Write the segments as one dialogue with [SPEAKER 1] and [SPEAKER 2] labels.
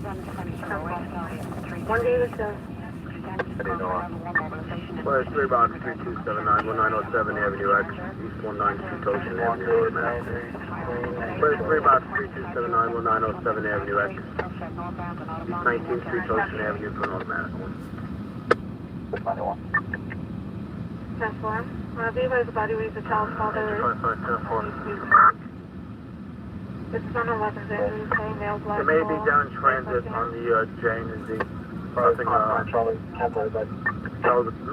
[SPEAKER 1] One Davis,
[SPEAKER 2] Flash 3 box 3279, 1907 Avenue X, East 192 Toshin Avenue, Flash 3 box 3279, 1907 Avenue X, East 19th Street Toshin Avenue for an automatic one.
[SPEAKER 1] 10-4. Viva is a body with the child's father.
[SPEAKER 2] 5510-4.
[SPEAKER 1] This is on 11 Davis, male black.
[SPEAKER 2] It may be down transit on the Jane and Z. Nothing,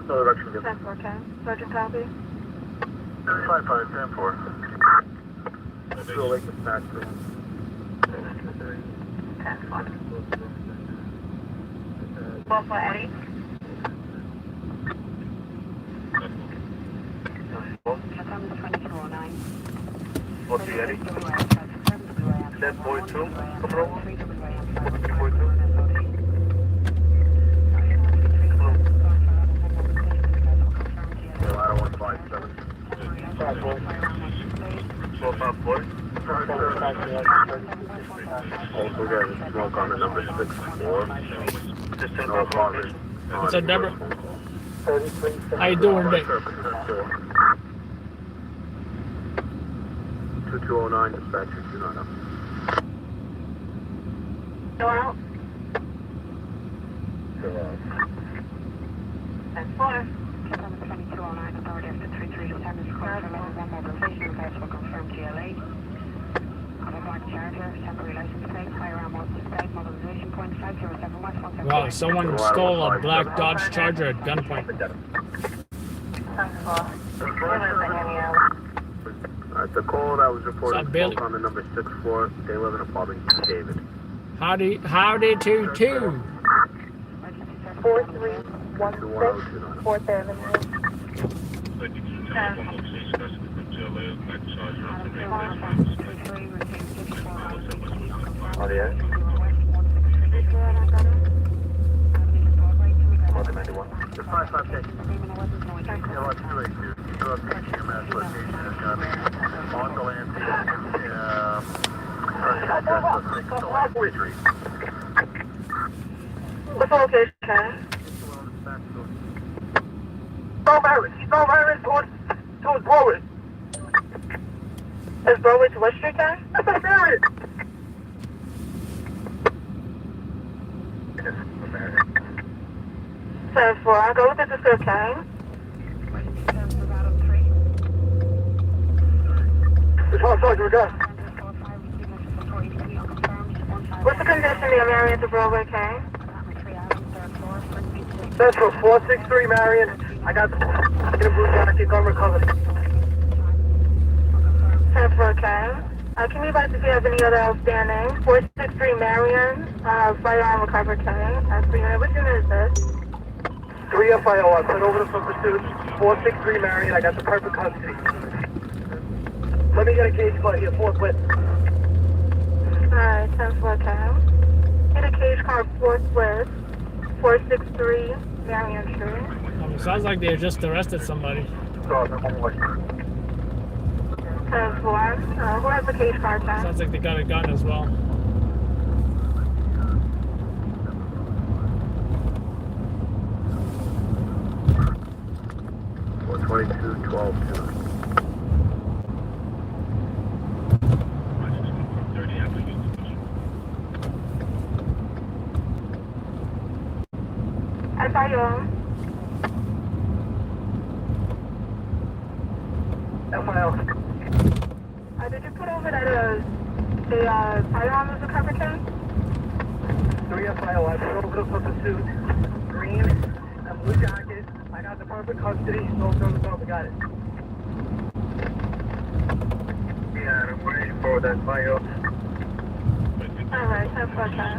[SPEAKER 2] no direction given.
[SPEAKER 1] 10-4, okay. Sergeant copy.
[SPEAKER 2] 5510-4. Still Lake dispatch.
[SPEAKER 1] 10-4. Both for Eddie.
[SPEAKER 2] What's the Eddie? That boy too? Come on. Boy too? Ladder 157. Also getting smoke on the number 64. No apartment.
[SPEAKER 3] What's up, Deborah? How you doing today?
[SPEAKER 2] 2209 dispatcher 290.
[SPEAKER 1] Go out. 10-4. 2209 authority after 33 one mobilization request will confirm GLA. On a black Charger, temporary license plate, firearm multi-state, mobilization point 507 West 173.
[SPEAKER 3] Wow, someone stole a black Dodge Charger at gunpoint.
[SPEAKER 1] 10-4.
[SPEAKER 2] The call that was reported
[SPEAKER 3] What's up, Billy?
[SPEAKER 2] on the number 64. They live in apartment David.
[SPEAKER 3] Howdy 2-2.
[SPEAKER 1] 4316 4th Avenue.
[SPEAKER 2] Oh, yeah? 55K. Yeah, what's 282? Your PCMS location is going to be on the land.
[SPEAKER 1] What's the location?
[SPEAKER 2] No virus towards Broward.
[SPEAKER 1] Is Broadway to West Street there?
[SPEAKER 2] That's not married.
[SPEAKER 1] 10-4. I'll go with the description.
[SPEAKER 2] It's all sorry, we're done.
[SPEAKER 1] What's the condition of your Marion to Broadway, K?
[SPEAKER 2] Central 463 Marion. I got the blue jacket gun recovered.
[SPEAKER 1] 10-4, K. Can you advise if you have any other outstanding? 463 Marion, firearm recovered, K. Which unit is this?
[SPEAKER 2] 3 FIO, I put over the foot pursuit. 463 Marion. I got the perfect custody. Let me get a cage car here, forthwith.
[SPEAKER 1] Alright, 10-4, K. Get a cage car forthwith. 463 Marion Street.
[SPEAKER 3] Sounds like they just arrested somebody.
[SPEAKER 1] 10-4. Who has the cage car, Ken?
[SPEAKER 3] Sounds like they got a gun as well.
[SPEAKER 2] Or 2212.
[SPEAKER 1] FIO.
[SPEAKER 2] FIO.
[SPEAKER 1] Did you put over that the firearm was recovered, Ken?
[SPEAKER 2] 3 FIO, I put over the foot pursuit. Green and blue jacket. I got the perfect custody. No service over, got it. Yeah, I'm waiting for that FIO.
[SPEAKER 1] Alright, 10-4, Ken.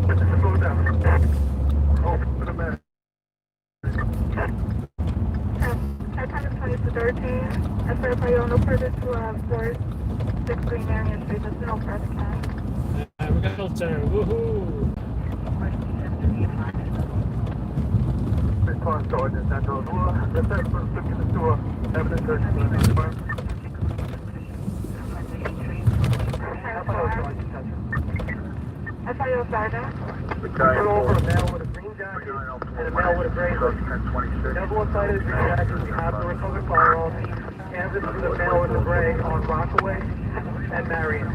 [SPEAKER 2] Let's go down.
[SPEAKER 1] Are you on the further to 463 Marion Street? There's no further cash.
[SPEAKER 3] We got filter. Woohoo!
[SPEAKER 2] This car storage in Central. The first one took to the store. Evidence search.
[SPEAKER 1] I saw you, Sergeant.
[SPEAKER 2] Pull over a male with a green jacket and a male with a gray hood. Double inside of the green jacket, we have the recovered firearms. Canvas for the male with the gray on Rockaway and Marion.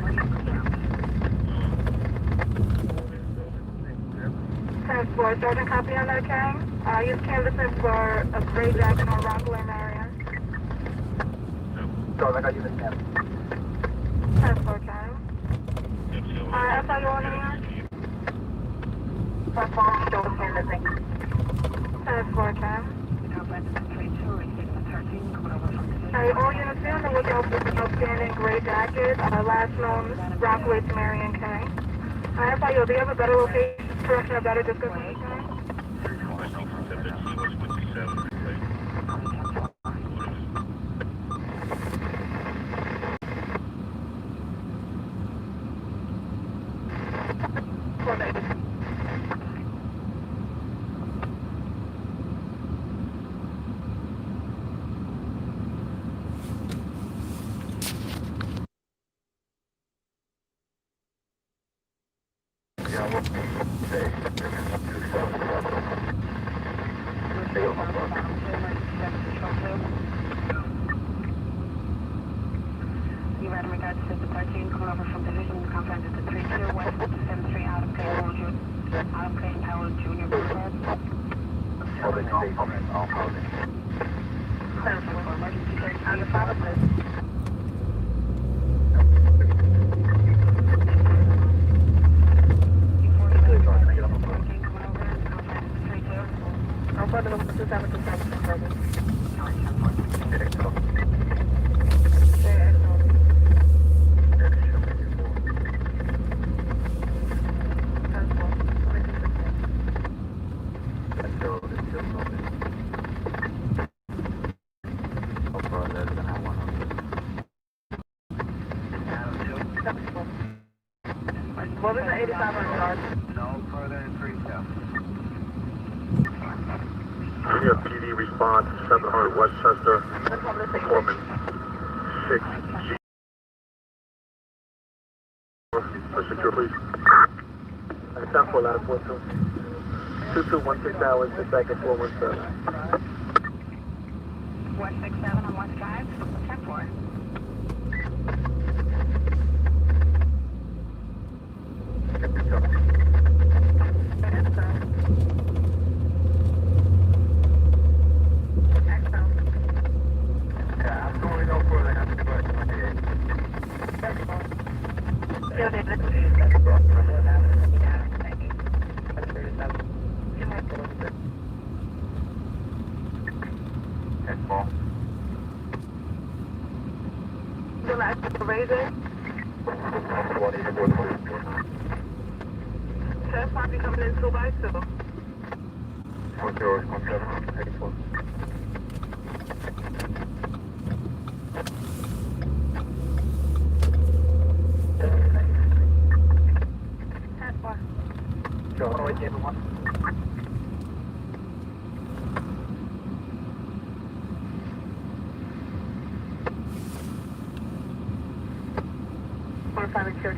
[SPEAKER 1] Transport, Sergeant, copy on that, Kang. Use canvassing for a gray jacket on Rockaway, Marion.
[SPEAKER 2] So I got you the canvas.
[SPEAKER 1] Transport, Kang. I saw you on here. Transport, Kang. All units in, and look out for the outstanding gray jacket, last known Rockaway to Marion, Kang. I saw you. Do you have a better location, correction, a better description, Kang? You read in regards to the 13 coming over from division, confident to 32 West 73 Adam Clayton Powell Jr. Boulevard. Emergency search on the province. What was the 85 on guard?
[SPEAKER 2] No further than 3 steps. We have PD response, 700 Westchester, Foreman, 6G. For secure, please. 10-4, ladder 42. 2216 hours, the second 417.
[SPEAKER 1] West 67 on West 5, 10-4. Sheriff Poppy coming in 2 by 2.
[SPEAKER 2] 84.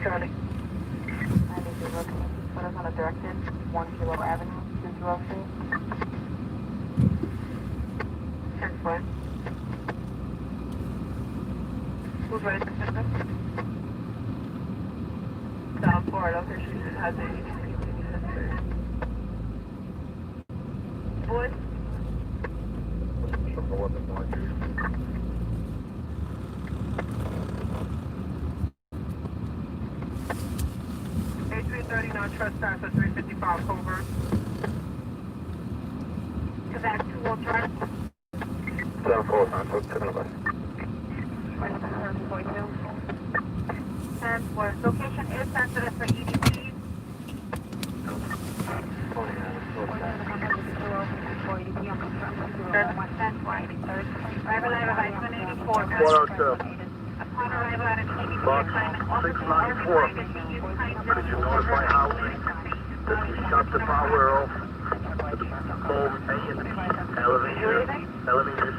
[SPEAKER 1] Charlie. I need you to look. Put us on a directed 1 Kilo Avenue, 203. 10-4. Who's ready for system? Down forward, okay, she has a boys?
[SPEAKER 2] From the weapon point. 39 trespass at 355 covert.
[SPEAKER 1] Quebec 203.
[SPEAKER 2] 7-4, I'm so turn of us.
[SPEAKER 1] 10-4. Location is sensitive for EDP. Driver live at 184.
[SPEAKER 2] 102. 694. Could you notify housing that you shut the power off to the home A and B elevators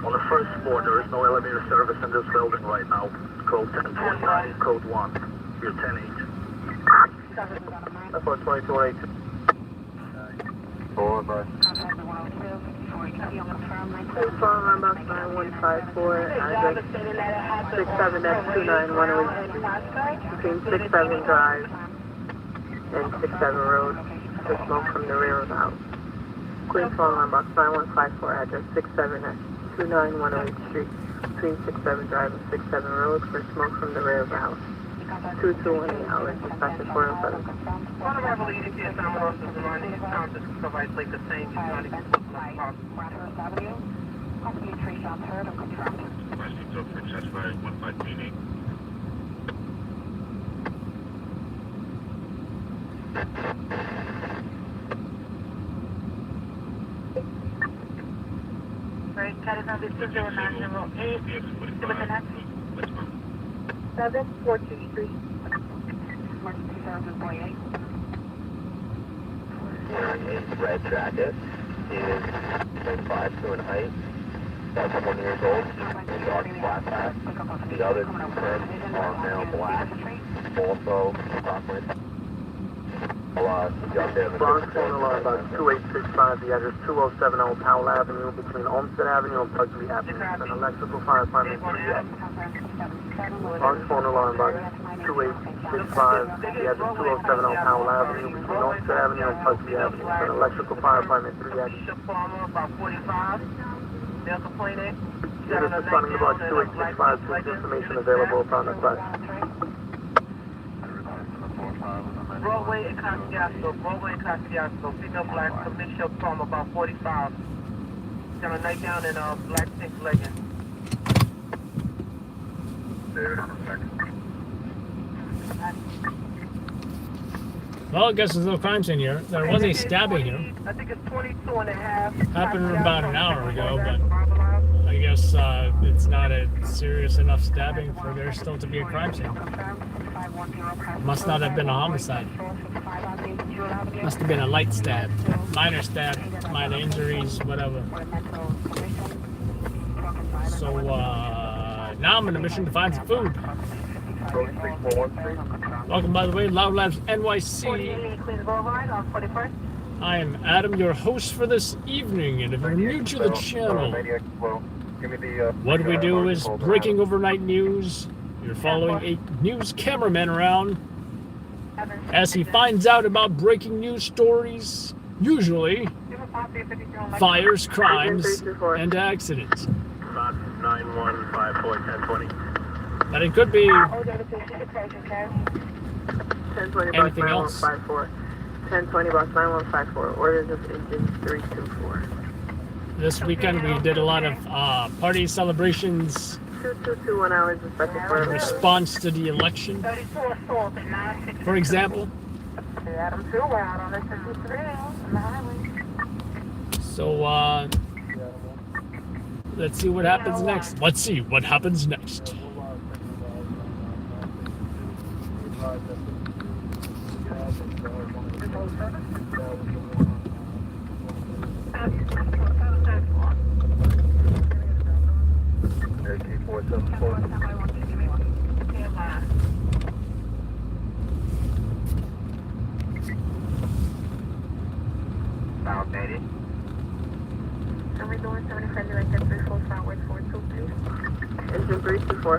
[SPEAKER 2] on the first floor? There is no elevator service in this building right now. Code 1029, code 1. You're 10-8. That's what 2218. Forward.
[SPEAKER 4] Please follow my box 9154, address 67-29108 between 67 Drive and 67 Road. The smoke from the rear of the house. Please follow my box 9154, address 67-29108 Street between 67 Drive and 67 Road for smoke from the rear of the house. 2218 hours, dispatch 407.
[SPEAKER 2] One of our lead EPS ambulance is running its counter to provide like the same running as
[SPEAKER 1] Avenue. Possibly 3 shots heard and confirmed.
[SPEAKER 5] License of success by 1538.
[SPEAKER 1] Right, that is now the 20908.
[SPEAKER 5] Let's move.
[SPEAKER 4] 7 14th Street.
[SPEAKER 1] Emergency services 48.
[SPEAKER 2] Wearing a red jacket is 5'2" in height, 71 years old, a dark flat hat. The other two men are male black, also approximately. Bronx phone alarm about 2865, the address 2070 Powell Avenue between Olmsted Avenue and Pugsley Avenue. An electrical fire department. Bronx phone alarm about 2865, the address 2070 Powell Avenue between Olmsted Avenue and Pugsley Avenue. An electrical fire department 3 Avenue. Units responding about 2865 to information available upon request.
[SPEAKER 6] Broadway and Carjacked, female black, commercial from about 45. Got a night down in black pink leggings.
[SPEAKER 3] Well, I guess there's no crime scene here. There was a stabbing here.
[SPEAKER 6] I think it's 22 and a half.
[SPEAKER 3] Happened about an hour ago, but I guess it's not a serious enough stabbing for there still to be a crime scene. Must not have been a homicide. Must have been a light stab. Minor stab, minor injuries, whatever. So now I'm on a mission to find some food. Welcome, by the way, Loud Labs NYC. I am Adam, your host for this evening, and if you're new to the channel, what we do is breaking overnight news. You're following a news cameraman around as he finds out about breaking news stories, usually fires, crimes, and accidents.
[SPEAKER 2] 9154 1020.
[SPEAKER 3] But it could be
[SPEAKER 4] 1020 box
[SPEAKER 3] anything else.
[SPEAKER 4] 9154. 1020 box 9154. Orders of engine 324.
[SPEAKER 3] This weekend we did a lot of party celebrations
[SPEAKER 4] 2221 hours, dispatch
[SPEAKER 3] in
[SPEAKER 4] 407.
[SPEAKER 3] response to the election. For example. So let's see what happens next. Let's see what happens next.
[SPEAKER 4] Engine 324.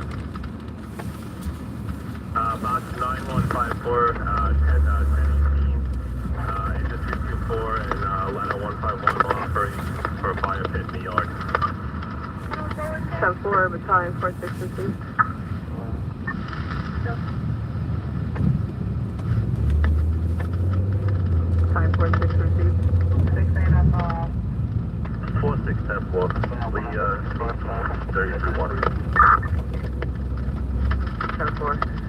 [SPEAKER 2] Box 9154, 1018, engine 324, and Atlanta 151 offering for a fire pit in the yard.
[SPEAKER 4] 10-4, battalion 4652. Time 46 received.
[SPEAKER 2] 4610 we 33-1.
[SPEAKER 4] 10-4.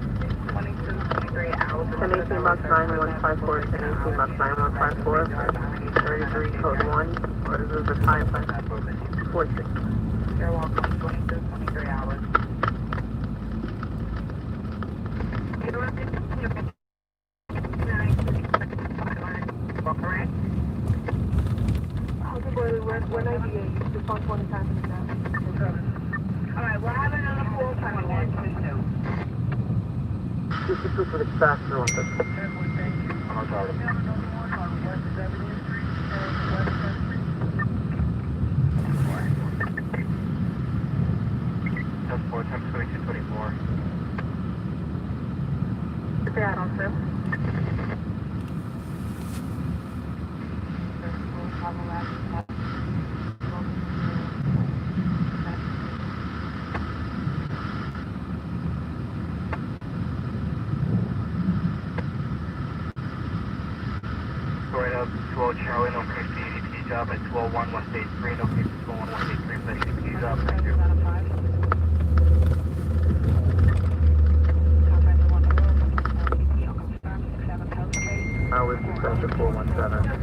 [SPEAKER 4] 1018 box 9154. 1018 box 9154. 33 code 1. Orders of the time 46.
[SPEAKER 1] You're welcome. 22, 23 hours.
[SPEAKER 4] We're 98. Just on 20 times the gas.
[SPEAKER 1] Alright, we're having another call coming in.
[SPEAKER 2] Just the for the faster on this.
[SPEAKER 5] I'm sorry. 10-4, 10-22-24.
[SPEAKER 4] Yeah, I don't know.
[SPEAKER 5] Going up 12 Charlie, no case CDP job at 12-1, 1 stage 3, no case 12-1, 1 stage 3, for CDP job, thank you.
[SPEAKER 2] With Center 417.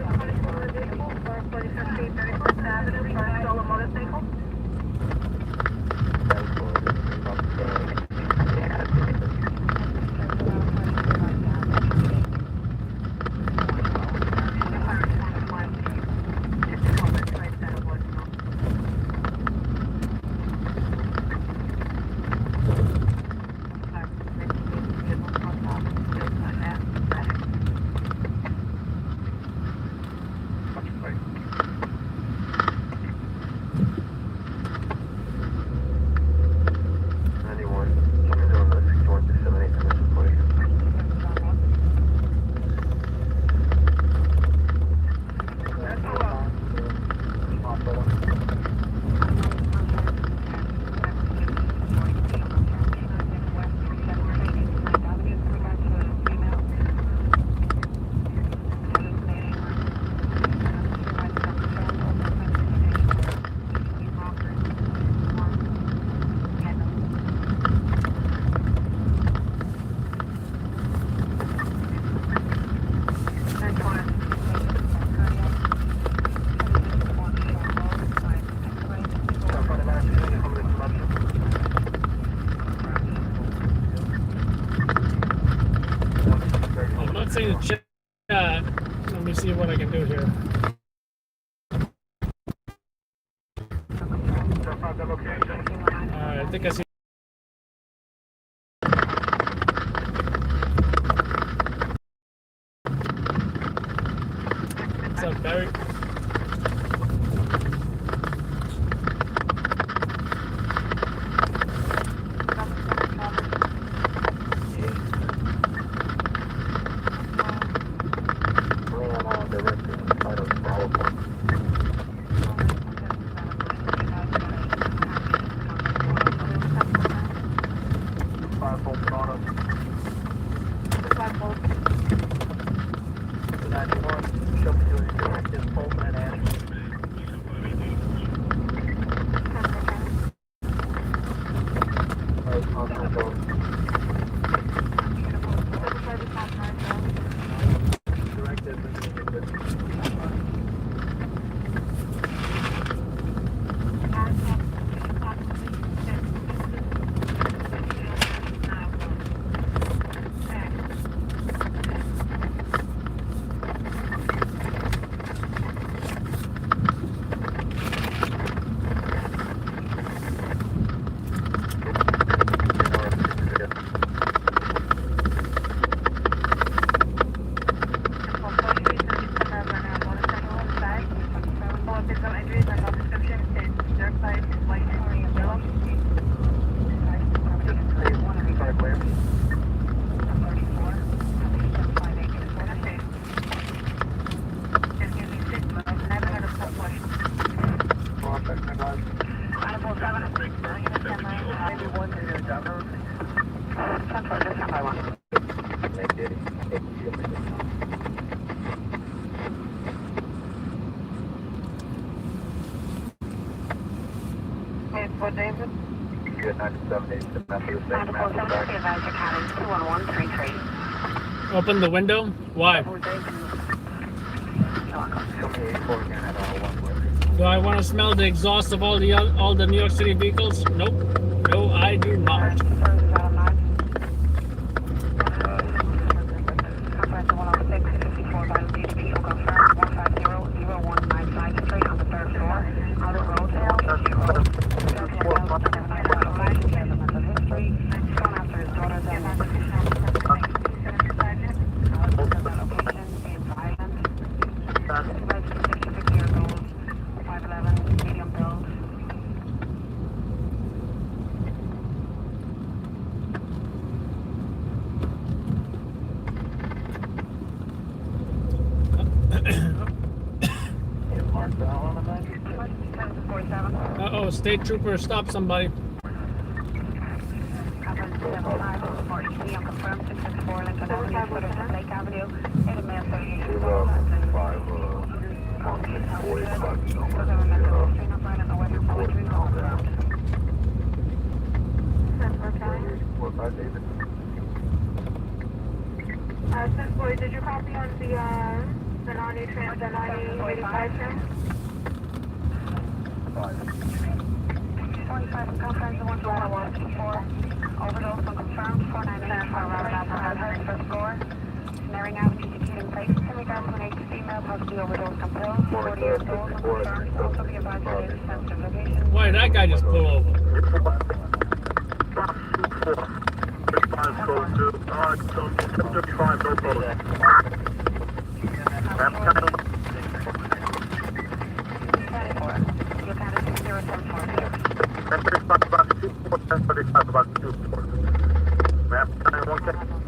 [SPEAKER 3] Chat. Let me see what I can do here. I think I see. What's up, Barry?
[SPEAKER 6] For David?
[SPEAKER 5] Good 97
[SPEAKER 3] Open the window? Why? Do I want to smell the exhaust of all the New York City vehicles? Nope. No, I do not. Uh-oh, state trooper, stop somebody.
[SPEAKER 4] Boy, did you copy on the non-nutrient, the 9085 trim?
[SPEAKER 1] 45 conference 141 overdose unconfirmed 498 first floor. Snaring Avenue securing place in regards to an 8 female possibly overdose on pills, 40 years old unconfirmed. Also be advised to the sensitive location.
[SPEAKER 3] Why did that guy just pull over?
[SPEAKER 2] Response code 2. 35, no problem. Map 917.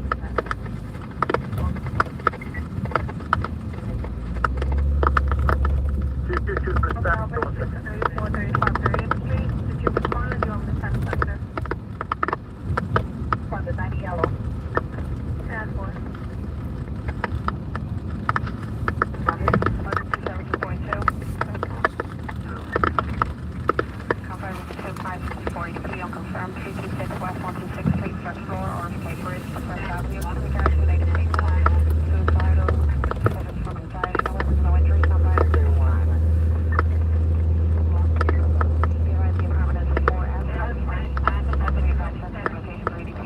[SPEAKER 1] Unconfirmed 326 West 126 Street, first floor, Orange Cape Bridge, First Avenue, in regards to an 8 female, suicidal, suffers from anxiety, no weapons, no injuries, no violence. Be advised the apartment is 4 F, and be advised sensitive location 3DP.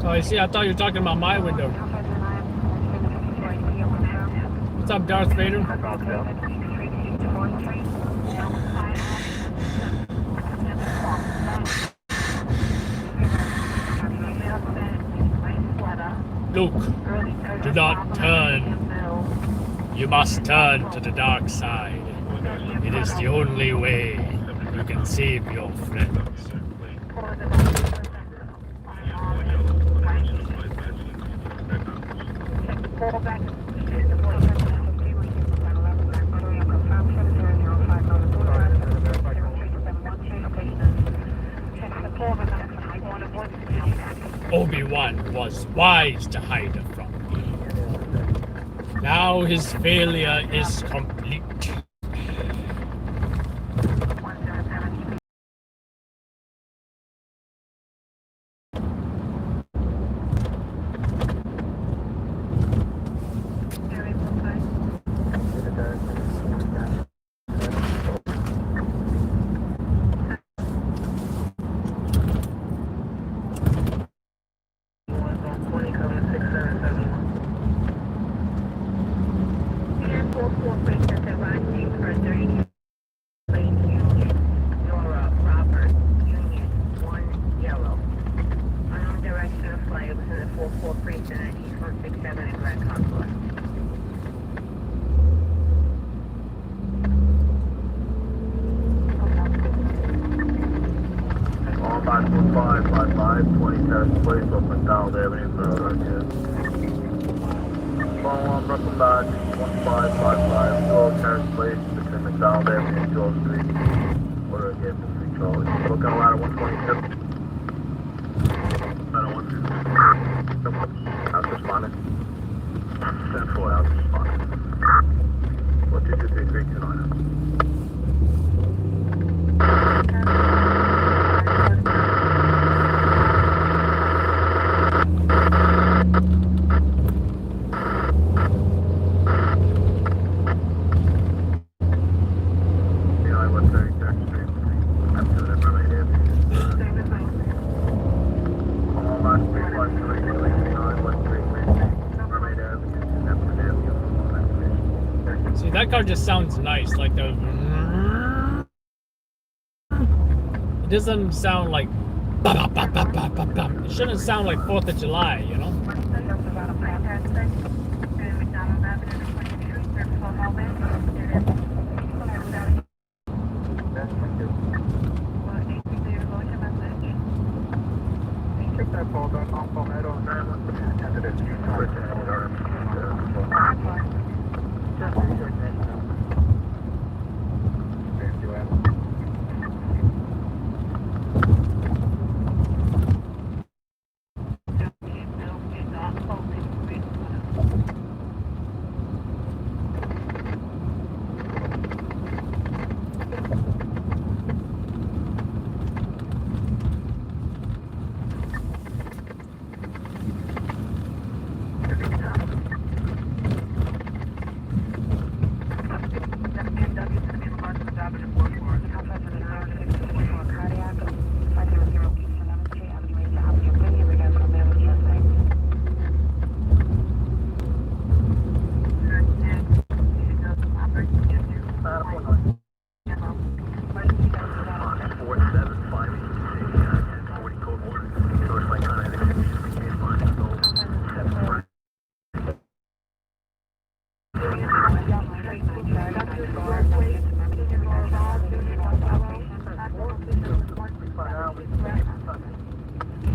[SPEAKER 3] Oh, you see, I thought you were talking about my window. What's up, Darth Vader? Luke, do not turn. You must turn to the dark side. It is the only way you can save your friends. Obi-Wan was wise to hide from me. Now his failure is complete. See, that car just sounds nice, like the... It doesn't sound like... It shouldn't sound like 4th of July, you know?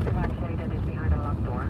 [SPEAKER 1] Evacuated is behind a locked door.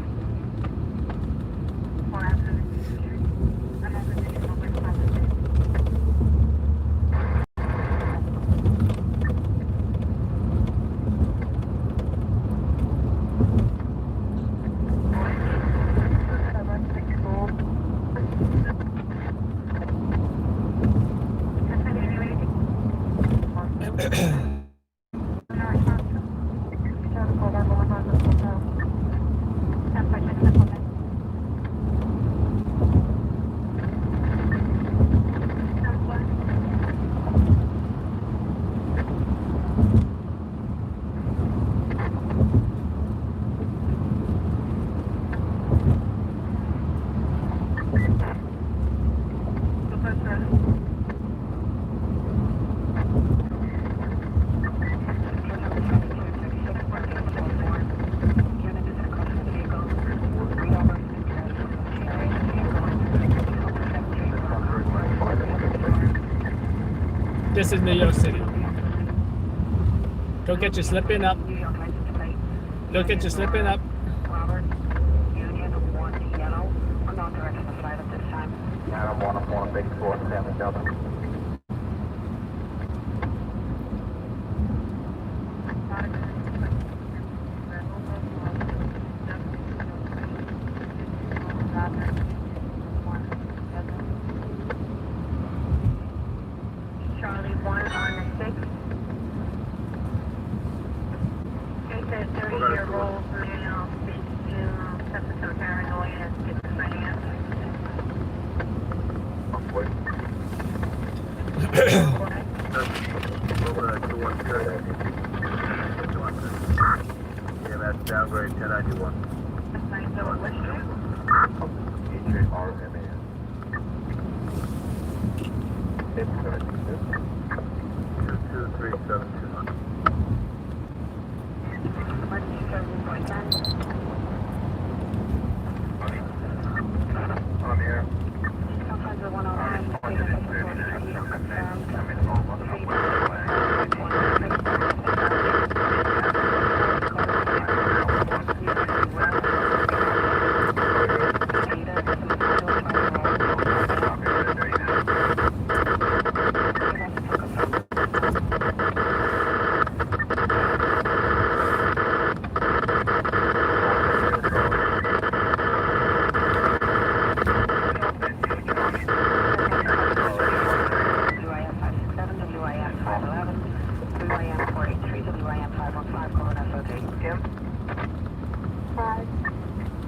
[SPEAKER 3] This is New York City. Don't get you slipping up. Don't get you slipping up.
[SPEAKER 1] Robert, Union 1 yellow. Unknown direction of flight at this time.
[SPEAKER 5] Adam 1 big 4 Stanley Delta.
[SPEAKER 1] Charlie 1 on the 6. It says 30-year-old male, speaks to substance of paranoia and schizophrenia.
[SPEAKER 2] Yeah, that's downgrade 1091.
[SPEAKER 5] It's
[SPEAKER 2] 22372.
[SPEAKER 5] I'm here.
[SPEAKER 1] Sometimes the one on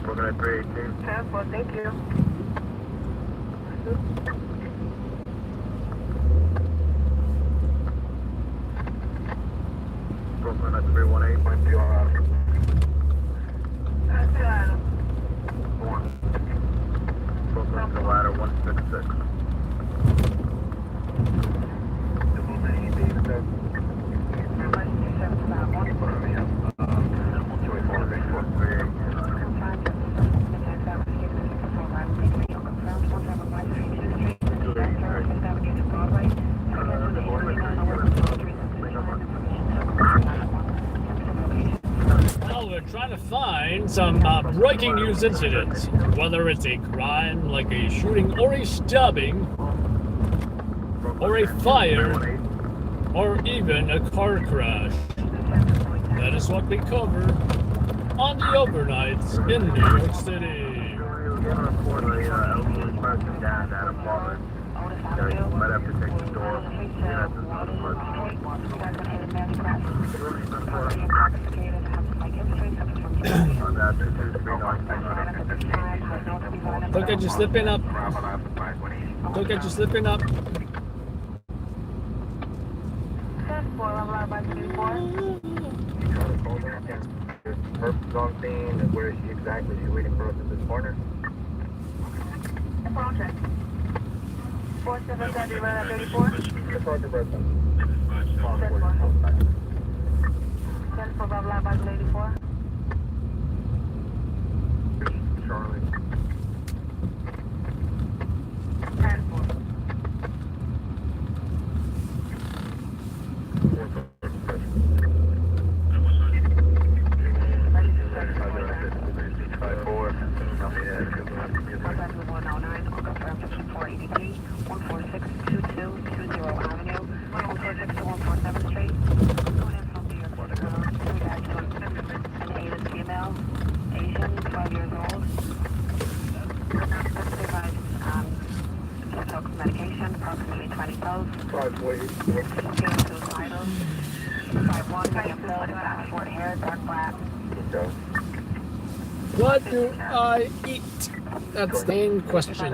[SPEAKER 2] Looking at 318.
[SPEAKER 4] Well, thank you.
[SPEAKER 2] Brooklyn at 318. Brooklyn to ladder 166.
[SPEAKER 3] Well, we're trying to find some breaking news incidents, whether it's a crime like a shooting or a stabbing, or a fire, or even a car crash. That is what we cover on the overnights in New York City.
[SPEAKER 2] Might have to take the door.
[SPEAKER 3] Don't get you slipping up. Don't get you slipping up.
[SPEAKER 5] Perp is on scene, and where is she exactly? Is she waiting for us at this corner?
[SPEAKER 1] 4734.
[SPEAKER 5] It's hard to break them.
[SPEAKER 1] 10 for Bob Live by 84.
[SPEAKER 5] Charlie.
[SPEAKER 1] 10 medication, approximately 20 pills.
[SPEAKER 2] 540.
[SPEAKER 1] Suicidal. 5-1, medium blood, black short hair, dark black.
[SPEAKER 3] What do I eat? That's the main question.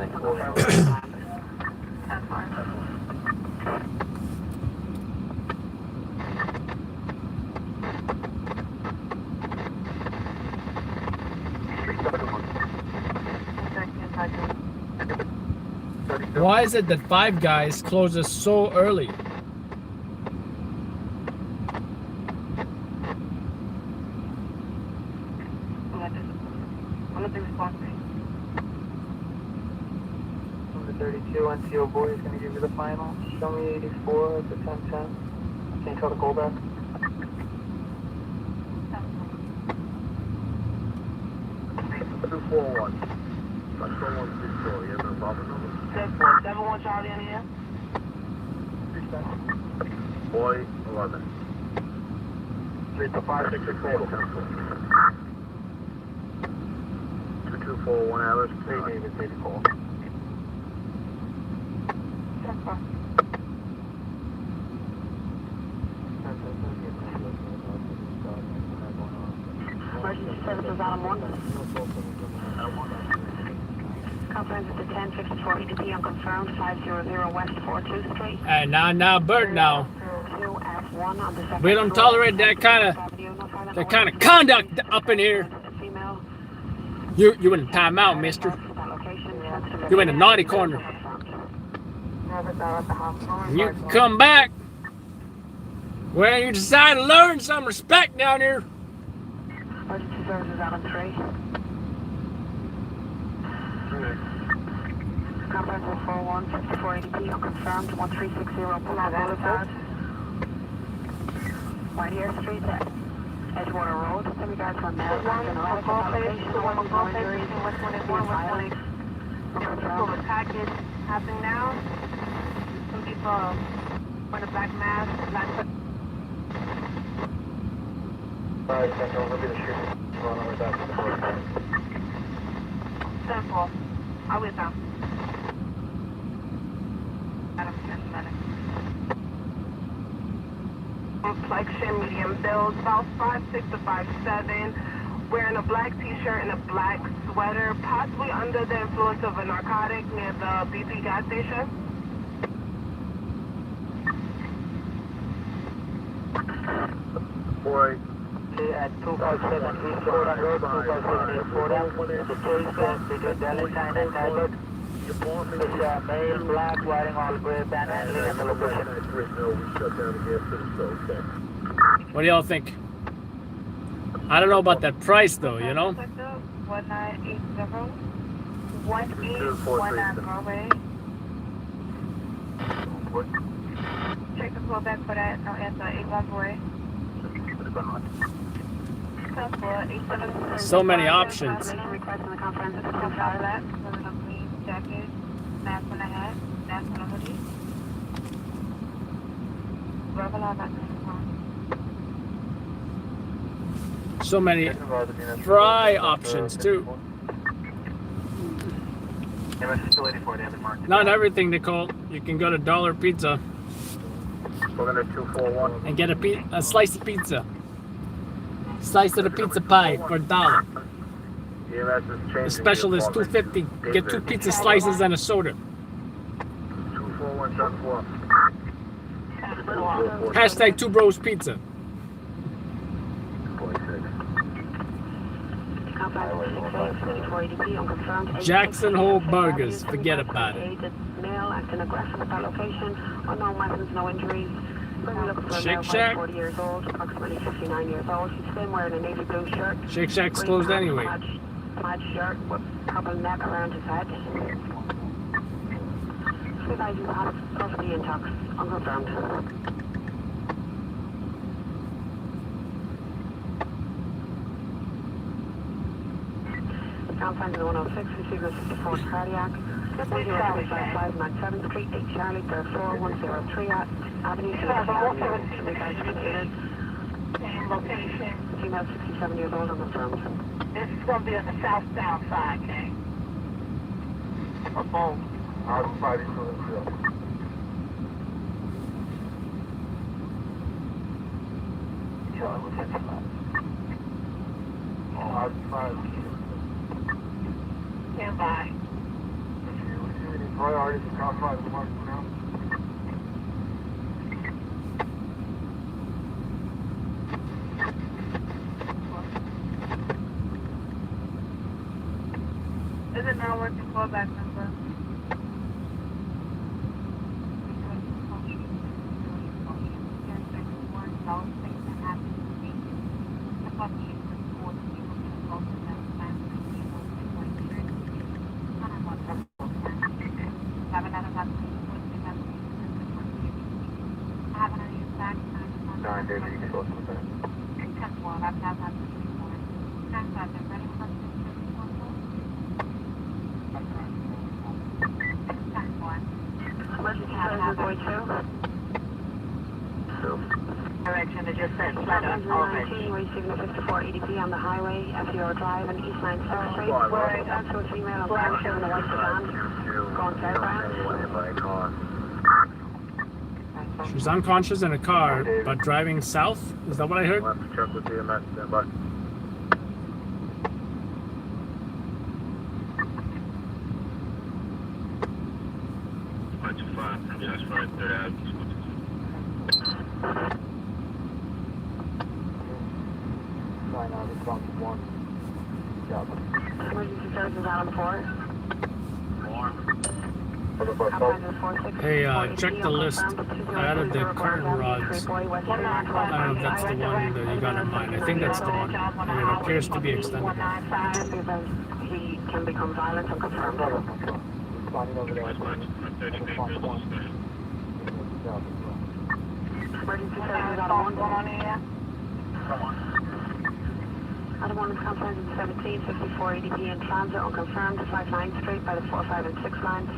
[SPEAKER 3] Why is it that Five Guys closes so early?
[SPEAKER 6] Number 32, NCO boy is going to give you the final. Show me 84 at the 1010. Can you tell the goal back?
[SPEAKER 2] Two 4-1. 5-4-1-6-4. You have no problem number?
[SPEAKER 6] 7-1 Charlie in here.
[SPEAKER 2] Boy 11. 3-5-6-6-4. 2-2-4-1 hours. 3 Davis 84.
[SPEAKER 1] Emergency services Adam 1. Conference at the 1054 EDP unconfirmed 500 West 42th Street.
[SPEAKER 3] And now, Bert, now.
[SPEAKER 1] 2F1 on the second
[SPEAKER 3] We don't
[SPEAKER 1] floor.
[SPEAKER 3] tolerate that kind of conduct up in here.
[SPEAKER 1] Female.
[SPEAKER 3] You in a timeout, mister. You in a naughty corner. You come back when you decide to learn some respect down here.
[SPEAKER 1] Emergency services Adam 3. Conference at 4154 EDP unconfirmed 1360 Boulevard. Whitehair Street, Edgewater Road. In regards to a male general location, no injuries.
[SPEAKER 7] Package happening now. Some people wearing a black mask, black.
[SPEAKER 5] Alright, Central, we'll be the shooting. Run over back to the board.
[SPEAKER 7] Simple. I'll wait down. Complexion, medium build, about 5'6" to 5'7", wearing a black t-shirt and a black sweater, possibly under the influence of a narcotic near the BP gas station.
[SPEAKER 2] Boy.
[SPEAKER 6] At 257 East Road on Road, 257 East Road, the case between Valentine and Talbot. It's male, black, wearing all gray, panhandling at the location.
[SPEAKER 3] What do y'all think? I don't know about that price though, you know?
[SPEAKER 7] 1980 1819 Broadway. Check the callback for that. No answer. 81 boy.
[SPEAKER 3] So many options.
[SPEAKER 7] Jacket, mask on the hat, mask on the hoodie. Regular back
[SPEAKER 3] So many fry options too. Not everything, Nicole. You can go to Dollar Pizza
[SPEAKER 2] We're gonna 241.
[SPEAKER 3] and get a slice of pizza. Slice of the pizza pie for $1.
[SPEAKER 2] EMS is changing.
[SPEAKER 3] The special is $2.50. Get 2 pizza slices and a soda.
[SPEAKER 2] 24174.
[SPEAKER 3] Hashtag 2 Bros Pizza.
[SPEAKER 2] 46.
[SPEAKER 3] Jackson Hole Burgers. Forget about it.
[SPEAKER 1] Male acting aggressive at that location. Unknown weapons, no injuries.
[SPEAKER 3] Shake Shack.
[SPEAKER 1] 40 years old, approximately 59 years old. She's still wearing a navy blue shirt.
[SPEAKER 3] Shake Shack's closed anyway.
[SPEAKER 1] Plaid shirt with purple neck around his head. Realize you have custody intact. Unconfirmed. Conference 106, receiver 54 Carjack. 1055 Mac 7th Street, 8 Charlie, third floor, 103 Avenue,
[SPEAKER 7] location.
[SPEAKER 1] female 67 years old, unconfirmed.
[SPEAKER 7] This is going to be on the south side, okay?
[SPEAKER 5] A phone. Out of 5 east
[SPEAKER 7] Stand by.
[SPEAKER 5] Priorities for car 5 mark now.
[SPEAKER 7] Is it not working? Call back number.
[SPEAKER 1] Emergency services going through.
[SPEAKER 7] Direction to just send flat up.
[SPEAKER 1] 19, we're receiving 54 EDP on the highway, FDR Drive and East 96th Street. We're also a female on Porsche in the white sedan, going southbound.
[SPEAKER 3] She's unconscious in a car, but driving south? Is that what I heard?
[SPEAKER 2] We'll have to check with DMS, stand by.
[SPEAKER 1] Emergency services out on 4.
[SPEAKER 3] Hey, check the list. I added the curtain rods. I don't know if that's the one that you got in mind. I think that's the one. And it appears to be extendable.
[SPEAKER 1] He can become violent and confirmed. Emergency services out on 1. Out of 1 is conference 17, 54 EDP in transit, unconfirmed, 59th Street by the 4, 5, and 6 lines.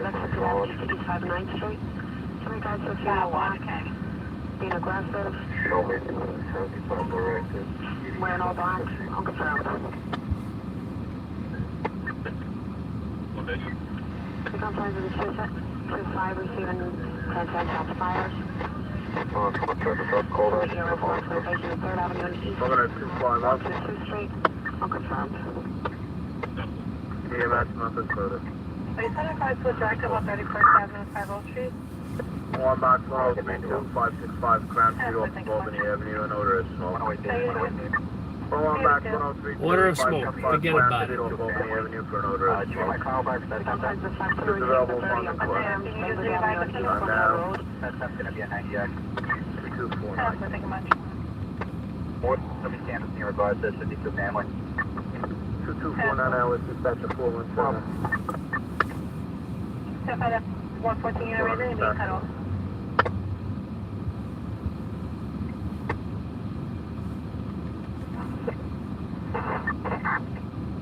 [SPEAKER 1] Lexus 11 East 59th Street. In regards to a female walk, being aggressive, wearing all black, unconfirmed. The conference is 2-5 receiving 10 shots fired. Location is 3rd Avenue and East 2 Street, unconfirmed.
[SPEAKER 2] DMS, nothing further.
[SPEAKER 7] Are you sending cars to a directive on 31st Avenue, 50 Street?
[SPEAKER 2] One box 102, 565 Crown Street off of Albany Avenue, an odor of smoke. One box 103,
[SPEAKER 3] Order of smoke. Forget about it.
[SPEAKER 2] off Albany Avenue for an odor of smoke.
[SPEAKER 1] The conference is
[SPEAKER 2] It's available on the
[SPEAKER 1] That's
[SPEAKER 5] That's going to be a 90X.
[SPEAKER 2] 249.
[SPEAKER 7] Thank you much.
[SPEAKER 5] More than standards in regards to 52 family.
[SPEAKER 2] 2249 hours, dispatcher 417.
[SPEAKER 7] Step out of 114 unit raising and being cut off.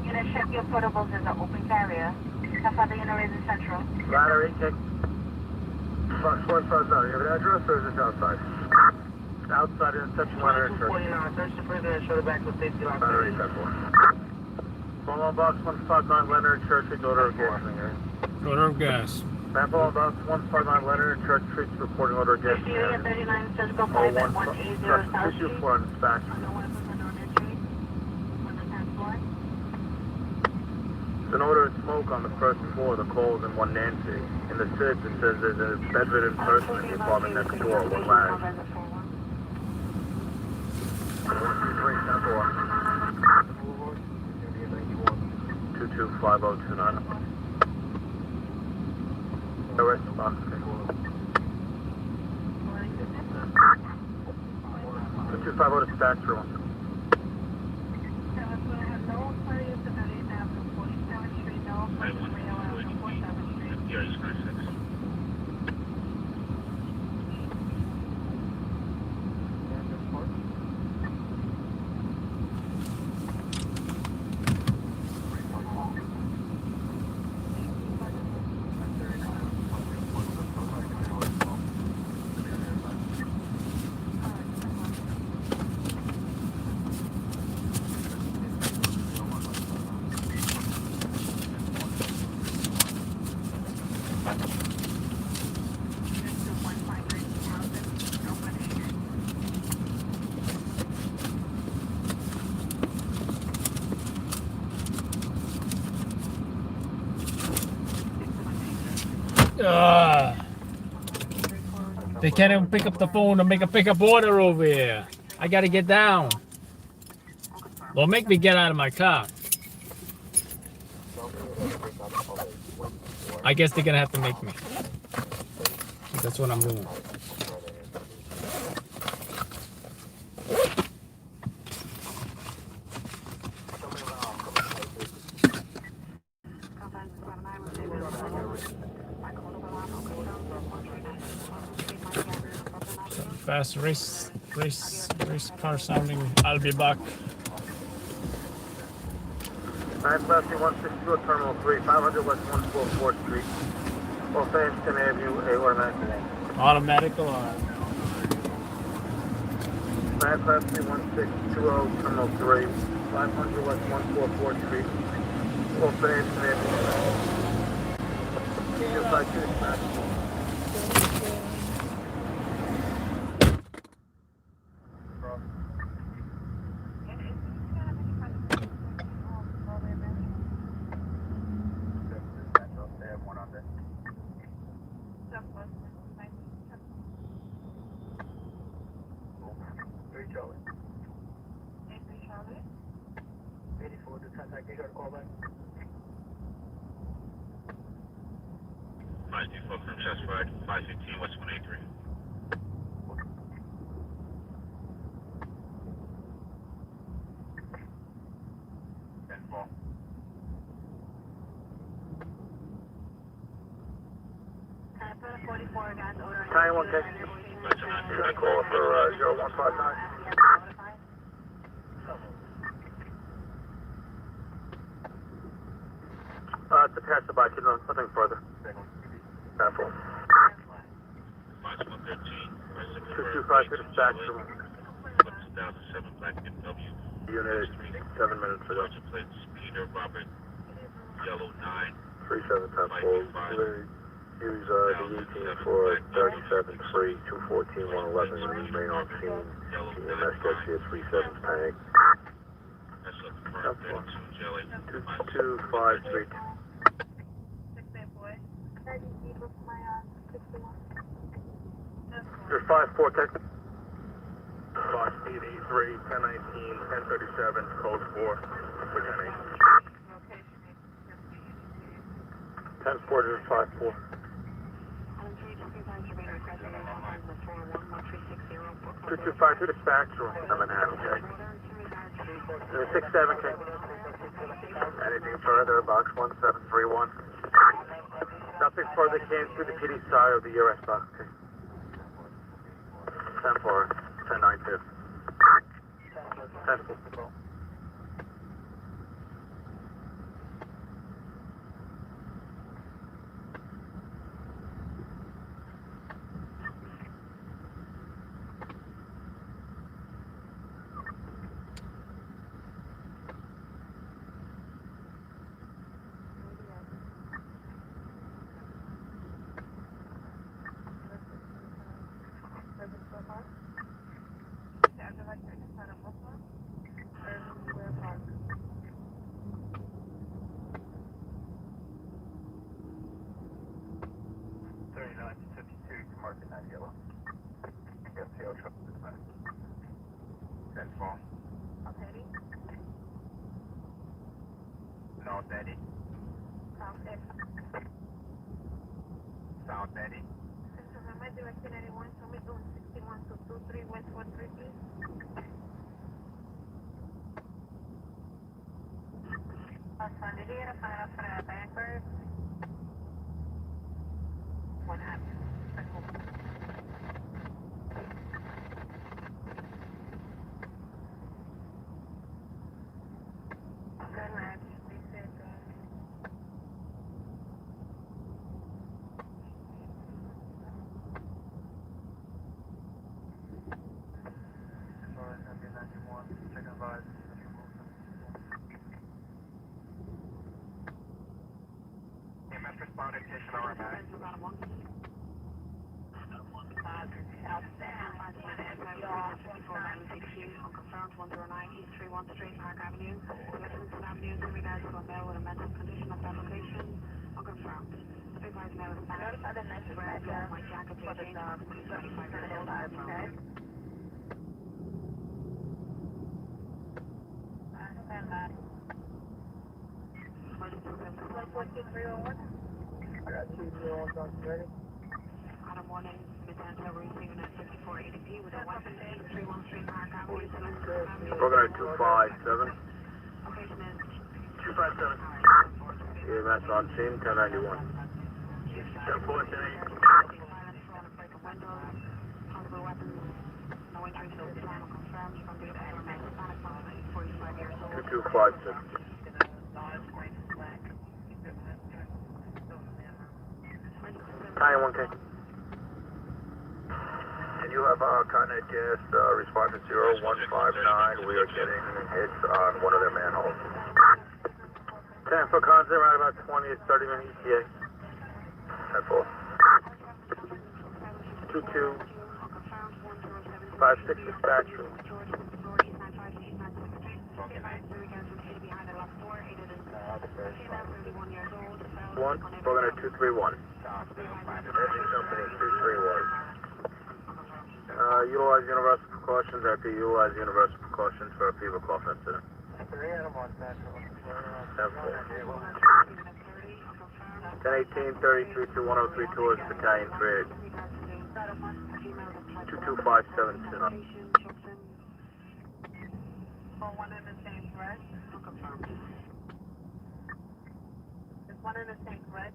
[SPEAKER 7] Unit check your portables in the open carrier. Step out the unit raising central.
[SPEAKER 2] Ladder 8 kick. Box 150, you have an address or is it outside? Outside in section ladder and church.
[SPEAKER 6] 49, search the further and show the back to safety lock.
[SPEAKER 2] Ladder 8 10 4. Box 159 Leonard Church, order of gas.
[SPEAKER 3] Order of gas.
[SPEAKER 2] Sample box 159 Leonard Church Street reporting order of gas.
[SPEAKER 7] Area 39 surgical pipe at 180 South Street.
[SPEAKER 2] 224 on dispatch. It's an odor of smoke on the first floor, the Coles and 1 Nancy. In the SIDS it says there's a bedridden person in the apartment next door, 1 Larry. 123 sample 225029. Arrest box. 2250 dispatch room.
[SPEAKER 3] They can't even pick up the phone to make a pickup order over here. I gotta get down. Well, make me get out of my car. I guess they're gonna have to make me. That's what I'm doing. Fast race car sounding. I'll be back.
[SPEAKER 2] 9-162 at Terminal 3, 500 West 144th Street. Or Fanston Avenue, A automatic.
[SPEAKER 3] Automatic alarm.
[SPEAKER 2] 9-162 Terminal 3, 500 West 144th Street. Or Fanston Avenue. 52 dispatch.
[SPEAKER 5] From Chestford, 515 West 183.
[SPEAKER 2] Time 1 K. Call for 0159. It's a passerby, nothing further. Careful. 225 to dispatch from
[SPEAKER 5] 2007 Black W.
[SPEAKER 2] unit 7 minutes ago.
[SPEAKER 5] Plates Peter Robert Yellow 9.
[SPEAKER 2] 3710 use the 18 for 37-3, 214, 111, and remain on scene. EMS gets you 37 tank. 2253. There's 5-4 technical. Box speed 83, 1019, 1037, code 4. Virginia. 10-4 to 5-4. 2252 dispatch or 7 half, okay. 67, okay. Anything further, box 1731. Nothing further came through the PD side of the US box, okay. 10-4, 10-9-2. 10-4.
[SPEAKER 7] South Betty. Direction 81, show me doing 61 to 23 West 43, please. Para Backbird. What happened? Good match. They said
[SPEAKER 5] responded to our back.
[SPEAKER 1] Confirmed 109 East 31st Street, Park Avenue. Livingston Avenue in regards to a male with a mental condition of application. Unconfirmed.
[SPEAKER 7] Notify the next manager for the dog. 235, okay? Stand by. 14301.
[SPEAKER 6] I got 201 guns ready.
[SPEAKER 1] Adam 1 in Midland, receiving at 54 ADP with a weapon 313 Carjacked.
[SPEAKER 2] Broken out 257.
[SPEAKER 1] Location is
[SPEAKER 2] 257. EMS on scene, 1091. 10-4, 10-8.
[SPEAKER 1] possible weapons, no injuries to the plan confirmed from the airman, approximately 45 years old.
[SPEAKER 2] 2256. Hi, 1K. And you have contact gas, respondent 0159. We are getting hits on one of their manholes. 10 for contact, right about 20 to 30 minute ETA. 10-4. 2256 dispatch. One, broken at 231. Engine company 231. Utilize universal precautions after utilize universal precautions for a fever cough incident. 10-18, 33-1032 is battalion 38. 22572.
[SPEAKER 7] One in the same thread. Is one in the same thread?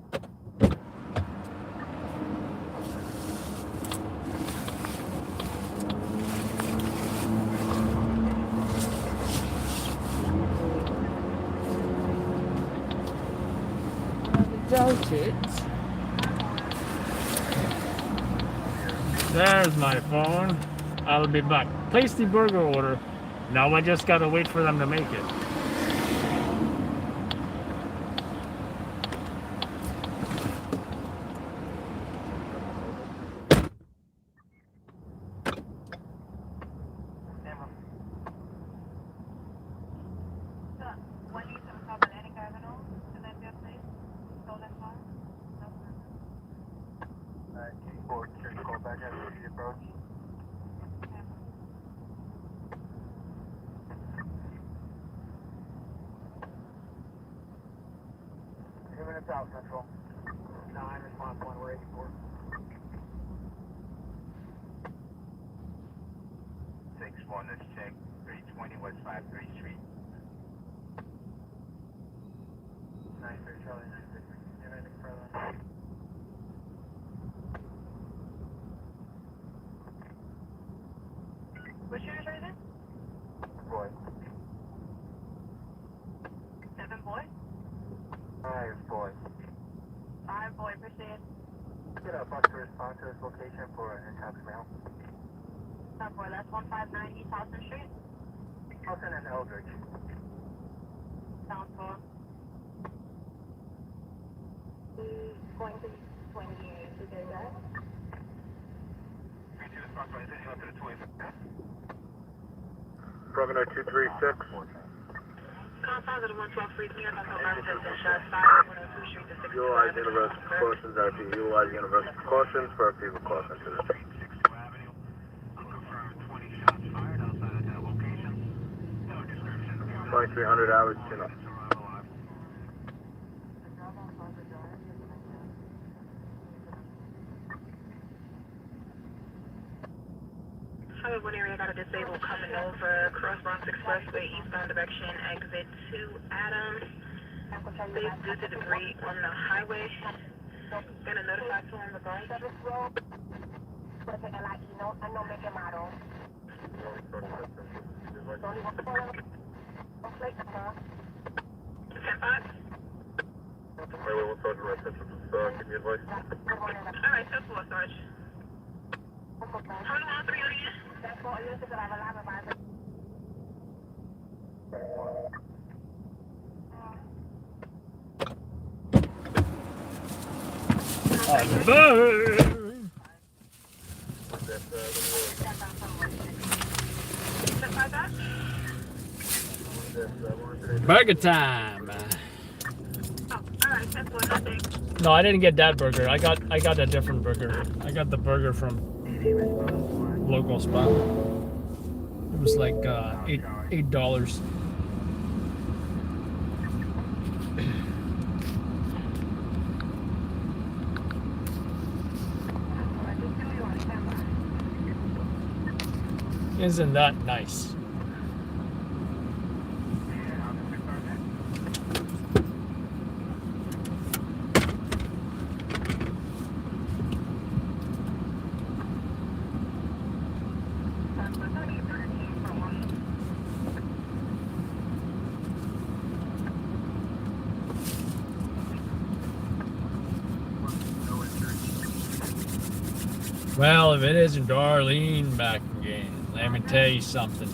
[SPEAKER 3] Doubt it. There's my phone. I'll be back. Place the burger order. Now I just gotta wait for them to make it.
[SPEAKER 5] South Central. 9, response 1, we're 84. 6-1, let's check. 320 West 53 Street. 93 Charlie 96. Anything further?
[SPEAKER 7] What's yours right there?
[SPEAKER 5] Boy.
[SPEAKER 7] 7 boy?
[SPEAKER 5] 5 boy.
[SPEAKER 7] 5 boy, proceed.
[SPEAKER 5] Get a bus to respond to this location for an in-house mail.
[SPEAKER 7] Stop boy, that's 159 East Houston Street.
[SPEAKER 5] Houston and Eldridge.
[SPEAKER 7] Sounds cool. He's going to 28. You get that?
[SPEAKER 5] 3-2 response, right, heading up to the 25th.
[SPEAKER 2] Broken at 236.
[SPEAKER 7] Positive 112 near shots fired 102 Street to 65.
[SPEAKER 2] Utilize universal precautions after utilize universal precautions for a fever cough incident. 2300 hours, chin up.
[SPEAKER 7] Highway 1 area got a disabled coming over Cross Bronx Expressway eastbound direction, exit 2 Adams. Please due to debris on the highway. Gonna notify to him regarding this road. Alright, 10-4, Sarge. How many on 3 again? That's what it is because I have a lot of my
[SPEAKER 3] Burger time.
[SPEAKER 7] Oh, alright, 10-4, nothing.
[SPEAKER 3] No, I didn't get that burger. I got a different burger. I got the burger from local spot. It was like $8. Isn't that nice? Well, if it isn't Darlene back again, let me tell you something.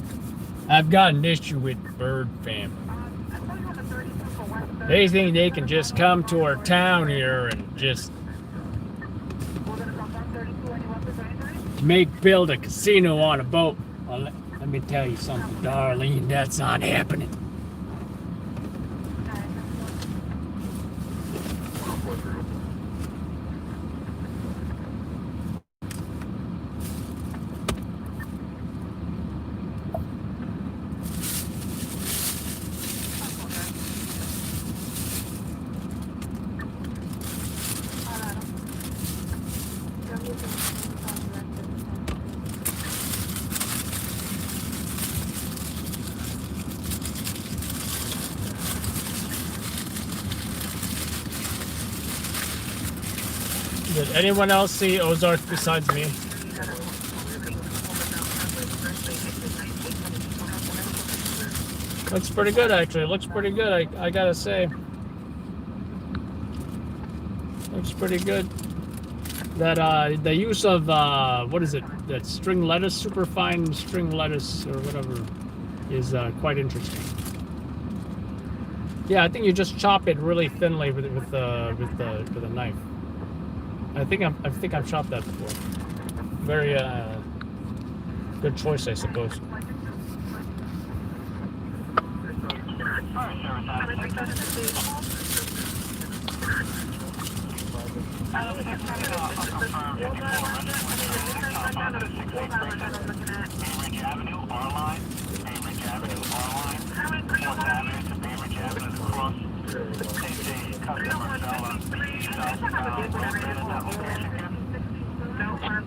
[SPEAKER 3] I've got an issue with the Bird family. They think they can just come to our town here and just build a casino on a boat. Well, let me tell you something, Darlene, that's not happening. Did anyone else see Ozark besides me? Looks pretty good, actually. Looks pretty good, I gotta say. Looks pretty good. That the use of what is it? That string lettuce, superfine string lettuce or whatever, is quite interesting. Yeah, I think you just chop it really thinly with a knife. I think I've chopped that before. Very good choice, I suppose.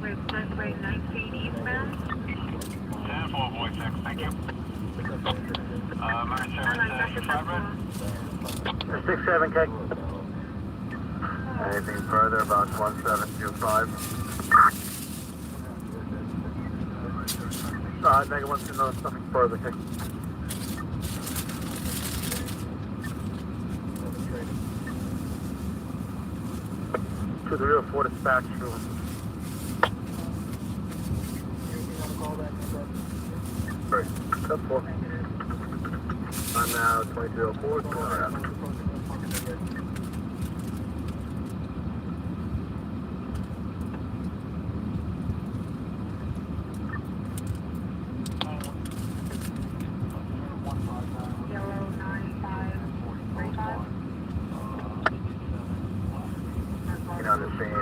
[SPEAKER 7] Expressway 19 eastbound.
[SPEAKER 5] 10-4, thank you.
[SPEAKER 2] 67K. Anything further about 1725? Negative 1 no, nothing further. Okay. 204 dispatch. Great. Step 4. I'm now 2304.
[SPEAKER 7] Yellow 9535.
[SPEAKER 2] On the scene,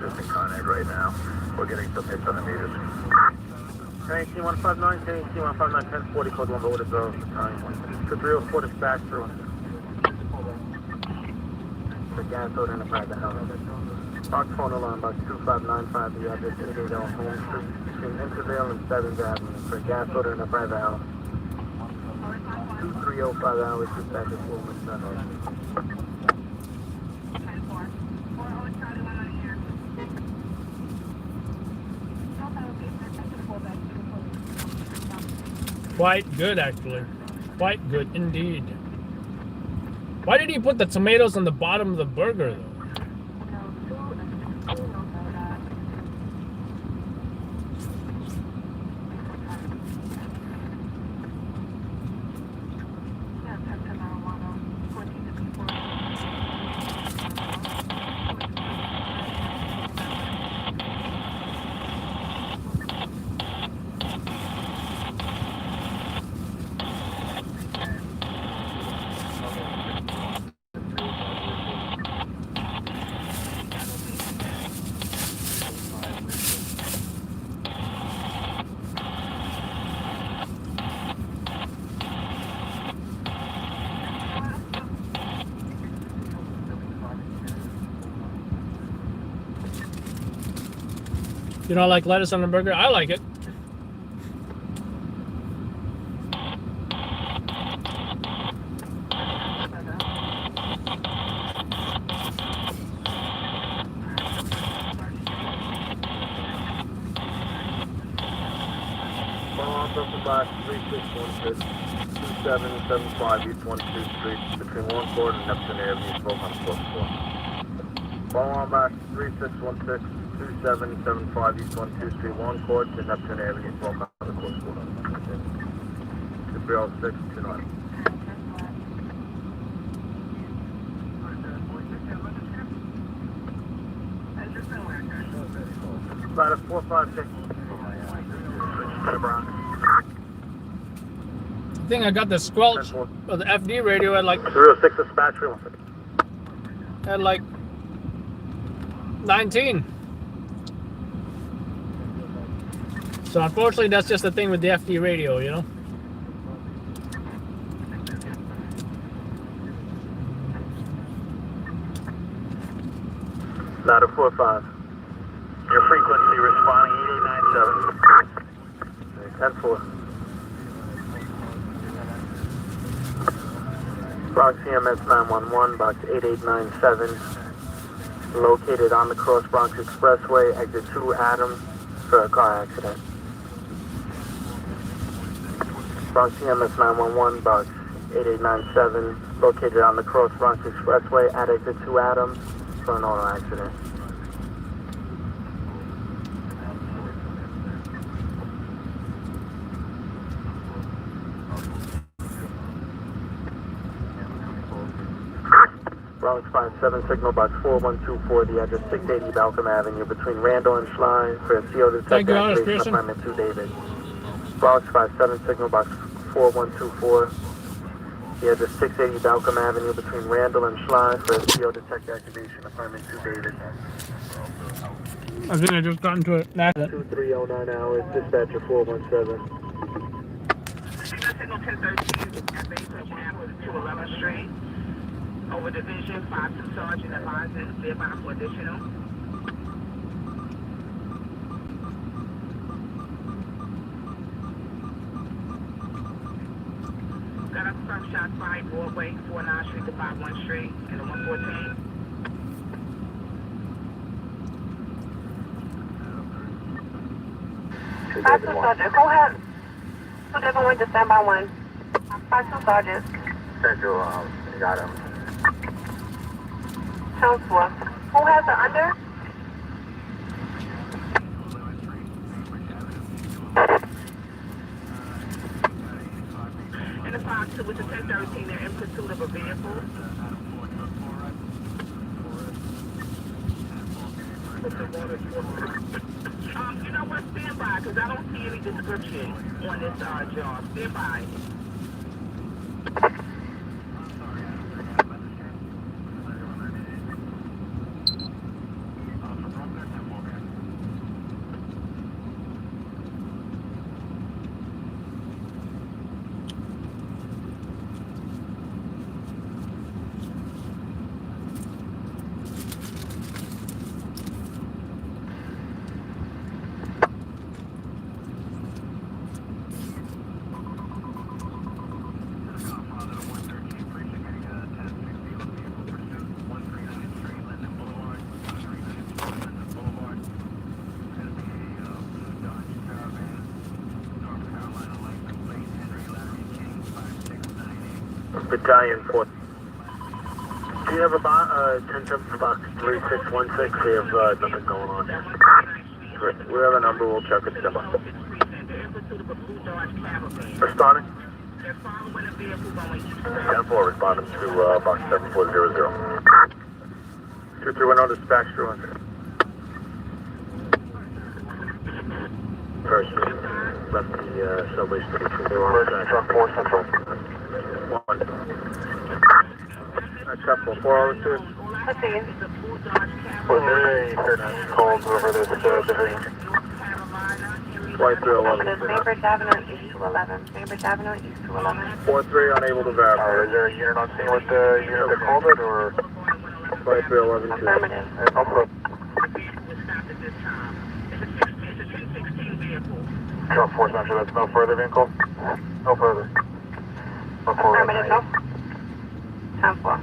[SPEAKER 2] just in Carjacked right now. We're getting some hits on the meters. KC 159, KC 159, 1040, code 1, voted go. 2304 dispatch through. The gas soda in the private house. Park phone alarm about 2595, the address 880 Home Street, between Intervale and 7th Avenue. For gas soda in the private house. 2305 hours, dispatch is 4 minutes.
[SPEAKER 3] Quite good, actually. Quite good indeed. Why did he put the tomatoes on the bottom of the burger, though? You don't like lettuce on a burger? I like it.
[SPEAKER 2] Delta Box 3616 2775 East 12th Street between Warren Court and Neptune Avenue, both on the fourth floor. Follow on Box 3616 2775 East 12th Street, Warren Court and Neptune Avenue, both on the fourth floor. 2306 29. About a 456.
[SPEAKER 3] I think I got the squelch of the FD radio at like
[SPEAKER 2] 306 dispatch, 316.
[SPEAKER 3] at like 19. So unfortunately, that's just the thing with the FD radio, you know.
[SPEAKER 2] Ladder 45. Your frequency responding 8897. 10-4. Bronx CMS 911, box 8897. Located on the Cross Bronx Expressway, exit 2 Adams, for a car accident. Bronx CMS 911, box 8897. Located on the Cross Bronx Expressway at exit 2 Adams, for an auto accident. Bronx 57, signal box 4124, the address 680 Balcom Avenue between Randall and Schlein for a CO detector activation appointment 2 David. Bronx 57, signal box 4124, the address 680 Balcom Avenue between Randall and Schlein for a CO detector activation appointment 2 David.
[SPEAKER 3] I think I just got into an accident.
[SPEAKER 2] 2309 hours, dispatcher 417.
[SPEAKER 7] Signal 1013 at base of 211th Street. Over division, 5-2 Sergeant advising, thereby for additional. Got a firm shot fired, Broadway, 49th Street to 51 Street, and the 114.
[SPEAKER 1] Sergeant, go ahead. So they're going to stand by 1. 5-2 Sergeant.
[SPEAKER 2] Central, got him.
[SPEAKER 1] Shows 4. Who has the under?
[SPEAKER 7] In the 5-2 with the 1013, they're in pursuit of a vehicle. You know what? Stand by, because I don't see any description on this job. Stand by.
[SPEAKER 2] Battalion 4. Do you have a 10-7 box 3616? We have nothing going on there. We have a number, we'll check it. Responding? 10-4, responding to box 7400. 2310 dispatch 300. First, left the subway station. They were on track. 4 Central. 1. Except for 402.
[SPEAKER 1] Let's see.
[SPEAKER 2] Was there any certain calls over this division? 2311.
[SPEAKER 1] Bainbridge Avenue, East 211. Bainbridge Avenue, East 211.
[SPEAKER 2] 43, unable to verify. Is there a unit on scene with the unit that called it, or? 2311.
[SPEAKER 1] Affirmative.
[SPEAKER 7] vehicle.
[SPEAKER 5] Drop 4 Central, that's no further vehicle? No further. No further.
[SPEAKER 4] Affirmative, no. 10-4.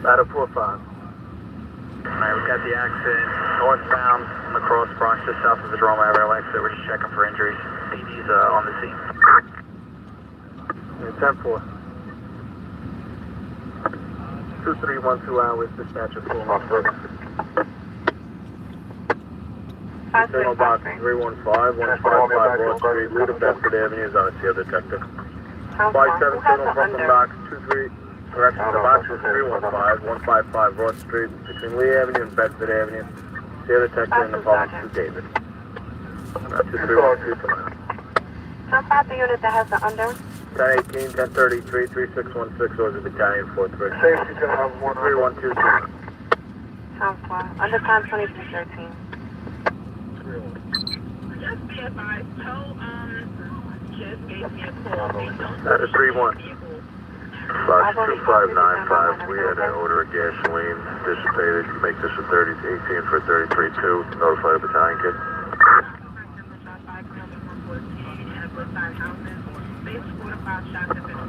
[SPEAKER 2] Out of 4-5.
[SPEAKER 5] Alright, we got the accident northbound across Bronx just south of the Jerome Avenue exit. We're just checking for injuries. PD's on the scene.
[SPEAKER 2] 10-4. 2312 hours, dispatcher 4 Signal box 315, 155 Broad Street, Luda Bedford Avenue is on its field detective. 57 signal from box 23, correction, the box is 315, 155 Broad Street, between Lee Avenue and Bedford Avenue. Field detective in the following to David. 2312 tonight.
[SPEAKER 4] How about the unit that has the under?
[SPEAKER 2] 1018, 1033, 3616, Order Battalion 43.
[SPEAKER 5] Safety's gonna have
[SPEAKER 2] 312 tonight.
[SPEAKER 4] 10-4. Under time 2213.
[SPEAKER 7] Just be advised, Poe, just gave me a call.
[SPEAKER 2] That is 3-1. Box 2595, we had an order of gasoline dissipated. Make this a 3018 for 33-2. Notify the battalion kid.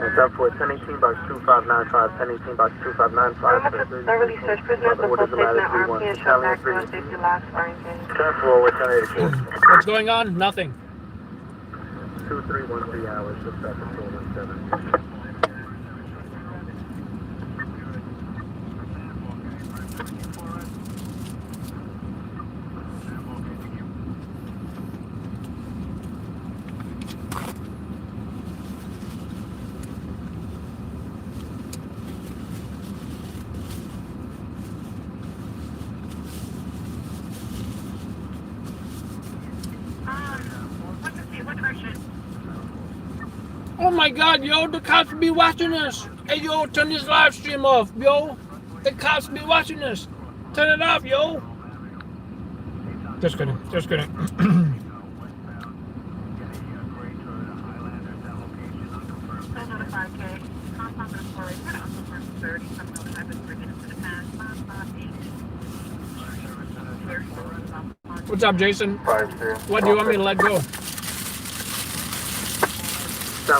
[SPEAKER 2] And 10-4, 1018 box 2595, 1018 box 2595.
[SPEAKER 4] Thoroughly search prisoners before placing an RP and show back to safety last firing pin.
[SPEAKER 2] 10-4 with 1084.
[SPEAKER 3] What's going on? Nothing.
[SPEAKER 2] 2313 hours, just after 417.
[SPEAKER 3] Oh my god, yo, the cops be watching us. Hey, yo, turn this live stream off, yo. The cops be watching us. Turn it off, yo. Just kidding, just kidding. What's up, Jason? What do you want me to let go?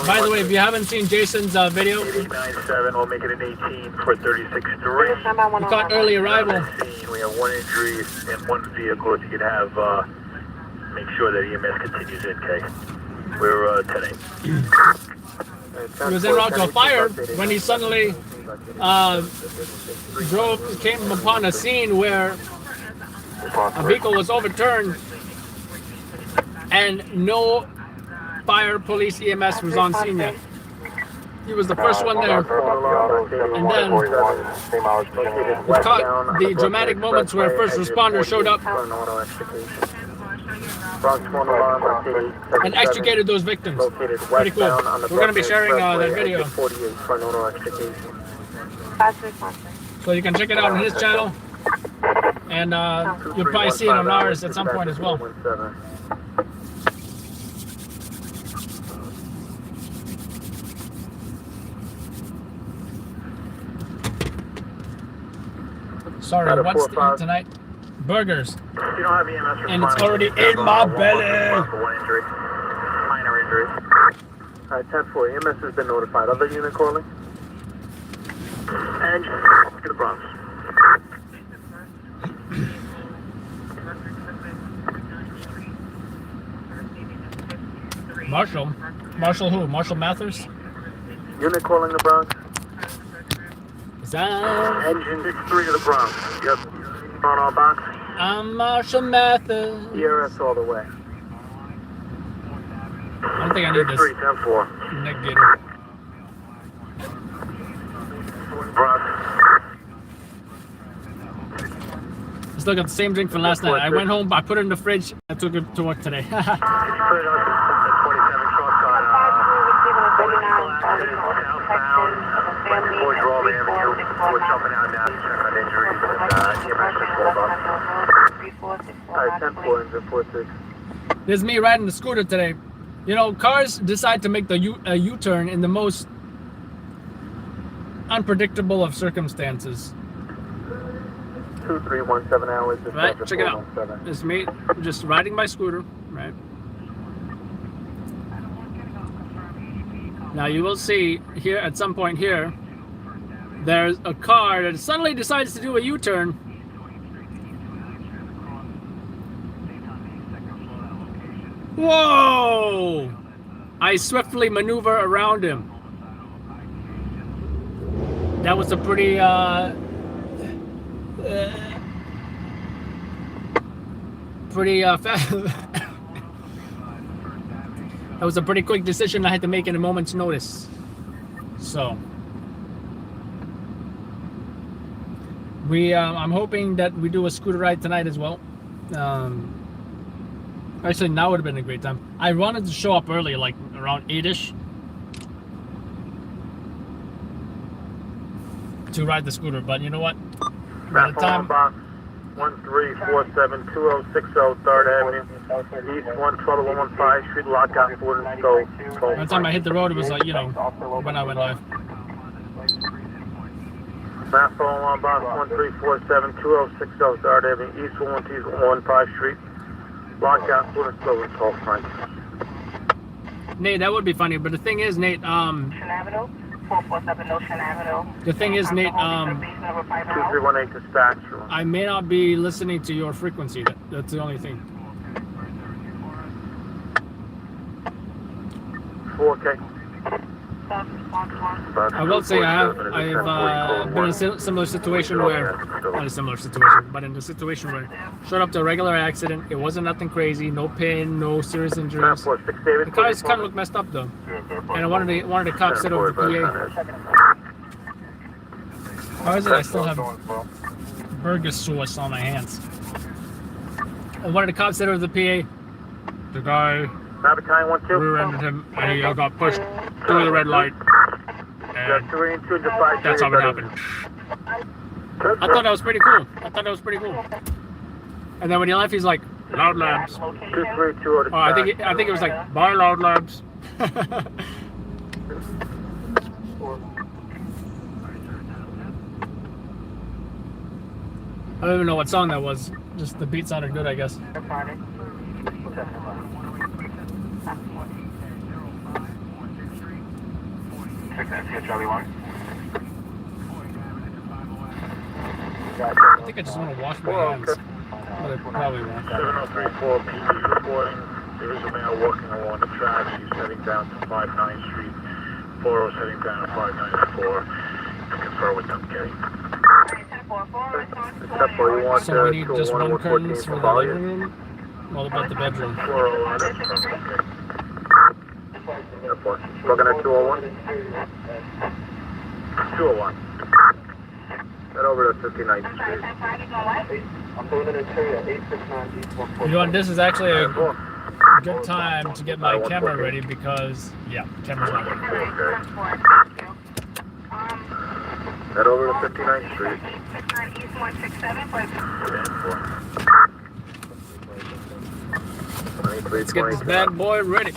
[SPEAKER 3] By the way, if you haven't seen Jason's video,
[SPEAKER 5] 97, we'll make it an 18 for 36-3.
[SPEAKER 3] he caught early arrival.
[SPEAKER 5] We have 1 injury in 1 vehicle. If you could have, make sure that EMS continues in, okay? We're 10-8.
[SPEAKER 3] He was en route to a fire when he suddenly came upon a scene where a vehicle was overturned and no fire, police, EMS was on scene yet. He was the first one there. And then we caught the dramatic moments where first responders showed up and extricated those victims. Pretty cool. We're going to be sharing that video. So you can check it out on his channel. And you'll probably see it on ours at some point as well. Sorry, what's the eat tonight? Burgers.
[SPEAKER 5] You don't have EMS
[SPEAKER 3] And it's already in my belly.
[SPEAKER 5] One injury. Minor injury.
[SPEAKER 2] Alright, 10-4, EMS has been notified. Other unit calling?
[SPEAKER 5] And to the Bronx.
[SPEAKER 3] Marshall? Marshall who? Marshall Mathers?
[SPEAKER 2] Unit calling the Bronx?
[SPEAKER 5] Engine 6-3 to the Bronx. Yep. On our box.
[SPEAKER 3] I'm Marshall Mathers.
[SPEAKER 2] ERS all the way.
[SPEAKER 3] I don't think I need this.
[SPEAKER 5] 6-3, 10-4.
[SPEAKER 3] Negative.
[SPEAKER 5] Bronx.
[SPEAKER 3] still got the same drink from last night. I went home, I put it in the fridge, I took it to work today.
[SPEAKER 5] Could you put it on the 27 truck on southbound, right before Jerome Avenue. We're jumping out now to check on injuries and EMS just rolled up.
[SPEAKER 2] Alright, 10-4, engine 46.
[SPEAKER 3] This is me riding the scooter today. You know, cars decide to make the U-turn in the most unpredictable of circumstances.
[SPEAKER 2] 2317 hours.
[SPEAKER 3] Right, check it out. This is me just riding my scooter, right? Now you will see here at some point here, there's a car that suddenly decides to do a U-turn. Whoa! I swiftly maneuver around him. That was a pretty that was a pretty quick decision I had to make in a moment's notice. So I'm hoping that we do a scooter ride tonight as well. Actually, now would have been a great time. I wanted to show up early, like around 8ish, to ride the scooter, but you know what? By the time
[SPEAKER 2] 13472060 3rd Avenue, East 112-115 Street, lockout 4 and so.
[SPEAKER 3] by the time I hit the road, it was like, you know, when I went live.
[SPEAKER 2] Map on box 13472060 3rd Avenue, East 115 Street, lockout 4 and so and 12 Frank.
[SPEAKER 3] Nate, that would be funny, but the thing is, Nate,
[SPEAKER 7] Ocean Avenue, 447 Ocean Avenue.
[SPEAKER 3] the thing is, Nate,
[SPEAKER 2] 2318 dispatch.
[SPEAKER 3] I may not be listening to your frequency. That's the only thing.
[SPEAKER 2] 4K.
[SPEAKER 3] I will say I've been in a similar situation where, not a similar situation, but in a situation where showed up to a regular accident. It wasn't nothing crazy, no pain, no serious injuries. The cars kind of looked messed up though, and I wanted the cops sit over the PA. How is it I still have burger sauce on my hands? I wanted the cops sit over the PA. The guy rear-ended him, and he got pushed through the red light. And that's how it happened. I thought that was pretty cool. And then when he left, he's like, "Loud labs." I think it was like, "Bye, loud labs." I don't even know what song that was. Just the beat sounded good, I guess.
[SPEAKER 5] Charlie 1.
[SPEAKER 3] I think I just want to wash my hands. But I probably won't.
[SPEAKER 2] 7034 PD reporting. There is a male walking along the tracks. He's heading down to 59th Street. 40 heading down to 594 to confer with them, Kenny.
[SPEAKER 3] So we need just one curtains for the living room? What about the bedroom?
[SPEAKER 2] Looking at 201? 201. Head over to 59th Street.
[SPEAKER 3] You know what, this is actually a good time to get my camera ready because, yeah, camera's not ready.
[SPEAKER 2] Head over to 59th Street.
[SPEAKER 3] Let's get this bad boy ready.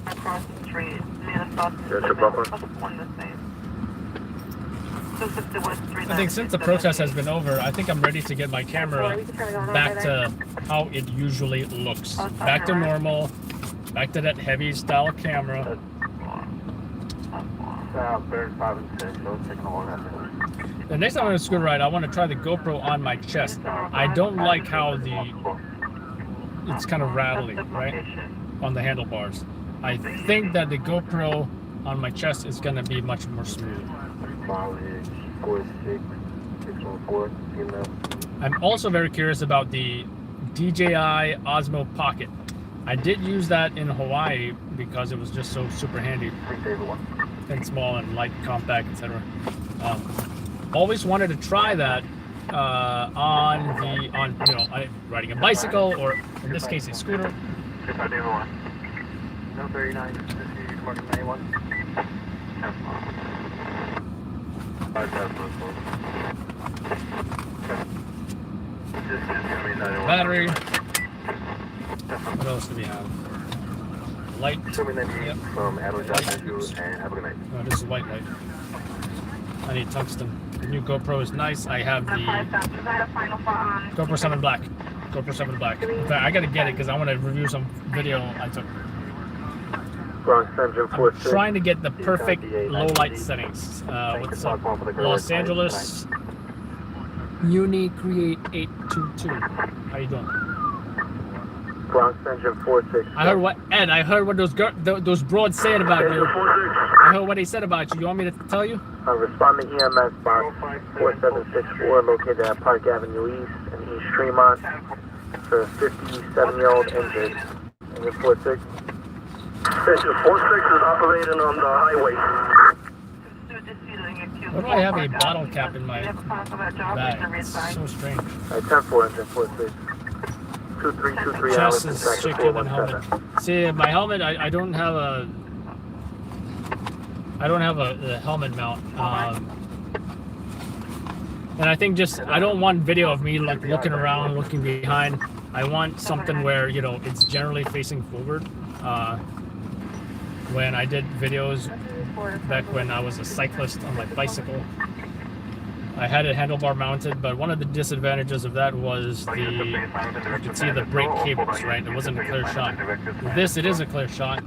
[SPEAKER 7] Across the street, near the
[SPEAKER 2] There's your buffer.
[SPEAKER 3] I think since the protest has been over, I think I'm ready to get my camera back to how it usually looks. Back to normal, back to that heavy style camera. The next time I'm on a scooter ride, I want to try the GoPro on my chest. I don't like how it's kind of rattling, right, on the handlebars. I think that the GoPro on my chest is going to be much more smooth. I'm also very curious about the DJI Osmo Pocket. I did use that in Hawaii because it was just so super handy and small and light, compact, etc. Always wanted to try that riding a bicycle, or in this case a scooter.
[SPEAKER 5] No 39, this is 91.
[SPEAKER 3] Battery. What else do we have? Light. Yep.
[SPEAKER 5] From Oops. And have a good night.
[SPEAKER 3] Oh, this is white light. I need tungsten. The new GoPro is nice. I have the GoPro 7 Black. GoPro 7 Black. In fact, I gotta get it because I want to review some video I took. I'm trying to get the perfect low light settings. What's up? Los Angeles Uni Create 822. How you doing?
[SPEAKER 2] Bronx Engine 46.
[SPEAKER 3] I heard what those broads saying about you. I heard what they said about you. You want me to tell you?
[SPEAKER 2] Responding EMS box 4764 located at Park Avenue East in East Tremont for a 57-year-old injured. Engine 46. Engine 46 is operating on the highway.
[SPEAKER 3] Why do I have a bottle cap in my bag? It's so strange.
[SPEAKER 2] 10-4 Engine 46. 2323
[SPEAKER 3] Chest
[SPEAKER 2] hours.
[SPEAKER 3] is shaking and helmet. See, my helmet, I don't have a helmet mount. And I think I don't want video of me like looking around, looking behind. I want something where, it's generally facing forward. When I did videos back when I was a cyclist on my bicycle, I had it handlebar mounted, but one of the disadvantages of that was you could see the brake cables, right? It wasn't a clear shot. With this, it is a clear shot,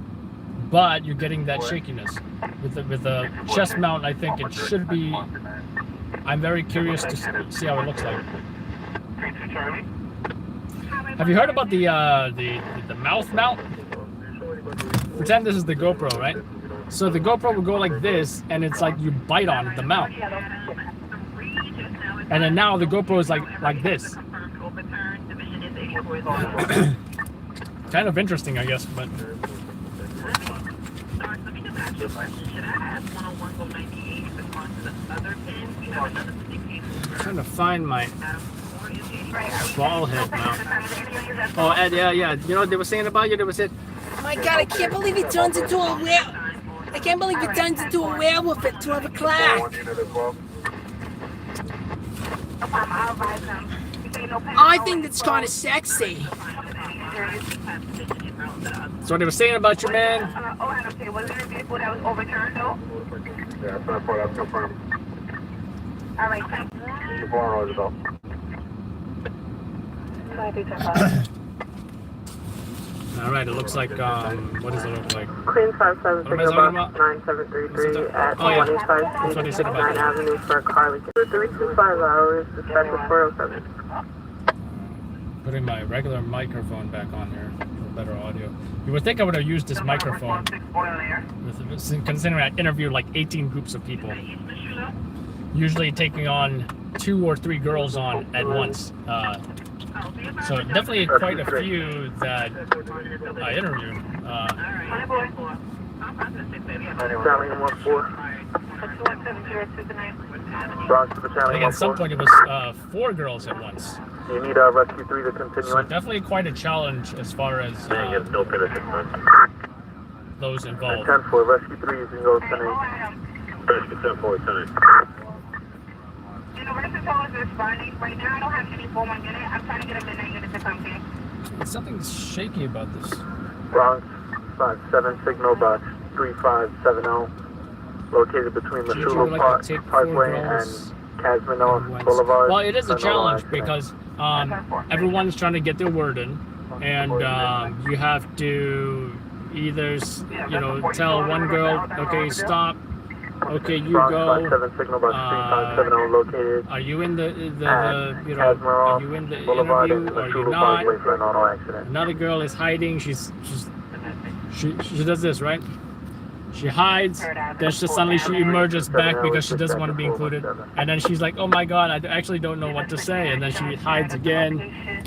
[SPEAKER 3] but you're getting that shakiness. With the chest mount, I think it should be. I'm very curious to see how it looks like. Have you heard about the mouth mount? Pretend this is the GoPro, right? So the GoPro will go like this, and it's like you bite on the mount. And then now the GoPro is like this. Kind of interesting, I guess, but. I'm trying to find my ball head mount. Oh, Ed, yeah. You know what they were saying about you? They were saying,
[SPEAKER 8] Oh my God, I can't believe he turns into a werewolf. I can't believe he turns into a werewolf at 12 o'clock. I think that's kind of sexy.
[SPEAKER 3] That's what they were saying about you, man.
[SPEAKER 7] Okay, was there a vehicle that was overturned, though?
[SPEAKER 5] Yeah, that's confirmed.
[SPEAKER 7] All right, thanks.
[SPEAKER 3] All right, it looks like, what does it look like?
[SPEAKER 4] Queen 57
[SPEAKER 3] What am I
[SPEAKER 4] Signal
[SPEAKER 3] talking
[SPEAKER 4] Bus
[SPEAKER 3] about?
[SPEAKER 4] 9733 at
[SPEAKER 3] Oh, yeah.
[SPEAKER 4] 25
[SPEAKER 3] That's what they said about
[SPEAKER 4] 9 Avenue for Carjacking. 325 hours, dispatch 407.
[SPEAKER 3] Putting my regular microphone back on here for better audio. You would think I would have used this microphone, considering I interviewed like 18 groups of people. Usually taking on 2 or 3 girls on at once. So definitely quite a few that I interviewed.
[SPEAKER 2] Battalion 14. Bronx to
[SPEAKER 3] I
[SPEAKER 2] Battalion
[SPEAKER 3] think at some
[SPEAKER 2] 14.
[SPEAKER 3] point it was 4 girls at once.
[SPEAKER 2] You need Rescue 3 to continue
[SPEAKER 3] So
[SPEAKER 2] in.
[SPEAKER 3] definitely quite a challenge as far as those involved.
[SPEAKER 2] 10-4, Rescue 3, you can go tonight. Rescue 10-4, tonight.
[SPEAKER 7] Universal Toll is responding. Right now, I don't have any 4-1 unit. I'm trying to get a midnight unit to come to.
[SPEAKER 3] Something's shaky about this.
[SPEAKER 2] Bronx 57 Signal Box 3570. Located between
[SPEAKER 3] Would you
[SPEAKER 2] Missoula
[SPEAKER 3] like
[SPEAKER 2] Park,
[SPEAKER 3] to take 4
[SPEAKER 2] Parkway
[SPEAKER 3] girls
[SPEAKER 2] and Casmino
[SPEAKER 3] once?
[SPEAKER 2] Boulevard.
[SPEAKER 3] Well, it is a
[SPEAKER 2] Sunderland
[SPEAKER 3] challenge
[SPEAKER 2] accident.
[SPEAKER 3] because everyone's trying to get their word in, and you have to either tell one girl, okay, stop, okay, you
[SPEAKER 2] Bronx
[SPEAKER 3] go.
[SPEAKER 2] 57 Signal Box 3570 located
[SPEAKER 3] Are you in the
[SPEAKER 2] at
[SPEAKER 3] are you in the
[SPEAKER 2] Boulevard
[SPEAKER 3] interview?
[SPEAKER 2] and
[SPEAKER 3] Are you
[SPEAKER 2] Missoula
[SPEAKER 3] not?
[SPEAKER 2] Parkway for an auto accident.
[SPEAKER 3] Another girl is hiding. She does this, right? She hides, then suddenly she emerges back because she doesn't want to be included. And then she's like, oh my God, I actually don't know what to say. And then she hides again.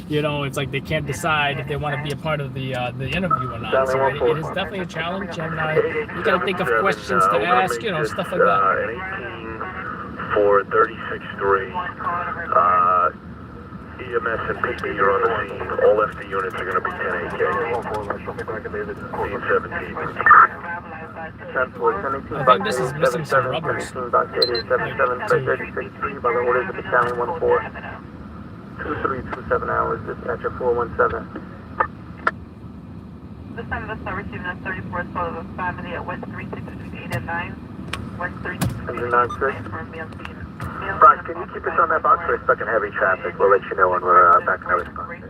[SPEAKER 3] It's like they can't decide if they want to be a part of the interview or not. So it is definitely a challenge. And you got to think of questions to ask, stuff like that.
[SPEAKER 5] 436-3.
[SPEAKER 2] EMS and PT are on the scene. All FD units are going to be 10 AK. Scene 17.
[SPEAKER 3] I think this is missing some rubbers.
[SPEAKER 4] Box 87, by the orders of Battalion 14. 2327 hours, dispatcher 417.
[SPEAKER 7] This time the start receiving a 34th photo of a family at West 36 between 8 and 9. West 36 between 8 and 9 for a male scene.
[SPEAKER 2] Brian, can you keep us on that box? We're stuck in heavy traffic. We'll let you know when we're back in our response.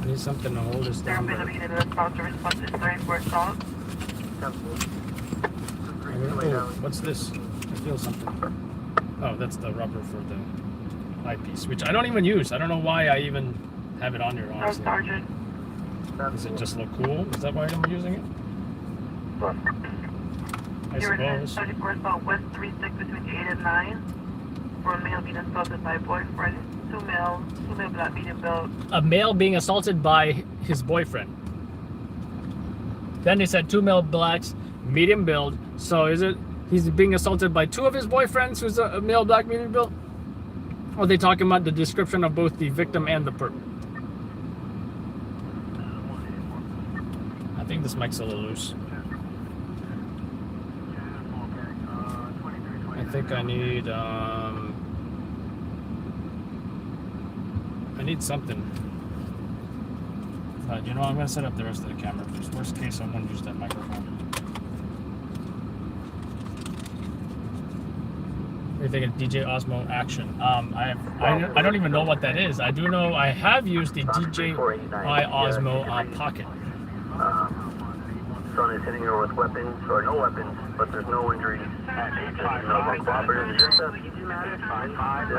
[SPEAKER 3] I need something to hold us down.
[SPEAKER 7] There will be a response to response to 34 assault.
[SPEAKER 3] Oh, what's this? I feel something. Oh, that's the rubber for the eyepiece, which I don't even use. I don't know why I even have it on here, honestly.
[SPEAKER 7] Sergeant.
[SPEAKER 3] Does it just look cool? Is that why I'm using it? I suppose.
[SPEAKER 7] 34 assault West 36 between 8 and 9. For a male being assaulted by a boyfriend. Two male black medium build.
[SPEAKER 3] A male being assaulted by his boyfriend. Then they said 2 male blacks, medium build. So is it he's being assaulted by 2 of his boyfriends who's a male black medium build? Or are they talking about the description of both the victim and the perp? I think this mic's a little loose. I think I need something. You know, I'm gonna set up the rest of the camera. Just worst case, I'm gonna use that microphone. What do you think of DJ Osmo Action? I don't even know what that is. I do know I have used the DJI Osmo Pocket.
[SPEAKER 2] Son is hitting her with weapons or no weapons, but there's no injuries. Robert, is this a PG matter? 5-5,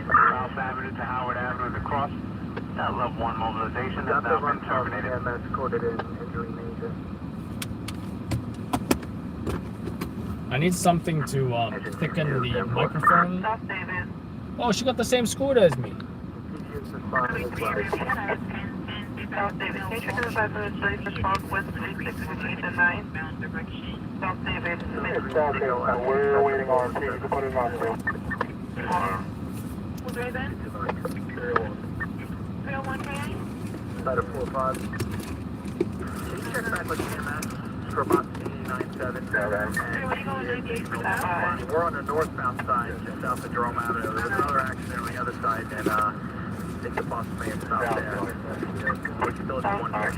[SPEAKER 2] South Avenue to Howard Avenue across. Level 1 mobilization has now been terminated.
[SPEAKER 4] MS coded in injury major.
[SPEAKER 3] I need something to thicken the microphone. Oh, she got the same scooter as me.
[SPEAKER 7] South David, can you check the 5 minutes ready for South West 36 between 8 and 9? South David,
[SPEAKER 6] We're waiting on RP. You can put it on too.
[SPEAKER 7] Who's ready then? 301K?
[SPEAKER 2] Side of 4-5. Can you check back with EMS for about 897?
[SPEAKER 7] Where are you going, 98 for that?
[SPEAKER 2] We're on the northbound side, just south of Jerome Avenue. There was another accident on the other side, and I think the boss may have stopped there. We're still at 1 here.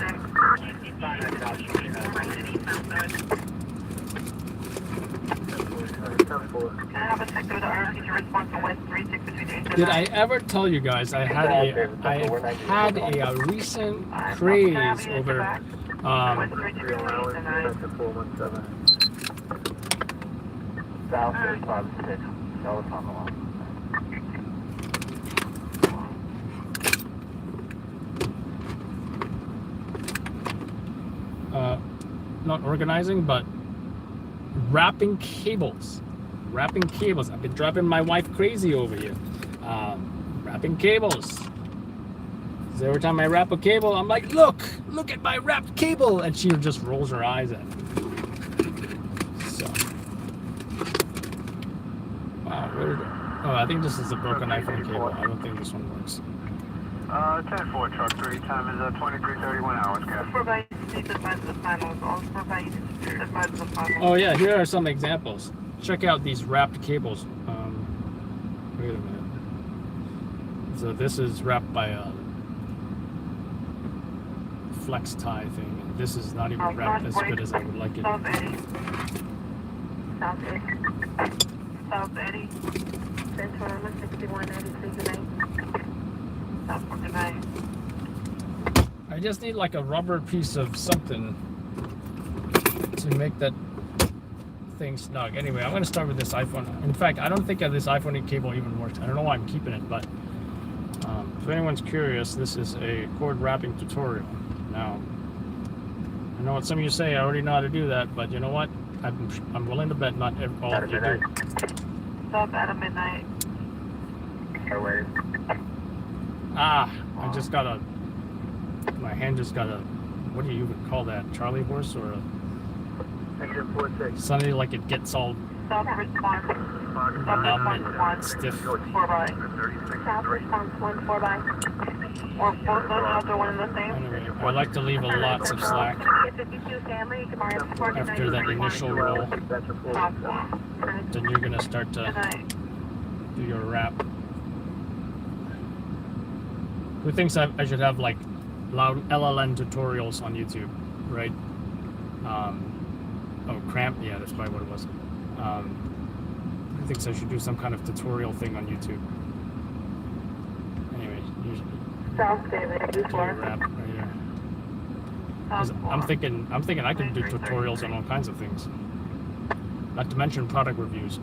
[SPEAKER 7] Can I have a sector with the RC to respond to West 36 between 8 and 9?
[SPEAKER 3] Did I ever tell you guys I had a recent craze over
[SPEAKER 7] West 36 between 8 and 9.
[SPEAKER 6] South 35-6. Tell us on the line.
[SPEAKER 3] not organizing, but wrapping cables. Wrapping cables. I've been driving my wife crazy over here. Wrapping cables. So every time I wrap a cable, I'm like, look at my wrapped cable, and she just rolls her eyes at me. So, wow, where did it? Oh, I think this is a broken iPhone cable. I don't think this one works.
[SPEAKER 2] 10-4 truck 3, time is 23:31 hours, Cap.
[SPEAKER 3] Oh yeah, here are some examples. Check out these wrapped cables. Wait a minute. So this is wrapped by a flex tie thing, and this is not even wrapped as good as I would like it.
[SPEAKER 7] South Eddie. Central 6183 South 49.
[SPEAKER 3] I just need like a rubber piece of something to make that thing snug. Anyway, I'm going to start with this iPhone. In fact, I don't think this iPhone cable even works. I don't know why I'm keeping it, but if anyone's curious, this is a cord wrapping tutorial. Now, I know what some of you say, I already know how to do that, but you know what? I'm willing to bet not all of you do.
[SPEAKER 7] South at midnight.
[SPEAKER 3] I just got a, my hand just got a, what do you even call that? Charlie horse or a,
[SPEAKER 2] Engine 46.
[SPEAKER 3] something like it gets all
[SPEAKER 6] South response.
[SPEAKER 3] Stiff.
[SPEAKER 6] 4 by.
[SPEAKER 4] South response 1 4 by.
[SPEAKER 6] Or both those shots are one and the same.
[SPEAKER 3] Anyway, I like to leave lots of slack after that initial roll. Then you're gonna start to do your wrap. Who thinks I should have like loud LLM tutorials on YouTube, right? Oh, cramp. Yeah, that's probably what it was. Who thinks I should do some kind of tutorial thing on YouTube? Anyway,
[SPEAKER 6] South David,
[SPEAKER 3] do your wrap right here. 'Cause I'm thinking I could do tutorials on all kinds of things. Not to mention product reviews.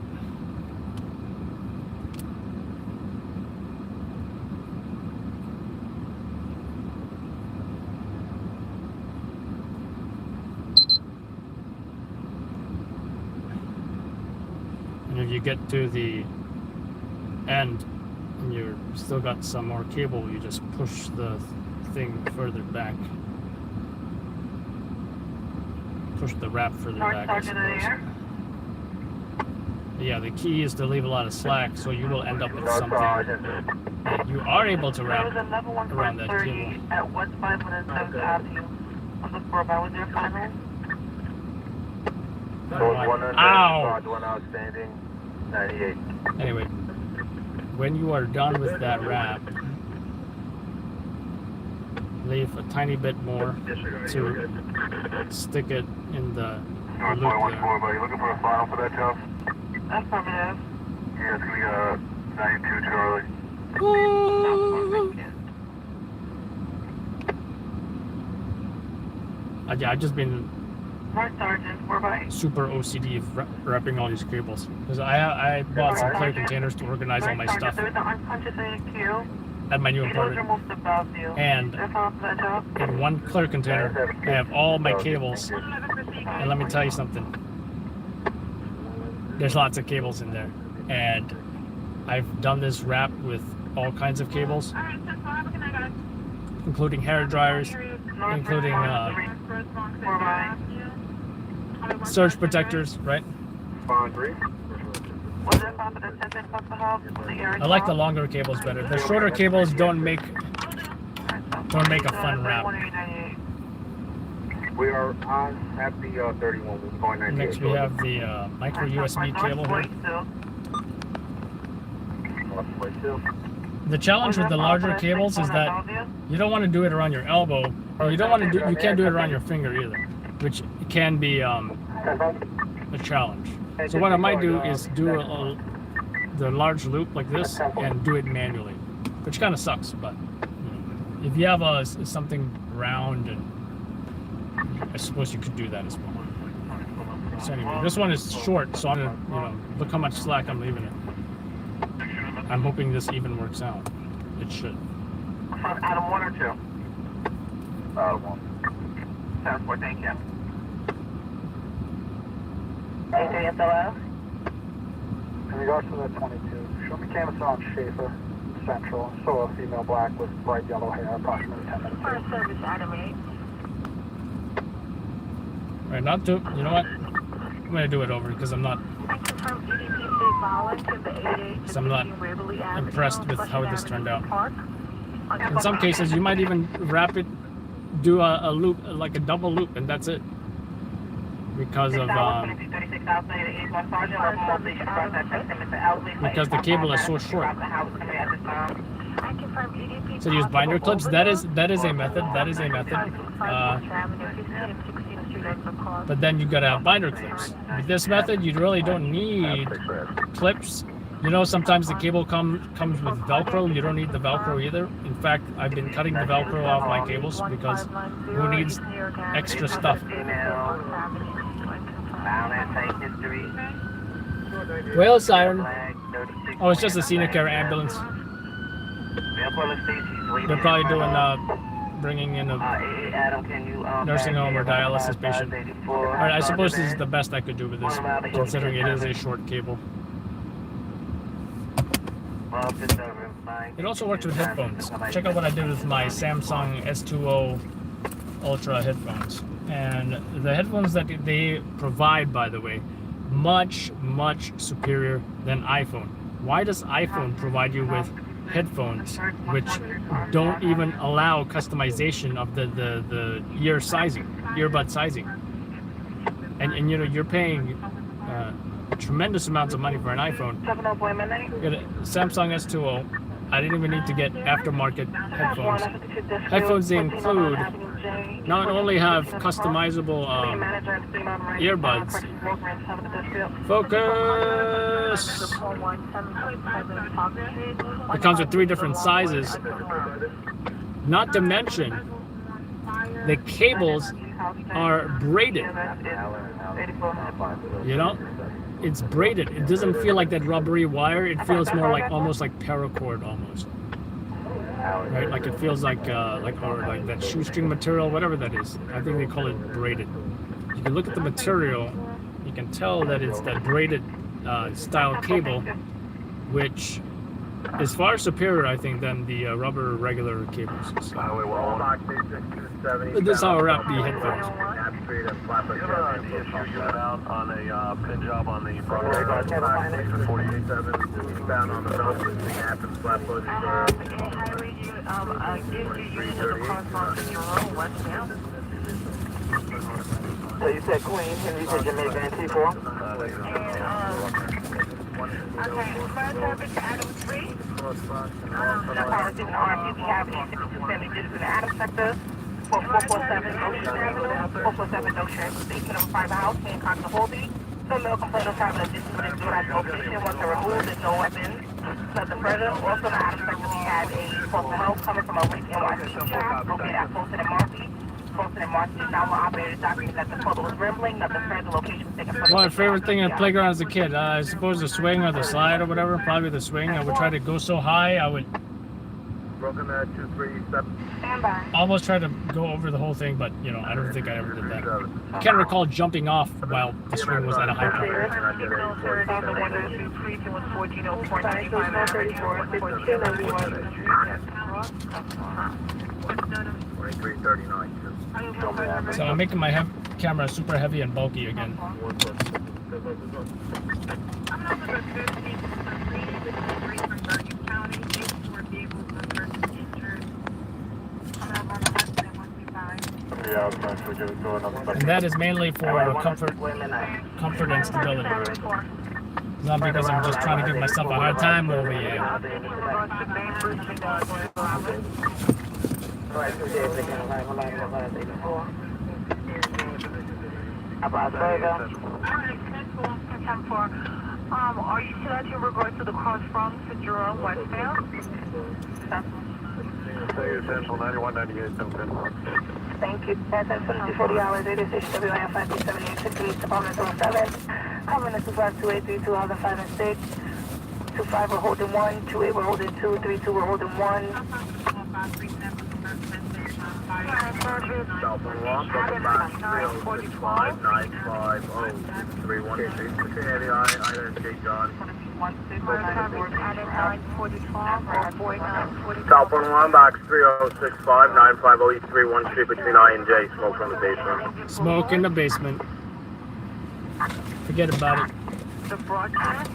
[SPEAKER 3] And if you get to the end and you're still got some more cable, you just push the thing further back. Push the wrap further back, I suppose. Yeah, the key is to leave a lot of slack, so you will end up with something that you are able to wrap around that cable.
[SPEAKER 6] At West 507th Avenue on the 4 by. Was there a final?
[SPEAKER 3] Ow!
[SPEAKER 5] One outstanding, 98.
[SPEAKER 3] Anyway, when you are done with that wrap, leave a tiny bit more to stick it in the loop there.
[SPEAKER 5] Are you looking for a final for that job?
[SPEAKER 6] Affirmative.
[SPEAKER 5] Yeah, it's gonna be 92 Charlie.
[SPEAKER 3] Yeah, I've just been
[SPEAKER 6] Mark Sergeant, 4 by.
[SPEAKER 3] super OCD of wrapping all these cables because I bought some clear containers to organize all my stuff
[SPEAKER 6] There's an unconscious AQ.
[SPEAKER 3] at my new
[SPEAKER 6] Those
[SPEAKER 3] apartment.
[SPEAKER 6] remove the valve.
[SPEAKER 3] And
[SPEAKER 6] That's all for that job.
[SPEAKER 3] in one clear container, I have all my cables. And let me tell you something. There's lots of cables in there. And I've done this wrap with all kinds of cables, including hair dryers, including surge protectors, right? I like the longer cables better. The shorter cables don't make a fun wrap.
[SPEAKER 5] We are on at the 31. We're going 98.
[SPEAKER 3] Next we have the micro USB cable here. The challenge with the larger cables is that you don't want to do it around your elbow, or you can't do it around your finger either, which can be a challenge. So what I might do is do the large loop like this and do it manually, which kind of sucks, but if you have something round, and I suppose you could do that as well. So anyway, this one is short, so I'm gonna, look how much slack I'm leaving it. I'm hoping this even works out. It should.
[SPEAKER 6] Adam 1 or 2?
[SPEAKER 5] Adam 1.
[SPEAKER 6] Sounds good, thank you. A3SLO?
[SPEAKER 9] In regards to that 22, show me canvas on Schaefer Central. Saw a female black with bright yellow hair, approximately 10 minutes ago.
[SPEAKER 6] Service Adam 8.
[SPEAKER 3] Alright, not to, you know what? I'm gonna do it over because I'm not impressed with how this turned out. In some cases, you might even wrap it, do a loop, like a double loop, and that's it. Because of because the cable is so short. So use binder clips. That is a method. That is a method. But then you gotta have binder clips. With this method, you really don't need clips. Sometimes the cable comes with Velcro. You don't need the Velcro either. In fact, I've been cutting the Velcro off my cables because who needs extra stuff? Well, siren. Oh, it's just a scenic air ambulance. They're probably doing bringing in a nursing home or dialysis patient. Alright, I suppose this is the best I could do with this, considering it is a short cable. It also works with headphones. Check out what I did with my Samsung S20 Ultra headphones. And the headphones that they provide, by the way, much, much superior than iPhone. Why does iPhone provide you with headphones which don't even allow customization of the earbud sizing? And you know, you're paying tremendous amounts of money for an iPhone. Get a Samsung S20. I didn't even need to get aftermarket headphones. Headphones, they include not only have customizable earbuds. Focus! It comes with 3 different sizes. Not to mention, the cables are braided. You know? It's braided. It doesn't feel like that rubbery wire. It feels more like almost like paracord almost. Right? Like it feels like that shoestring material, whatever that is. I think they call it braided. If you look at the material, you can tell that it's that braided style cable, which is far superior, I think, than the rubber regular cables. So. This is how I wrap the headphones.
[SPEAKER 2] On a pin job on the front end. 48.7 eastbound on the south between Athens, Flatbush.
[SPEAKER 6] So you said Queen, and you said Jamaica and T4?
[SPEAKER 7] Okay, first service to Adam 3. Apologies, RFP, we have 60% digits in the Adam sector. 447 Ocean Avenue, 447 Ocean, station of private house, Hancock to Holby. So no complainants having a dispute in that location. Once they're removed, there's no weapons. Nothing further. Also, in the Adam sector, we have a postal help coming from a weak NYC shop located at Posted and Marcy. Posted and Marcy is now operated document that the photo was rambling. Nothing further. Location was taken from.
[SPEAKER 3] My favorite thing at playground as a kid, I suppose the swing or the slide or whatever, probably the swing. I would try to go so high, I would
[SPEAKER 2] Broken 237.
[SPEAKER 3] almost try to go over the whole thing, but you know, I don't think I ever did that. I can't recall jumping off while the swing was at a high point. So I'm making my camera super heavy and bulky again. And that is mainly for comfort and stability. Not because I'm just trying to give myself a hard time over here.
[SPEAKER 7] Are you still at your regard to the cross from Jerome westbound?
[SPEAKER 2] Central 9198,
[SPEAKER 7] Thank you. That's at 40 hours, 86 WIM 578 68 Department 07. Covering this is 283 2005 and 6. 25 we're holding 1, 28 we're holding 2, 32 we're holding 1.
[SPEAKER 2] South on Rock, welcome back, 306595031 between Eddie Ida and St. John. South on one box 306595031 Street between I and J. Smoke from the basement.
[SPEAKER 3] Smoke in the basement. Forget about it.
[SPEAKER 7] The broadcast?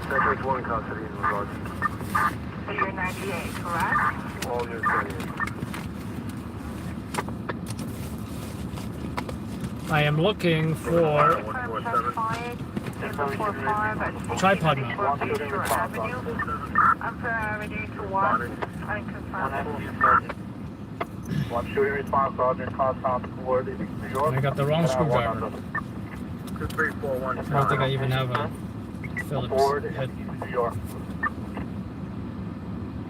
[SPEAKER 2] Central 1 custody in regards.
[SPEAKER 7] So you're 98, correct?
[SPEAKER 2] All your 38.
[SPEAKER 3] I am looking for tripod mount.
[SPEAKER 9] One shooting response, Sergeant Cost New York.
[SPEAKER 3] I got the wrong screwdriver.
[SPEAKER 2] 2341.
[SPEAKER 3] I don't think I even have a Phillips head.
[SPEAKER 9] New York.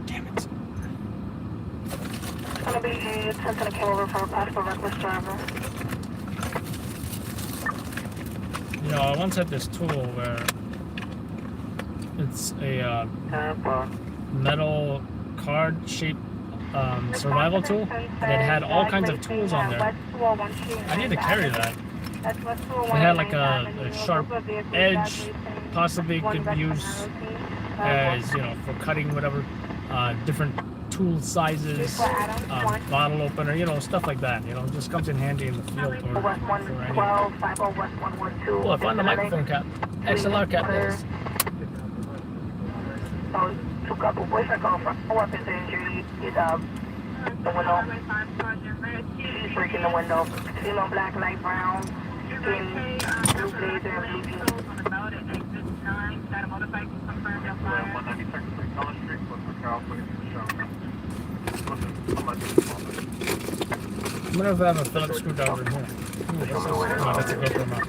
[SPEAKER 3] Damn it.
[SPEAKER 7] It's gonna be a 10 that came over for a possible reckless driver.
[SPEAKER 3] You know, I once had this tool where it's a metal card-shaped survival tool that had all kinds of tools on there. I need to carry that. It had like a sharp edge, possibly could use as, you know, for cutting whatever, different tool sizes, bottle opener, you know, stuff like that. You know, just comes in handy in the field or for any. Oh, I found the microphone cap. XLR cap, that is.
[SPEAKER 6] So, took up a voice I go from weapons injury, the window. She's breaking the window. Yellow, black, light brown, skin, blue blazer, blue jeans.
[SPEAKER 3] I'm gonna have a Phillips screwdriver in here. Ooh, this is, no, that's a GoPro mount.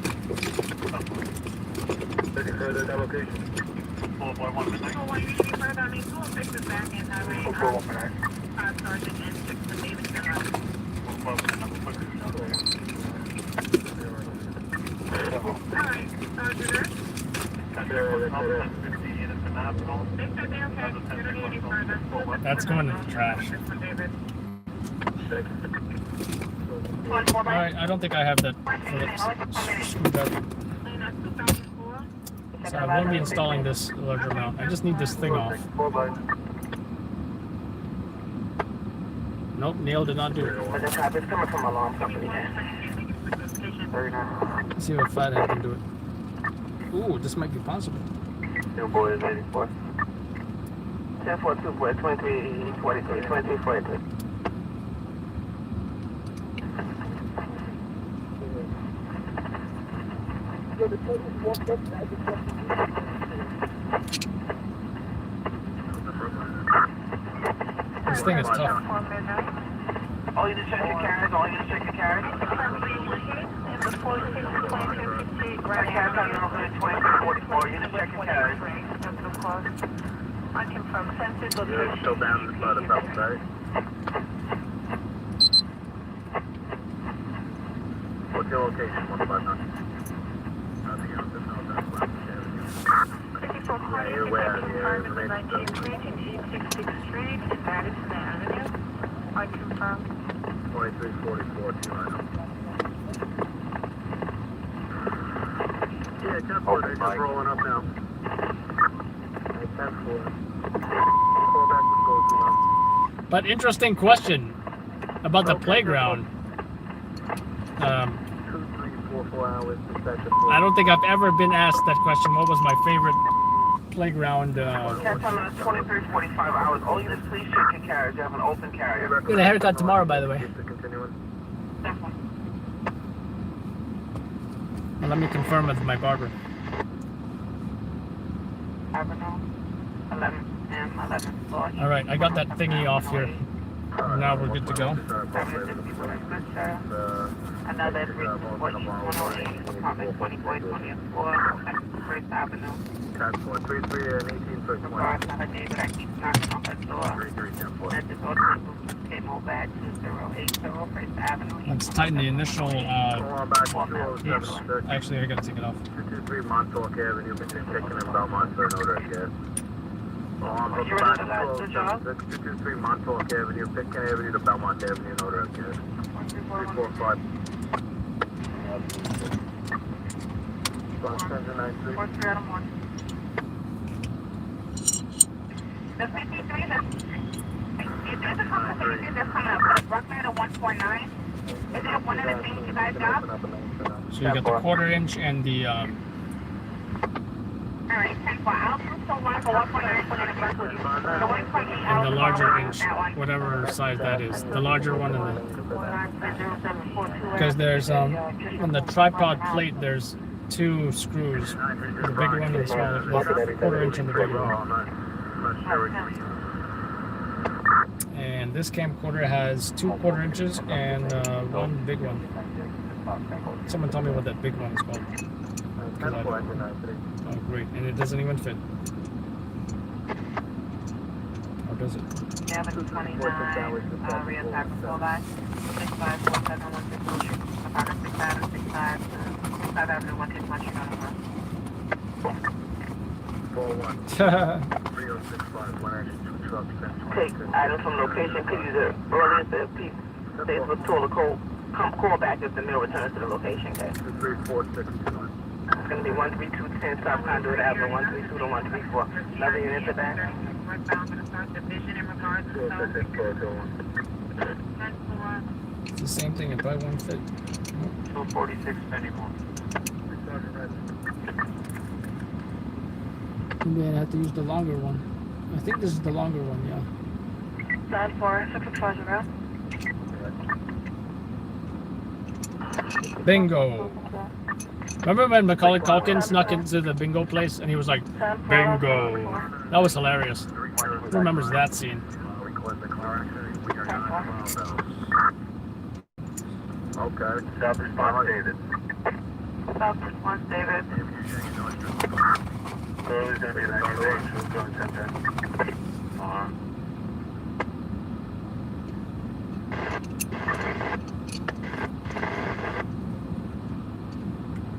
[SPEAKER 3] That's going in the trash. Alright, I don't think I have that Phillips screwdriver. So I won't be installing this larger mount. I just need this thing off. Nope, Neil did not do it.
[SPEAKER 6] It's coming from alarm company.
[SPEAKER 3] Let's see if Fathead can do it. Ooh, this might be possible.
[SPEAKER 6] Two boys, 84. 1042 boy, 2343, 2343.
[SPEAKER 3] This thing is tough.
[SPEAKER 6] Oh, you just check your carriage? Oh, you just check your carriage? Right here, coming over to 2344. You just check your carriage.
[SPEAKER 2] You're still down by the belt, right? What's your location? 159. Nothing else. There's no doubt about it. Yeah, you're way out of the area. 2344, yeah, 10-4, they're just rolling up now. 10-4. Call back with go to them.
[SPEAKER 3] But interesting question about the playground.
[SPEAKER 2] 2, 3, 4, 4 hours to set the
[SPEAKER 3] I don't think I've ever been asked that question. What was my favorite playground?
[SPEAKER 6] Can't tell me it's 23, 45 hours. Oh, you just please check your carriage. You have an open carrier.
[SPEAKER 3] Get a haircut tomorrow, by the way. Well, let me confirm with my barber.
[SPEAKER 6] Avenue, 11M, 11 floor.
[SPEAKER 3] All right, I got that thingy off here. Now we're good to go.
[SPEAKER 6] Another 348, apartment 2424, First Avenue.
[SPEAKER 2] Cat 433 and 18 first
[SPEAKER 6] The
[SPEAKER 2] one.
[SPEAKER 6] car is not a neighbor that keeps knocking on the door.
[SPEAKER 2] 3310
[SPEAKER 6] Let the door came over at 2080 First Avenue.
[SPEAKER 3] Let's tighten the initial.
[SPEAKER 2] Go on back to
[SPEAKER 3] Oops.
[SPEAKER 2] 207.
[SPEAKER 3] Actually, I gotta take it off.
[SPEAKER 2] 223 Montauk Avenue between Pitkin and Belmont for no direct gas. Go on
[SPEAKER 6] You
[SPEAKER 2] back
[SPEAKER 6] ready for that,
[SPEAKER 2] to
[SPEAKER 6] the job?
[SPEAKER 2] 223 Montauk Avenue, Pitkin Avenue to Belmont Avenue, no direct gas. 345. 193.
[SPEAKER 6] 43 out of 1. The 53, there's a conversation that's coming up. Brockman at 149. Is it one of the things you guys got?
[SPEAKER 3] So you got the 1/4 inch and the.
[SPEAKER 6] Alright, 10 for I'll do so one for 149 for the the 1.8
[SPEAKER 3] And the larger inch, whatever size that is, the larger one and the, because there's on the tripod plate there's 2 screws, the bigger one and the smaller, the 1/4 inch and the bigger one.
[SPEAKER 2] I'm not sure what you mean.
[SPEAKER 3] And this camcorder has 2 1/4 inches and 1 big one. Someone tell me what that big one is called. 'Cause I don't know. Oh great, and it doesn't even fit. Or does it?
[SPEAKER 6] 729, real tax callback, 654716 apartment 6565, 5 Avenue 161
[SPEAKER 2] 41. 3065, 1 extra 2 trucks, 10
[SPEAKER 6] Take items from location, could use the earliest the piece. They was told to call back if the mail returns to the location, okay?
[SPEAKER 2] 23461.
[SPEAKER 6] It's going to be 13210 South Conduit Avenue, 132 to 134. Another unit to that.
[SPEAKER 7] First Division in regards to South.
[SPEAKER 3] It's the same thing, it probably won't fit.
[SPEAKER 5] 246 anymore.
[SPEAKER 3] Maybe I have to use the longer one. I think this is the longer one, yeah.
[SPEAKER 4] 94650.
[SPEAKER 3] Bingo! Remember when Macaulay Culkin snuck into the bingo place and he was like, bingo? That was hilarious. Who remembers that scene?
[SPEAKER 2] Okay.
[SPEAKER 5] South response, David.
[SPEAKER 6] South response, David.
[SPEAKER 5] Curly's gonna be the next stage. We'll go in 10-10.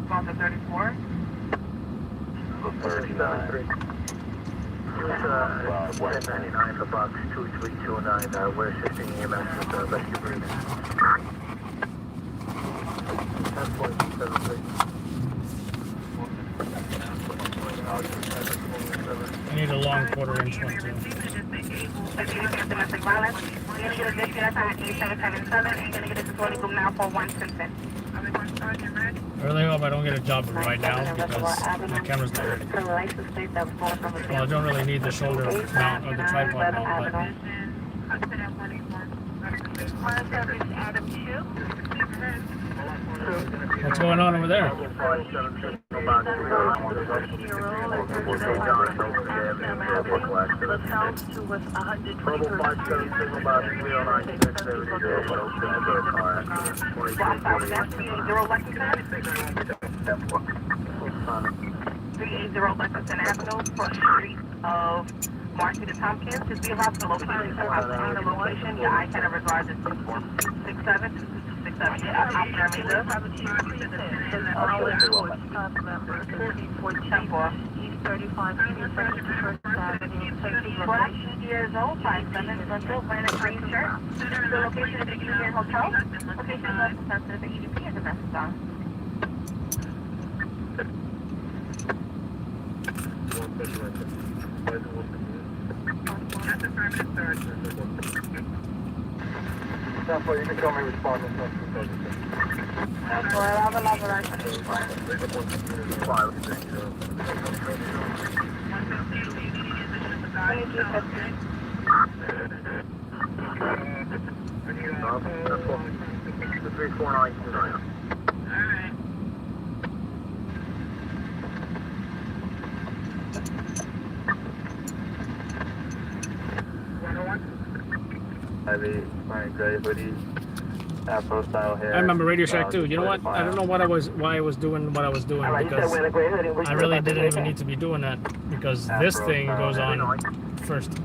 [SPEAKER 6] Response to 34.
[SPEAKER 5] 39.
[SPEAKER 2] 1099 for box 2329. We're assisting EMS with rescue breathing. 10.73.
[SPEAKER 3] I need a long quarter-inch one too.
[SPEAKER 6] Domestic violence. You're going to get a dispatch at 8777. You're going to get a supporting group now for 110.
[SPEAKER 3] I really hope I don't get a job right now because my camera's not ready. Well, I don't really need the shoulder mount or the tripod mount, but... What's going on over there?
[SPEAKER 6] Lexington Avenue, Front Street of Marcy to Tompkins. Just be allowed to locate the location. Your itinerary regards is 6467. 267. Yeah, I'm Jeremy Live. East 35, 1st Avenue, 12 years old, 5'7", Central, wearing a green shirt. The location is the Union Hotel. Location is represented at the EDP in the message zone.
[SPEAKER 9] That's what you can tell me responding.
[SPEAKER 6] That's what I have a level right to
[SPEAKER 5] Heavy, wearing gray hoodie, afro style hair.
[SPEAKER 3] I remember Radio Shack too. You know what? I don't know why I was doing what I was doing because I really didn't even need to be doing that because this thing goes on first.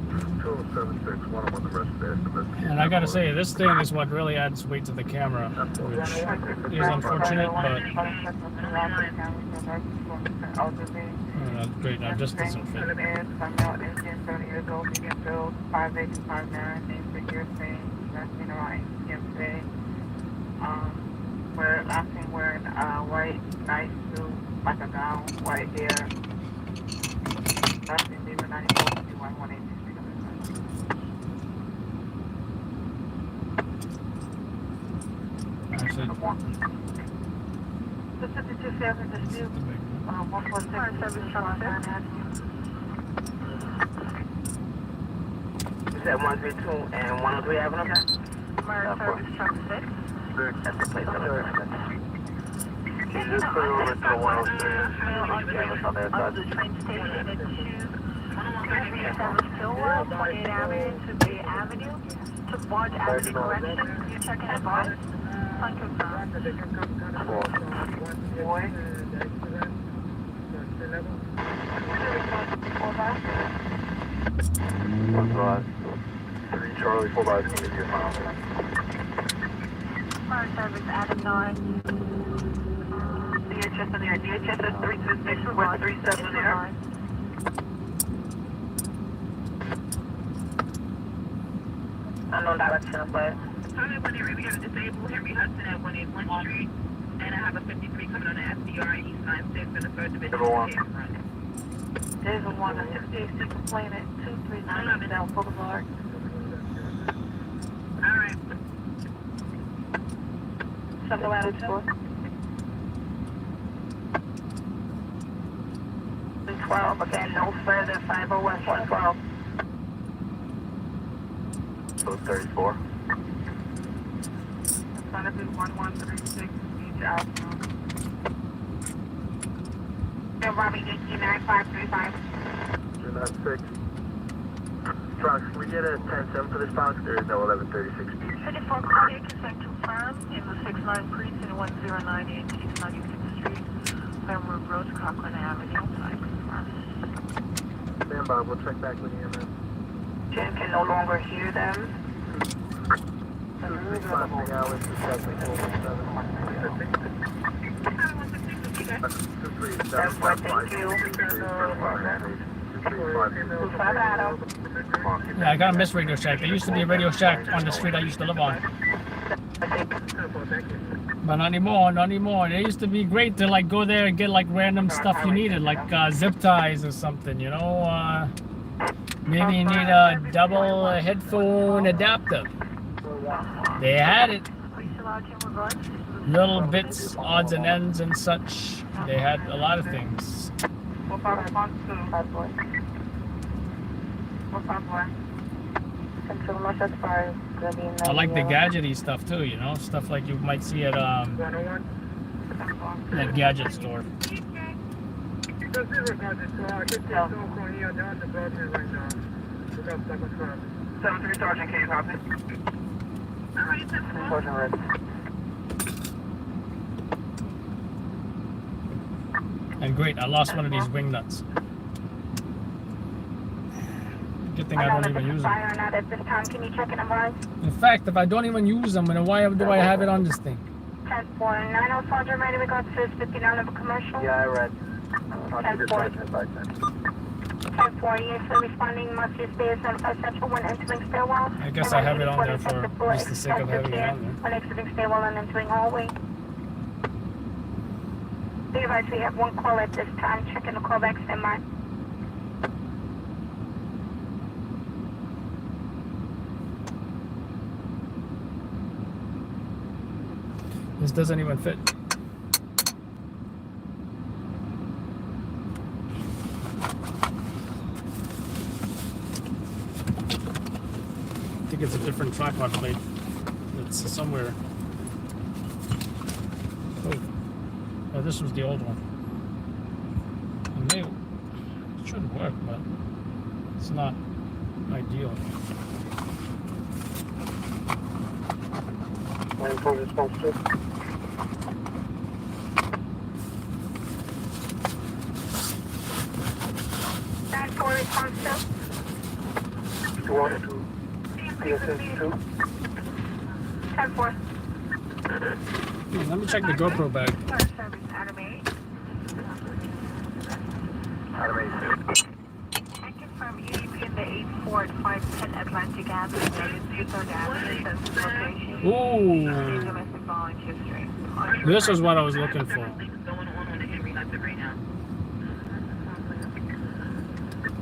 [SPEAKER 3] And I gotta say, this thing is what really adds weight to the camera, which is unfortunate, but great. Now this doesn't fit.
[SPEAKER 6] We're last thing wearing white, nice suit, like a gown, white hair. Last thing they were 94, 118.
[SPEAKER 3] Actually,
[SPEAKER 6] The 52,000 dispute, 146 service charge. Is that 132 and 103 Avenue? Murder service truck 6. That's the place I'm in.
[SPEAKER 5] Can you just put it over to the 103?
[SPEAKER 6] On the train station at 277 Stillwell, 28th Avenue to Bay Avenue. To Barge Avenue correction. You check in advice. Unconfirmed. Boy.
[SPEAKER 5] Charlie 4 by 2 is your mom.
[SPEAKER 6] Fire service Adam 9. DHS in there. DHS is 326 with 37 there. Unknown direction, but.
[SPEAKER 7] Target 183, we have a disabled Henry Hudson at 181 Street. And I have a 53 coming on the FDR East 96 for the 3rd Division.
[SPEAKER 6] There's a 168 complaint at 39 South Boulevard.
[SPEAKER 7] Alright.
[SPEAKER 6] Central Latitude 4. 12, again, no further, 50 West 112.
[SPEAKER 5] So 34.
[SPEAKER 6] Latitude 1136, each outbound. And Robbie 189535.
[SPEAKER 2] 296. Fox, can we get a 10-7 for this box? There is no 1136 speed.
[SPEAKER 6] 54 Cardiac, consent confirmed in the 69 precinct 1098 East 96th Street, Pembroke Road, Cochran Avenue.
[SPEAKER 2] Stand by, we'll check back with you in a minute.
[SPEAKER 6] Jen can no longer hear them.
[SPEAKER 2] 235 hours to 747.
[SPEAKER 6] That's what thank you. 255.
[SPEAKER 3] Yeah, I gotta miss Radio Shack. There used to be a Radio Shack on the street I used to live on. But not anymore, not anymore. It used to be great to like go there and get like random stuff you needed, like zip ties or something, you know? Maybe you need a double headphone adapter. They had it. Little bits, odds and ends and such. They had a lot of things. I like the gadgety stuff too, you know? Stuff like you might see at that gadget store.
[SPEAKER 6] Sergeant K, copy. Sergeant Red.
[SPEAKER 3] And great, I lost one of these wing nuts. Good thing I don't even use them.
[SPEAKER 6] At this time, can you check in on
[SPEAKER 3] In fact, if I don't even use them, then why do I have it on this thing?
[SPEAKER 6] 10-4, Sergeant ready, we got 59 of a commercial.
[SPEAKER 2] Yeah, I read.
[SPEAKER 6] 10-4. 10-4, yes, so responding must use base notify central when entering stairwell.
[SPEAKER 3] I guess I have it on there for just the sake of having it on there.
[SPEAKER 6] When exiting stairwell and entering hallway. Be advised, we have one call at this time. Checking the callback, stand by.
[SPEAKER 3] This doesn't even fit. I think it's a different tripod plate. It's somewhere. Oh, this was the old one. It should work, but it's not ideal.
[SPEAKER 9] Waiting for response to.
[SPEAKER 6] That's for response to.
[SPEAKER 9] 212. PSS 2.
[SPEAKER 6] 10-4.
[SPEAKER 3] Let me check the GoPro bag.
[SPEAKER 6] Service, Adam 8.
[SPEAKER 5] Adam 8.
[SPEAKER 6] I confirm EDP in the 84 at 510 Atlantic Avenue, Newton Avenue, that's the location.
[SPEAKER 3] Ooh,
[SPEAKER 6] Domestic violence history.
[SPEAKER 3] this is what I was looking for.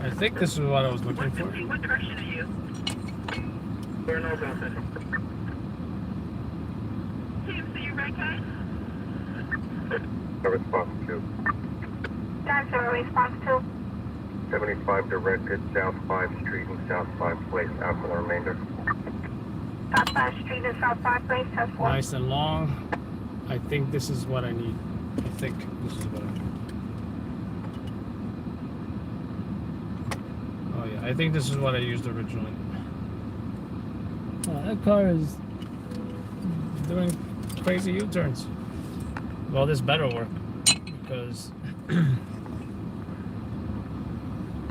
[SPEAKER 3] I think this is what I was looking for.
[SPEAKER 7] What direction are you?
[SPEAKER 9] We're no benefit.
[SPEAKER 7] Team, so you right, guys?
[SPEAKER 5] Response 2.
[SPEAKER 6] That's a response to.
[SPEAKER 5] 75 directed South 5 Street and South 5 Place. Out for the remainder.
[SPEAKER 6] South 5 Street and South 5 Place, that's 4.
[SPEAKER 3] Nice and long. I think this is what I need. I think this is what I need. Oh yeah, I think this is what I used originally. Oh, that car is doing crazy U-turns. Well, this better work because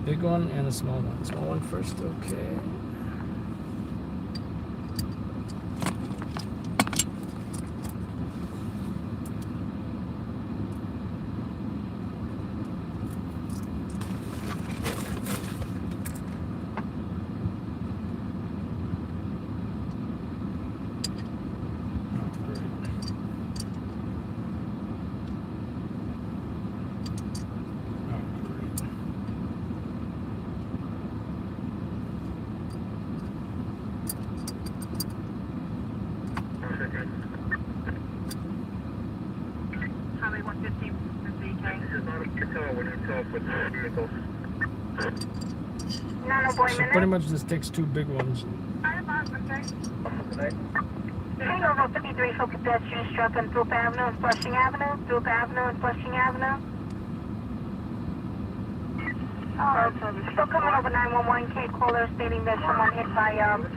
[SPEAKER 3] big one and a small one. Small one first, okay. So pretty much this takes two big ones.
[SPEAKER 6] Hangover 53 for pedestrian struck on Thorpe Avenue and Flushing Avenue. Thorpe Avenue and Flushing Avenue. Still coming over 911. K caller stating that someone hit by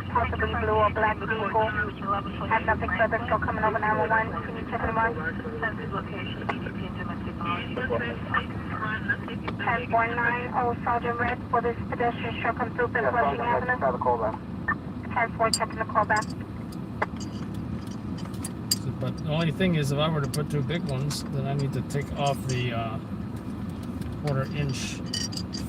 [SPEAKER 6] possibly blue or black vehicle. Have nothing further. Still coming over 911. Can you check them out? 10-490 Sergeant Red for this pedestrian struck on Thorpe and Flushing Avenue. 10-4 checking the call back.
[SPEAKER 3] But the only thing is, if I were to put two big ones, then I need to take off the quarter-inch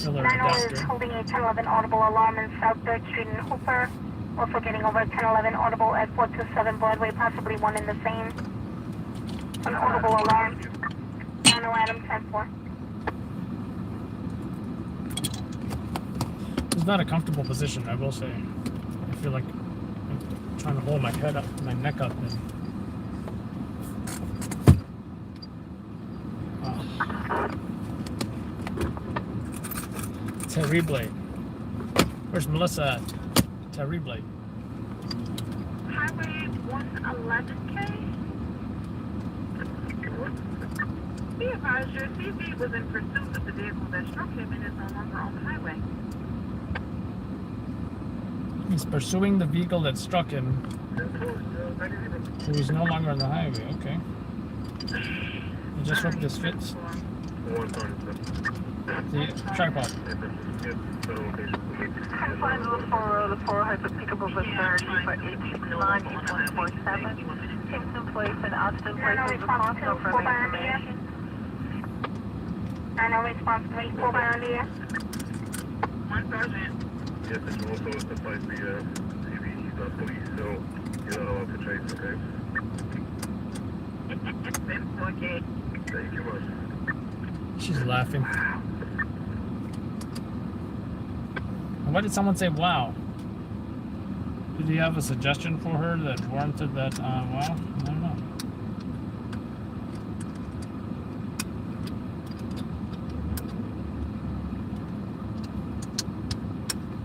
[SPEAKER 3] filler
[SPEAKER 6] 9-0 is
[SPEAKER 3] adapter.
[SPEAKER 6] holding a 1011 audible alarm in South 3rd Street in Hooper. Also getting over 1011 audible at 427 Broadway, possibly one in the same. An audible alarm. 9-0 Adam 10-4.
[SPEAKER 3] It's not a comfortable position, I will say. I feel like I'm trying to hold my head up, my neck up, and Terrible. Where's Melissa at? Terrible.
[SPEAKER 7] Highway 111K. Be advised, your CV was in pursuit of the vehicle that struck him and is no longer on the highway.
[SPEAKER 3] He's pursuing the vehicle that struck him, who is no longer on the highway. Okay. I just hope this fits. The tripod.
[SPEAKER 4] Final for the 4 hyperpicable vicinity for 869-8147. Kingston Place and Austin Place is response for further information.
[SPEAKER 6] 9-0 response 3, 4 by on the air.
[SPEAKER 7] 1 Sergeant.
[SPEAKER 2] Yes, and also suffice the TV, he's not police, so you're not allowed to chase, okay?
[SPEAKER 7] Okay.
[SPEAKER 2] Thank you much.
[SPEAKER 3] She's laughing. Why did someone say wow? Did you have a suggestion for her that warranted that wow? I don't know.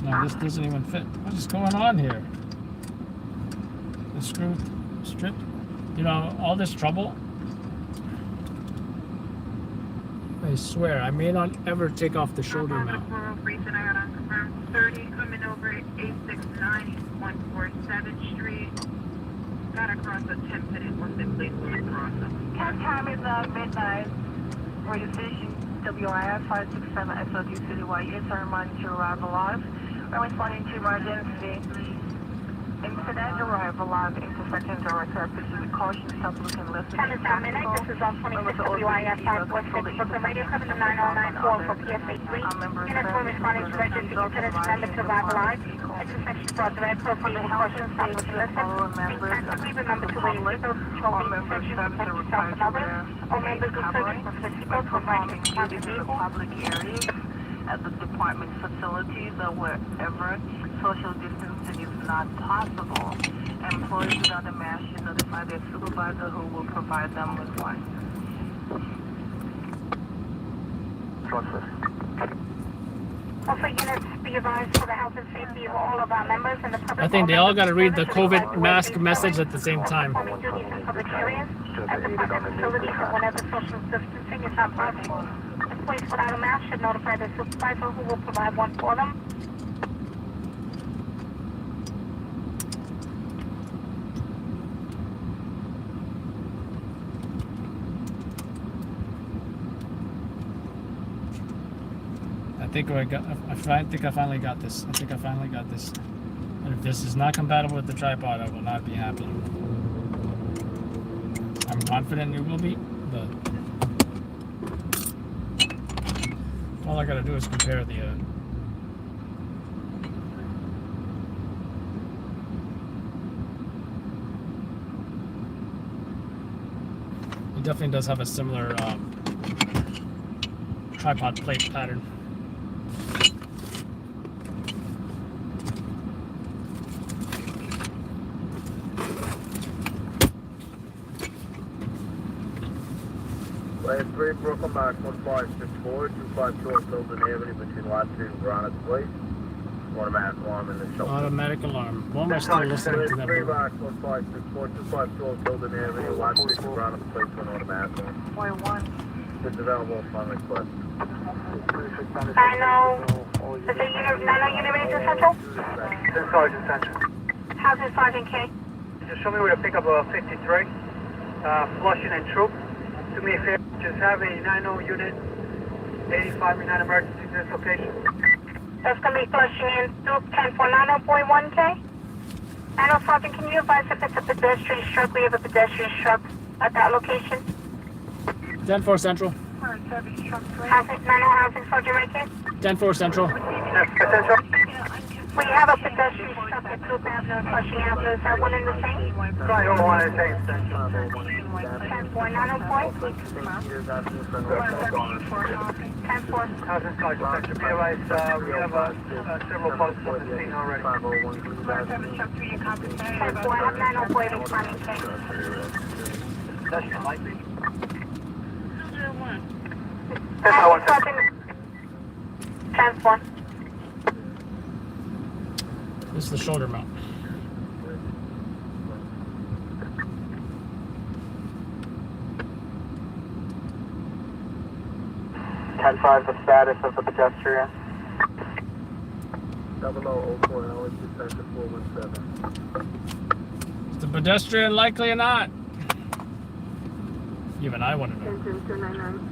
[SPEAKER 3] No, this doesn't even fit. What is going on here? The screw strip? You know, all this trouble. I swear, I may not ever take off the shoulder mount.
[SPEAKER 7] 30 coming over 869 147th Street. Got across a 10-minute once they placed on the crosser.
[SPEAKER 4] Cat time is midnight. Radio station WIF 567 SLG Citywide. Yes, I remind you to arrive alive. We're responding to emergency incident. Arrive alive. Intersection director. Proceed with caution. Stop looking, listen.
[SPEAKER 6] 10 is down midnight. This is on 26 WIF 546 Brooklyn Radio. Coming to 9094 for PSA 3. Units were responding to emergency incident. Remember to arrive alive. Intersection brought direct proceed with caution. Stop looking, listen. Please remember to wait for those controlling intersection to protect yourself and others. All members of service must participate for riding private vehicles.
[SPEAKER 4] Public areas, at the department facilities or wherever social distancing is not possible. Employees without a mask should notify their supervisor, who will provide them with one.
[SPEAKER 6] Also, units be advised for the health and safety of all of our members and the public.
[SPEAKER 3] I think they all got to read the COVID mask message at the same time.
[SPEAKER 6] Performing duties in public areas, at department facilities, and whenever social distancing is not possible. Employees without a mask should notify their supervisor, who will provide one for them.
[SPEAKER 3] I think I finally got this. And if this is not compatible with the tripod, I will not be happy. I'm confident it will be, but all I gotta do is compare the it definitely does have a similar tripod plate pattern.
[SPEAKER 2] Lane 3, Brooklyn Max 1564, 252 Tilden Avenue between Lot Street and Granite Place. Automatic alarm in the shelter.
[SPEAKER 3] Automatic alarm. Why am I still listening to that?
[SPEAKER 2] 3 Max 1564, 252 Tilden Avenue, Lot Street and Granite Place for an automatic alarm.
[SPEAKER 6] Point one.
[SPEAKER 2] It's available upon request.
[SPEAKER 6] 90, is it 90 University Central?
[SPEAKER 9] Sergeant Central.
[SPEAKER 6] How's it, Sergeant K?
[SPEAKER 9] Just show me where to pick up a 53, Flushing and Troop. Do me a favor, just have a 90 unit, 85 in emergency to this location.
[SPEAKER 6] That's going to be Flushing and Troop 1049.1K. I know, Sergeant, can you advise if it's a pedestrian struck? We have a pedestrian struck at that location.
[SPEAKER 3] 10-4 Central.
[SPEAKER 6] Housing, 90 Housing, Sergeant right here.
[SPEAKER 3] 10-4 Central.
[SPEAKER 9] Central?
[SPEAKER 6] We have a pedestrian struck at Troop Avenue and Flushing Avenue. Is that one in the same?
[SPEAKER 9] Probably all one and the same.
[SPEAKER 6] 1049.4. 10-4.
[SPEAKER 9] Housing Sergeant Central. Be advised, we have several posts on the scene already.
[SPEAKER 6] 10-4. I have 904 responding, K.
[SPEAKER 9] Pedestrian likely?
[SPEAKER 6] Sergeant. 10-4.
[SPEAKER 3] This is the shoulder mount.
[SPEAKER 9] The status of the pedestrian.
[SPEAKER 2] 0004, dispatch 417.
[SPEAKER 3] Is the pedestrian likely or not? Even I want to know.
[SPEAKER 4] 299.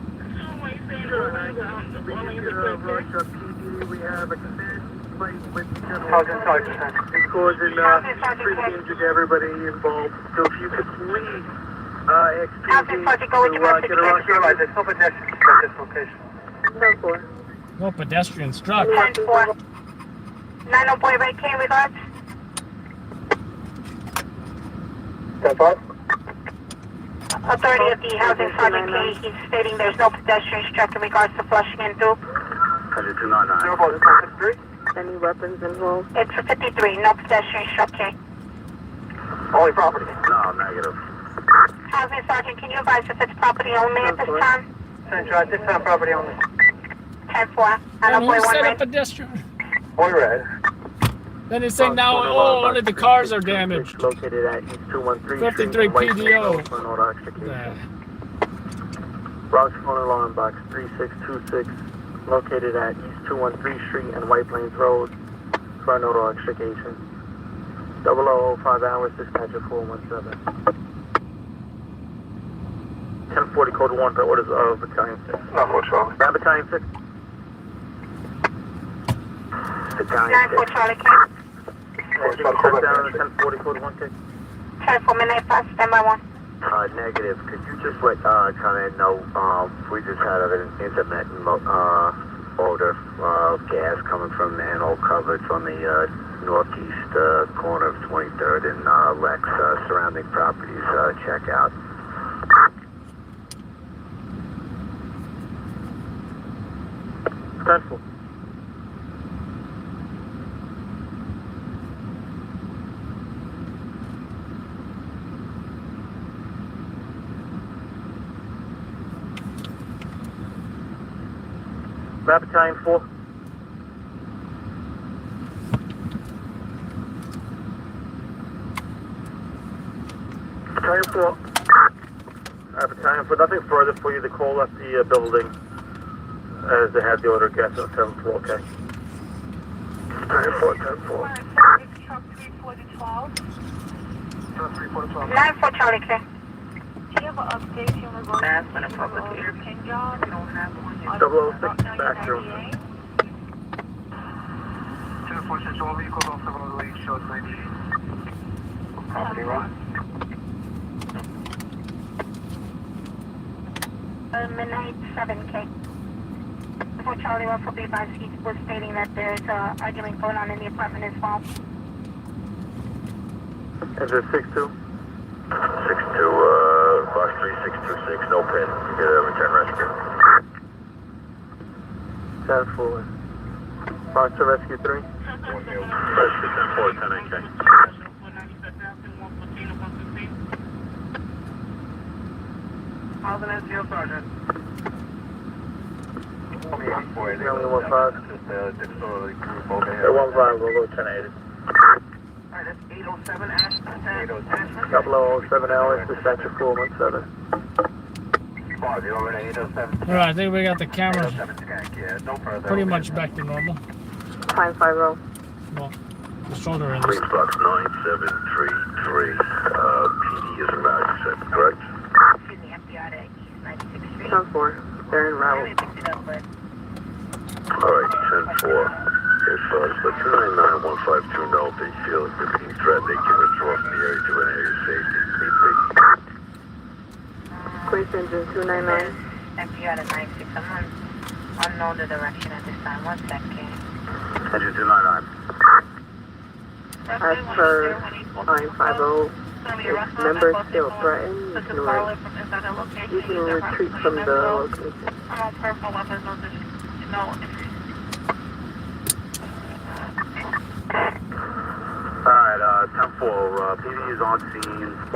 [SPEAKER 2] We have a command plate with
[SPEAKER 9] Sergeant Central.
[SPEAKER 2] It's causing pretty danger to everybody involved. So if you could please
[SPEAKER 6] Housing Sergeant, go with your message.
[SPEAKER 9] Be advised, there's no pedestrians at this location.
[SPEAKER 4] No, 4.
[SPEAKER 3] No pedestrian struck.
[SPEAKER 6] 10-4. 904 right, K, regards.
[SPEAKER 9] 10-5?
[SPEAKER 6] Authority of the Housing Sergeant K, he's stating there's no pedestrian struck in regards to Flushing and Through.
[SPEAKER 2] 299.
[SPEAKER 4] Any weapons involved?
[SPEAKER 6] It's a 53, no pedestrian struck, K.
[SPEAKER 9] Only property.
[SPEAKER 2] No, negative.
[SPEAKER 6] Housing Sergeant, can you advise if it's property only at this time?
[SPEAKER 9] Central, at this time, property only.
[SPEAKER 6] 10-4.
[SPEAKER 3] And he
[SPEAKER 6] 904
[SPEAKER 3] set
[SPEAKER 6] right.
[SPEAKER 3] up pedestrian.
[SPEAKER 9] Boy red.
[SPEAKER 3] Then he's saying now, oh, only the cars are damaged.
[SPEAKER 2] Located at East 213
[SPEAKER 3] 53 PDO.
[SPEAKER 2] For an auto extrication.
[SPEAKER 3] Yeah.
[SPEAKER 2] Bronx phone alarm box 3626, located at East 213 Street and White Plains Road for an auto extrication. 0005 hours, dispatcher 417. 1040 code 1 for orders of Battalion 6.
[SPEAKER 9] No, for sure.
[SPEAKER 2] Battalion 6. Battalion
[SPEAKER 6] 9-4
[SPEAKER 2] 6.
[SPEAKER 6] Charlie K.
[SPEAKER 2] Shut down on the 1040 code 1 tick.
[SPEAKER 6] 10-4 midnight pass, stand by 1.
[SPEAKER 2] Negative. Could you just let Conrad know, we just had an intermittent odor of gas coming from manhole covers on the northeast corner of 23rd and Lex, surrounding properties, check out. Potential. Battalion 4. Battalion 4. Battalion 4. Nothing further for you to call up the building as they have the order of gas at 7-4, okay? Battalion 4, 10-4.
[SPEAKER 6] 9-4 Charlie K.
[SPEAKER 1] Do you have an update in regards to your pin job? We don't have one yet.
[SPEAKER 2] 006 back room.
[SPEAKER 9] 10-4 Central, all vehicles on 708 shows 90. Property run.
[SPEAKER 6] Midnight 7K. For Charlie Russell, be advised he was stating that there's an argument going on in the apartment as well.
[SPEAKER 2] Is it 6-2?
[SPEAKER 5] 6-2, box 3626, no pin. Get a return rescue.
[SPEAKER 2] 10-4. Monster Rescue 3.
[SPEAKER 5] Rescue 10-4, 10-8K.
[SPEAKER 9] How's an NCO Sergeant?
[SPEAKER 2] Family 1-5. Hey, 1-5, we'll go 1080.
[SPEAKER 6] Alright, that's 807 Ashford.
[SPEAKER 2] 007 Alice, dispatcher 417.
[SPEAKER 3] Alright, I think we got the camera pretty much back to normal.
[SPEAKER 4] 550.
[SPEAKER 3] Well, the shoulder at
[SPEAKER 2] Green
[SPEAKER 3] least.
[SPEAKER 2] Fox 9733. PD is in Madison, correct?
[SPEAKER 6] Excuse me, FBI to East 96th Street.
[SPEAKER 4] 10-4. They're in
[SPEAKER 6] I
[SPEAKER 4] Ravel.
[SPEAKER 6] really picked it up, but
[SPEAKER 2] Alright, 10-4. If the 299-152 know if they feel if they're being threatened, they can withdraw from the area to an area of safety.
[SPEAKER 4] Police engine 299.
[SPEAKER 6] FBI to 96. I'm unknown the direction at this time. 1 second.
[SPEAKER 2] Engine 299.
[SPEAKER 4] As per 950, if members still threatened, you can retreat from the location.
[SPEAKER 6] I'm on purple weapons. No.
[SPEAKER 2] Alright, 10-4, PD is on scene. I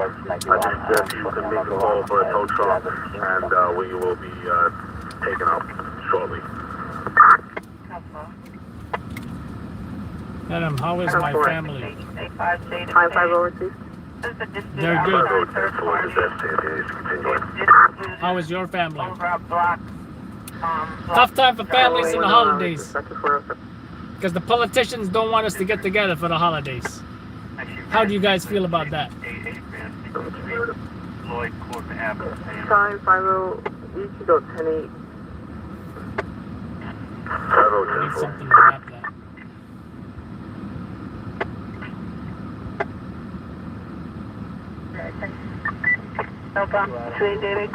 [SPEAKER 2] just you can make a call for a tow truck, and we will be taken up shortly.
[SPEAKER 3] Adam, how is my family?
[SPEAKER 4] 950 received.
[SPEAKER 3] They're good.
[SPEAKER 2] 10-4 is continuing.
[SPEAKER 3] How is your family? Tough time for families in the holidays. Because the politicians don't want us to get together for the holidays. How do you guys feel about that?
[SPEAKER 4] 950, you can go 10-8.
[SPEAKER 2] 50-10-4.
[SPEAKER 3] Need something to wrap that.
[SPEAKER 6] No problem. 28 David.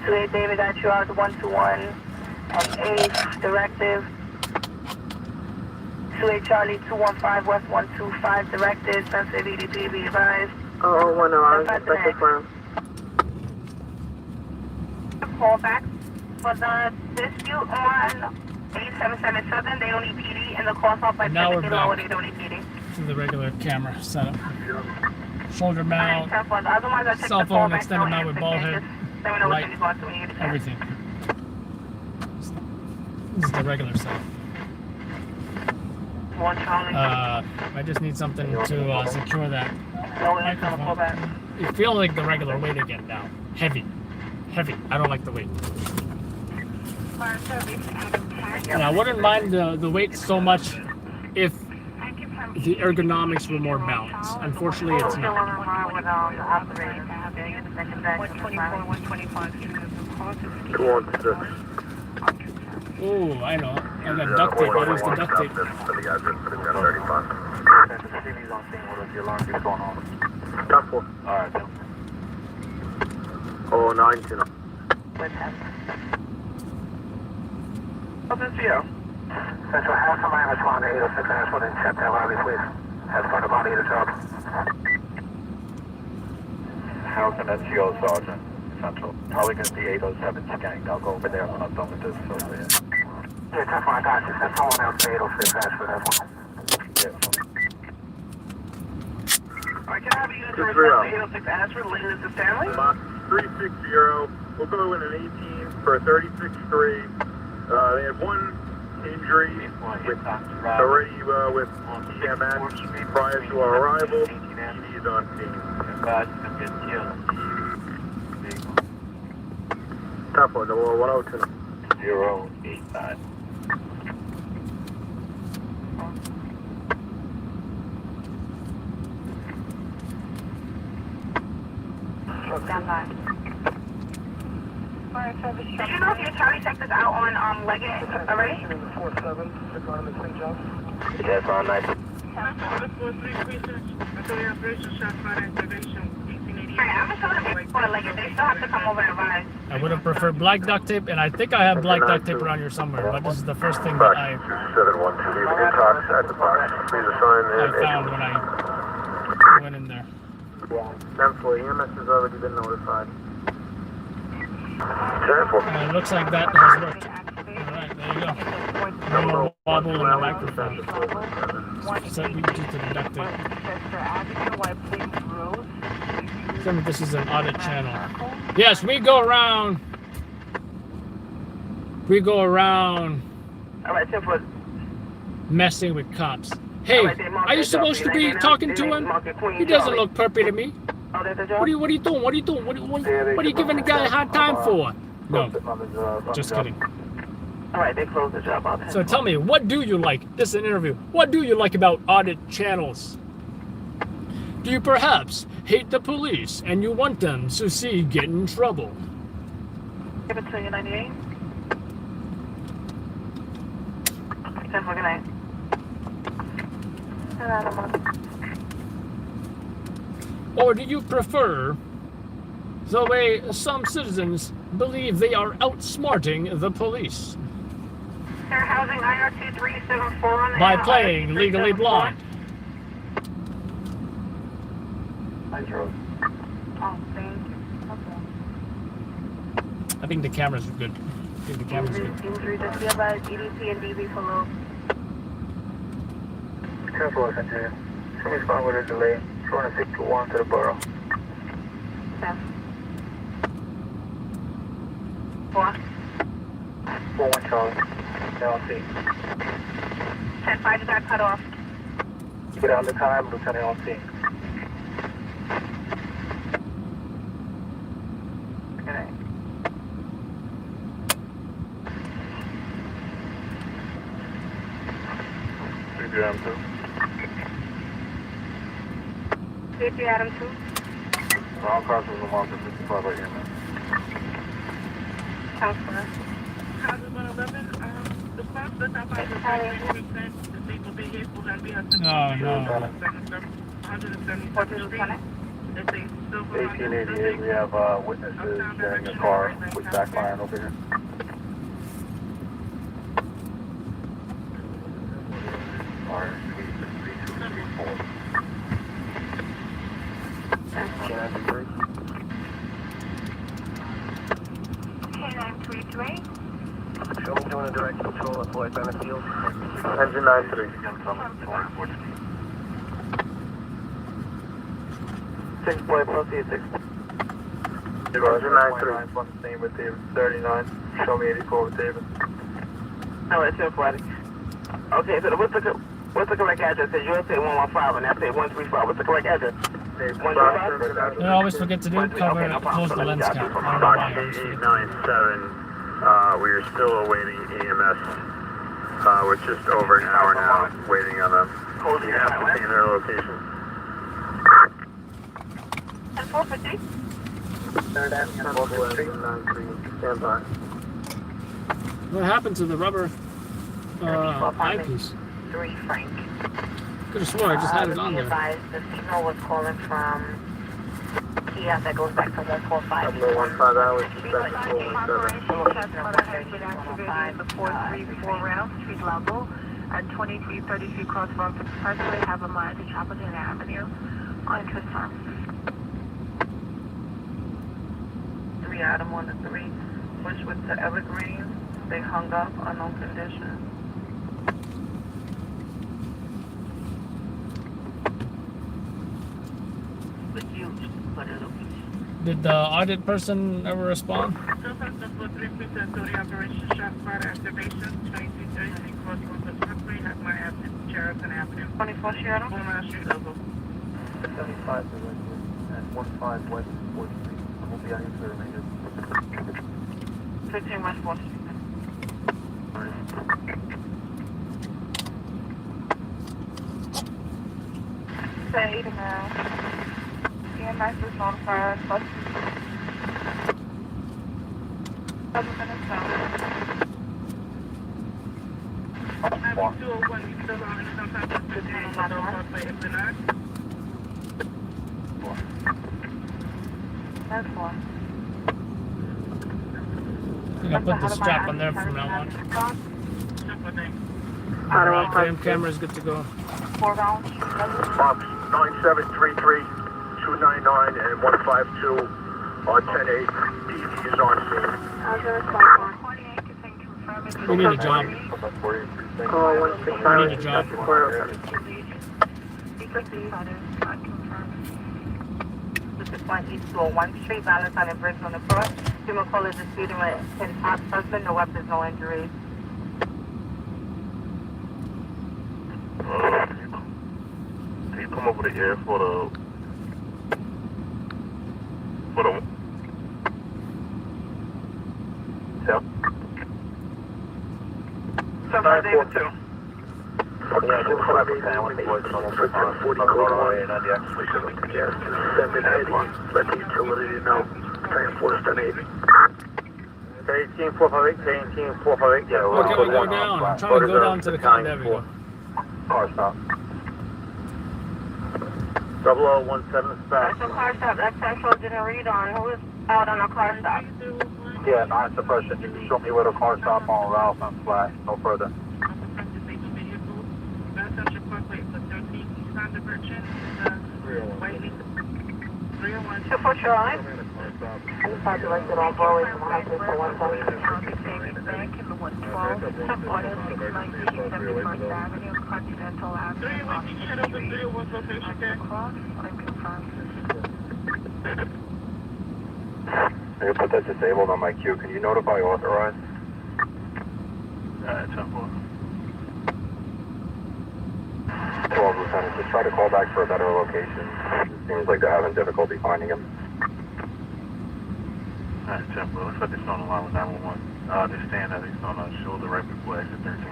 [SPEAKER 6] 28 David got you out 121 and 8 directive. 28 Charlie 215 West 125 directive. Sensitive EDP be advised.
[SPEAKER 4] Oh, 10, I was expecting for him.
[SPEAKER 6] Call back for the dispute on 8777. They don't need PD and the cost off by
[SPEAKER 3] Now we're
[SPEAKER 6] 50
[SPEAKER 3] back.
[SPEAKER 6] lower. They don't need PD.
[SPEAKER 3] To the regular camera setup. Shoulder mount,
[SPEAKER 6] Otherwise, I check
[SPEAKER 3] cell
[SPEAKER 6] the
[SPEAKER 3] phone
[SPEAKER 6] callback
[SPEAKER 3] extended
[SPEAKER 6] phone
[SPEAKER 3] mount with
[SPEAKER 6] and
[SPEAKER 3] ball
[SPEAKER 6] just
[SPEAKER 3] head,
[SPEAKER 6] let me know
[SPEAKER 3] light,
[SPEAKER 6] what you want to when you get a chance.
[SPEAKER 3] everything. This is the regular setup.
[SPEAKER 6] One Charlie.
[SPEAKER 3] I just need something to secure that
[SPEAKER 6] No answer on the callback.
[SPEAKER 3] microphone. It feels like the regular weight again now. Heavy. Heavy. I don't like the weight. And I wouldn't mind the weight so much if the ergonomics were more balanced. Unfortunately, it's not.
[SPEAKER 2] 216.
[SPEAKER 3] Oh, I know. I got duct tape. I used the duct tape.
[SPEAKER 2] For the address for the 1035. 10-4.
[SPEAKER 5] Alright, then.
[SPEAKER 2] 019.
[SPEAKER 6] Open for you.
[SPEAKER 5] Central, have somebody respond to 806 Ashford and check that lobby, please. Have front of body to top. Hamilton, that's your sergeant. Central. Probably going to be 807 gang. I'll go over there when I'm done with this. So, yeah. Yeah, that's fine. I got you. Send someone else to 806 Ashford. That's fine. Yeah.
[SPEAKER 6] Alright, can I have you guys
[SPEAKER 2] Good
[SPEAKER 6] respond
[SPEAKER 2] for
[SPEAKER 6] to 806 Ashford related to family?
[SPEAKER 2] Box 360. We'll go in an 18 for a 36-3. They had one injury with already with EMS prior to our arrival. He is on scene. Top one, number 102.
[SPEAKER 5] 089.
[SPEAKER 6] Stand by. Did you know if your Charlie checked this out on Leggett already?
[SPEAKER 5] Yes, on 9.
[SPEAKER 6] Alright, I'm gonna show them for Leggett. They still have to come over and advise.
[SPEAKER 3] I would have preferred black duct tape, and I think I have black duct tape around here somewhere, but this is the first thing that I
[SPEAKER 2] 712. Leave an intox at the box. Please assign
[SPEAKER 3] found when I went in there.
[SPEAKER 2] 10-4. EMS has already been notified. 10-4.
[SPEAKER 3] And it looks like that has worked. Alright, there you go. No more wobble in the microphone. Set me to the duct tape. Tell me this is an audit channel. Yes, we go around
[SPEAKER 6] All right, 10 foot.
[SPEAKER 3] Messing with cops. Hey, are you supposed to be talking to him? He doesn't look perpy to me.
[SPEAKER 6] Oh, there's a job?
[SPEAKER 3] What are you doing? What are you doing? What are you giving the guy a hard time for? No, just kidding.
[SPEAKER 6] All right, they closed the job out.
[SPEAKER 3] So tell me, what do you like? This is an interview. What do you like about audit channels? Do you perhaps hate the police and you want them to see get in trouble?
[SPEAKER 6] Give it to you, 98. 10 for good night.
[SPEAKER 3] Or do you prefer the way some citizens believe they are outsmarting the police
[SPEAKER 6] Fair Housing IR 2374 on the
[SPEAKER 3] by playing Legally Blonde?
[SPEAKER 6] Oh, thank you. Okay.
[SPEAKER 3] I think the cameras are good. I think the cameras are good.
[SPEAKER 6] Injury just be about EDP and DB for low.
[SPEAKER 5] 10 for Centurion. Show me respond with a delay. 261 to the borough.
[SPEAKER 6] 10. 4.
[SPEAKER 5] 41 Charlie. Down C.
[SPEAKER 6] 10-5 just got cut off.
[SPEAKER 5] Get out the time, Lieutenant on C.
[SPEAKER 6] Good night.
[SPEAKER 5] Adam 2.
[SPEAKER 6] 50 Adam 2.
[SPEAKER 5] Wrong crossing the mark of 55 right here, man.
[SPEAKER 6] Counselor.
[SPEAKER 7] Houses 111, the spots that's outside the 90% disabled vehicles and be
[SPEAKER 3] Oh, no.
[SPEAKER 7] 177 Street. It's a silver
[SPEAKER 5] 1888, we have witnesses sharing a car with backline over here.
[SPEAKER 2] Show me doing a direct control at Floyd Bennett Field.
[SPEAKER 5] Engine 93. 6 play plus E6. Engine 93. Same with David. 39. Show me 84 with David.
[SPEAKER 6] All right, 10 for Okay, so what's the correct address? You say 115 and I say 135. What's the correct address? 135?
[SPEAKER 3] I always forget to do cover close the lens cap. I don't know why I always forget to do that.
[SPEAKER 2] We are still awaiting EMS. We're just over an hour now waiting on them. We have to see their location.
[SPEAKER 6] 450?
[SPEAKER 2] Stand by.
[SPEAKER 3] What happened to the rubber eyepiece?
[SPEAKER 1] 3 Frank.
[SPEAKER 3] Could have sworn I just had it on there.
[SPEAKER 1] Advised the signal was calling from Kia that goes back to 145.
[SPEAKER 2] 15 hours,
[SPEAKER 1] The round street level at 2333 Cross Road Expressway, have a mind to Chapelton Avenue on confirm.
[SPEAKER 6] 3 Adam 1 to 3. Push with the Evergreen. They hung up, unknown condition.
[SPEAKER 3] Did the audit person ever respond?
[SPEAKER 7] So far, the 43% of the operation shot spot activation, 2333 Cross Road Expressway, have my Charlton Avenue.
[SPEAKER 6] 24 Seattle?
[SPEAKER 7] 4 mile street level.
[SPEAKER 5] 75 and 15 West 4th Street. We'll be on you for the remainder.
[SPEAKER 6] 15 West 4th Street. Say now. EMS is notified. Bus. 7 minutes down.
[SPEAKER 7] I have 201, you still on and sometimes it's the day, so don't play if they're not.
[SPEAKER 6] That's 4.
[SPEAKER 3] I think I put the strap on there from now on.
[SPEAKER 7] Simple thing.
[SPEAKER 3] Frame camera's good to go.
[SPEAKER 6] 4 rounds.
[SPEAKER 2] 9733, 299, and 152 on 10-8. DD is on scene.
[SPEAKER 6] How's the response?
[SPEAKER 3] We need a job.
[SPEAKER 4] Call 165.
[SPEAKER 3] We need a job.
[SPEAKER 6] This is 1 Street, Valentine and Bridge on the cross. Human call is disputing with 10 top husband, no weapons, no injuries.
[SPEAKER 5] you come over the air for the yeah.
[SPEAKER 9] 7 David 2.
[SPEAKER 5] Yeah, just whatever plan with the boys come over the farm. Let's go all the way and then the extra.
[SPEAKER 2] Yes, 7 Eddie. Let the utility know. Train 478.
[SPEAKER 5] 18 458, 18 458. Yeah,
[SPEAKER 3] Okay, go down. I'm trying to go down to the car. There we go.
[SPEAKER 5] Car stop. 0017 dispatch.
[SPEAKER 6] That's a car stop. That central didn't read on. Who is out on a car stop?
[SPEAKER 5] Yeah, non-suppression. You can show me where the car stop on Ralph and Flash. No further.
[SPEAKER 6] To put your eye? He's not directed all Broadway from high school for 1
[SPEAKER 1] Back in the 112, 119, 71st Avenue, Continental Avenue, across, I'm confirmed.
[SPEAKER 5] I'm going to put that disabled on my queue. Can you notify authorized? 10-4. 12, Lieutenant. Just try to call back for a better location. It seems like they're having difficulty finding him. Alright, 10-4. Looks like they're still on the line with 911. They're staying at least on a shoulder right before exit 13.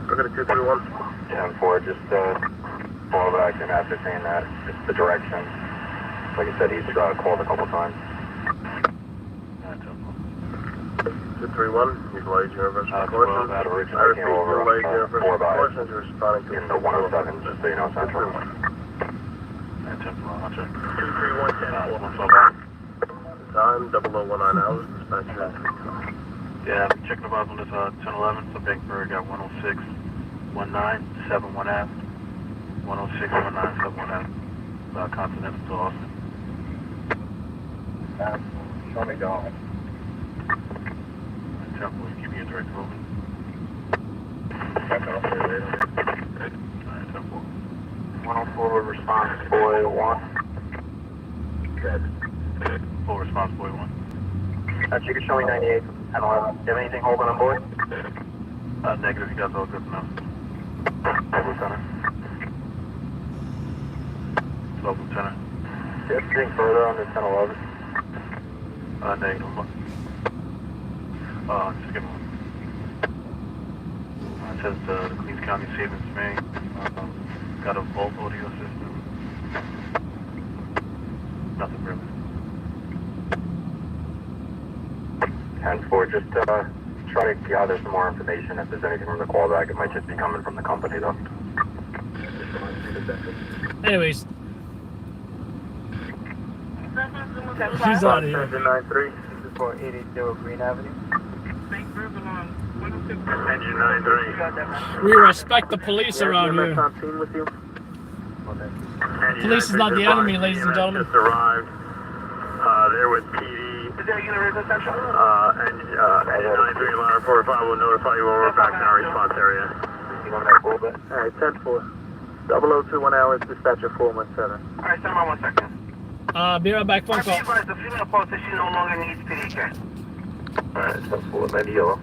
[SPEAKER 2] We're going to 231.
[SPEAKER 5] 10-4, just call back and ascertain that. It's the direction. Like I said, he's called a couple times.
[SPEAKER 2] 231. You've laid your reverse precautions.
[SPEAKER 5] That
[SPEAKER 2] I
[SPEAKER 5] originally
[SPEAKER 2] repeat,
[SPEAKER 5] came over
[SPEAKER 2] you laid your reverse
[SPEAKER 5] 4 by
[SPEAKER 2] precautions. You're responding to
[SPEAKER 5] in the 107, just so you know, Central.
[SPEAKER 2] 231. Time 0019 hours. Dispatch.
[SPEAKER 5] Yeah, check the vibes on this 1011. So Bankburg got 106, 19, 71 Ave. 106, 19, 71 Ave. Continental to Austin. Show me down. Temple, keep your direct moving. Alright, Temple. 104 response, boy 1. Full response, boy 1. You can show me 98 and 11. Do you have anything holding on board? Negative, you guys all good enough. Lieutenant. 12, Lieutenant. Do you have anything further on the 1011? Negative. Just give him. It says the Queens County Savings Bank got a Volt audio system. Nothing really. 10-4, just try to gather some more information. If there's anything from the callback, it might just be coming from the company though.
[SPEAKER 3] Anyways, he's out of here.
[SPEAKER 2] 93.
[SPEAKER 9] 480 Green Avenue.
[SPEAKER 2] Engine 93.
[SPEAKER 3] We respect the police around here.
[SPEAKER 2] on scene with you.
[SPEAKER 3] Police is not the enemy, ladies and gentlemen.
[SPEAKER 2] Just arrived. They're with PD.
[SPEAKER 9] Is there a unit essential?
[SPEAKER 2] Engine 93, line 45 will notify you when we're back in our response area.
[SPEAKER 5] You want to make a little bit?
[SPEAKER 2] Alright, 10-4. 0021 hours, dispatcher 417.
[SPEAKER 9] Alright, stand by 1 second.
[SPEAKER 3] Be right back, phone
[SPEAKER 9] I
[SPEAKER 3] call.
[SPEAKER 9] advise the female politician no longer needs PDK.
[SPEAKER 5] Alright, 10-4, maybe yellow.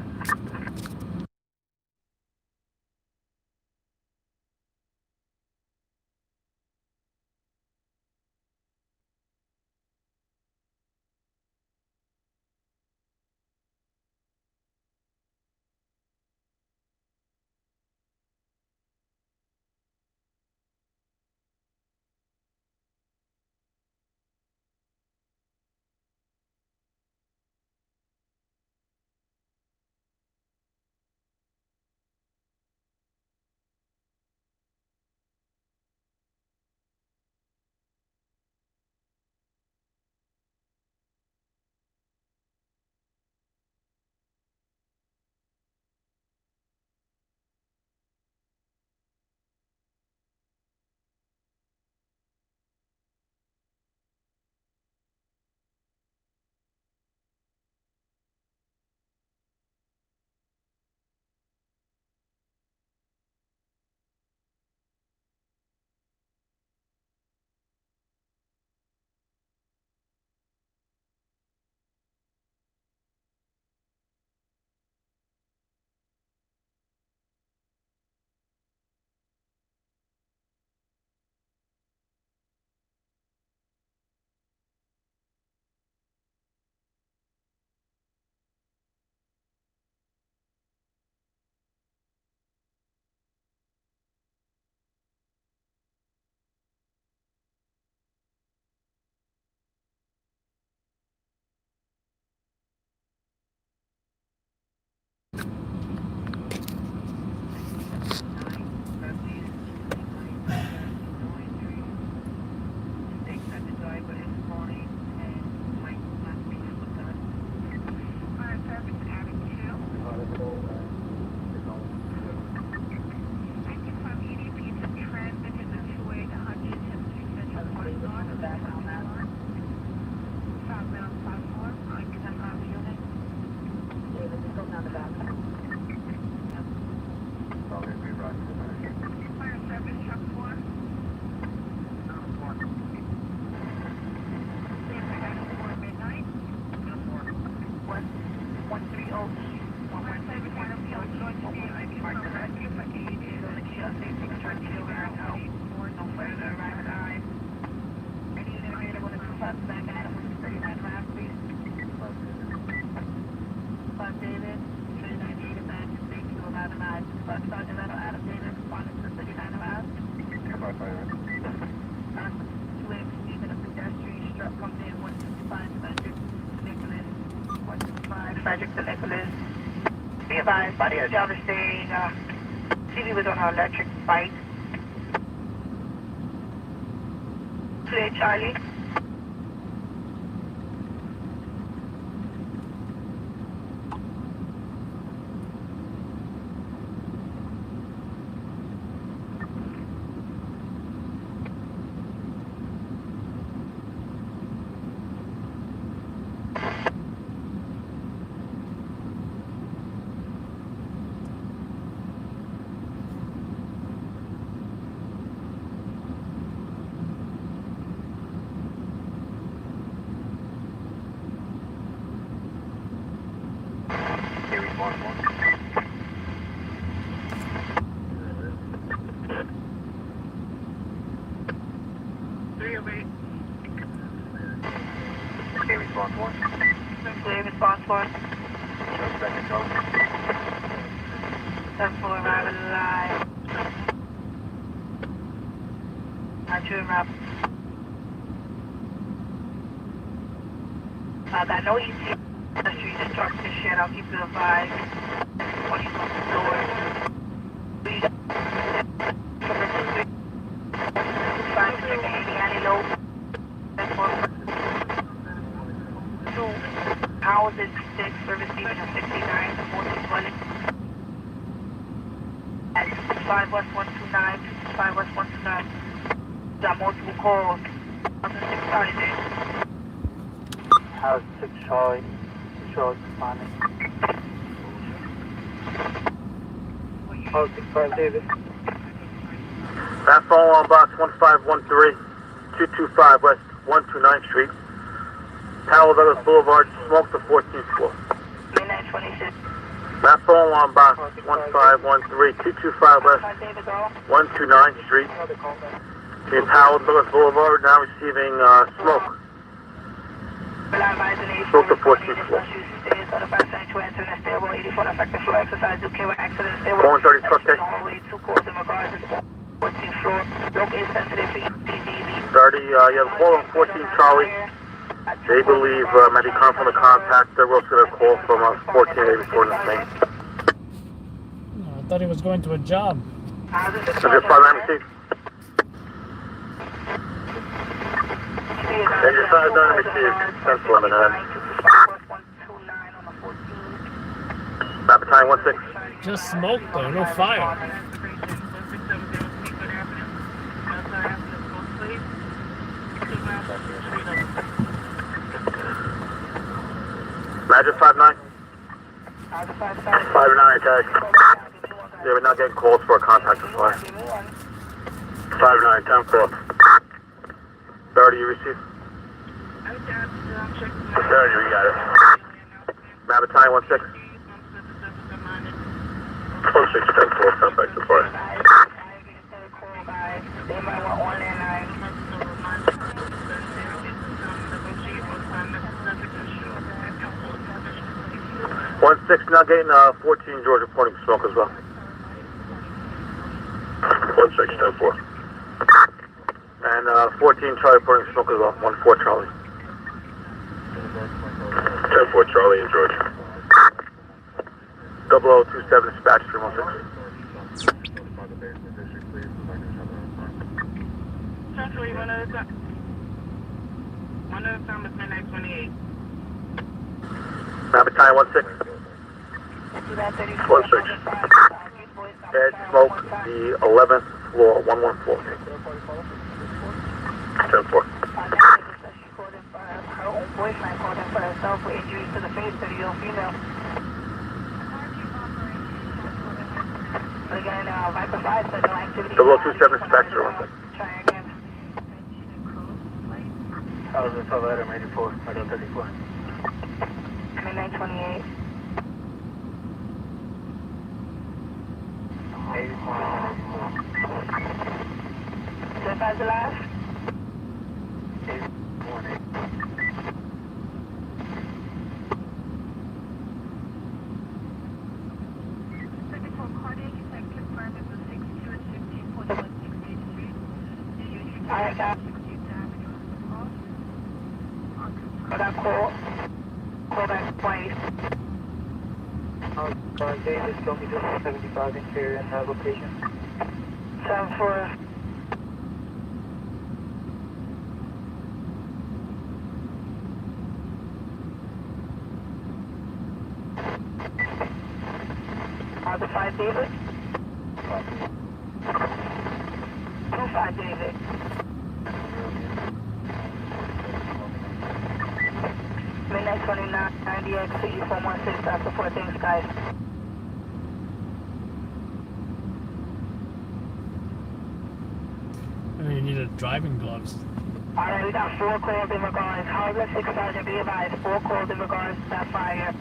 [SPEAKER 6] Frederick to Nicholas. Be advised, body of the driver staying. CV was on her electric bike. Today, Charlie.
[SPEAKER 5] Response 1.
[SPEAKER 6] Clear response 1.
[SPEAKER 5] Second go.
[SPEAKER 6] 7-4 arriving live. True map. I got no ET. The street just truck this shit. I'll keep you advised. 20 from the door. We got 5 to check any anti-low. 2 houses 6 service station 69 to 1420. At 5 West 129, 5 West 129. Got multiple calls. 6 Charlie there.
[SPEAKER 9] House 6 Charlie. Responding. House 6 Charlie David.
[SPEAKER 2] That phone on box 1513, 225 West 129th Street. Powell Douglas Boulevard, smoke the 14th floor.
[SPEAKER 6] Midnight 26.
[SPEAKER 2] That phone on box 1513, 225 West 129th Street. In Powell Douglas Boulevard, now receiving smoke. Smoke the 14th floor. 430 truck day. 30, you have a call on 14 Charlie. They believe might be coming from the contact. They're also going to call from 1484 in the same.
[SPEAKER 3] I thought he was going to a job.
[SPEAKER 2] Is your 5 received? And your 5 received. 10 for Lemonade. Map Battalion 16.
[SPEAKER 3] Just smoke though, no fire.
[SPEAKER 2] Imagine 5-9. 5-9 attack. Yeah, we're not getting calls for a contact with fire. 5-9, 10-4. 30, you received? 30, we got it. Map Battalion 16. 16, 10-4, come back to fire. One 6 now getting 14 George reporting smoke as well. 1-6, 10-4. And 14 Charlie reporting smoke as well. 1-4 Charlie. 10-4 Charlie and George. 0027 dispatch 316.
[SPEAKER 7] Central, you one at a time is midnight 28.
[SPEAKER 2] Map Battalion 16. 1-6. Dead smoke, the 11th floor, 114. 10-4.
[SPEAKER 6] Her own boyfriend called in for herself with injuries to the face to the young female. But again, Viper 5 said no activity.
[SPEAKER 2] 0027 Spectre.
[SPEAKER 6] Try again.
[SPEAKER 9] I was in South Adam 84, I got 34.
[SPEAKER 6] Midnight 28. 75 alive?
[SPEAKER 9] 818.
[SPEAKER 6] I got call back twice.
[SPEAKER 5] Davis, told me this is 75 interior and location.
[SPEAKER 6] 7-4. The 5 David. 2-5 David. Midnight 29, 90X, CU 416, after 4 things, guys.
[SPEAKER 3] You need driving gloves.
[SPEAKER 6] Alright, we got 4 calls in regards. However, 6,000 be advised. 4 calls in regards to that fire.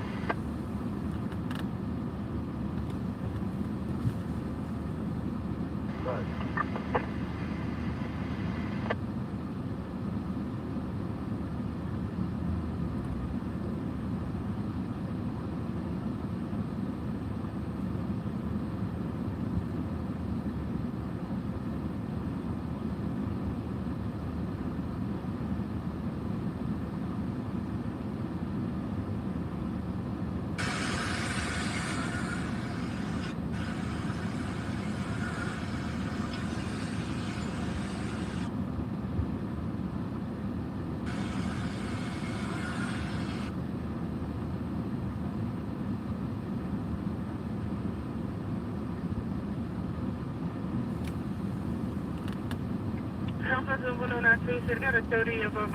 [SPEAKER 7] They got a 30 of a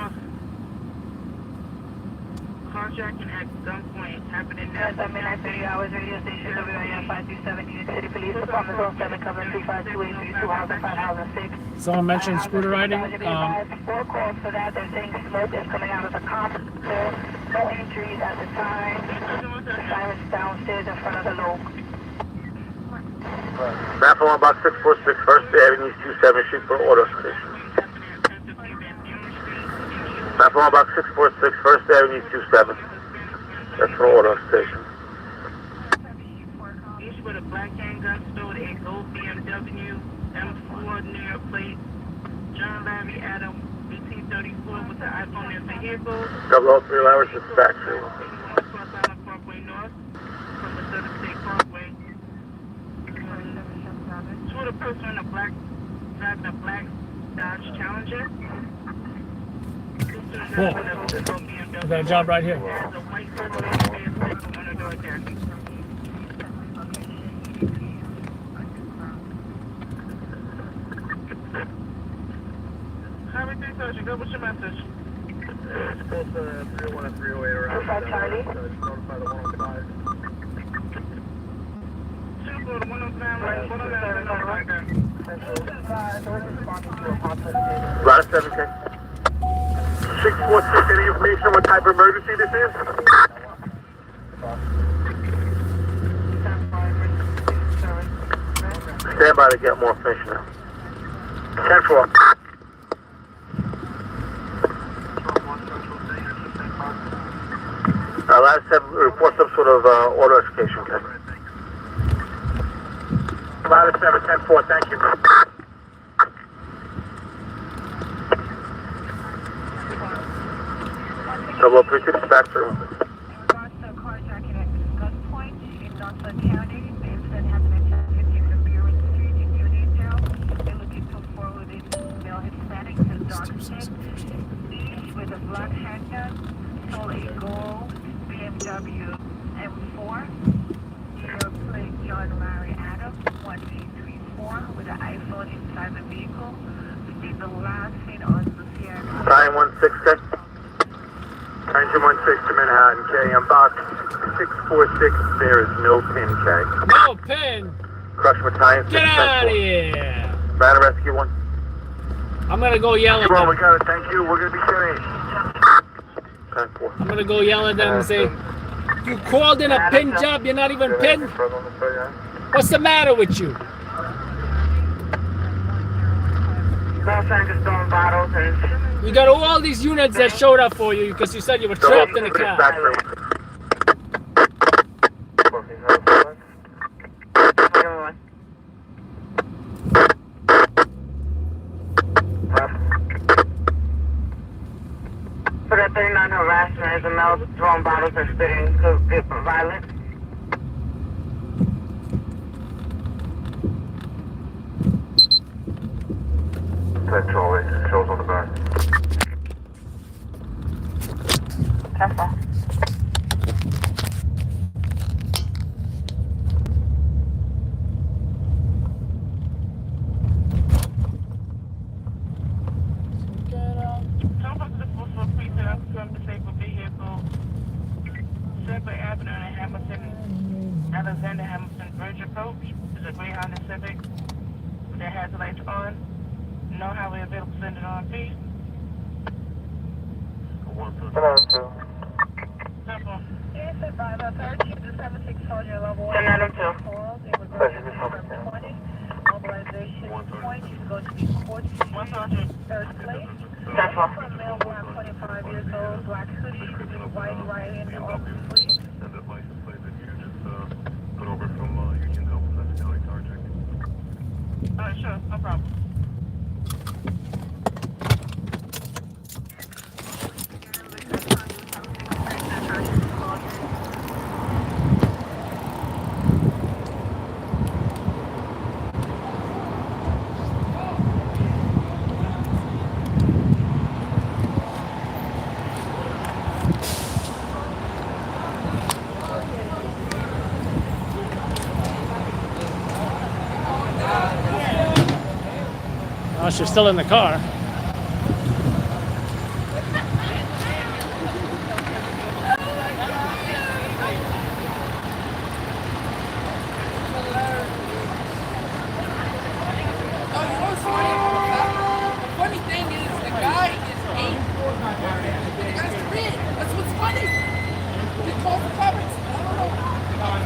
[SPEAKER 7] carjacking at gunpoint happening now.
[SPEAKER 6] Yes, I'm in at 30 hours radio station WIN 537 New York City Police Department 07 covering 252 Housing 5006.
[SPEAKER 3] Someone mentioned scooter riding.
[SPEAKER 6] 4 calls for that. They're saying smoke is coming out of the comp. No injuries at the time. Sirens downstairs in front of the low.
[SPEAKER 2] Raffle box 646 First Avenue, 27 Street for auto station. Raffle box 646 First Avenue, 27. That's for auto station.
[SPEAKER 7] Each with a black handgun stowed a gold BMW M4 New York plate. John Larry Adam BT34 with the iPhone in the vehicle.
[SPEAKER 2] 003 Larry dispatcher.
[SPEAKER 7] Parkway North from the 3rd State Parkway. With a person in a black, driving a black Dodge Challenger.
[SPEAKER 3] Cool. We got a job right here.
[SPEAKER 7] There's a white person on the door there. Highway 3 Sergeant, go. What's your message?
[SPEAKER 5] It's close to 301 and 308 around.
[SPEAKER 6] Charlie.
[SPEAKER 5] Notify the 105.
[SPEAKER 7] 2 go to 105, right? 105, right there.
[SPEAKER 2] Route 7K. 646, any information on what type of emergency this is? Stand by to get more information now. 10-4. Last 7, report some sort of auto execution, okay? Last 7, 10-4, thank you. Double up 3 dispatcher.
[SPEAKER 1] In regards to carjacking at gunpoint in Johnson County, the incident happened at 10:15 from Bureau Street in Uniontown. They're looking to forward male Hispanic to Darknet. Each with a black handgun, stole a gold BMW M4. New York plate John Larry Adam 1834 with an iPhone inside the vehicle. Received the last hit on Lucia.
[SPEAKER 2] 916. 1916 to Manhattan, K. On box 646, there is no pin, K.
[SPEAKER 3] No pin.
[SPEAKER 2] Crush Battalion.
[SPEAKER 3] Get out of here.
[SPEAKER 2] Battle Rescue 1.
[SPEAKER 3] I'm gonna go yell at
[SPEAKER 2] Well, we
[SPEAKER 3] them.
[SPEAKER 2] got it, thank you. We're going to be getting 10-4.
[SPEAKER 3] I'm gonna go yell at them and say, "You called in a pin job. You're not even pinned. What's the matter with you?"
[SPEAKER 6] Los Angeles throwing bottles and
[SPEAKER 3] We got all these units that showed up for you because you said you were trapped in the car.
[SPEAKER 6] For that 39 harassment is a male throwing bottles and spitting could be violent.
[SPEAKER 5] Central, it shows on the back.
[SPEAKER 6] Careful.
[SPEAKER 7] Alexander Hamilton Bridge approach is a Greyhound and Civic with their headlights on. No highway available, send it on, please.
[SPEAKER 5] 1-2.
[SPEAKER 7] Simple.
[SPEAKER 6] Yes, advise authority to 76 soldier level 1. Mobilization point is going to be 14th, third place. From male black, 25 years old, black hoodie, white right in off sleeve.
[SPEAKER 5] And that license plate that you just put over from Union Hill, that's County Carjacking.
[SPEAKER 7] Alright, sure, no problem.
[SPEAKER 3] Oh, she's still in the car.
[SPEAKER 8] Funny thing is, the guy is 8. The guy's red. That's what's funny. He called the cops. I don't know.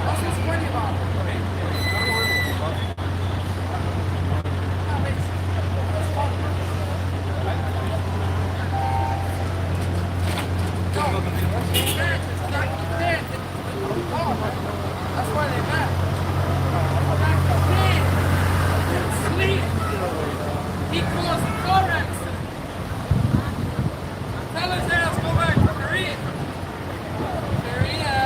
[SPEAKER 8] That's what's funny about it. That's why they're mad. Sleep. He caused a car accident. Tell his ass go back to Korea. Korea.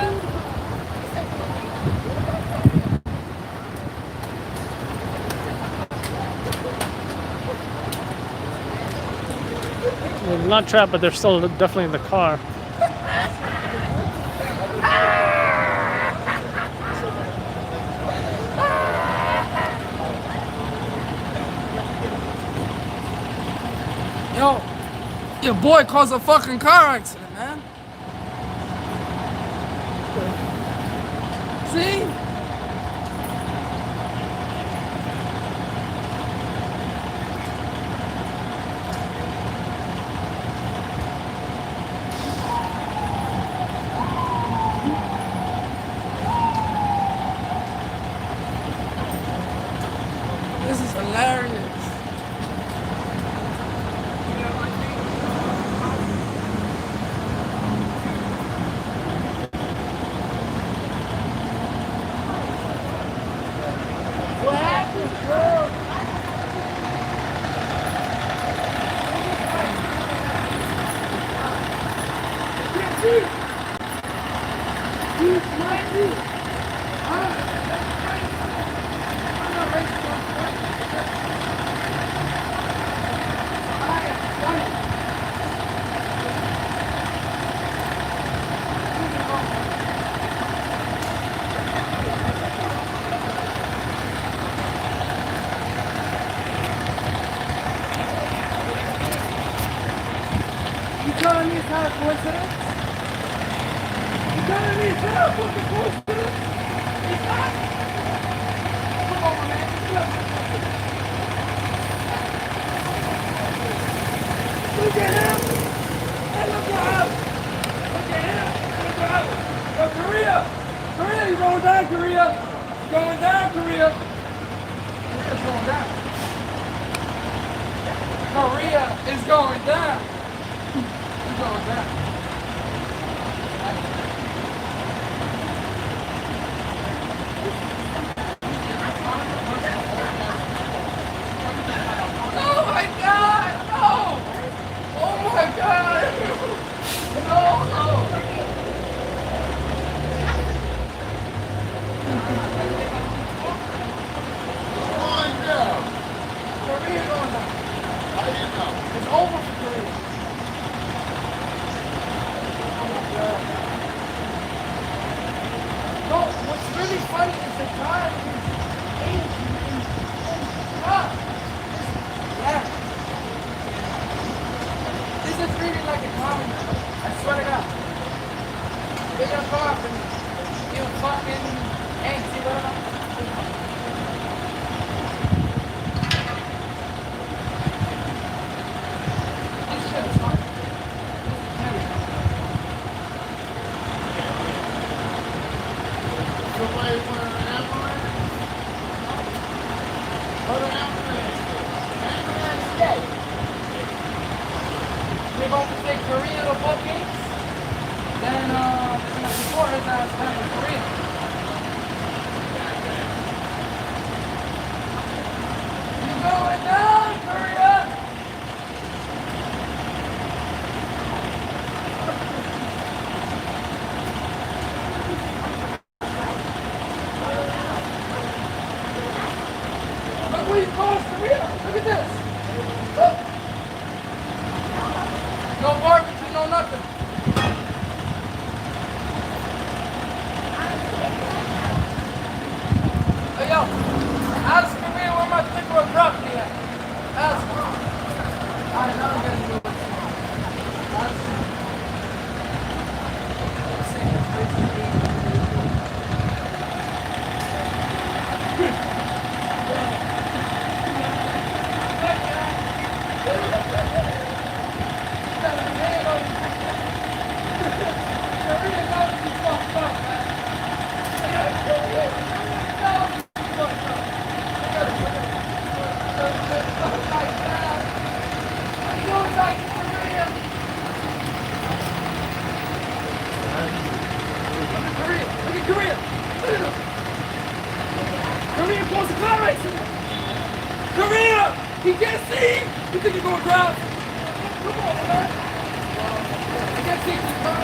[SPEAKER 3] They're not trapped, but they're still definitely in the car.
[SPEAKER 8] Yo, your boy caused a fucking car accident, man. See? This is hilarious. You telling me it's not a coincidence? You telling me it's not a fucking coincidence? It's not? Come on, man. Look at him. Hey, look at him. Look at him. Look at him. Yo, Korea. Korea, you're going down, Korea. You're going down, Korea. Korea's going down. Korea is going down. Going down. Oh my God! Oh It's over for Korea. No, what's really funny is the guy is Asian and God. Yeah. This is really like a comedy. I swear to God. They just go up and you fucking angsty, whatever. This shit is fun.
[SPEAKER 10] Somebody put an ambulance? Put an ambulance.
[SPEAKER 8] Ambulance dead. We're going to take Korea to both games. Then, before his ass went to Korea. You going down, Korea? Look where you caused Korea. Look at this. Look. No barbecue, no nothing. Hey, yo. Ask Korea where my thicker of broccoli at. Ask him. Alright, now I'm getting to it. Ask him. Korea pulls the car racing! Korea! He can't see! You think you're going drive? Come on, man! He can't see the car.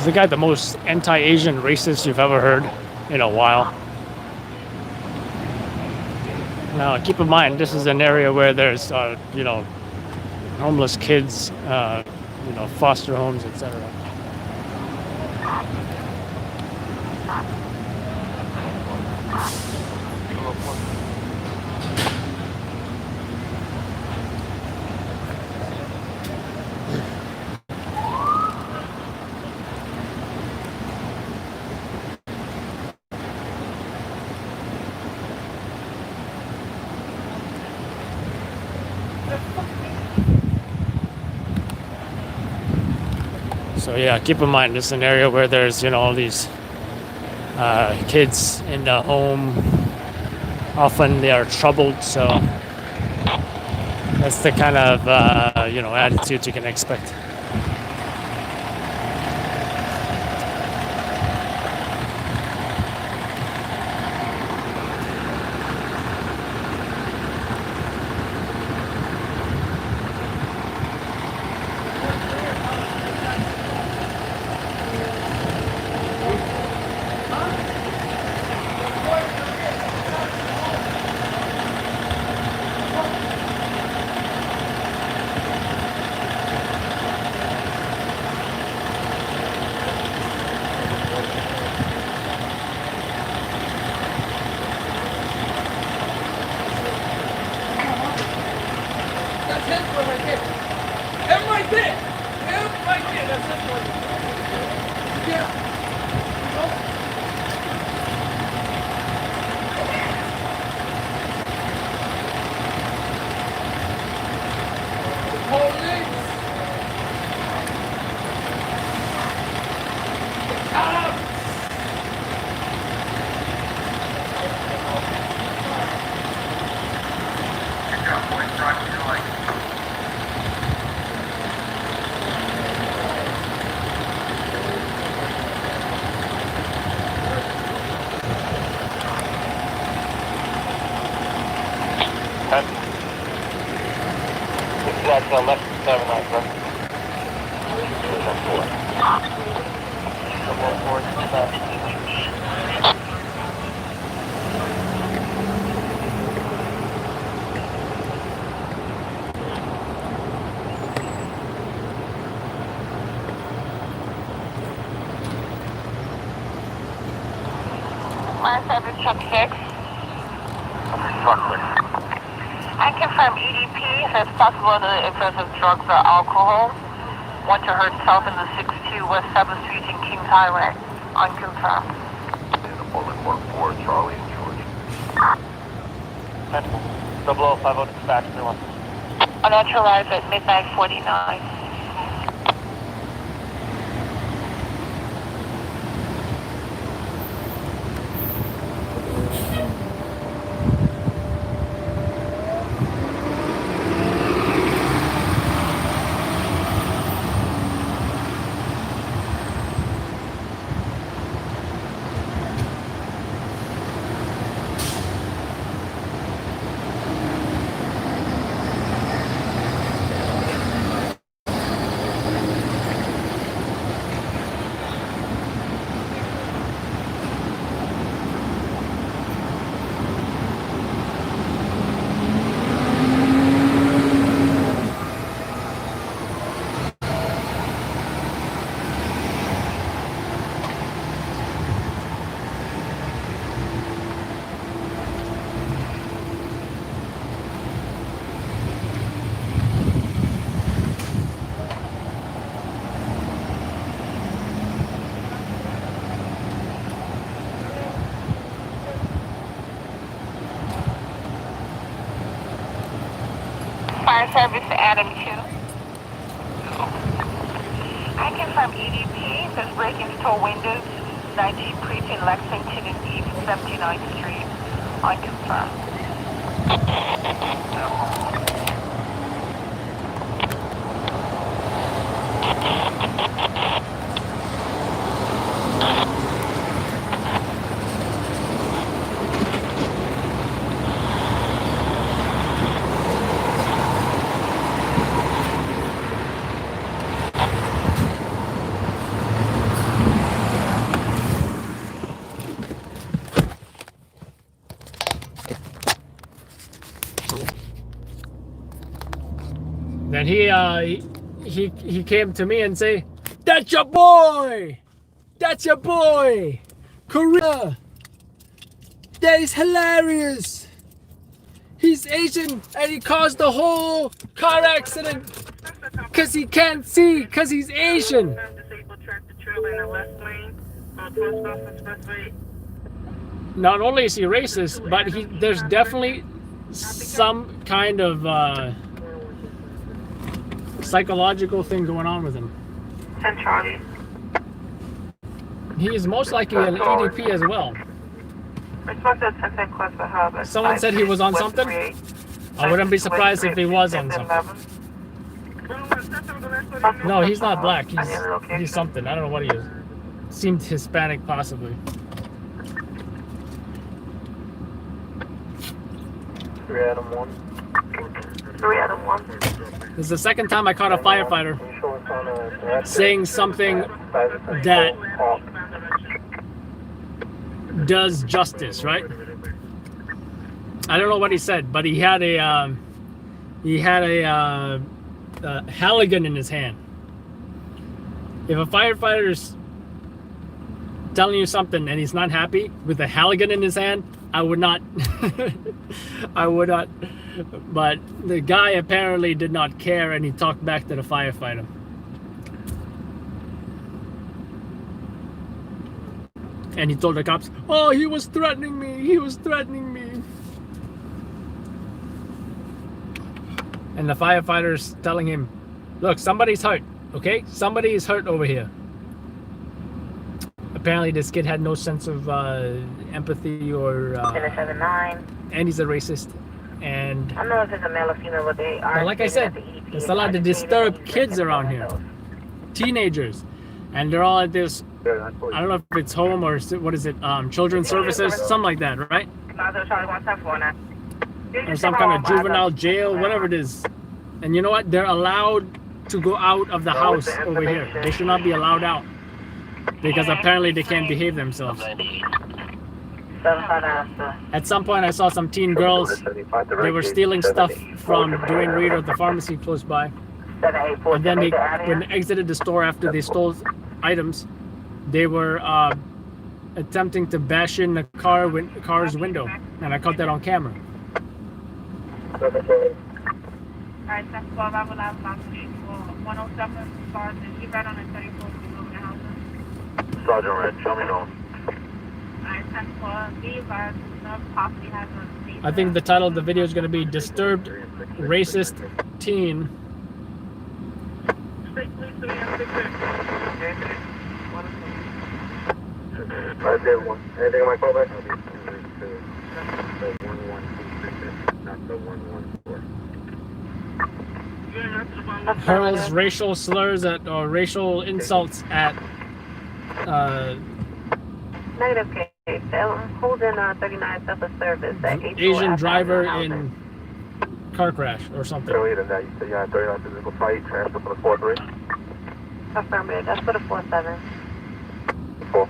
[SPEAKER 3] the guy the most anti-Asian racist you've ever heard in a while? Now, keep in mind, this is an area where there's, you know, homeless kids, you know, foster homes, etc. So yeah, keep in mind, this is an area where there's, you know, all these kids in the home. Often they are troubled, so that's the kind of, you know, attitude you can expect.
[SPEAKER 8] That's his one right there. Him right there. Him right there. That's his one. Yeah. The police. The cops.
[SPEAKER 5] That's left 7 right, bro.
[SPEAKER 6] My service truck 6.
[SPEAKER 5] Truck 6.
[SPEAKER 6] I confirm EDP. If it's possible to excessive drugs or alcohol. Want to hurt self in the 62 West 7th Street in Kings Highway. Unconfirmed.
[SPEAKER 5] In the Portland 44, Charlie and George. 0050 dispatch, 31.
[SPEAKER 6] Unauthorized at midnight 49. Fire service to Adam 2. I confirm EDP. Says breaking store windows, 19 Precinct, Lexington and East 79th Street. Unconfirmed.
[SPEAKER 3] Then he came to me and say, "That's your boy! That's your boy! Korea! That is hilarious! He's Asian and he caused the whole car accident because he can't see because he's Asian."
[SPEAKER 7] Disabled tractor trailer in the left lane on Post Office Expressway.
[SPEAKER 3] Not only is he racist, but there's definitely some kind of psychological thing going on with him.
[SPEAKER 6] 10 Charlie.
[SPEAKER 3] He is most likely an EDP as well.
[SPEAKER 6] Response to 10 Quest for Hub.
[SPEAKER 3] Someone said he was on something. I wouldn't be surprised if he was on something. No, he's not black. He's something. I don't know what he is. Seemed Hispanic, possibly.
[SPEAKER 5] 3 Adam 1.
[SPEAKER 6] 3 Adam 1.
[SPEAKER 3] This is the second time I caught a firefighter saying something that does justice, right? I don't know what he said, but he had a Halligan in his hand. If a firefighter's telling you something and he's not happy with a Halligan in his hand, I would not. I would not. But the guy apparently did not care, and he talked back to the firefighter. And he told the cops, "Oh, he was threatening me. He was threatening me." And the firefighter's telling him, "Look, somebody's hurt, okay? Somebody is hurt over here." Apparently, this kid had no sense of empathy or...
[SPEAKER 6] 779.
[SPEAKER 3] and he's a racist. And...
[SPEAKER 6] I don't know if it's a male or female, but they are...
[SPEAKER 3] But like I said, there's a lot of disturbed kids around here. Teenagers. And they're all at this... I don't know if it's home or what is it? Children's services? Something like that, right? Or some kind of juvenile jail, whatever it is. And you know what? They're allowed to go out of the house over here. They should not be allowed out. Because apparently they can't behave themselves. At some point I saw some teen girls. They were stealing stuff from Dwayne Reed at the pharmacy close by. And then when they exited the store after they stole items, they were attempting to bash in the car's window. And I caught that on camera.
[SPEAKER 6] Alright, 10-12, I will have my 107 Sergeant. He ran on the 34th.
[SPEAKER 5] Sergeant Red, show me no.
[SPEAKER 3] I think the title of the video is going to be Disturbed Racist Teen.
[SPEAKER 5] Anything on my callback?
[SPEAKER 3] Hurls racial slurs at or racial insults at
[SPEAKER 6] Negative case. Holding 39 Southern Service.
[SPEAKER 3] Asian driver in car crash or something.
[SPEAKER 5] Earlier than that, you said you had 39 physical fight, transfer for the 4-3.
[SPEAKER 6] Affirmative. That's for the 4-7.
[SPEAKER 5] 4.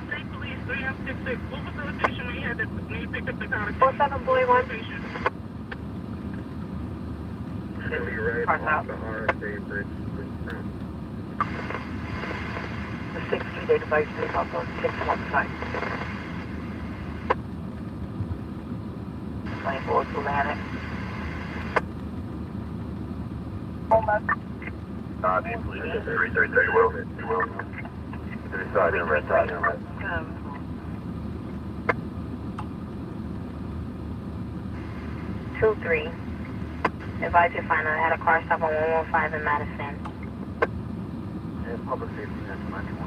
[SPEAKER 7] State Police 3166. What was the location when you picked up the car?
[SPEAKER 6] 4-7, boy 1.
[SPEAKER 5] Right off the RSA bridge.
[SPEAKER 6] The 6-3-day device is also 6-1 site. 24 to Atlantic.
[SPEAKER 5] Please, 333, you will. To the side, in red side, in red.
[SPEAKER 6] 2-3. Advise you find out I had a car stop on 115 in Madison.
[SPEAKER 5] And public safety, that's 91.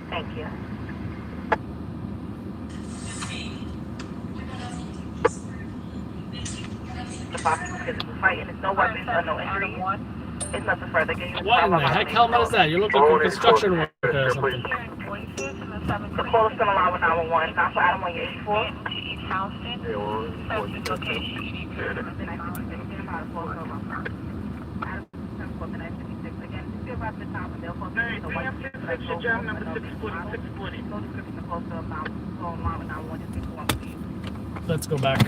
[SPEAKER 6] Thank you. The box is physical fighting. There's no weapons or no injuries. It's nothing further.
[SPEAKER 3] What in the heck helmet is that? You look like a construction worker or something.
[SPEAKER 6] The call is still alive with 911. Not for Adam 184.
[SPEAKER 3] Let's go back.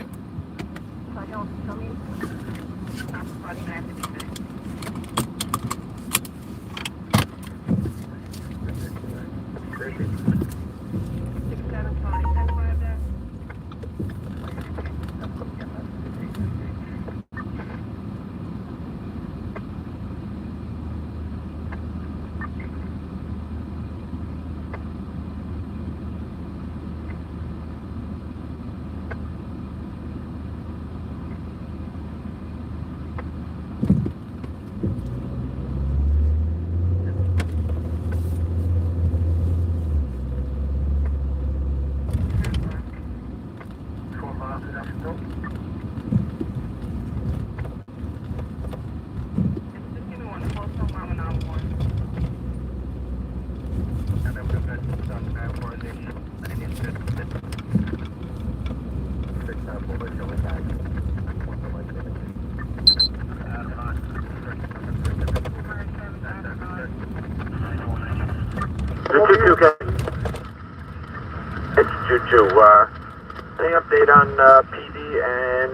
[SPEAKER 2] Any update on PD and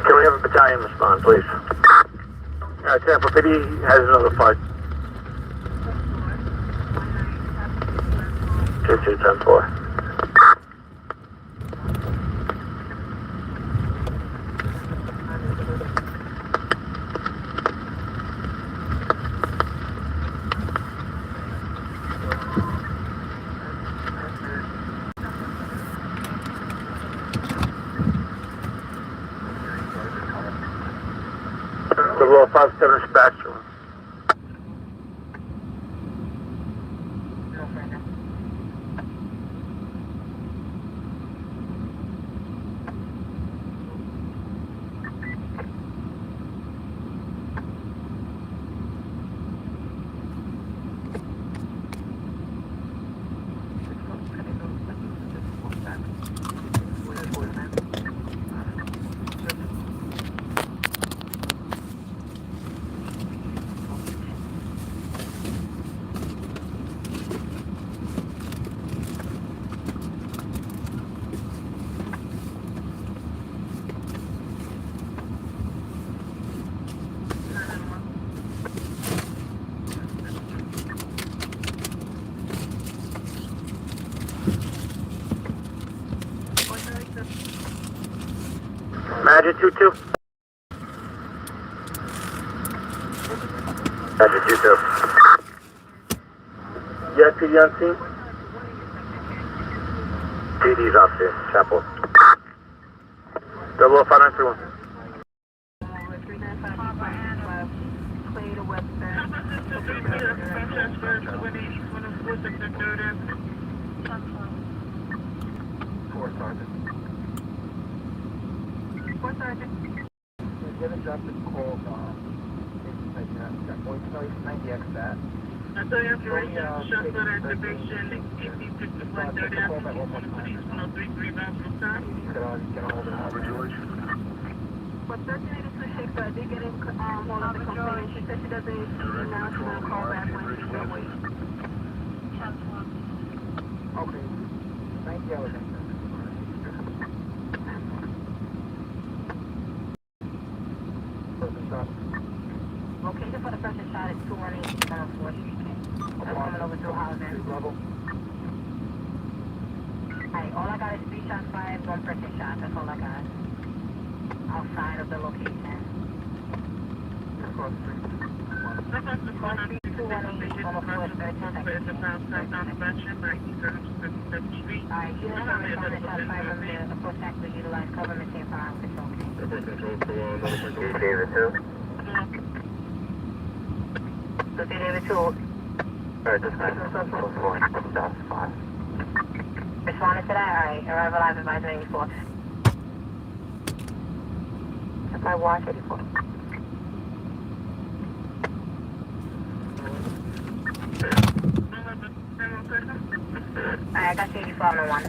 [SPEAKER 2] can we have a battalion respond, please? Tampa PD has another fight. 2210-4. The roll 57 dispatcher. Magic 22. Magic 22. Yes, PD on scene? PD's off here, Chapel. 05931.
[SPEAKER 7] I saw your information, shuffle activation, 1861 30 after 1033 bounds from time. But 1386, I did get in hold of the complaint. She said she doesn't see now. She's going to call back when she's done waiting.
[SPEAKER 5] Okay. Thank you.
[SPEAKER 6] Location for the person shot is 218 on 4th Street. Coming over to housing. Alright, all I got is 3 shots fired, 1 person shot. That's all I got. Outside of the location.
[SPEAKER 7] Across the corner, 218 on 4th Street. It's a pound type non-mention by Eastern 57th Street.
[SPEAKER 6] Alright, you know how many shots fired from the approach actor utilize cover and maintain firearms control. So David 2.
[SPEAKER 5] Alright, this guy's
[SPEAKER 6] Responded to that? Alright, arrival live advisor 84. If I watch 84. Alright, I got you 84 on 1.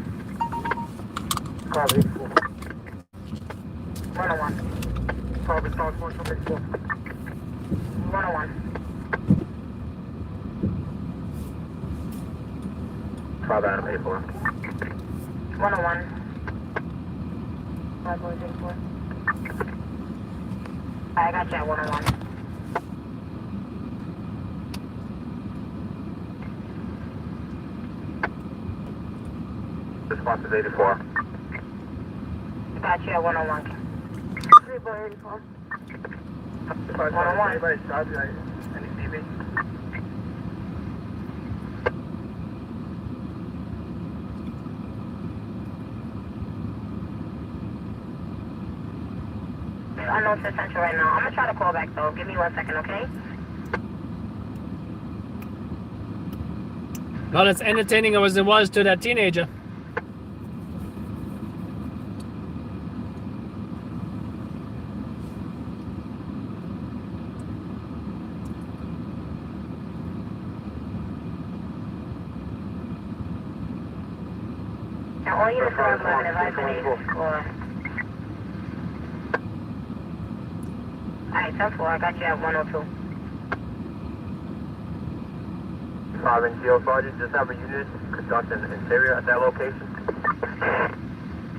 [SPEAKER 5] Call 84.
[SPEAKER 6] 101.
[SPEAKER 5] Call response 184.
[SPEAKER 6] 101.
[SPEAKER 5] 5 Adam 84.
[SPEAKER 6] 101. 5 boys 84. I got you at 101.
[SPEAKER 5] Response is 84.
[SPEAKER 6] Got you at 101. 3 boy 84. 101.
[SPEAKER 5] Anybody shot you? Any TV?
[SPEAKER 6] I know it's essential right now. I'm gonna try to call back though. Give me 1 second, okay?
[SPEAKER 3] Not as entertaining as it was to that teenager.
[SPEAKER 6] Now all units are on 11 advisory or... Alright, 10-4, I got you at 102.
[SPEAKER 5] 5 NGO Sergeant, just have a unit conduct an interior at that location.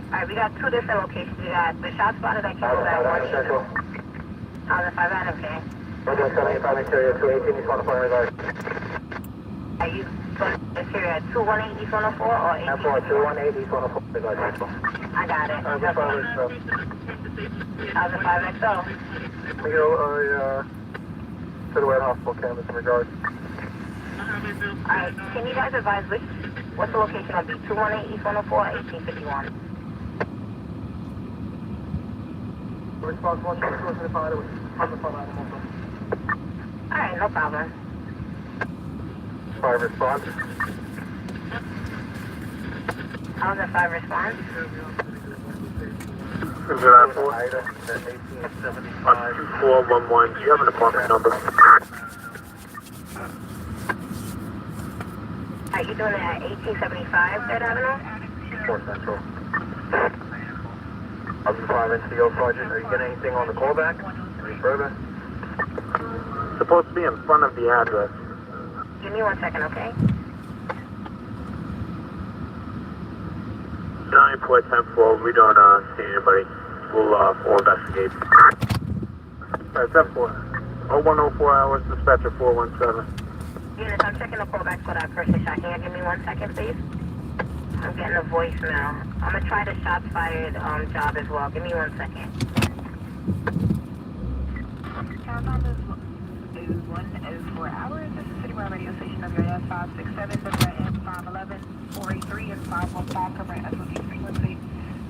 [SPEAKER 6] Alright, we got two different locations. We got the shot spotted at Campbell at 105 Adam, okay.
[SPEAKER 5] We're doing 75 interior, 218 East 104 reverse.
[SPEAKER 6] Are you going to interior at 218 East 104 or 18?
[SPEAKER 5] That's 218 East 104 reverse.
[SPEAKER 6] I got it. 1005 XO.
[SPEAKER 5] We go to the West Hospital campus in regards.
[SPEAKER 6] Alright, can you guys advise what's the location of the 218 East 104 or 1851?
[SPEAKER 5] Response 1, 2, 5,
[SPEAKER 6] Alright, no problem.
[SPEAKER 5] 5 response.
[SPEAKER 6] How's that 5 response?
[SPEAKER 2] Is it at 4? On 2411, do you have an apartment number?
[SPEAKER 6] Are you doing it at 1875 3rd Avenue?
[SPEAKER 5] 4 Central. I'll be 5 into the O Sergeant. Are you getting anything on the callback? Any further?
[SPEAKER 2] Supposed to be in front of the address.
[SPEAKER 6] Give me 1 second, okay?
[SPEAKER 2] 9410-4, we don't see anybody. We'll investigate. Alright, 10-4. 0104 hours, dispatcher 417.
[SPEAKER 6] Units, I'm checking the callback for that person shot. Can you give me 1 second, please? I'm getting a voicemail. I'm gonna try the shots fired job as well. Give me 1 second.
[SPEAKER 1] Is 104 hours. This is Citywide Radio Station WIS 567, WIM 511, 483, and 515. Covering SOD frequency.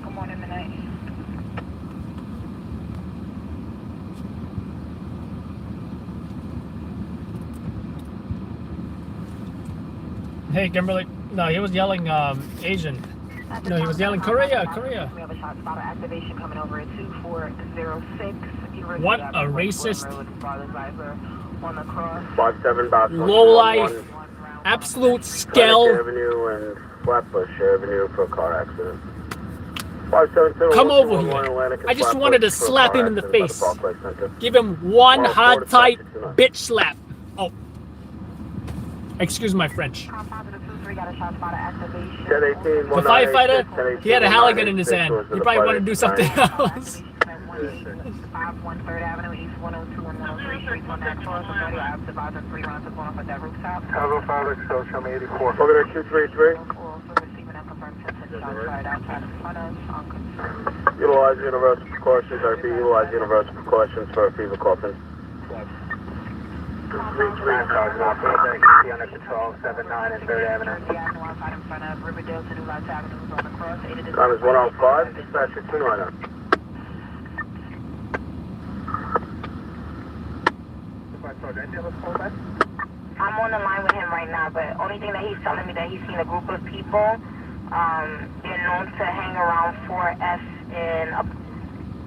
[SPEAKER 1] Good morning, midnight.
[SPEAKER 3] Hey, Kimberly. No, he was yelling Asian. No, he was yelling Korea, Korea.
[SPEAKER 1] We have a shot spotter activation coming over at 2406.
[SPEAKER 3] What a racist.
[SPEAKER 1] On the cross.
[SPEAKER 2] 57 box.
[SPEAKER 3] Lowlife. Absolute scale.
[SPEAKER 2] Avenue and Flatbush Avenue for a car accident. 572.
[SPEAKER 3] Come over here. I just wanted to slap him in the face. Give him one hard, tight bitch slap. Oh. Excuse my French. The firefighter, he had a Halligan in his hand. He probably wanted to do something else.
[SPEAKER 1] 51 3rd Avenue, East 102 and 103 streets on that cross. I have divided 3 rounds of going off at that rooftop.
[SPEAKER 5] Tower 5 XO, show me 84.
[SPEAKER 2] Over there, 233. Utilize universal precautions. RP, utilize universal precautions for a fever coffin.
[SPEAKER 5] 233 cars off the under control, 79 and 3rd Avenue.
[SPEAKER 2] Time is 105, dispatcher 290.
[SPEAKER 6] I'm on the line with him right now, but only thing that he's telling me that he's seen a group of people. They're known to hang around 4F in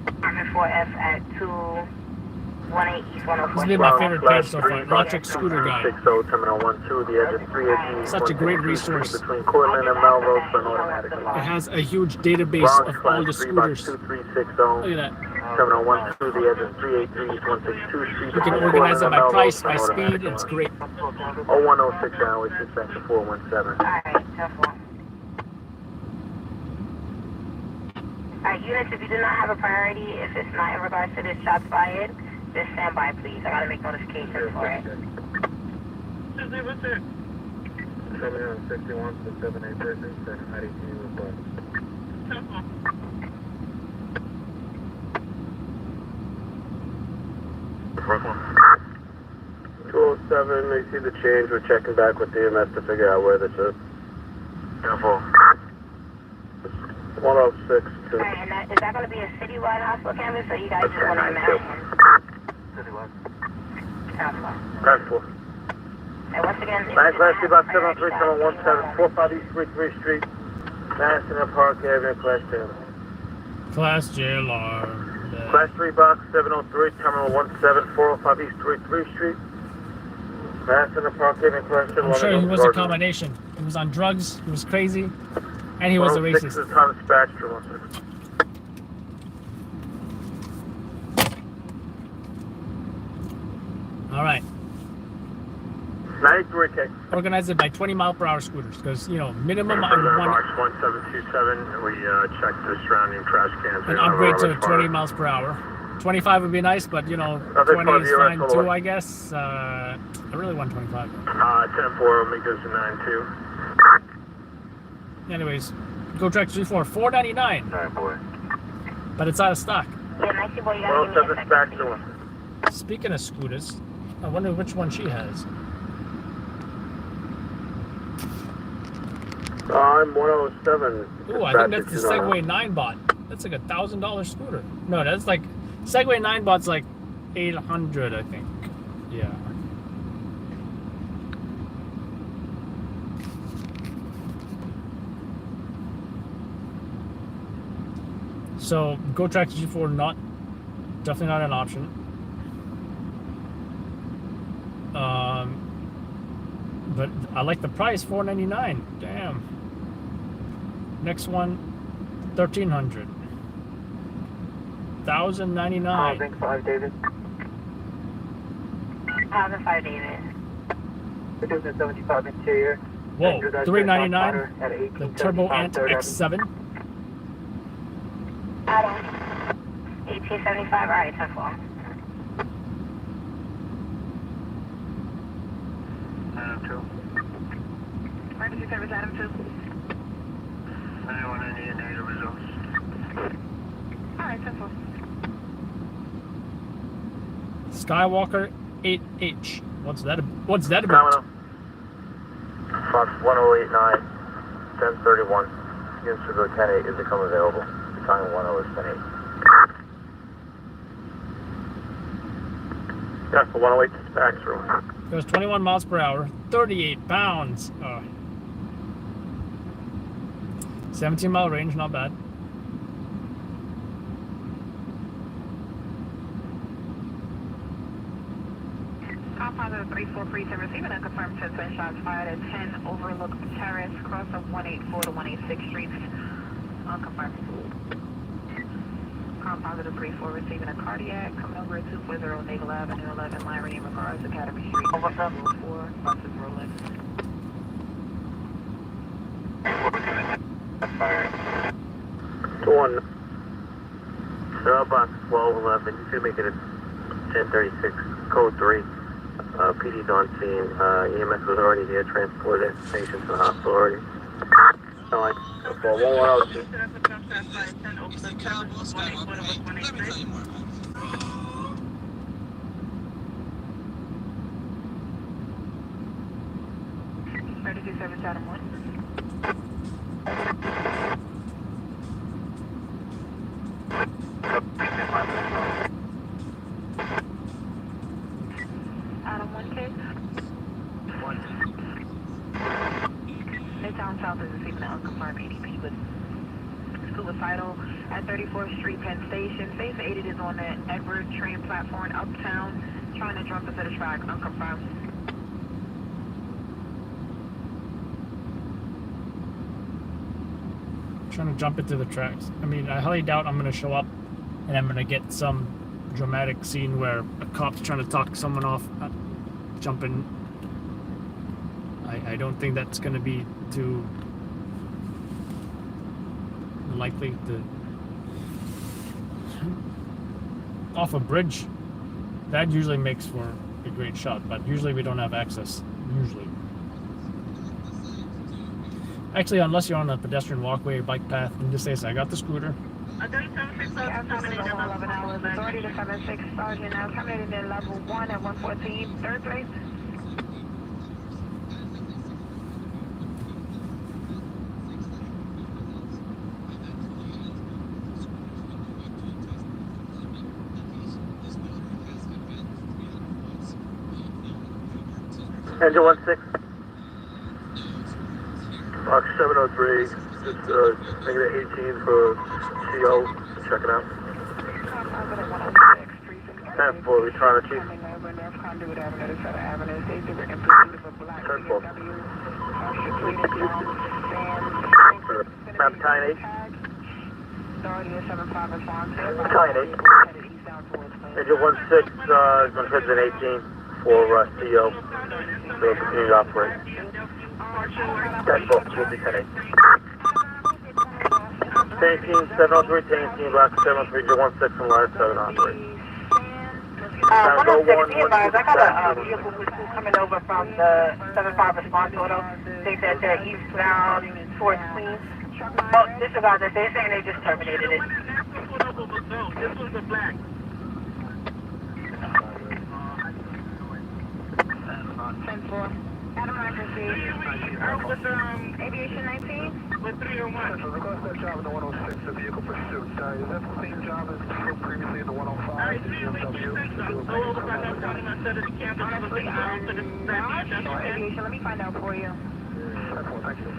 [SPEAKER 6] apartment 4F at 218 East 104.
[SPEAKER 3] This has been my favorite page so far. Electric scooter guy.
[SPEAKER 2] 60 Terminal 12, the edge of 318.
[SPEAKER 3] Such a great resource.
[SPEAKER 2] Between Cortland and Melrose for an automatic
[SPEAKER 3] It
[SPEAKER 2] alarm.
[SPEAKER 3] has a huge database of all the scooters. Look
[SPEAKER 2] 2360.
[SPEAKER 3] at that.
[SPEAKER 2] Terminal 12, the edge of 383 East 162 Street.
[SPEAKER 3] You can organize it by price, by speed. It's great.
[SPEAKER 2] 0106 hours, dispatcher 417.
[SPEAKER 6] Alright, careful. Alright, units, if you do not have a priority, if it's not in regards to this shots fired, just stand by, please. I gotta make notifications for it.
[SPEAKER 5] What's that? 761 to 7833, second IDT report.
[SPEAKER 2] 207, we see the change. We're checking back with EMS to figure out where this is.
[SPEAKER 5] Careful.
[SPEAKER 2] 106 to...
[SPEAKER 6] Alright, and is that gonna be a citywide hospital canvas, or you guys just want to imagine?
[SPEAKER 5] Citywide.
[SPEAKER 2] That's 4.
[SPEAKER 6] And once again,
[SPEAKER 2] Bank Class C Box 703, 45 East 33 Street, National Park Avenue, Class 10.
[SPEAKER 3] Class J alarm.
[SPEAKER 2] Class 3 Box 703, Terminal 17, 405 East 33 Street, National Park Avenue, Class 10.
[SPEAKER 3] I'm sure he was a combination. He was on drugs, he was crazy, and he was a racist.
[SPEAKER 2] 6 is the time dispatch for 1 second.
[SPEAKER 3] All right.
[SPEAKER 2] 93K.
[SPEAKER 3] Organize it by 20-mile-per-hour scooters, because, you know, minimum I
[SPEAKER 2] Further
[SPEAKER 3] want
[SPEAKER 2] March 1727, we checked the surrounding trash cans.
[SPEAKER 3] an upgrade to 20 miles per hour. 25 would be nice, but, you know,
[SPEAKER 2] Nothing
[SPEAKER 3] 20
[SPEAKER 2] for
[SPEAKER 3] is
[SPEAKER 2] the
[SPEAKER 3] fine
[SPEAKER 2] US,
[SPEAKER 3] too, I guess. I really want 25.
[SPEAKER 2] 10-4, Omega's 9-2.
[SPEAKER 3] Anyways, go track 3-4, $4.99,
[SPEAKER 5] Alright, boy.
[SPEAKER 3] but it's out of stock.
[SPEAKER 6] Yeah, nicey boy, you gotta give me a
[SPEAKER 2] 107 back
[SPEAKER 6] second.
[SPEAKER 2] to him.
[SPEAKER 3] Speaking of scooters, I wonder which one she has.
[SPEAKER 2] I'm 107.
[SPEAKER 3] Ooh, I think that's the Segway 9-bot. That's like $1,000 scooter. No, that's like Segway 9-bot's like 800, I think. Yeah. So Go Track G4 definitely not an option. But I like the price, $4.99. Damn. Next one, $1,300. $1,099.
[SPEAKER 9] Bank 5, David.
[SPEAKER 6] 1005, David.
[SPEAKER 9] 2075 interior.
[SPEAKER 3] Whoa, $399.
[SPEAKER 9] At
[SPEAKER 3] The Turbo
[SPEAKER 9] 1875
[SPEAKER 3] Ant
[SPEAKER 9] third
[SPEAKER 3] X7.
[SPEAKER 6] Adam. 1875, alright, 10-4.
[SPEAKER 1] Emergency service, Adam 2.
[SPEAKER 5] Anyone in the need results?
[SPEAKER 1] Alright, 10-4.
[SPEAKER 3] Skywalker 8H. What's that about?
[SPEAKER 2] Domino. Fox 1089, 1031. Units to go 10-8 is become available. Time 10 is 10-8. Yeah, for 108 back through.
[SPEAKER 3] Goes 21 miles per hour, 38 pounds. 17-mile range, not bad.
[SPEAKER 1] Positive 3437, receiving unconfirmed 10 shots fired at 10 Overlook Terrace, cross of 184 to 186 Streets. Unconfirmed. Positive 34, receiving a cardiac, coming over at 240 Naval Avenue, 11 Lyrie, in regards to Academy Street.
[SPEAKER 6] What's up?
[SPEAKER 1] 4, buses rolling.
[SPEAKER 2] To 1. Box 1211. You should make it a 1036. Code 3. PD's on scene. EMS was already here, transported patient to the hospital already. Alright. For 110.
[SPEAKER 10] He's like, Cowboy Skywalker, hey, let me tell you more about it.
[SPEAKER 1] Emergency service, Adam 1. Adam 1K. Midtown South is receiving an unconfirmed ADP with suicidal at 34th Street, Penn Station. Phase 8 is on the Edward train platform uptown, trying to jump into the track, unconfirmed.
[SPEAKER 3] Trying to jump into the tracks. I mean, I highly doubt I'm going to show up and I'm going to get some dramatic scene where a cop's trying to talk someone off jumping. I don't think that's going to be too likely to. Off a bridge, that usually makes for a great shot, but usually we don't have access. Usually. Actually, unless you're on a pedestrian walkway or bike path, and just say, so I got the scooter.
[SPEAKER 1] Authority to 76, Sergeant, now terminated in level 1 at 114, third place.
[SPEAKER 2] Engine 16. Box 703. Just negative 18 for CO. Check it out. 10-4, we trying to chief. 10-4. Battalion 8. Battalion 8. Engine 16, going to head in 18. 4 CO. They'll continue to operate. 10-4, we'll be 10-8. 703, 10-18, block 73016 on line 7 operate.
[SPEAKER 6] 106, be advised, I got a vehicle pursuit coming over from the 75 response auto. They said they're eastbound towards Queens. Oh, disregard that. They're saying they just terminated it.
[SPEAKER 7] This was a black.
[SPEAKER 1] 10-4. Adam, I proceed.
[SPEAKER 7] With
[SPEAKER 1] Aviation 19?
[SPEAKER 7] with 301.
[SPEAKER 5] Request that job in the 106, the vehicle pursuit. Is that the same job as previously in the 105?
[SPEAKER 1] Aviation, let me find out for you.
[SPEAKER 5] Thank you.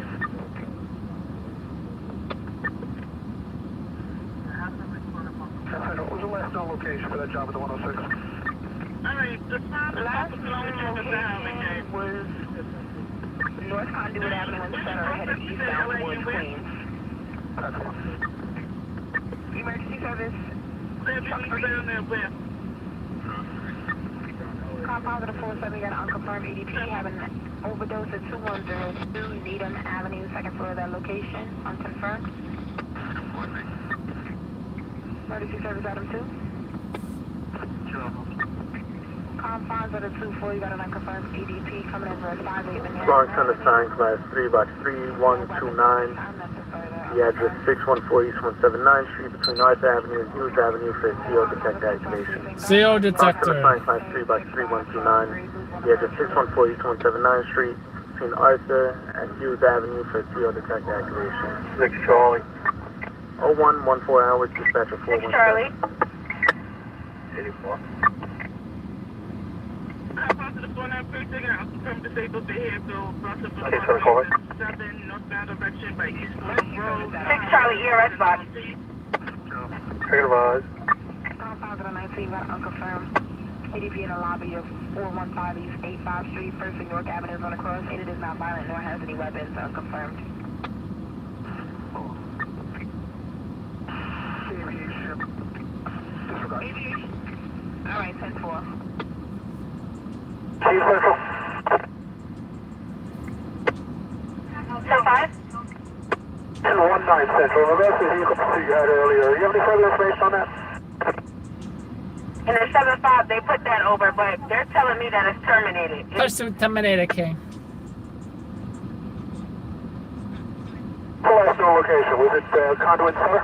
[SPEAKER 5] What was the last known location for that job at the 106?
[SPEAKER 7] Alright, the
[SPEAKER 1] Last known location was North Conduit Avenue in the center, headed eastbound towards Queens. Emergency service. Car positive 47, got an unconfirmed EDP, having an overdose at 2102 Needham Avenue, second floor of that location, unconfirmed. Emergency service item 2. Confines at a 2-4, you got an unconfirmed EDP coming in for a 5-8 minute.
[SPEAKER 2] Long Thunder sign class 3 box 3129. The address 614 East 179th Street between North Avenue and Hughes Avenue for CO detector activation.
[SPEAKER 3] CO
[SPEAKER 2] Long Thunder
[SPEAKER 3] detector.
[SPEAKER 2] sign class 3 box 3129. The address 614 East 179th Street between Arthur and Hughes Avenue for CO detector activation.
[SPEAKER 5] 6 Charlie.
[SPEAKER 2] 0114 hours, dispatcher
[SPEAKER 6] 6
[SPEAKER 2] 417.
[SPEAKER 6] Charlie.
[SPEAKER 5] 84.
[SPEAKER 7] Disabled vehicle,
[SPEAKER 5] Okay, so call it.
[SPEAKER 7] 7 northbound direction by East Road.
[SPEAKER 6] 6 Charlie, ERS box.
[SPEAKER 5] Take advise.
[SPEAKER 1] Confines at a 19, got an unconfirmed EDP in the lobby of 415 East 85 Street, First and York Avenue is on the cross. It is not violent nor has any weapons, unconfirmed. Aviation. Alright, 10-4.
[SPEAKER 5] Chief Central.
[SPEAKER 6] 10-5.
[SPEAKER 5] 1019 Central. In regards to the vehicle pursuit you had earlier, you have any further information on that?
[SPEAKER 6] In the 7-5, they put that over, but they're telling me that it's terminated.
[SPEAKER 3] Person terminated, King.
[SPEAKER 5] The last known location, was it Conduit Center?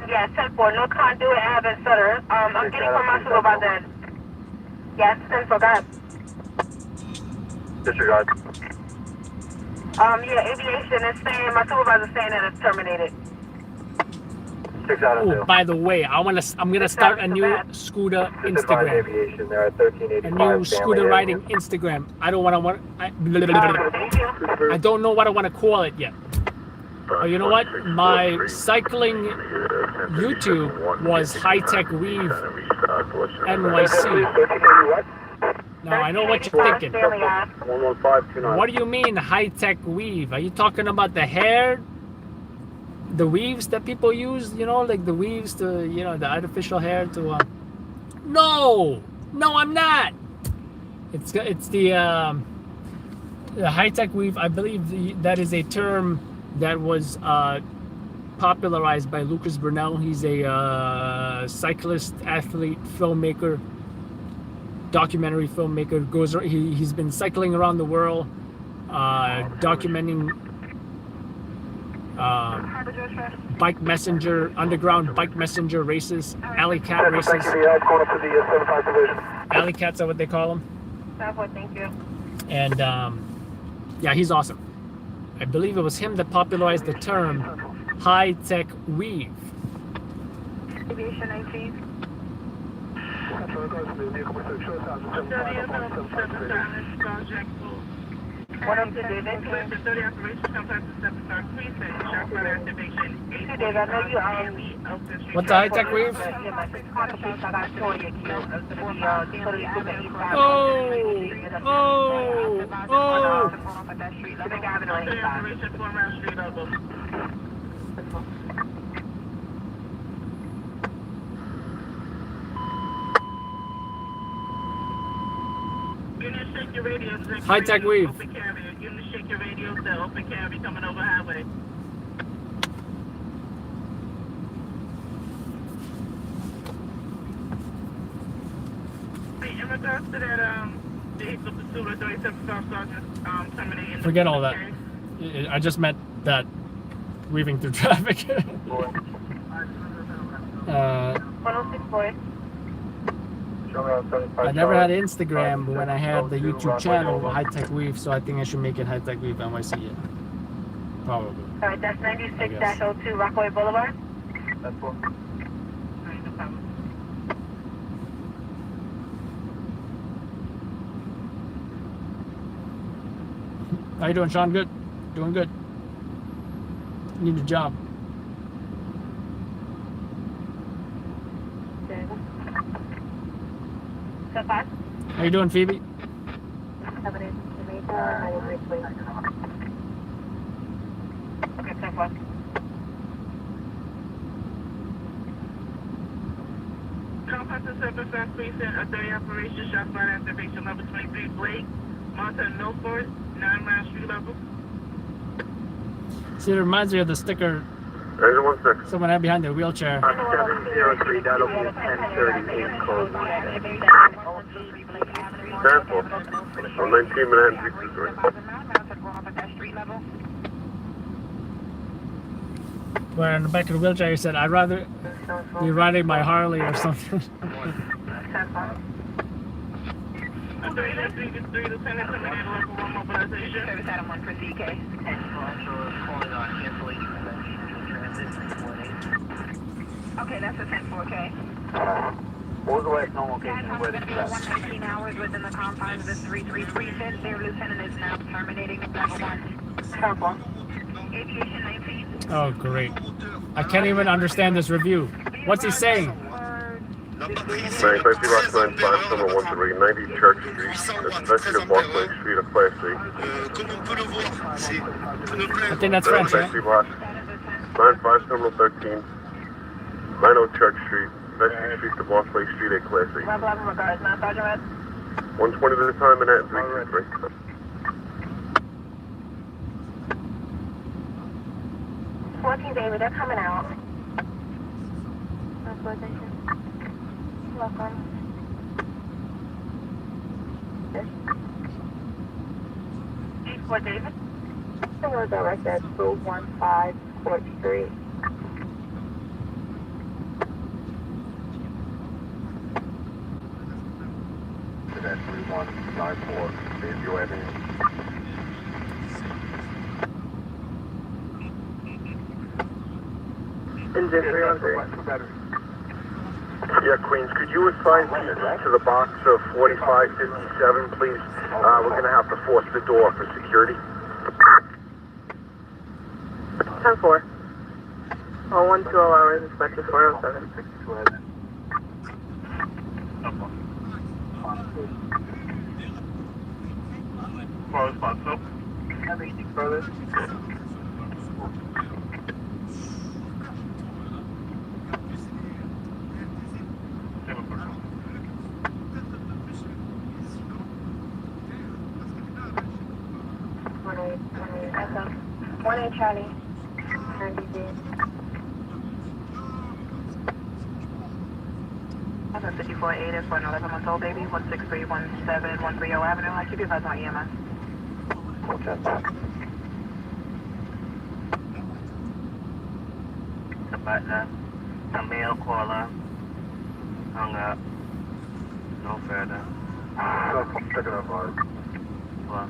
[SPEAKER 6] Yeah, 10-4, no conduit, Ave, et cetera. I'm getting from my supervisor. Yes, 10-4, go ahead.
[SPEAKER 5] Disregard.
[SPEAKER 6] Yeah, aviation is saying, my supervisor's saying that it's terminated.
[SPEAKER 5] 6 out of 2.
[SPEAKER 3] Oh, by the way, I'm gonna start a new scooter Instagram.
[SPEAKER 5] Aviation there at 1385.
[SPEAKER 3] A new scooter riding Instagram. I don't know what I want to call it yet. Oh, you know what? My cycling YouTube was High Tech Weave NYC. Now I know what you're thinking.
[SPEAKER 2] 11529.
[SPEAKER 3] What do you mean High Tech Weave? Are you talking about the hair? The weaves that people use, you know, like the weaves to, you know, the artificial hair to, No, I'm not. It's the high-tech weave. I believe that is a term that was popularized by Lucas Burnell. He's a cyclist, athlete, filmmaker, documentary filmmaker. He's been cycling around the world, documenting bike messenger, underground bike messenger races, alley cat races. Alley cats are what they call them.
[SPEAKER 6] Thank you.
[SPEAKER 3] And yeah, he's awesome. I believe it was him that popularized the term high-tech weave.
[SPEAKER 1] Aviation 19.
[SPEAKER 6] What up to David? David, I know you
[SPEAKER 3] What's a high-tech weave?
[SPEAKER 7] your radio.
[SPEAKER 3] High tech weave.
[SPEAKER 7] Open carrier. You need to shake your radio to open carrier coming over highway. In regards to that, vehicle pursuit of 37 South Sergeant, terminating.
[SPEAKER 3] Forget all that. I just meant that weaving through traffic.
[SPEAKER 6] 106 boy.
[SPEAKER 3] I never had Instagram, but when I had the YouTube channel, High Tech Weave, so I think I should make it High Tech Weave NYC. Yeah. Probably.
[SPEAKER 6] Alright, that's 96-02 Rockaway Boulevard.
[SPEAKER 5] That's one.
[SPEAKER 3] How you doing, Sean? Good. Doing good. Need a job.
[SPEAKER 6] So 5.
[SPEAKER 3] How you doing, Phoebe?
[SPEAKER 6] 7 8 Okay, 10 4.
[SPEAKER 7] Complex Surface South Precinct, a 30 operation, shot fired at activation level 23 Blake, Martin Milford, 9 Mile Street level.
[SPEAKER 3] See, it reminds me of the sticker
[SPEAKER 2] Engine 16.
[SPEAKER 3] someone had behind their wheelchair.
[SPEAKER 2] 703, that'll be a 1038 code. 10-4. On 19 Manhattan 323.
[SPEAKER 3] Where in the back of the wheelchair he said, I'd rather be riding my Harley or something.
[SPEAKER 7] 3 Lieutenant terminated level 1 mobilization.
[SPEAKER 1] Service item 1 for CK. Okay, that's a 10-4K.
[SPEAKER 5] What was the last known location
[SPEAKER 1] Time
[SPEAKER 5] where
[SPEAKER 1] is
[SPEAKER 5] this
[SPEAKER 1] going to
[SPEAKER 5] was
[SPEAKER 1] be 119 hours within the confines of this 33 precinct. Their lieutenant is now terminating level 1. Aviation 19.
[SPEAKER 3] Oh, great. I can't even understand this review. What's he saying?
[SPEAKER 2] 95 Rock 95, summer 13, 90 Church Street, investigative Walkway Street of Class C.
[SPEAKER 3] I think that's French, right?
[SPEAKER 2] 95 summer 13, 90 Church Street, investigative Street of Walkway Street at Class C.
[SPEAKER 6] 11 regards, now Sergeant Red.
[SPEAKER 2] 120 at a time, Manhattan 323.
[SPEAKER 6] 14 baby, they're coming out. Mobilization. Welcome. Yes. 8-4 David. The road direct at 215 Court Street.
[SPEAKER 5] That's 3194. If you have any.
[SPEAKER 4] Engine 313.
[SPEAKER 2] Yeah, Queens, could you assign me to the box of 4557, please? We're going to have to force the door for security.
[SPEAKER 4] 10-4. All 120 hours, inspector 407.
[SPEAKER 5] Anything further?
[SPEAKER 6] One eight Charlie. 90 days.
[SPEAKER 1] 54-8 for an 11-month-old baby, 16317 Avenue. I keep you guys on EMS.
[SPEAKER 5] The partner, a male caller, hung up, no further. Pick it up, Art. Well.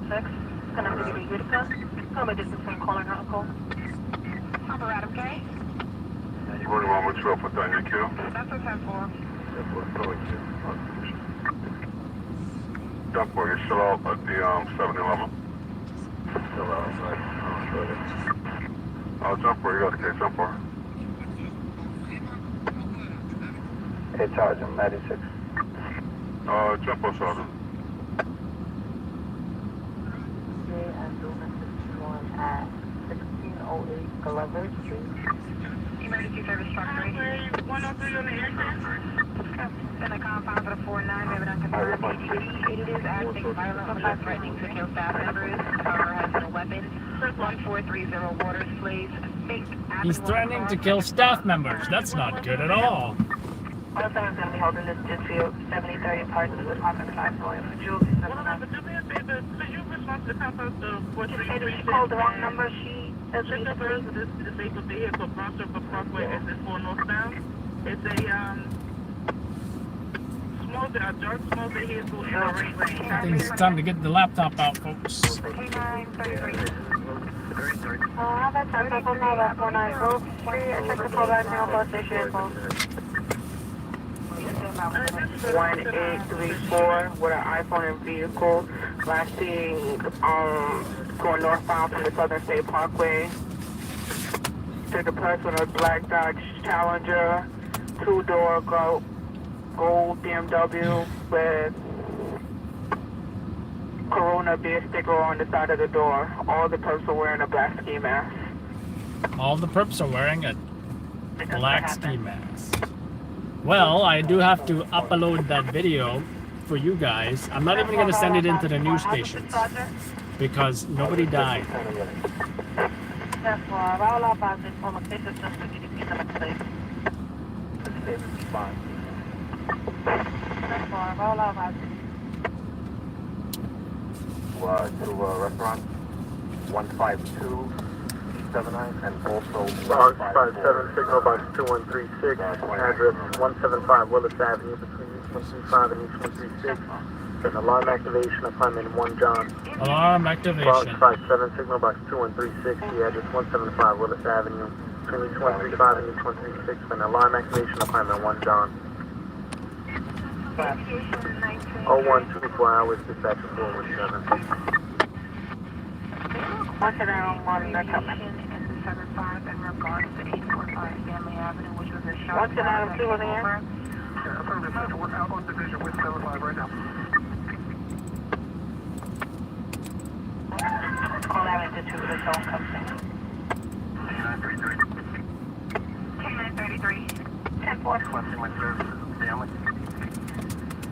[SPEAKER 6] 6. Connected to Utica. Come a distance from calling her uncle.
[SPEAKER 1] Operator, okay?
[SPEAKER 5] You going wrong with 12 for Daniel Q?
[SPEAKER 1] That's a 10-4.
[SPEAKER 5] Jump for you, still out at the 7-Eleven.
[SPEAKER 2] Still outside.
[SPEAKER 5] I'll jump for you, got the case, jump for. Hey, Sergeant, 96. Jump for Sergeant.
[SPEAKER 4] And Lumen 61 at 1601 108 Glover Street.
[SPEAKER 1] Emergency service truck 3. 103 on the intercom. In the confines of the 49, we have it unconfirmed EDD. It is acting violently, threatening to kill staff members. However, has no weapons. 1430 Waters Place.
[SPEAKER 3] He's threatening to kill staff members. That's not good at all.
[SPEAKER 6] All someone's going to be holding this Ditfield 7030 parts of the Department 5 going for Julie.
[SPEAKER 7] Do me a favor, could you respond to the contact of what
[SPEAKER 6] She called the wrong number. She doesn't
[SPEAKER 7] check
[SPEAKER 6] need
[SPEAKER 7] the
[SPEAKER 6] to
[SPEAKER 7] birds of this disabled vehicle, Bronx River Parkway, SS4 northbound. It's a dark small vehicle in a red
[SPEAKER 3] I think it's time to get the laptop out, folks.
[SPEAKER 6] that's our people know that 49 Grove Street. I checked the callback now, bus vehicle. 1834 with an iPhone and vehicle. Last seen going northbound from the Southern State Parkway. Took a person with a black Dodge Challenger, 2-door gold BMW with Corona beer sticker on the side of the door. All the perps are wearing a black ski mask.
[SPEAKER 3] All the perps are wearing a black ski mask. Well, I do have to upload that video for you guys. I'm not even going to send it into the news stations because nobody died.
[SPEAKER 5] To restaurant 15279 and also
[SPEAKER 2] Box 57, signal box 2136, address 175 Willis Avenue between East 135 and East 136. An alarm activation, apartment 1 John.
[SPEAKER 3] Alarm
[SPEAKER 2] Box
[SPEAKER 3] activation.
[SPEAKER 2] 57, signal box 2136, the address 175 Willis Avenue between East 135 and East 136. An alarm activation, apartment 1 John. 0124 hours, dispatcher 417.
[SPEAKER 6] What's it on
[SPEAKER 1] in the 75 in regards to 845 Stanley Avenue, which was a shot.
[SPEAKER 6] What's it on? Two was here?
[SPEAKER 5] we're out on division with 75 right now.
[SPEAKER 6] Call that into 2 the phone comes in.
[SPEAKER 1] 1033.
[SPEAKER 6] 10-4.
[SPEAKER 5] Requesting my services and family.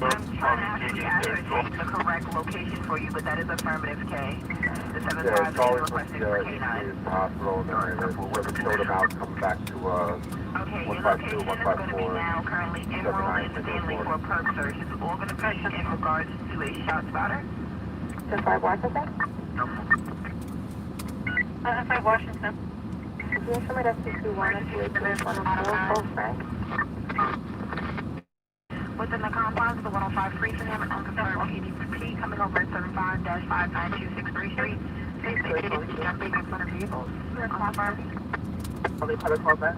[SPEAKER 1] I'm trying to actually ascertain the correct location for you, but that is affirmative K. The 75 is requesting for K9.
[SPEAKER 5] Hospital, and we're showed about coming back to
[SPEAKER 1] Okay, your location is going to be now currently enrolled in Stanley for perp search. It's all going to be in regards to a shot spotter.
[SPEAKER 6] 10-5 Washington?
[SPEAKER 5] No.
[SPEAKER 6] 10-5 Washington. Can you show me that 61 and 281 both Frank?
[SPEAKER 1] Within the confines of the 105 Freezingham and unconfirmed EDP coming over at 75-59263 Street. Please say it is jumping in front of vehicles. Confirmed.
[SPEAKER 6] Will they put a call back?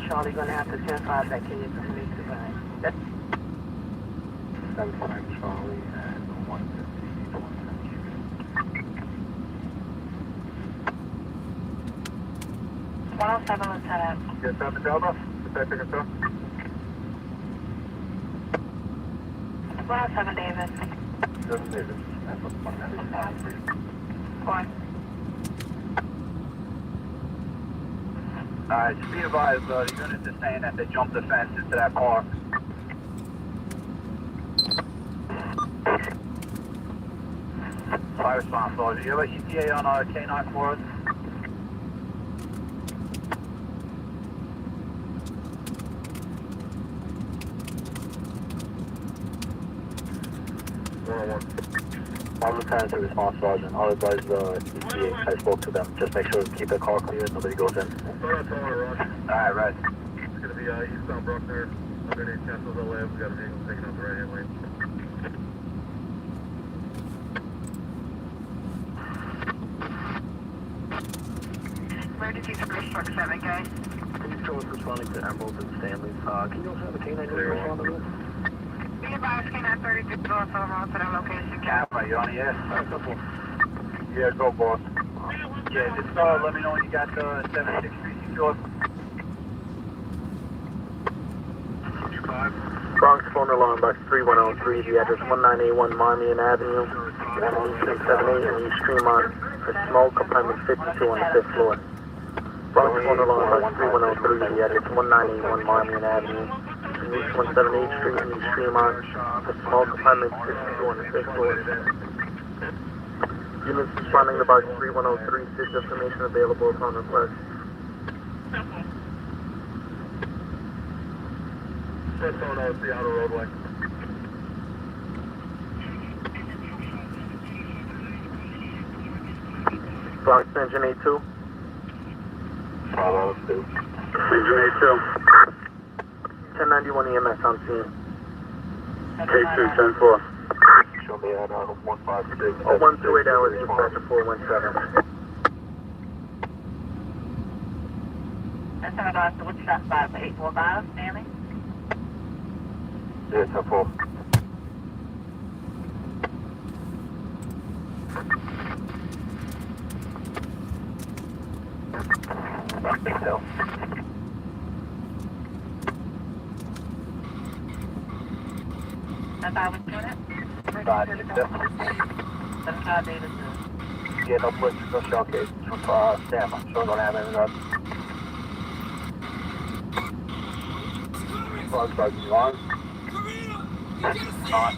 [SPEAKER 6] Charlie gonna have to 10-5 that kid from me to mine.
[SPEAKER 5] 75 Charlie and 150.
[SPEAKER 6] 107 Lieutenant.
[SPEAKER 5] Yes, Mr. Delta. Detective Control.
[SPEAKER 6] 107 David.
[SPEAKER 5] Doesn't say this. That's what's my message.
[SPEAKER 6] 4.
[SPEAKER 9] Alright, just be advised, the unit is saying that they jumped the fence into that car. Fire response, Sergeant. You have an ETA on K9 for us?
[SPEAKER 5] All lieutenants are response, Sergeant. I'll advise the ETA. I spoke to them. Just make sure to keep the car clear. Nobody goes in.
[SPEAKER 9] Alright, right.
[SPEAKER 2] It's going to be eastbound Bruckner, underneath Castle's LA. We got a vehicle taking off the right hand lane.
[SPEAKER 1] Emergency service truck 7K.
[SPEAKER 5] Can you show us responding to Emerald and Stanley? Can you also have a K9 respond to this?
[SPEAKER 1] Be advised, K9 33 also around to that location.
[SPEAKER 9] Camera, you on the air?
[SPEAKER 5] Alright, go for it.
[SPEAKER 9] Yeah, go, boss. Yeah, just let me know when you got the 76 Street secured.
[SPEAKER 2] Bronx phone alarm box 3103, the address 1981 Marmion Avenue, East 78 and East Tremont, for smoke, apartment 52 on the 5th floor. Bronx phone alarm box 3103, the address 1981 Marmion Avenue, East 178th Street and East Tremont, for smoke, apartment 52 on the 5th floor. Units responding to box 3103, SIDS information available upon request.
[SPEAKER 5] Just on out the outer roadway.
[SPEAKER 2] Bronx engine A2.
[SPEAKER 5] Follow two.
[SPEAKER 2] Engine A2. 1091 EMS on scene.
[SPEAKER 5] K2, 10-4. Show me at 156.
[SPEAKER 2] 0128 hours, dispatcher 417.
[SPEAKER 6] That's our last Woodstock 5845, Stanley.
[SPEAKER 5] Yeah, 10-4. Big Hill.
[SPEAKER 6] That's how we put it.
[SPEAKER 5] 5-6.
[SPEAKER 6] That's how they do it.
[SPEAKER 5] Yeah, no push, no showcase. Stammer. Show don't have any of that. On.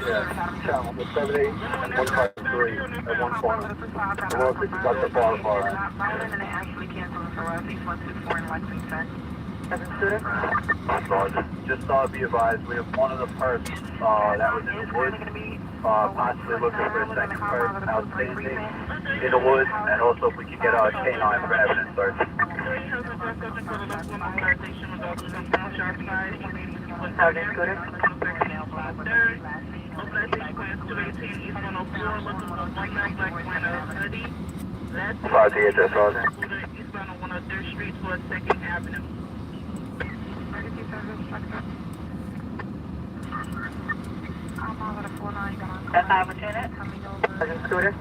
[SPEAKER 5] Yeah, channel 78 and 153 at one point. The road that you got the bar bar.
[SPEAKER 1] And they actually canceled for us, East 124 in Lexington.
[SPEAKER 5] Just be advised, we have one of the perps that was in the woods, possibly looking for a second perp out safety in the woods, and also if we could get a canine for evidence search.
[SPEAKER 6] Sergeant Scooter.
[SPEAKER 5] 5 DHS, Sergeant.
[SPEAKER 7] Eastbound on 103rd Street towards 2nd Avenue.
[SPEAKER 6] That's our lieutenant. Sergeant Scooter.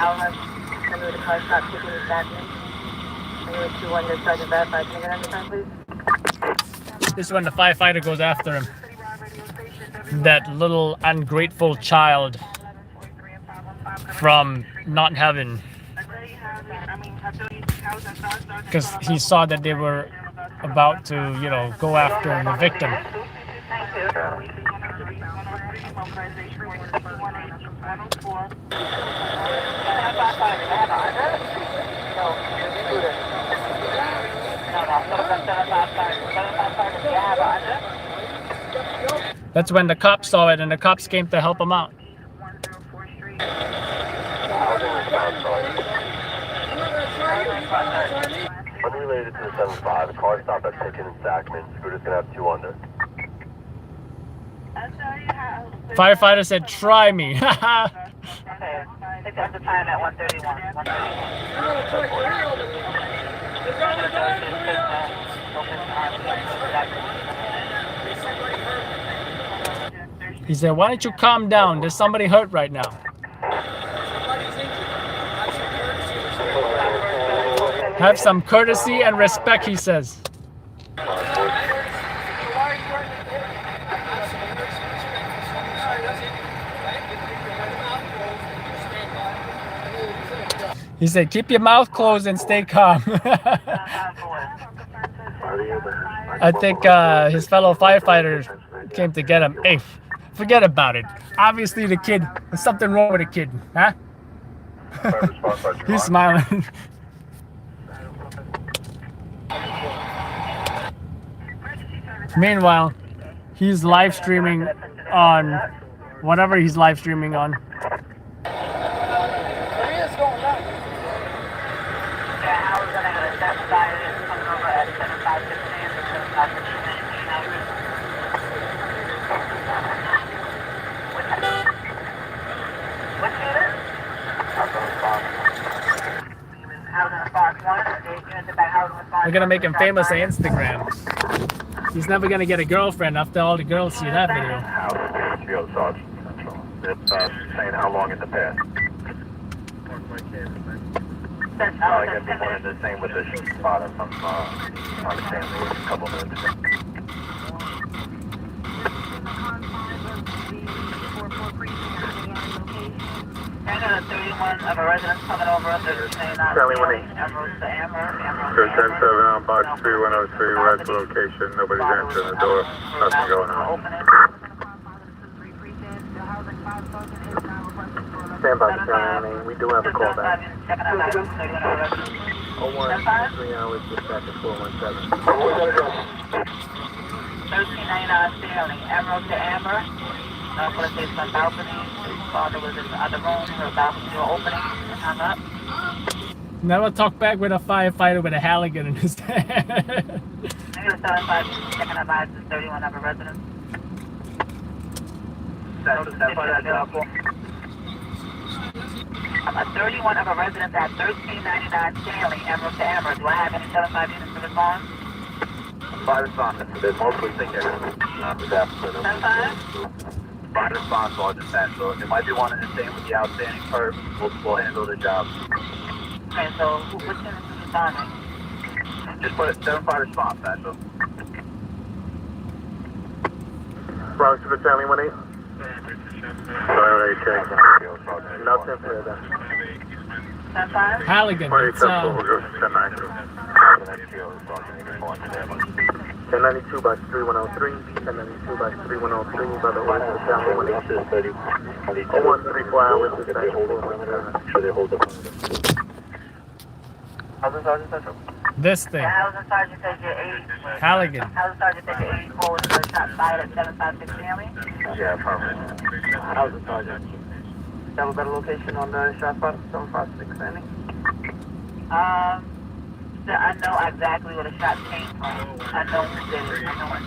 [SPEAKER 6] I'll have some of the car stop taking this back in. I need to wonder Sergeant Verify. Can I get on the phone, please?
[SPEAKER 3] This is when the firefighter goes after him. That little ungrateful child from not having, because he saw that they were about to, you know, go after the victim. That's when the cops saw it and the cops came to help him out.
[SPEAKER 5] Unrelated to the 7-5, the car stopped at Pickett and Sacman. Scooter's gonna have 2 under.
[SPEAKER 3] Firefighter said, "Try me."
[SPEAKER 6] Okay. I think that's the time at 131.
[SPEAKER 3] He said, "Why don't you calm down? There's somebody hurt right now." Have some courtesy and respect, he says. He said, "Keep your mouth closed and stay calm." I think his fellow firefighter came to get him. Hey, forget about it. Obviously the kid, there's something wrong with the kid, huh? He's smiling. Meanwhile, he's live streaming on whatever he's live streaming on. We're gonna make him famous on Instagram. He's never gonna get a girlfriend after all the girls see that video.
[SPEAKER 5] Saying how long in the past. I guess he wanted the same with the spot on the Stanley a couple minutes ago.
[SPEAKER 6] I got a 31 of a resident coming over under the same
[SPEAKER 2] Stanley 1-8.
[SPEAKER 6] Emerald to Amber.
[SPEAKER 2] So 10-7 on box 3103, we're at the location. Nobody's answering the door. Nothing going on. Stand by, Stanley 1-8. We do have a call back. 01, 3 hours, dispatch at 417.
[SPEAKER 6] 1399 Stanley, Emerald to Amber. Police station on balcony. His father was in the other room. Her balcony door opening. Hung up.
[SPEAKER 3] Never talk back with a firefighter with a Halligan in his hand.
[SPEAKER 6] Maybe the 75 second advice is 31 of a resident. I'm a 31 of a resident at 1399 Stanley, Emerald to Amber. Do I have any 75 units to respond?
[SPEAKER 5] By response, they mostly think they're going to be staff.
[SPEAKER 6] 75?
[SPEAKER 5] By response, Sergeant Central. They might be wanting to stay with the outstanding perp. We'll handle the job.
[SPEAKER 6] Okay, so which unit is responding?
[SPEAKER 5] Just put it 75 response, Central.
[SPEAKER 2] Bronx to Stanley 1-8. Sorry, okay. Nothing for that.
[SPEAKER 6] 75?
[SPEAKER 3] Halligan, it's
[SPEAKER 2] 1092 by 3103, 1092 by 3103, by the way, to Stanley 1-8. 0134 hours, dispatch 417.
[SPEAKER 5] Sure they hold them.
[SPEAKER 6] Housing Sergeant Central?
[SPEAKER 3] this thing.
[SPEAKER 6] Housing Sergeant says you're 80.
[SPEAKER 3] Halligan.
[SPEAKER 6] Housing Sergeant says you're 84 with a shot fired at 756 Stanley.
[SPEAKER 5] Yeah, affirmative.
[SPEAKER 9] Housing Sergeant. Have a better location on the shot spot, 756 Stanley?
[SPEAKER 6] So I know exactly where the shot came from. I know who did it. I know it.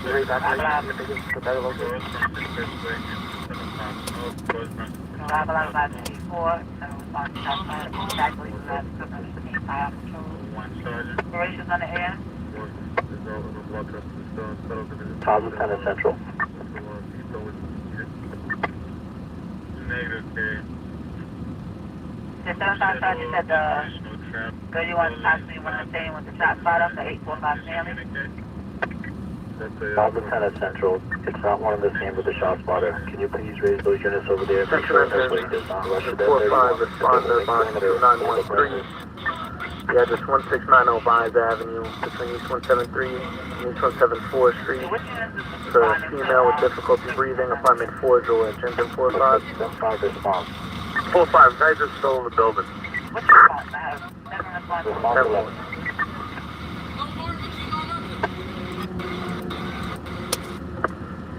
[SPEAKER 9] Right back to the better location.
[SPEAKER 6] Arrival out about 84, and respond to shot fired exactly where that equipment came fire patrol. Operations on the air.
[SPEAKER 5] Tom Lieutenant Central.
[SPEAKER 6] The 75 Sergeant said the 31 possibly one of the same with the shot spotter, the 845 Stanley.
[SPEAKER 5] Tom Lieutenant Central. It's not one of the same with the shot spotter. Can you please raise those units over there? Make sure everybody does not rush to that
[SPEAKER 2] 45 responder box 2913. The address 1690 Vines Avenue between East 173 and East 174 Street. For a female with difficulty breathing, apartment 4 George, engine 45.
[SPEAKER 5] 5 response.
[SPEAKER 2] 45, guys are still in the building.
[SPEAKER 6] What's your response? I have never responded.
[SPEAKER 5] Response 11.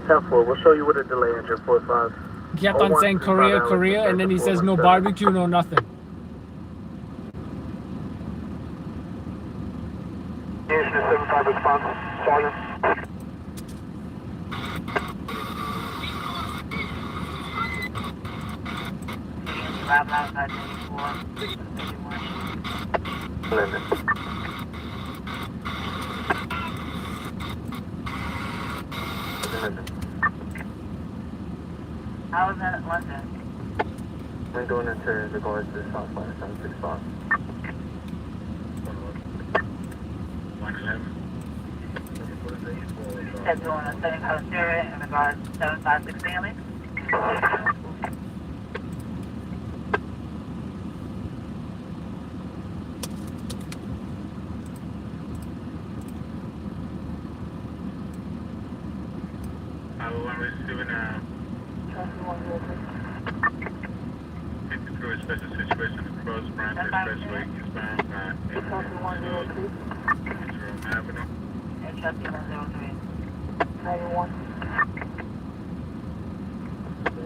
[SPEAKER 2] 10-4, we'll show you with a delay, engine 45.
[SPEAKER 3] He kept on saying Korea, Korea, and then he says no barbecue, no nothing.
[SPEAKER 5] Yes, 75 response. Sergeant.
[SPEAKER 6] Arrival out about 84, 51.
[SPEAKER 5] London.
[SPEAKER 6] How was that at London?
[SPEAKER 9] We're going into regards to shot spot 765.
[SPEAKER 5] 111.
[SPEAKER 6] You said doing a setting out of Syria in regards to 756 Stanley.
[SPEAKER 5] Receiving a 53 special situation across Brand Expressway eastbound Jerome Avenue.
[SPEAKER 6] HLC 103.
[SPEAKER 4] 91.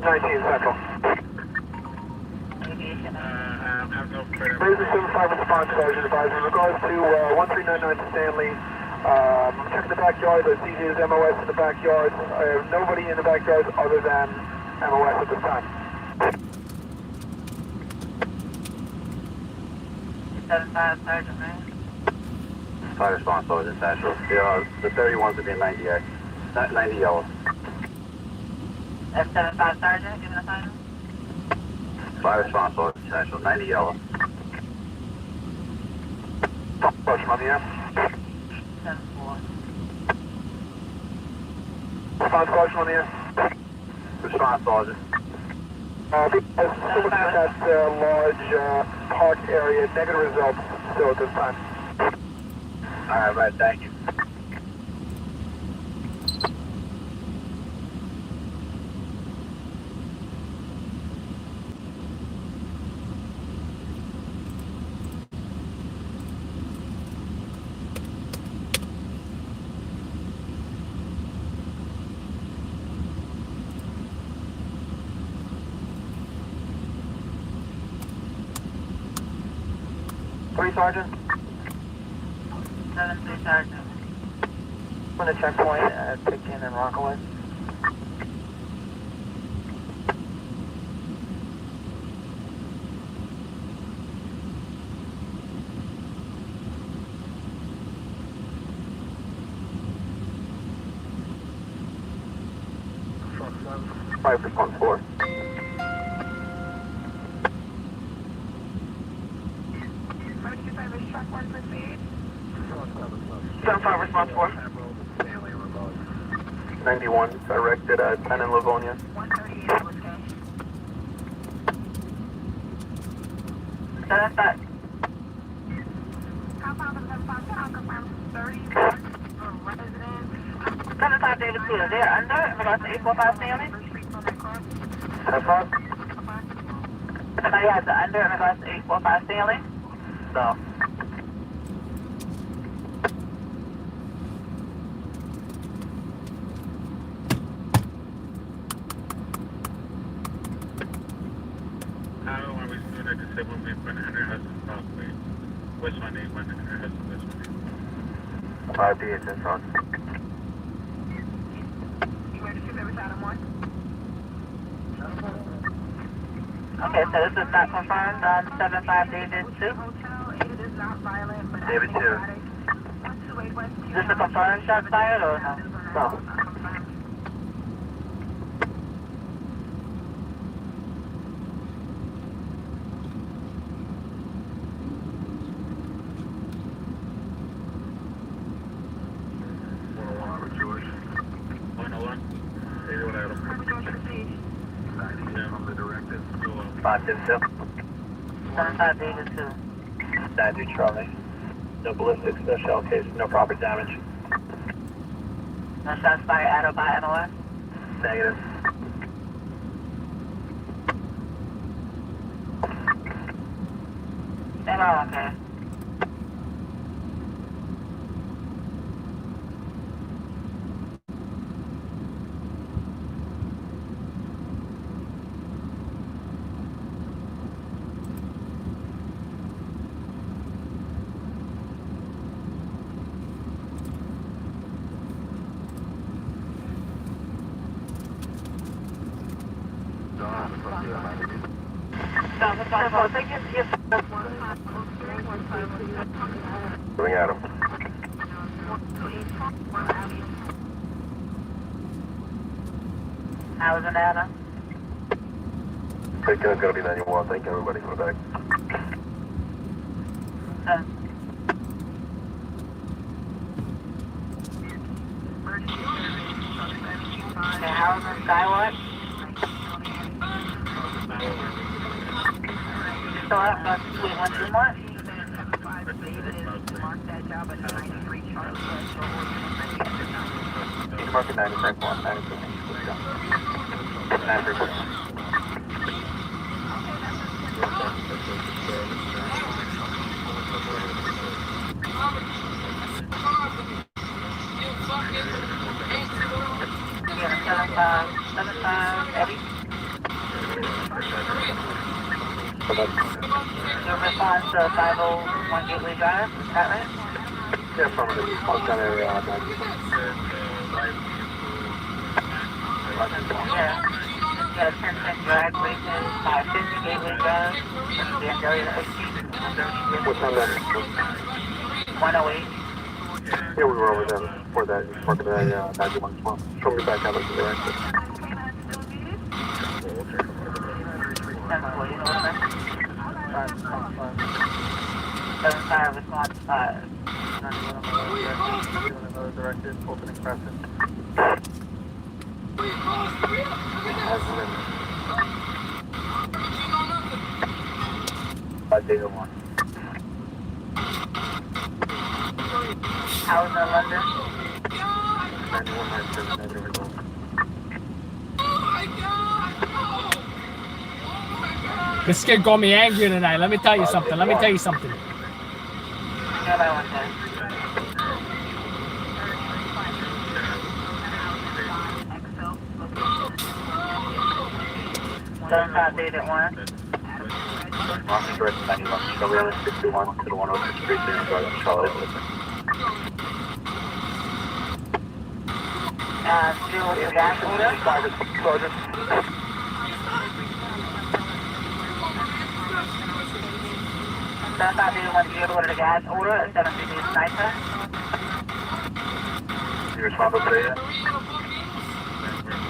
[SPEAKER 5] 19 Central.
[SPEAKER 6] Aviation.
[SPEAKER 5] I have no further.
[SPEAKER 11] Razor 75 response, Sergeant advisor. In regards to 1399 Stanley, check the backyard. The CJ is MOS in the backyard. Nobody in the backyard other than MOS at this time.
[SPEAKER 6] 75 Sergeant, man.
[SPEAKER 5] 5 response, Sergeant Central. The 31s would be 90X. 90 yellow.
[SPEAKER 6] F75 Sergeant, give me the sign.
[SPEAKER 5] 5 response, all potential, 90 yellow. Push on the air.
[SPEAKER 6] 10-4.
[SPEAKER 11] Response caution on the air.
[SPEAKER 5] Response, Sergeant.
[SPEAKER 11] Someone at that large park area, negative results still at this time.
[SPEAKER 5] Alright, right, thank you.
[SPEAKER 11] Three Sergeant.
[SPEAKER 6] 7-3 Sergeant.
[SPEAKER 11] On the checkpoint at Pickin and Rockaway.
[SPEAKER 5] Five response 4.
[SPEAKER 7] Emergency service truck 1 proceed.
[SPEAKER 6] 7-5 response 4.
[SPEAKER 5] 91, directed at 10 in Livonia.
[SPEAKER 7] 138 was okay.
[SPEAKER 6] 7-5.
[SPEAKER 7] Compound of 75, can I confirm 30 residents?
[SPEAKER 6] 7-5 David 2, is there under in regards to 845 Stanley?
[SPEAKER 11] That's fine.
[SPEAKER 6] Somebody has the under in regards to 845 Stanley?
[SPEAKER 5] No.
[SPEAKER 10] I don't want to be doing that disabled me for 100 Hudson Parkway. What's my name? 100 Hudson, what's my name?
[SPEAKER 5] 5 DHS, Sergeant.
[SPEAKER 7] Emergency service item 1.
[SPEAKER 6] Okay, so this is not confirmed on 7-5 David 2.
[SPEAKER 7] Hotel, it is not violent, but
[SPEAKER 5] David 2.
[SPEAKER 7] 128 West.
[SPEAKER 6] Is this a confirmed shot fired or no?
[SPEAKER 5] No.
[SPEAKER 10] George. 101. Maybe what I had
[SPEAKER 5] 552.
[SPEAKER 6] 7-5 David 2.
[SPEAKER 5] 92 Charlie. No ballistics, no shell case, no proper damage.
[SPEAKER 6] No shots fired at or by NOS?
[SPEAKER 5] Negative.
[SPEAKER 6] NO, okay.
[SPEAKER 5] Going at him.
[SPEAKER 6] How was Anna?
[SPEAKER 5] Take care, it's gonna be 91. Thank you, everybody, for the back.
[SPEAKER 6] Okay, how was the Skywatch? So I'm going to tweet 1 2 more.
[SPEAKER 5] You can mark it 95 1, 92. 93.
[SPEAKER 6] Yeah, 7-5 Eddie. Your response to 501 Gateway Drive, is that right?
[SPEAKER 5] Yeah, from the response down area on 90.
[SPEAKER 6] Yeah. You got a 10-cent drag racing, 550 Gateway Drive, BMW 18.
[SPEAKER 5] What's on that?
[SPEAKER 6] 108.
[SPEAKER 5] Yeah, we were over there for that. Parking at 91 as well. Show me back out of the direction.
[SPEAKER 6] 10-4, you know what I mean? 7-5, response 5.
[SPEAKER 5] Another directed, opening crescent. Data 1.
[SPEAKER 6] How is that London?
[SPEAKER 5] 9197, negative result.
[SPEAKER 3] This kid got me angry tonight. Let me tell you something.
[SPEAKER 6] Yeah, by 110. Data 1.
[SPEAKER 5] Marking direct 91, Charlie 61 to the 106 Street, there, driving Charlie.
[SPEAKER 6] Deal with the gas order.
[SPEAKER 11] Sergeant.
[SPEAKER 6] Data 1, deal with the gas order, a 750 sniper.
[SPEAKER 5] You respond to data?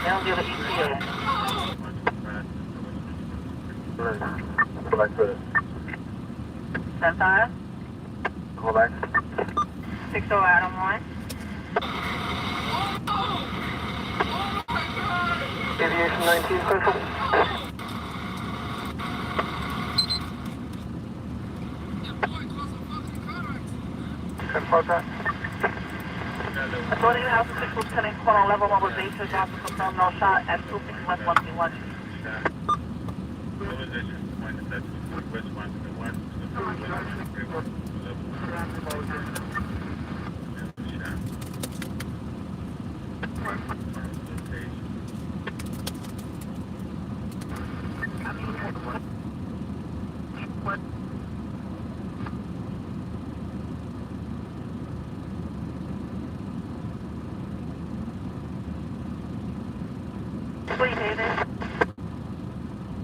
[SPEAKER 6] They don't deal with ETA.
[SPEAKER 5] Go back to it.
[SPEAKER 6] 10-5.
[SPEAKER 5] Go back.
[SPEAKER 6] 60 Adam 1.
[SPEAKER 11] Aviation 19, special.
[SPEAKER 5] Confirm that.
[SPEAKER 6] Authority House of 6 Lieutenant Colonel level mobilization, Johnson confirmed no shot at 261-131.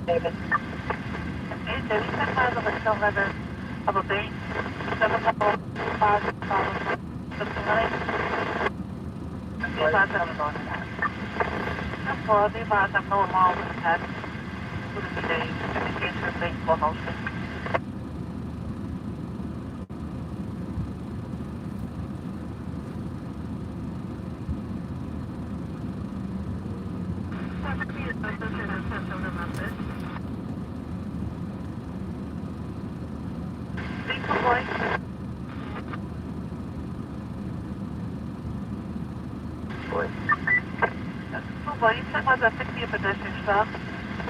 [SPEAKER 6] David. Okay, so we sent files of a cell letter of a base, 7-5-5-5-9. Be advised that I'm going to that. I'm sorry, be advised I'm no alarm with that. With the days, in case of base for motion. You took was a 60 pedestrian stop.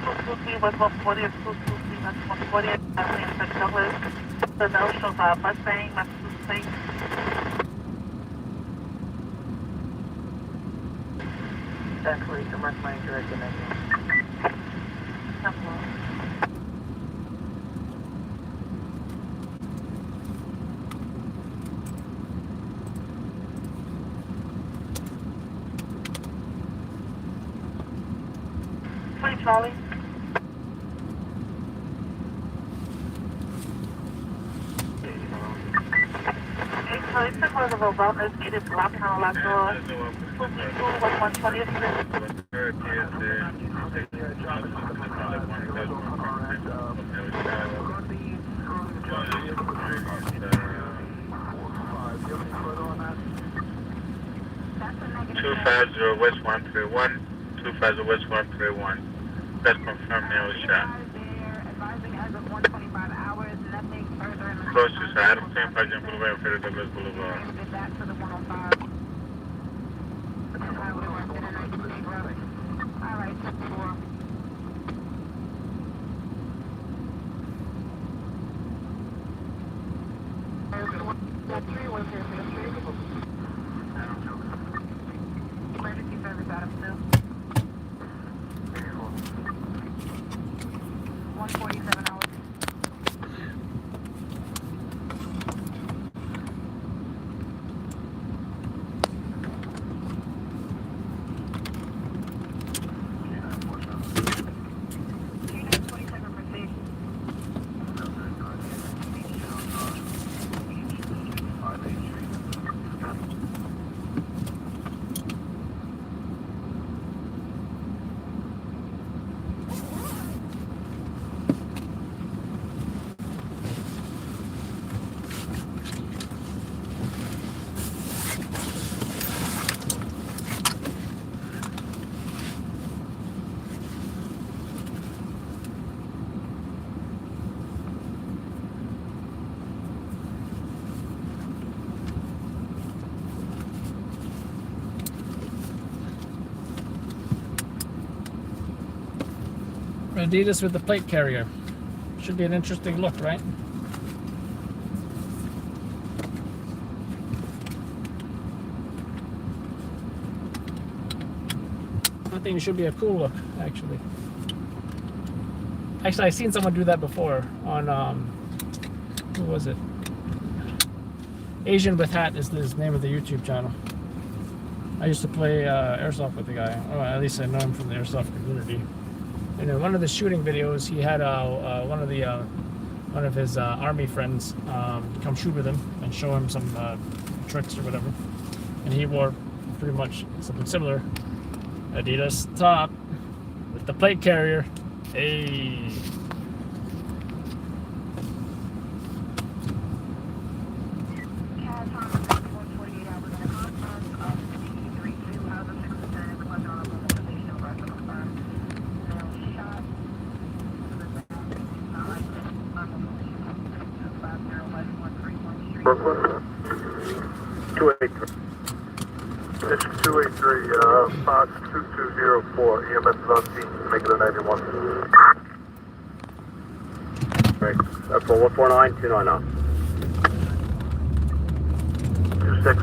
[SPEAKER 6] 223 was 140, 223 was 140, and Douglas. The no show Mustang, Massachusetts.
[SPEAKER 4] Exactly, direct line direct and
[SPEAKER 6] Charlie. Okay, Charlie, took one of the wellness gated block panel lock door. 232 was 120th Street.
[SPEAKER 10] 250 West 131, 250 West 131. That's confirmed mail shot. Close to Adam St. Patrick Boulevard and Federal Douglas Boulevard.
[SPEAKER 1] Emergency service Adam 2. 147 hours.
[SPEAKER 3] Adidas with the plate carrier. Should be an interesting look, right? I think it should be a cool look, actually. Actually, I've seen someone do that before on, who was it? Asian with Hat is the name of the YouTube channel. I used to play airsoft with the guy. Or at least I know him from the airsoft community. And in one of the shooting videos, he had one of his army friends come shoot with him and show him some tricks or whatever. And he wore pretty much something similar. Adidas top with the plate carrier. Hey.
[SPEAKER 2] Brooklyn. 283. It's 283, Fox 2204, EMS is on scene, make it a 91. Great. That's for 149, 290. 26.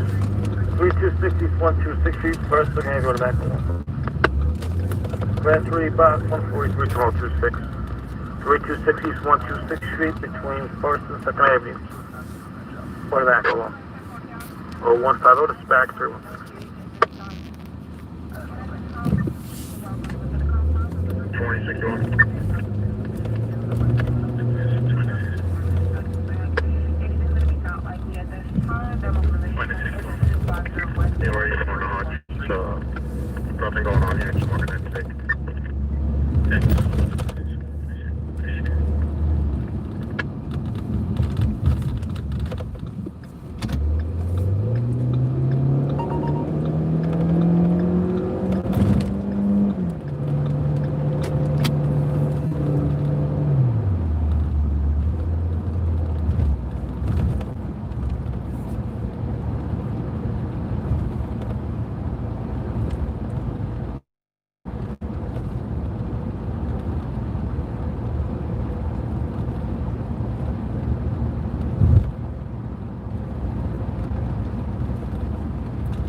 [SPEAKER 2] 3260, 126 first, we're going to go to back. Grand 3, box 143, 1226. 3260 East 126 Street between 1st and 2nd Avenue. What that go on? 015, dispatch 316.
[SPEAKER 5] 26 on. Yeah, where are you going on? So, nothing going on here, just walking in sick. Thanks.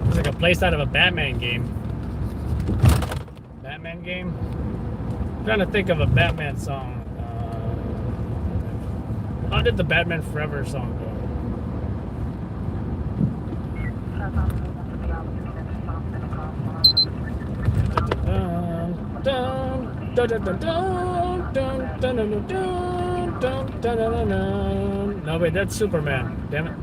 [SPEAKER 3] It's like a place out of a Batman game. Batman game? I'm trying to think of a Batman song. How did the Batman Forever song go? No, wait, that's Superman. Damn it.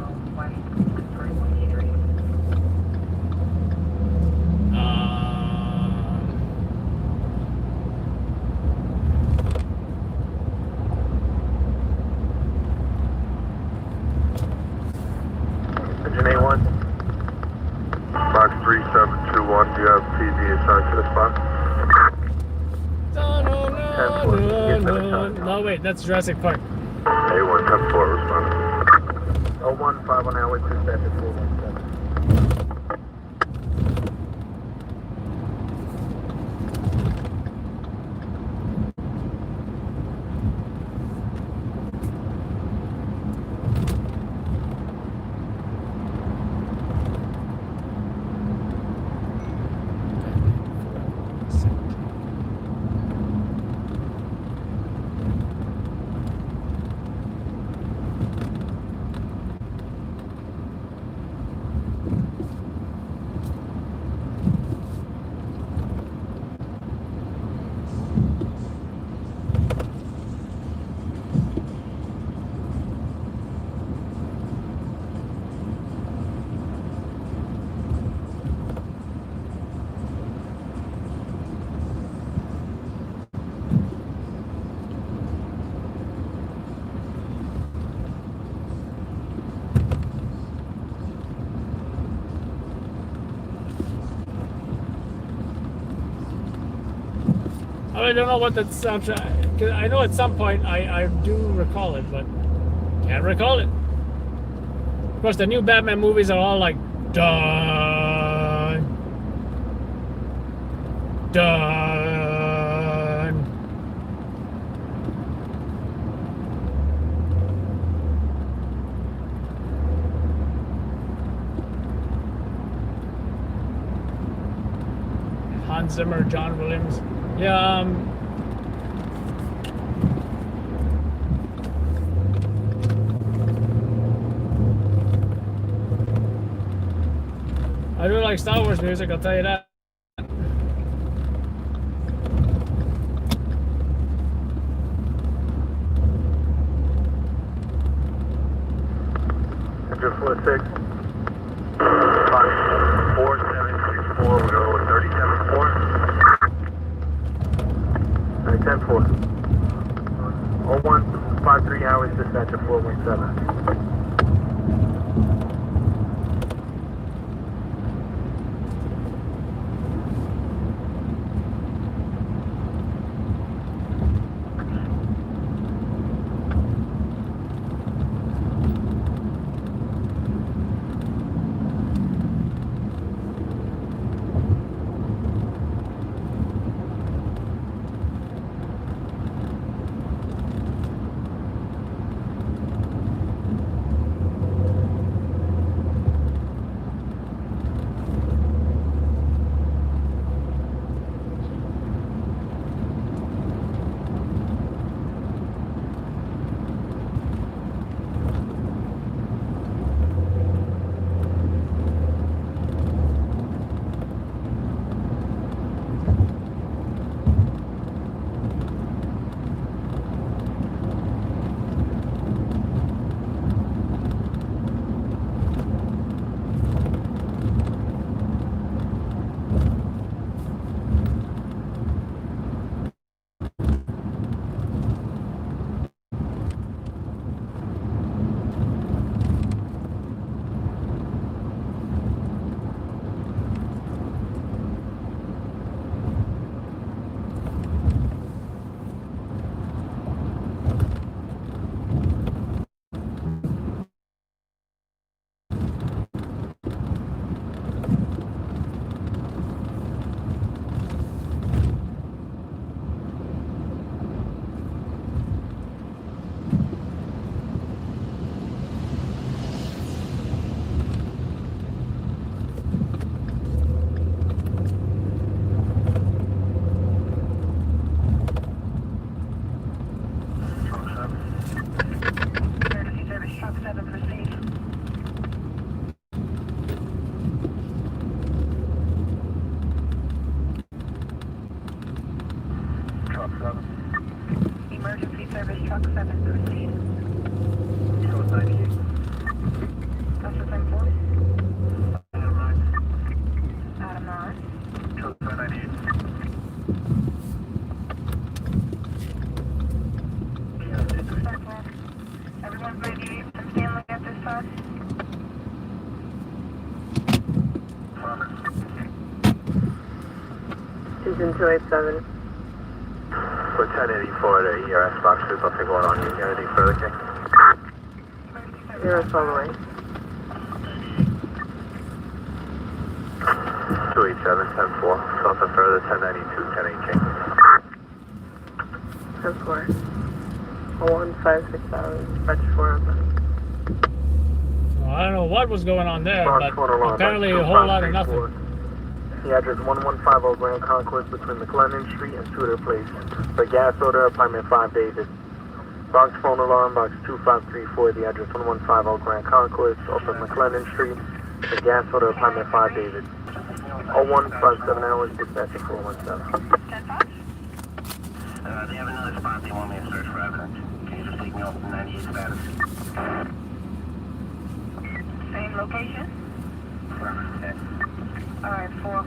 [SPEAKER 2] Engine A1. Box 3721, do you have TV assigned to the spot?
[SPEAKER 3] No, wait, that's Jurassic Park.
[SPEAKER 2] A1, 10-4, respond. 015 on highway 27417.
[SPEAKER 3] I don't know what that soundtrack. 'Cause I know at some point I do recall it, but can't recall it. Of course, the new Batman movies are all like done, done, John Zimmer, John Williams. Yeah, I do like Star Wars music, I'll tell you that.
[SPEAKER 2] Engine 46. 4764, we're going with 37.4. 10-4. 0153 hours, dispatcher 417.
[SPEAKER 1] Emergency service truck 7 proceed.
[SPEAKER 11] Code 98.
[SPEAKER 1] That's the same for?
[SPEAKER 11] Adam 9.
[SPEAKER 1] Adam 9.
[SPEAKER 11] Code 98.
[SPEAKER 1] Everyone's ready to Stanley at this time?
[SPEAKER 4] Houston 287.
[SPEAKER 2] For 1084 to ERS boxes, nothing going on here. Anything further, King?
[SPEAKER 4] ERS all the way.
[SPEAKER 2] 287, 10-4. Something further, 1092, 10-8, King.
[SPEAKER 4] 10-4. 01560, batch 4 of them.
[SPEAKER 3] Well, I don't know what was going on there,
[SPEAKER 2] Box
[SPEAKER 3] but
[SPEAKER 2] one alarm,
[SPEAKER 3] apparently
[SPEAKER 2] box
[SPEAKER 3] a whole lot of
[SPEAKER 2] 2534.
[SPEAKER 3] nothing.
[SPEAKER 2] The address 1150 Grand Concourse between McLennan Street and Tudor Place. For gas order, apartment 5 David. Box phone alarm, box 2534. The address 1150 Grand Concourse, off of McLennan Street. For gas order, apartment 5 David. 0157 hours, dispatcher 417.
[SPEAKER 5] They have another spot they want me to search for evidence. Can you just take me off the 98 status?
[SPEAKER 1] Same location?
[SPEAKER 5] Okay.
[SPEAKER 1] Alright, 4.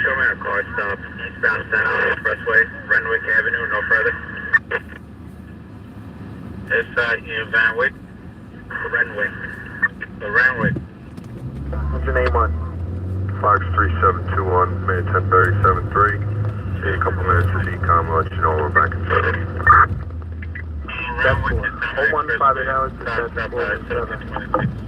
[SPEAKER 10] Show me a car stop eastbound San Jose Expressway, Renwick Avenue, no further. It's in Van Wyck, Renwick. The Renwick.
[SPEAKER 2] What's your name on?
[SPEAKER 12] Fox 3721, May 1037.3. See a couple minutes to see com, let you know we're back in service.
[SPEAKER 2] That's 4. 0158 hours, dispatcher 417.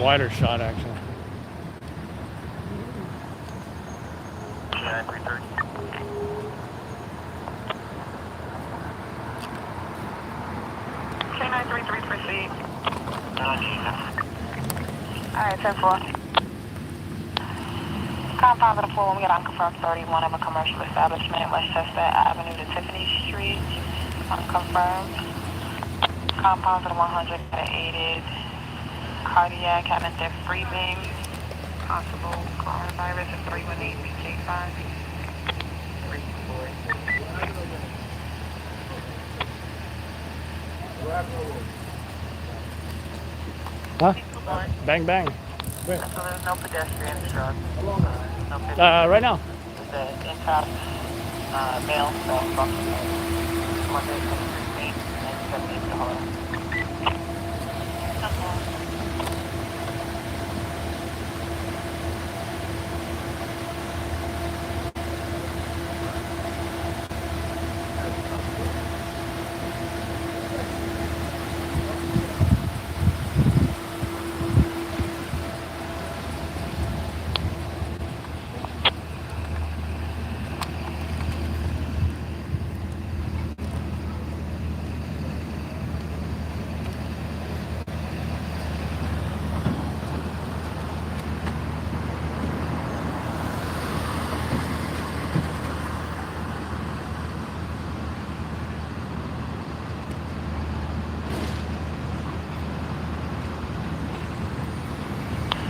[SPEAKER 3] Wider shot, actually.
[SPEAKER 5] Yeah, 330.
[SPEAKER 6] K933, proceed.
[SPEAKER 7] Alright, 10-4. Compound of the pool, we got unconfirmed 31 of a commercial establishment, Westchester Avenue to Tiffany Street. Unconfirmed. Compound of the 100 got aided. Cardiac having their breathing. Possible coronavirus at 318 BK5. 3-4.
[SPEAKER 3] Huh? Bang, bang. Where?
[SPEAKER 7] So there's no pedestrian truck. No pedestrian.
[SPEAKER 3] Right now.
[SPEAKER 7] The in-top male self-functioning. Monday, 23 and 78 to hold.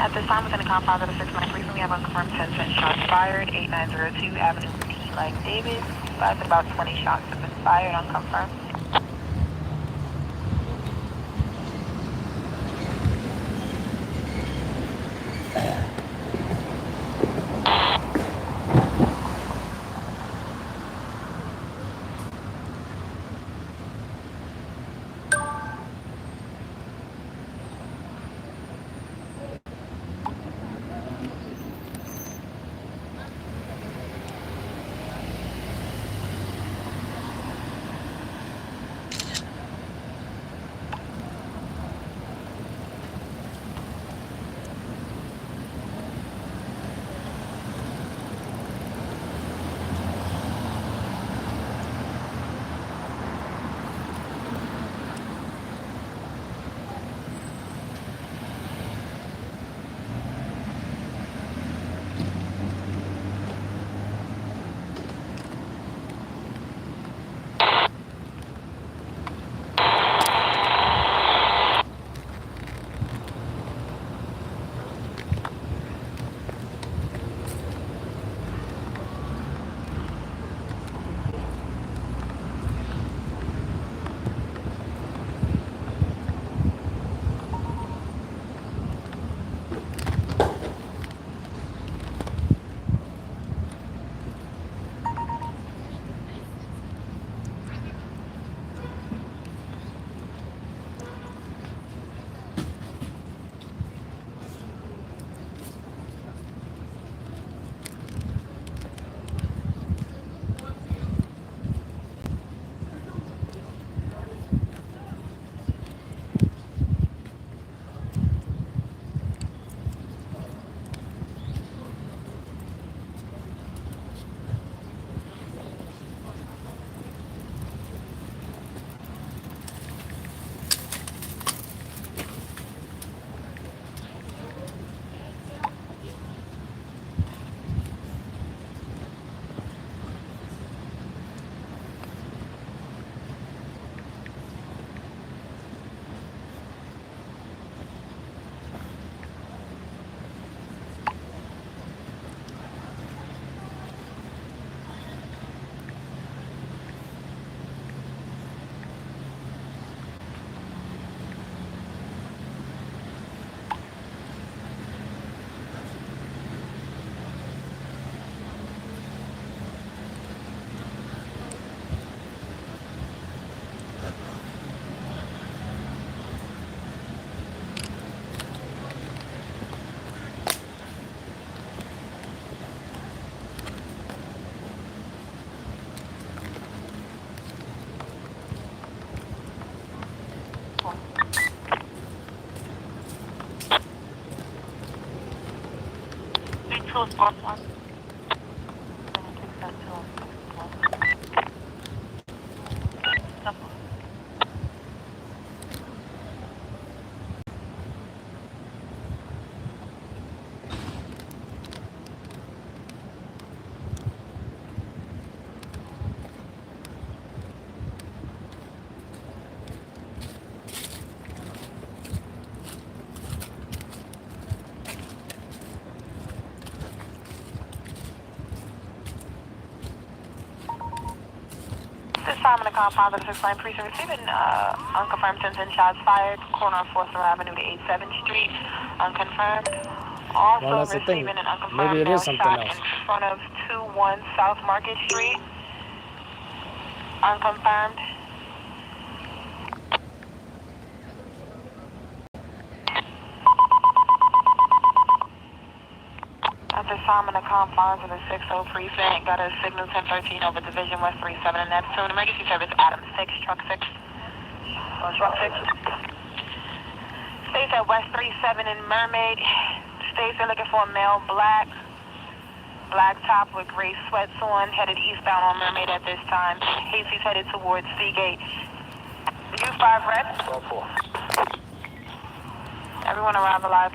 [SPEAKER 7] At this time, within the confines of the 693, we have unconfirmed 10 shots fired, 8902 Avenue E. Like David. That's about 20 shots have been fired, unconfirmed. This time in the composite 6 line precinct receiving unconfirmed 10 shots fired, corner of Forster Avenue to 87th Street, unconfirmed. Also
[SPEAKER 3] Well, that's the thing.
[SPEAKER 7] receiving an unconfirmed
[SPEAKER 3] Maybe it is something
[SPEAKER 7] shot
[SPEAKER 3] else.
[SPEAKER 7] in front of 21 South Market Street, unconfirmed. At this time in the confines of the 60 precinct, got a signal 1013 over Division West 37 and Neptune. Emergency service Adam 6, truck 6. Truck 6. Stays at West 37 in Mermaid. Stays they're looking for a male black top with gray sweats on, headed eastbound on Mermaid at this time. Casey's headed towards Seagate. U5 red.
[SPEAKER 5] 12-4.
[SPEAKER 7] Everyone arrive alive.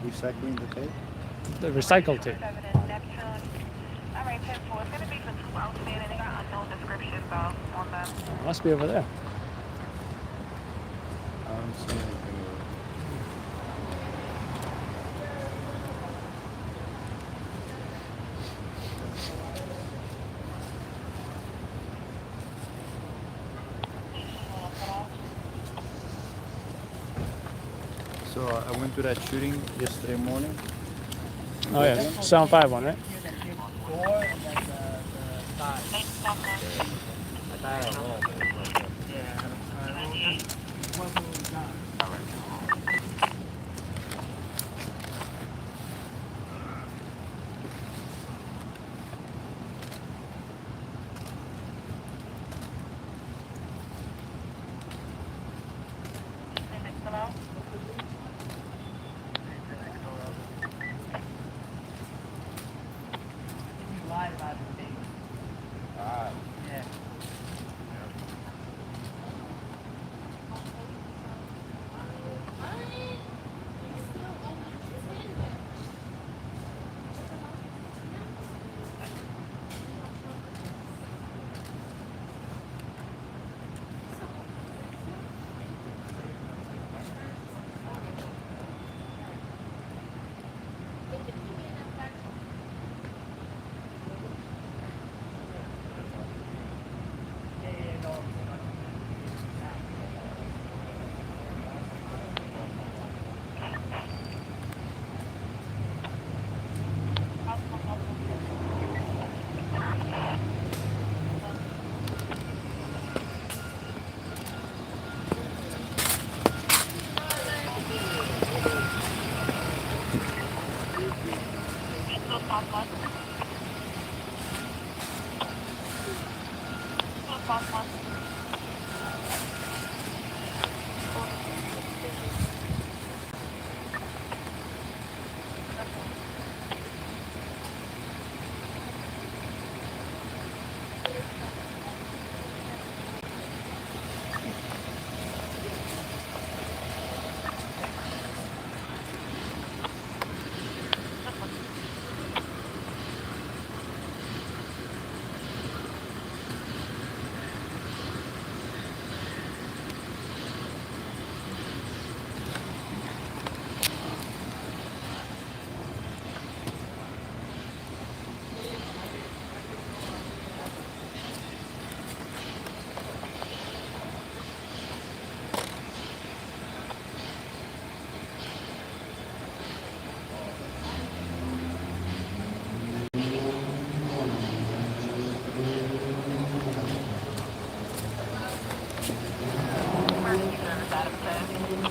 [SPEAKER 13] Recycling the tape?
[SPEAKER 3] The recycle tape.
[SPEAKER 7] Alright, 10-4. It's going to be for 2 outstanding. They got unknown descriptions on them.
[SPEAKER 3] Must be over there.
[SPEAKER 13] I don't see anything. So I went to that shooting yesterday morning.
[SPEAKER 3] Oh yeah, 751, right?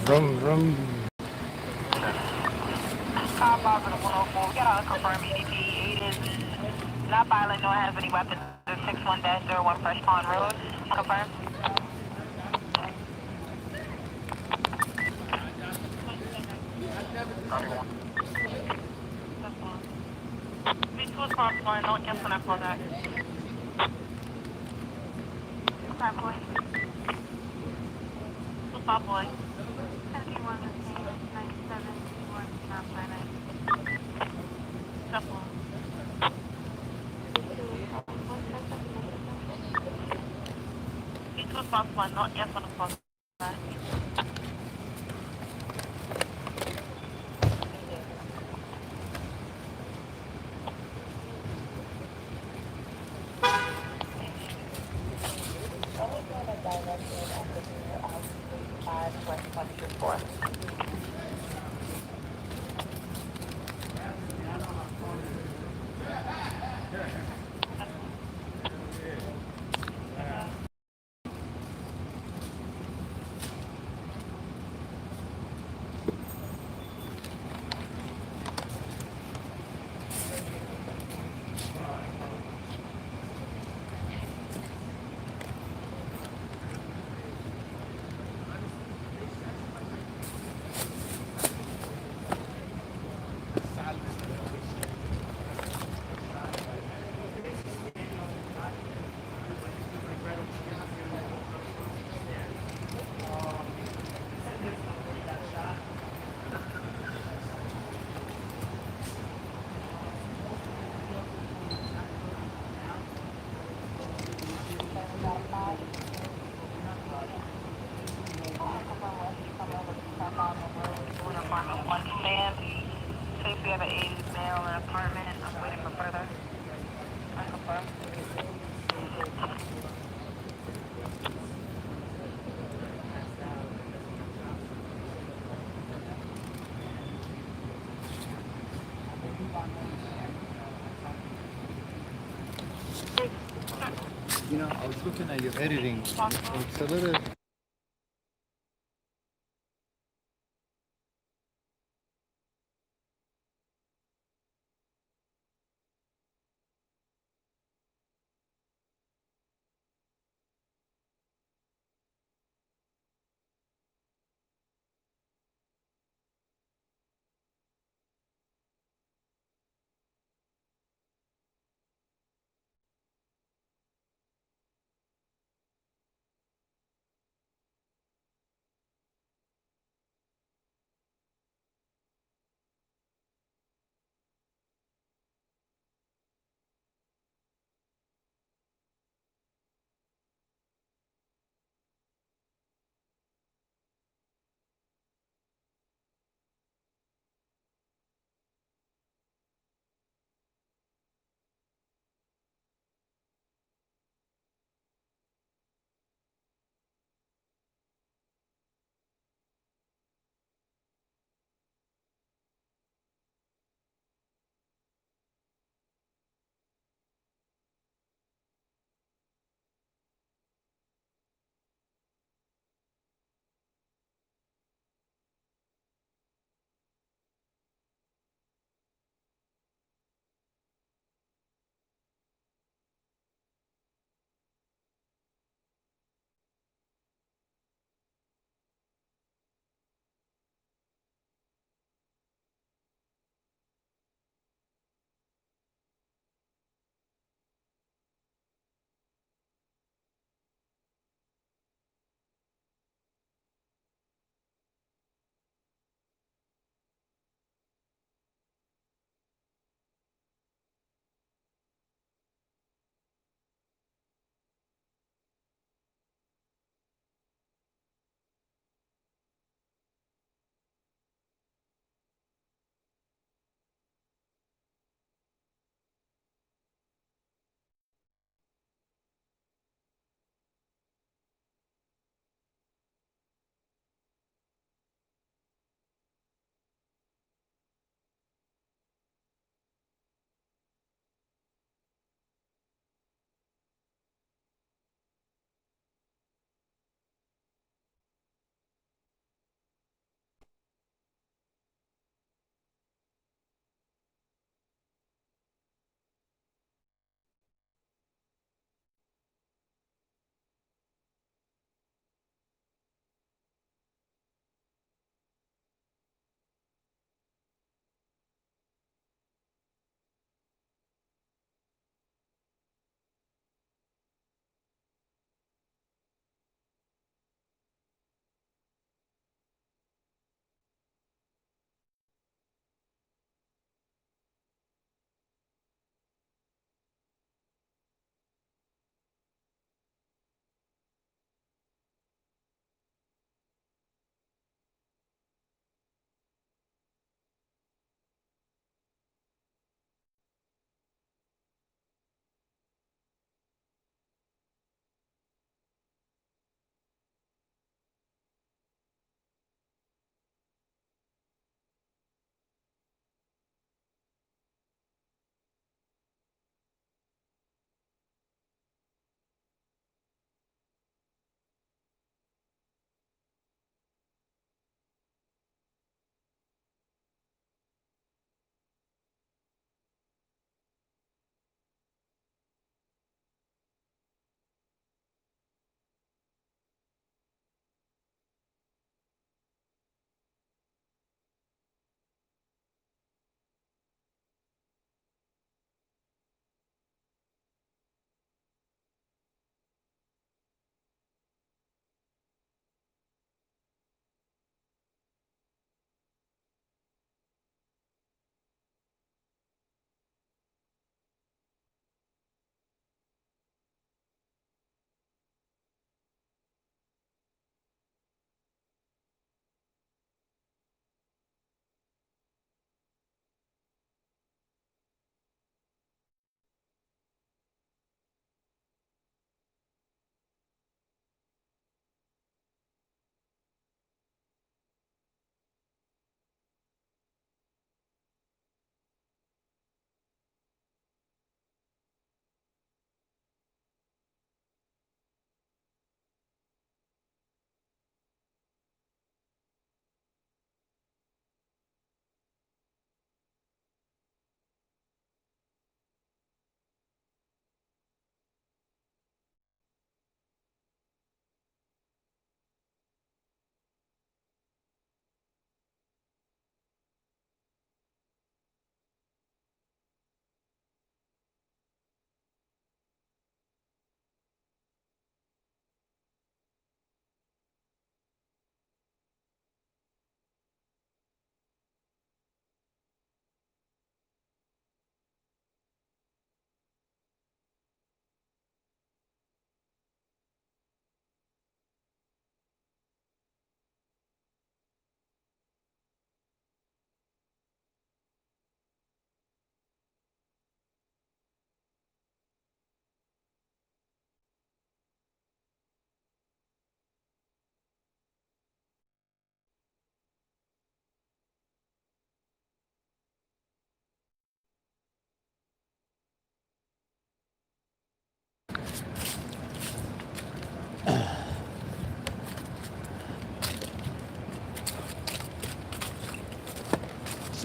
[SPEAKER 3] Vroom, vroom.
[SPEAKER 6] Car positive 104. We got out a confirmed EDP. 8 is not violent nor has any weapons. 61-01 Fresh Pond Road. Confirmed. Me too, cross line. No answer that for that. Stop boy. Stop boy. 71 97 not planet. Stop boy. Me too, cross line. No answer the cross line. We have an 80s male in an apartment. I'm waiting for further. I confirm.
[SPEAKER 13] You know, I was looking at your editing. It's a little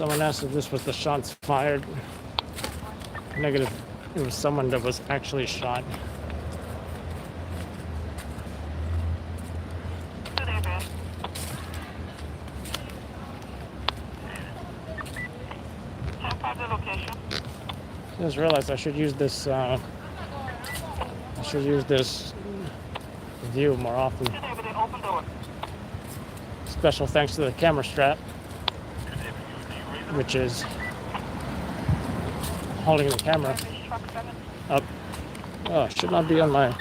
[SPEAKER 3] Someone asked if this was the shots fired. Negative. It was someone that was actually shot. I just realized I should use this. View more often. Special thanks to the camera strap, which is holding the camera up. Oh, it should not be on my.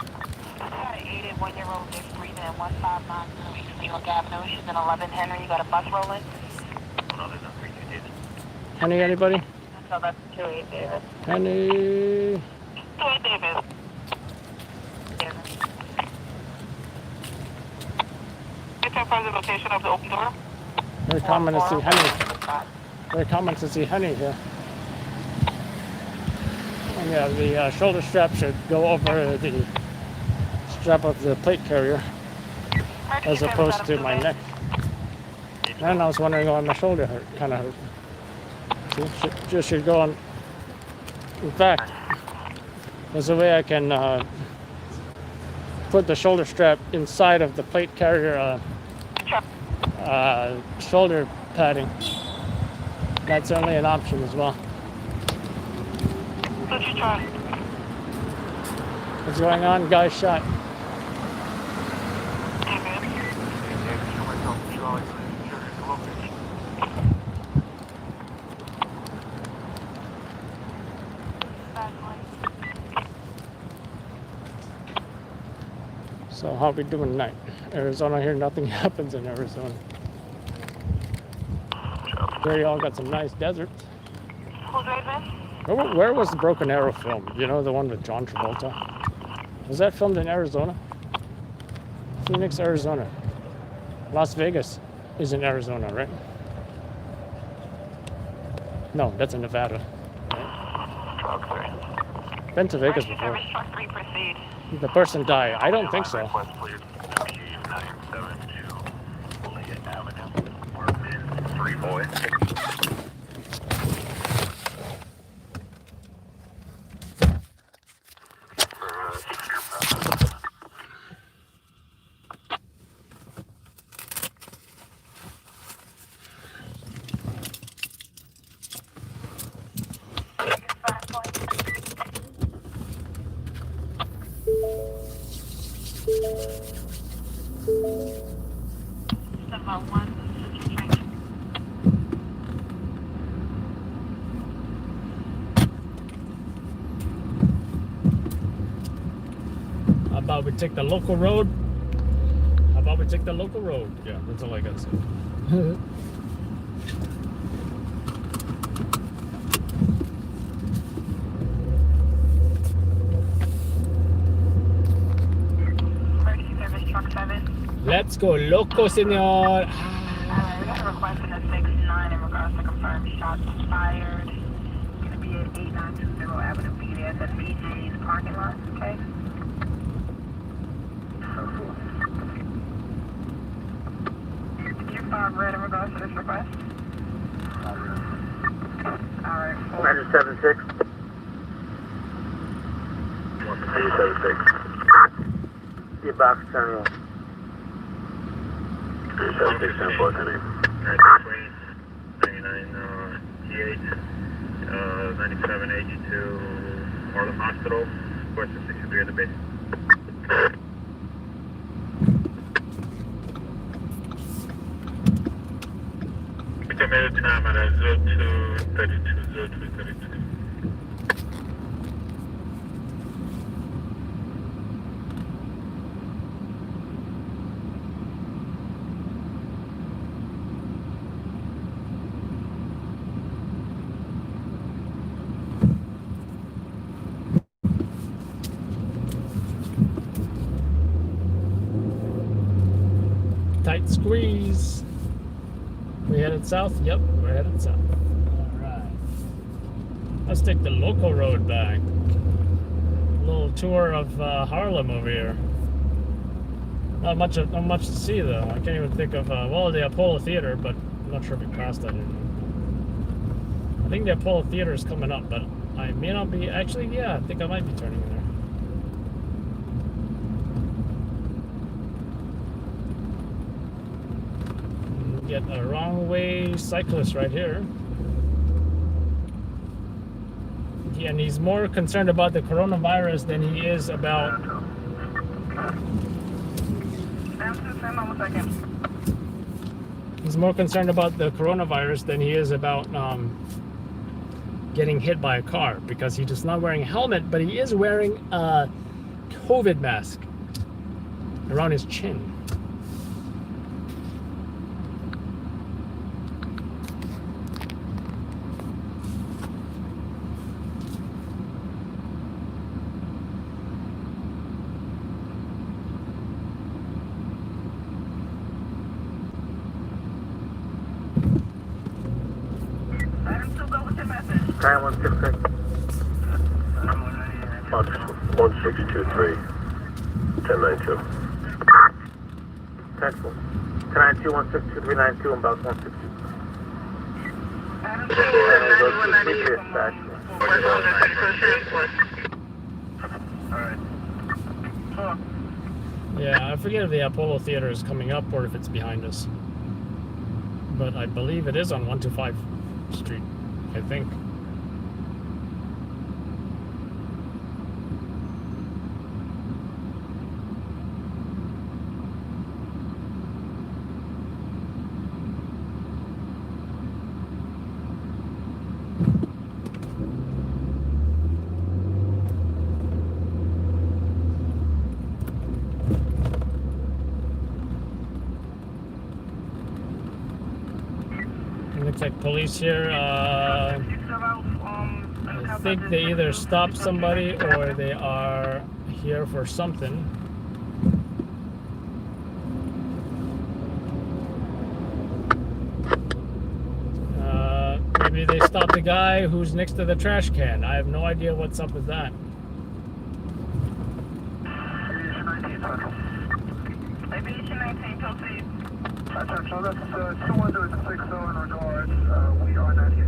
[SPEAKER 6] Henry, you got a bus rolling?
[SPEAKER 3] Henny, anybody?
[SPEAKER 6] No, that's 28 David.
[SPEAKER 3] Henny.
[SPEAKER 6] 28 David. The location of the open door.
[SPEAKER 3] Very common to see Henny. Very common to see Henny here. And yeah, the shoulder strap should go over the strap of the plate carrier as opposed to my neck. And I was wondering why my shoulder hurt, kind of hurt. See, just should go on. In fact, there's a way I can put the shoulder strap inside of the plate carrier shoulder padding. That's only an option as well. What's going on? Guy shot. So how we doing tonight? Arizona here, nothing happens in Arizona. There y'all got some nice deserts. Where was the Broken Arrow filmed? You know, the one with John Travolta? Was that filmed in Arizona? Phoenix, Arizona. Las Vegas is in Arizona, right? No, that's in Nevada. Right? Been to Vegas before. The person died. I don't think so. How about we take the local road? How about we take the local road? Yeah, that's all I got to say. Let's go loco, senor.
[SPEAKER 6] We got a request in the 6-9 in regards to confirmed shots fired. It's going to be at 8920 Avenue B. That's at BJ's parking lot, okay? Did you find red in regards to this request? Alright.
[SPEAKER 2] 976. 976. Get back to Terminal. 376 10-4,
[SPEAKER 10] 99 T8, 97H to Harlem Hospital, question 63 at the base. Estimated time at 0232, 0232.
[SPEAKER 3] Tight squeeze. We headed south? Yep, we're headed south. Alright. Let's take the local road back. A little tour of Harlem over here. Not much to see though. I can't even think of, well, the Apollo Theater, but I'm not sure if we passed that anymore. I think the Apollo Theater is coming up, but I may not be. Actually, yeah, I think I might be turning there. Get a wrong way cyclist right here. And he's more concerned about the coronavirus than he is about. He's more concerned about the coronavirus than he is about getting hit by a car, because he is not wearing a helmet, but he is wearing a COVID mask around his chin.
[SPEAKER 2] Time 166. 1623. 1092. Textbook. 1092, 162, 392, and about 160.
[SPEAKER 3] Yeah, I forget if the Apollo Theater is coming up or if it's behind us. But I believe it is on 125 Street, I think. Looks like police here. I think they either stopped somebody or they are here for something. Maybe they stopped the guy who's next to the trash can. I have no idea what's up with that.
[SPEAKER 11] So that's 260 in regards. We are not here.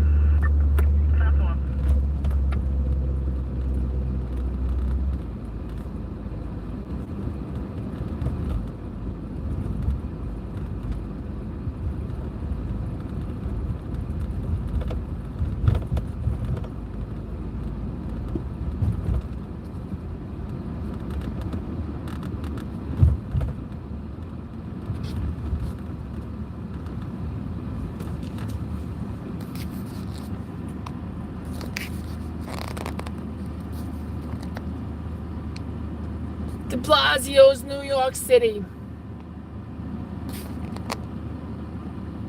[SPEAKER 3] De Blasio's New York City.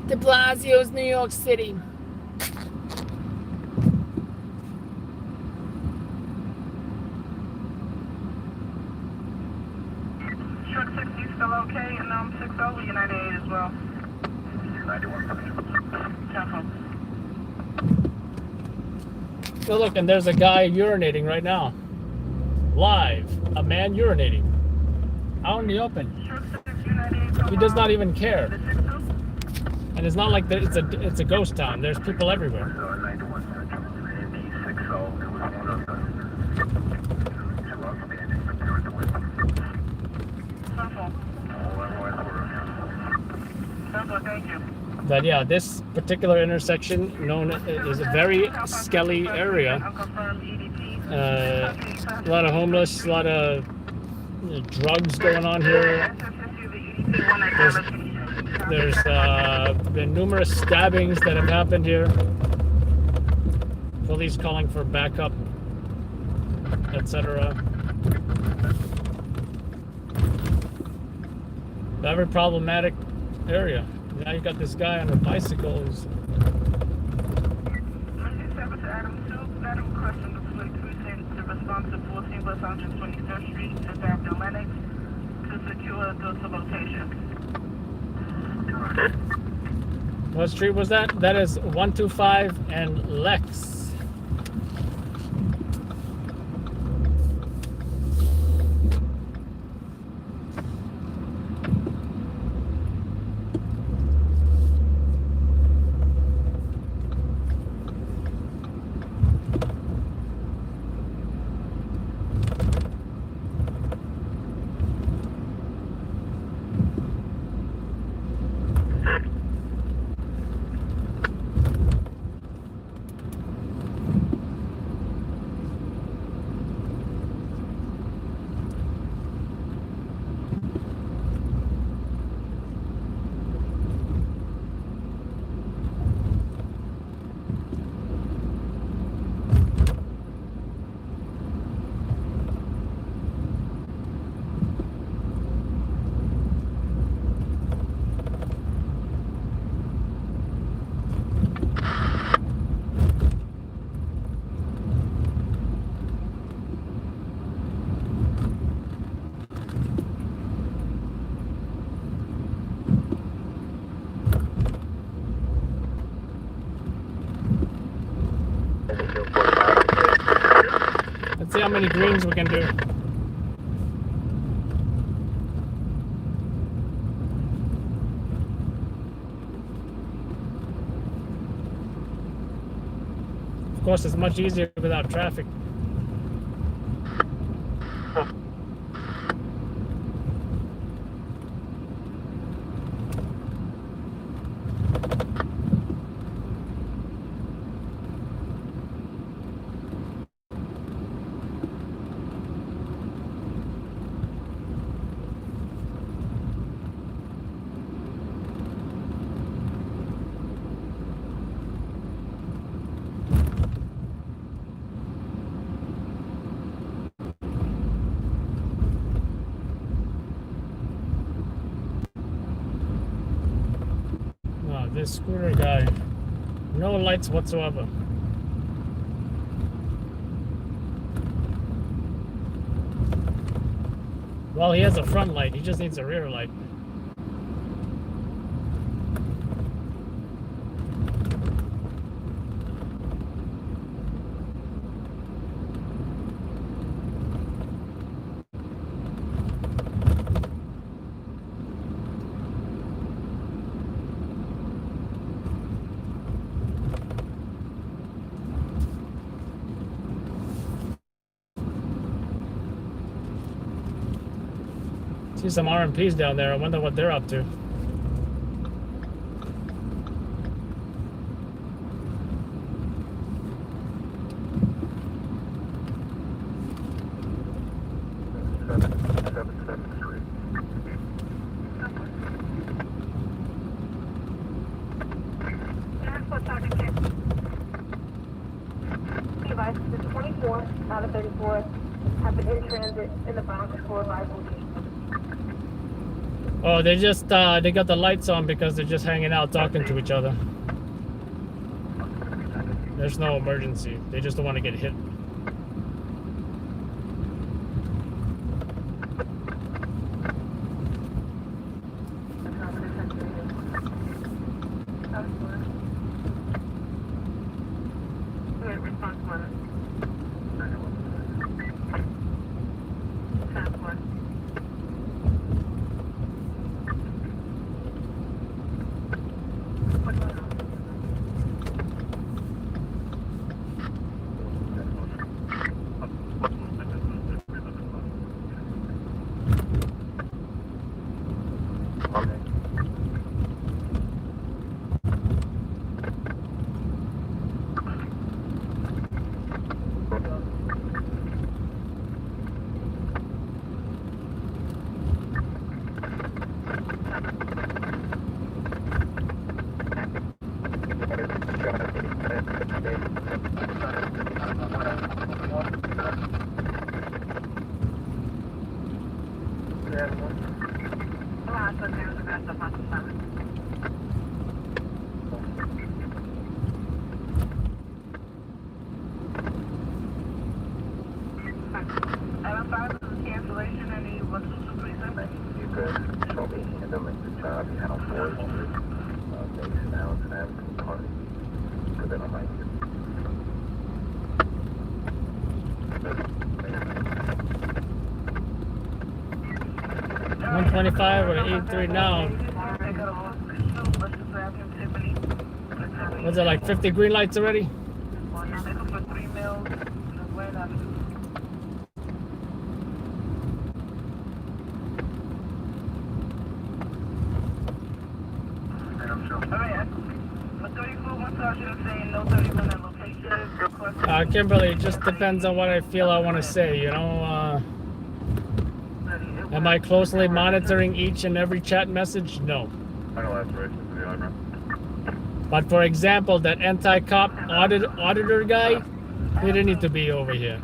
[SPEAKER 3] De Blasio's New York City.
[SPEAKER 6] Truck 60 still okay, and 60 United 8 as well.
[SPEAKER 11] 91.
[SPEAKER 3] So look, and there's a guy urinating right now. Live. A man urinating. Out in the open. He does not even care. And it's not like it's a ghost town. There's people everywhere. But yeah, this particular intersection is a very skelly area. A lot of homeless, a lot of drugs going on here. There's been numerous stabbings that have happened here. Police calling for backup, etc. Very problematic area. Now you got this guy on a bicycle who's
[SPEAKER 6] response to 14 West 123rd Street, 5th Avenue, Lenox, to secure the location.
[SPEAKER 3] What street was that? That is 125 and Lex. See how many greens we can do. Of course, it's much easier without traffic. This scooter guy, no lights whatsoever. Well, he has a front light, he just needs a rear light. See some RMPs down there. I wonder what they're up to.
[SPEAKER 6] Device is 24 out of 34 have been in transit in the Bronx for arrival.
[SPEAKER 3] Oh, they just they got the lights on because they're just hanging out talking to each other. There's no emergency. They just don't want to get hit. Or 83 now. Was it like 50 green lights already? Kimberly, it just depends on what I feel I want to say, you know. Am I closely monitoring each and every chat message? No. But for example, that anti-cop auditor guy, he didn't need to be over here.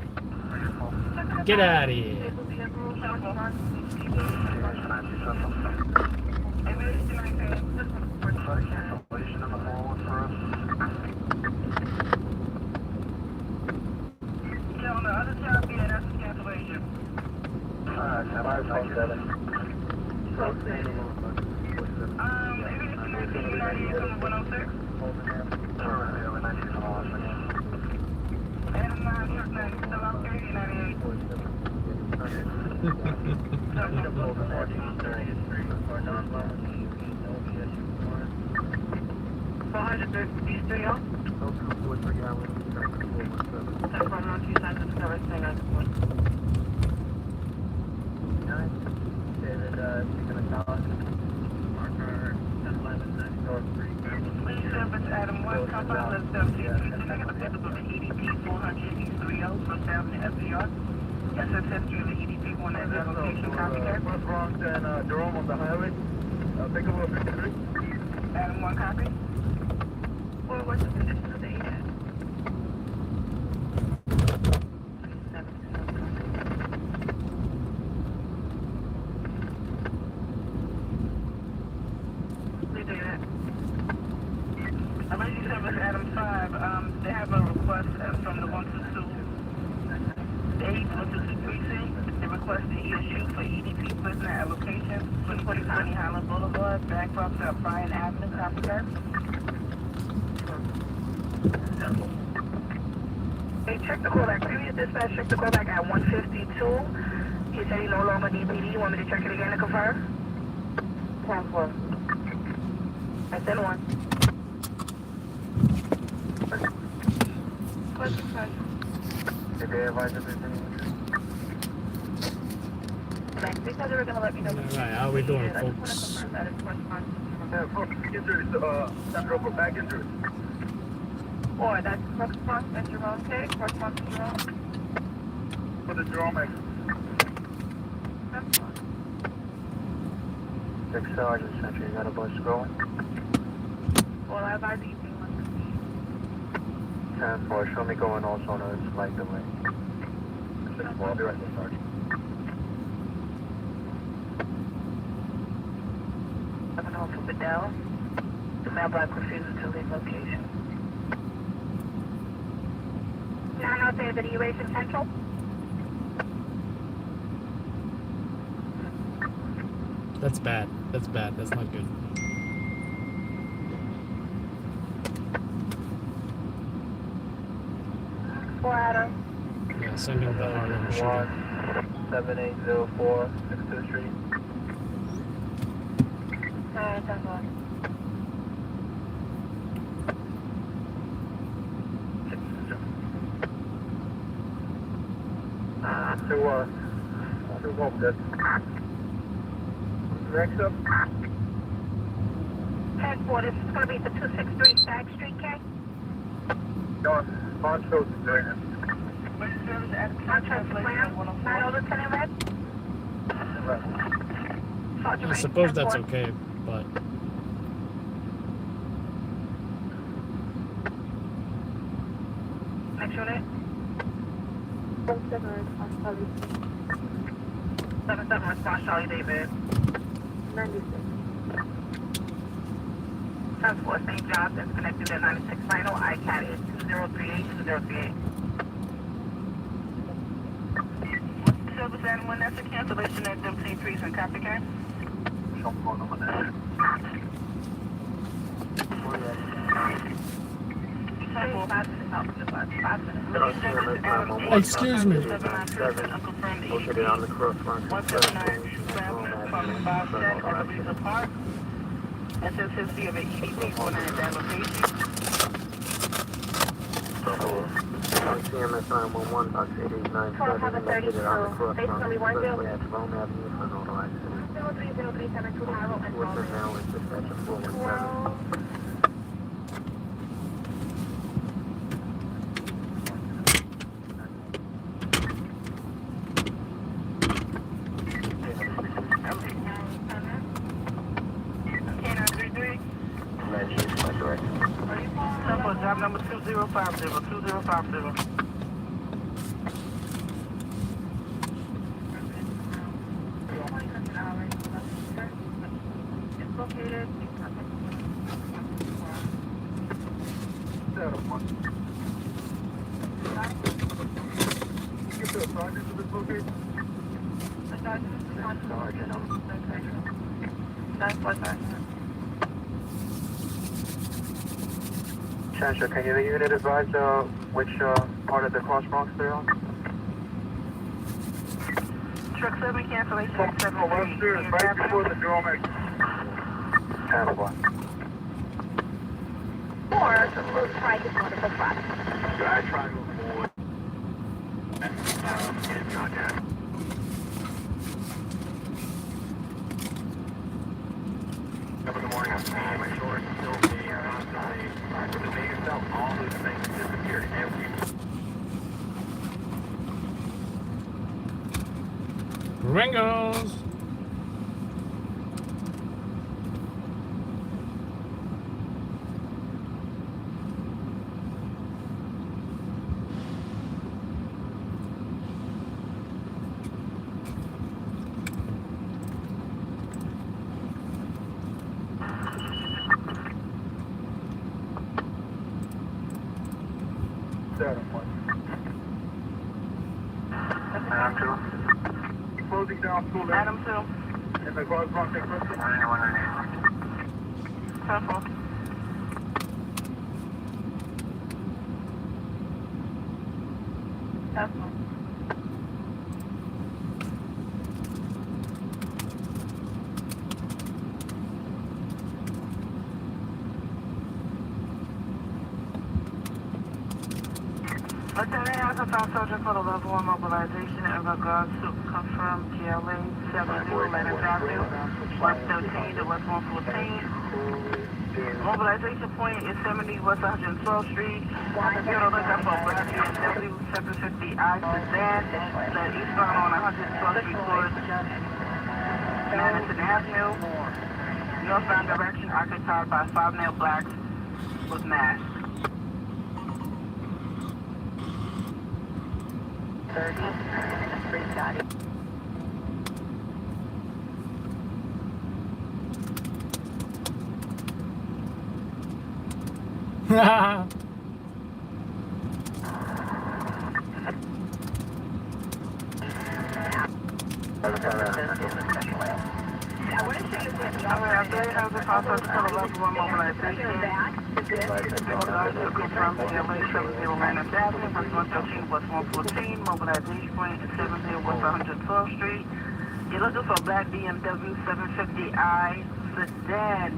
[SPEAKER 3] Get out of here.
[SPEAKER 6] Adam 1, compound, let's go to EDP 400 East 30 from 7 to FDR. SS history of the EDP 190 location, copy that.
[SPEAKER 11] What's wrong and Jerome on the highway? Pick up 53.
[SPEAKER 6] Adam 1, copy. Well, what's the condition of the ADAT? Emergency service Adam 5, they have a request from the 122. The 822 precinct. They request the issue for EDP prisoner at location 2020 Highland Boulevard, backdrop to Bryan Avenue, copy that. Hey, check the callback. Previous dispatch checked the callback at 152. He said he no longer need PD. You want me to check it again to confirm? 10-4. I said 1.
[SPEAKER 11] Did they advise everything?
[SPEAKER 6] They said they were going to let me know.
[SPEAKER 3] Alright, how are we doing,
[SPEAKER 6] I just want to
[SPEAKER 3] folks?
[SPEAKER 6] confirm that it's correspondence.
[SPEAKER 11] Folks, injuries, central for back injuries.
[SPEAKER 6] Or that's corresponds, that's your own case, corresponds to your own.
[SPEAKER 11] For the Jerome X.
[SPEAKER 6] That's fine.
[SPEAKER 11] 6 Sergeant Century, you got a bus going?
[SPEAKER 6] Well, I advise you.
[SPEAKER 11] 10-4, show me going also on a slight delay. 6-4, I'll be right there, Sergeant.
[SPEAKER 6] Coming home from Bedell. The mailbox refuses to leave location. 903, the Eurasian Central.
[SPEAKER 3] That's bad. That's bad. That's not good.
[SPEAKER 6] Adam.
[SPEAKER 3] Yeah, send him the Harlem shooting.
[SPEAKER 11] 7804, 62nd Street.
[SPEAKER 6] Alright, that's one.
[SPEAKER 11] To walk this. Next up.
[SPEAKER 6] 10-4, this is going to be the 263 Stag Street, K?
[SPEAKER 11] No, Montrose is doing it.
[SPEAKER 6] Montrose Plan, 9 Lieutenant Red?
[SPEAKER 3] I suppose that's okay, but
[SPEAKER 6] Next unit. 7-7 response, Charlie David.
[SPEAKER 4] 96.
[SPEAKER 6] Transport St. John's is connected at 96 final. ICAT is 2038-2038. Service animal, that's a cancellation at Dempsey Precinct. Copy, Ken?
[SPEAKER 11] Show me phone number there.
[SPEAKER 3] excuse me.
[SPEAKER 2] Located on the cross front.
[SPEAKER 6] 179 from Bob Shack at Louisa Park. SS history of an EDP 190 location.
[SPEAKER 2] CMS 911, box 8897, located on the cross front. Expressway at Rome Avenue for an auto accident.
[SPEAKER 6] 030372 Harold and
[SPEAKER 2] What's it now is dispatch of 417.
[SPEAKER 6] Job number 2050, 2050. It's located.
[SPEAKER 11] Get the sergeant to this location.
[SPEAKER 6] The sergeant is on sergeant. That's what sergeant.
[SPEAKER 11] Chancellor, can you the unit advise which part of the cross Bronx they're on?
[SPEAKER 6] Truck 7 cancellation at 7
[SPEAKER 11] Webster is right before the drum exit. Channel 1.
[SPEAKER 6] Or we'll try to go to the front.
[SPEAKER 11] I try to move forward. It's not yet. Up in the morning, I'm seeing my shorts still being constantly. With the day itself, all those things disappeared every
[SPEAKER 3] Ringos.
[SPEAKER 11] closing down school.
[SPEAKER 6] Adam 2.
[SPEAKER 11] And the cross Bronx Express.
[SPEAKER 6] Careful. Careful. Lieutenant has a found soldier for the level 1 mobilization in regards to confirmed GLA 70 Leonard Avenue, West 13 to West 114. Mobilization point is 70 West 112th Street. You're looking for Black BMW 750I sedan that eastbound on 112th Street towards Madison Avenue. Northbound direction occupied by 5 male blacks with masks. 30, free Scotty. Mobilization point is 70 West 112th Street. You're looking for a black BMW 750i sedan,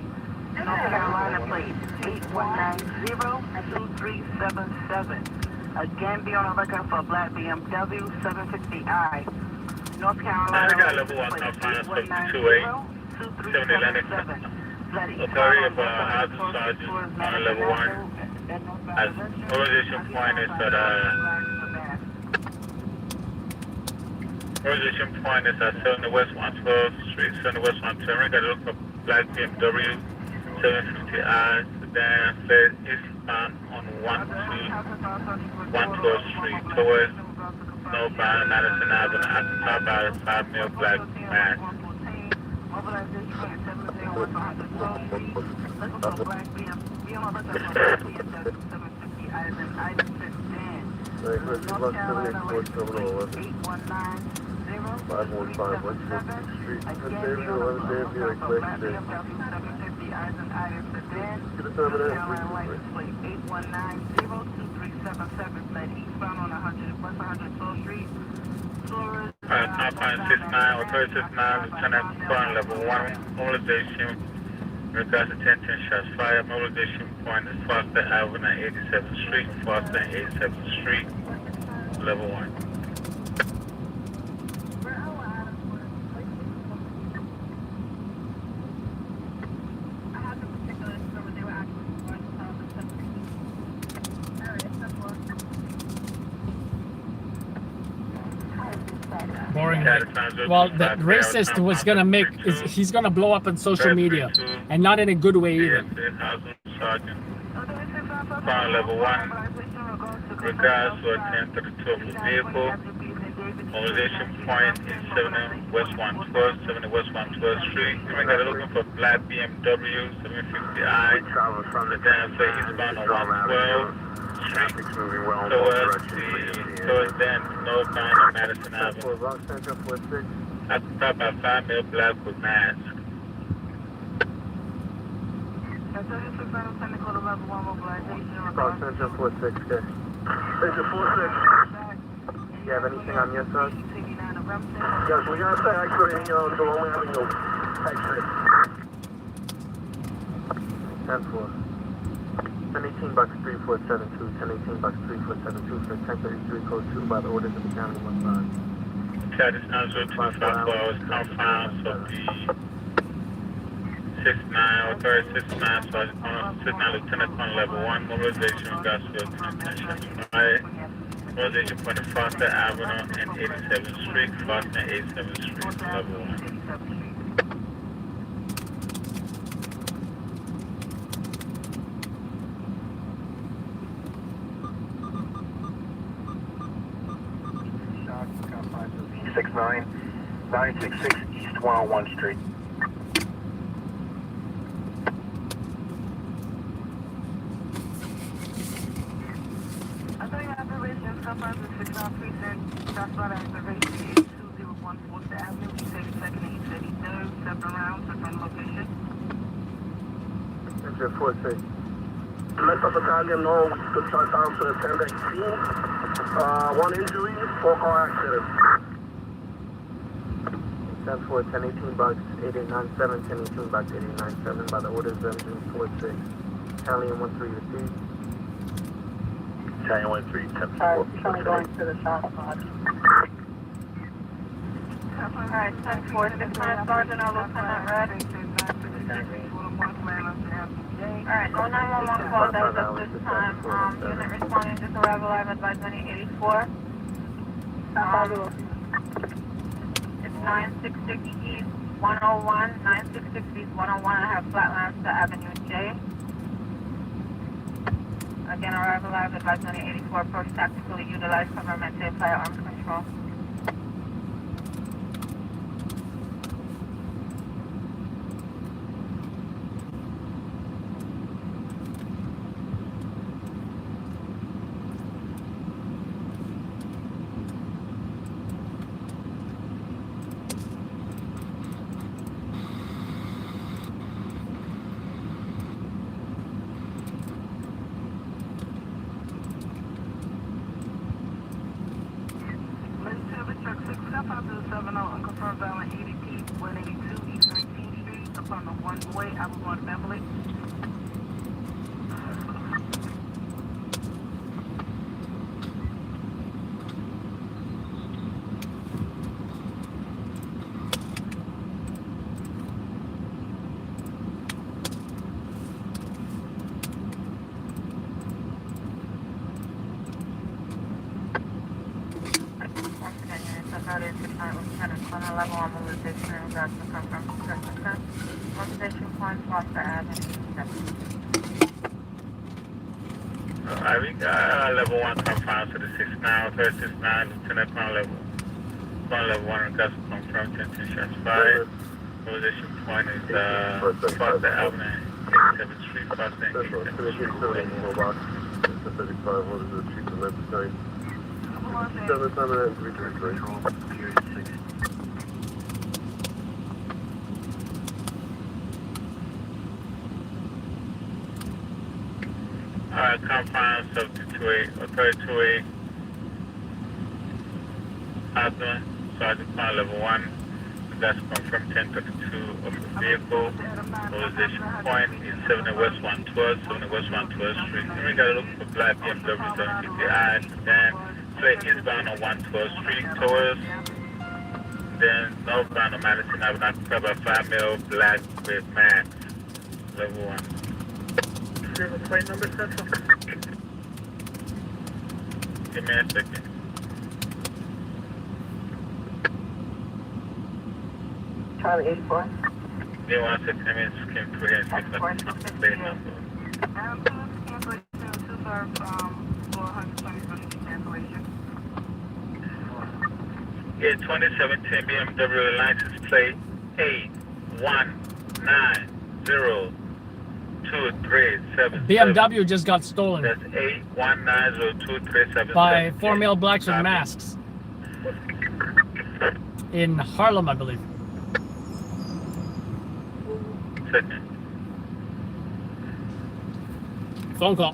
[SPEAKER 6] North Carolina plate 8190-2377. Again, be on the lookout for a black BMW 750i, North Carolina
[SPEAKER 10] got level 1
[SPEAKER 6] plate
[SPEAKER 10] up on
[SPEAKER 6] 8190-2377.
[SPEAKER 10] Authority of Housing Sergeant on level 1. As organization point is at organization point is at 70 West 112th Street, 70 West 112th. We're going to look for black BMW 750i sedan, fled eastbound on 112th Street towards northbound Madison Avenue, occupied by a 5 male black man. Top 69 or 369, Lieutenant Corn, level 1, mobilization, regards to 1010 shots fired. Mobilization point is Foster Avenue, 87th Street, Foster and 87th Street, level 1.
[SPEAKER 3] Boring. Well, the racist was gonna make he's gonna blow up on social media, and not in a good way either.
[SPEAKER 10] Level 1, regards to a 1032 vehicle. Mobilization point is 70 West 112th, 70 West 112th Street. We're going to looking for black BMW 750i. The damn place eastbound on 112th Street. Towards then northbound on Madison Avenue. Occupied by 5 male black with masks.
[SPEAKER 2] Cross engine 46, okay. Engine 46. You have anything on your side? Yes, we got to X-ray, Delaware Avenue. X-ray. 10-4. 1018 bucks 3472, 1018 bucks 3472 for 1033 code 2 by the orders of the county 15.
[SPEAKER 10] Okay, this now 0254 hours confounds of the 69, or 3969, so 69 Lieutenant on level 1, mobilization, gas for attention. Mobilization point of Foster Avenue and 87th Street, Foster and 87th Street, level 1.
[SPEAKER 5] E69 966 East 101 Street.
[SPEAKER 6] I thought you had observations. Come by the 6 precinct. That's about observation 2014 4th Avenue. He said 2nd and he said 3rd. Step around to front location.
[SPEAKER 2] Engine 46. Let the battalion know to start down to the 1018. 1 injury, 4 car accident. 10-4, 1018 bucks 8897, 1018 bucks 8897 by the orders of engine 46. Italian 13 repeat.
[SPEAKER 5] Italian 13, 10-4.
[SPEAKER 4] Trying going to the shop spot.
[SPEAKER 6] Alright, 10-4, 6-9, Sergeant, I'll Lieutenant Red. Alright, no 911 call that was at this time. Unit responding to arrival live advice 2084. It's 966 East 101, 966 East 101. I have flatlines to Avenue J. Again, arrival live advice 2084. Approach tactically, utilize cover, maintain firearms control.
[SPEAKER 10] We got level 1 confound to the 69, 369, Lieutenant on level 1, gas confirmed, 10 shots fired. Mobilization point is Foster Avenue, 87th Street, Foster and 87th Street.
[SPEAKER 12] 35, what is the chief of Memphis? 77333.
[SPEAKER 10] Confound 728 or 328 Osborne, Sergeant Pond level 1. That's confirmed 1032 of the vehicle. Mobilization point is 70 West 112, 70 West 112 Street. And we gotta look for black BMW on GTI. Then play eastbound on 112 Street towards. Then northbound on Madison Avenue, cover 5 mil black with max. Level 1.
[SPEAKER 9] Silver plate number central.
[SPEAKER 10] Give me a second.
[SPEAKER 4] Charlie 84.
[SPEAKER 10] Give 1 second, let me skim through here and see if I can find the plate number. Yeah, 2017 BMW license plate 8190. 2377.
[SPEAKER 3] BMW just got stolen.
[SPEAKER 10] That's 81902377.
[SPEAKER 3] By 4 male blacks with masks. In Harlem, I believe.
[SPEAKER 10] Second.
[SPEAKER 3] Phone call.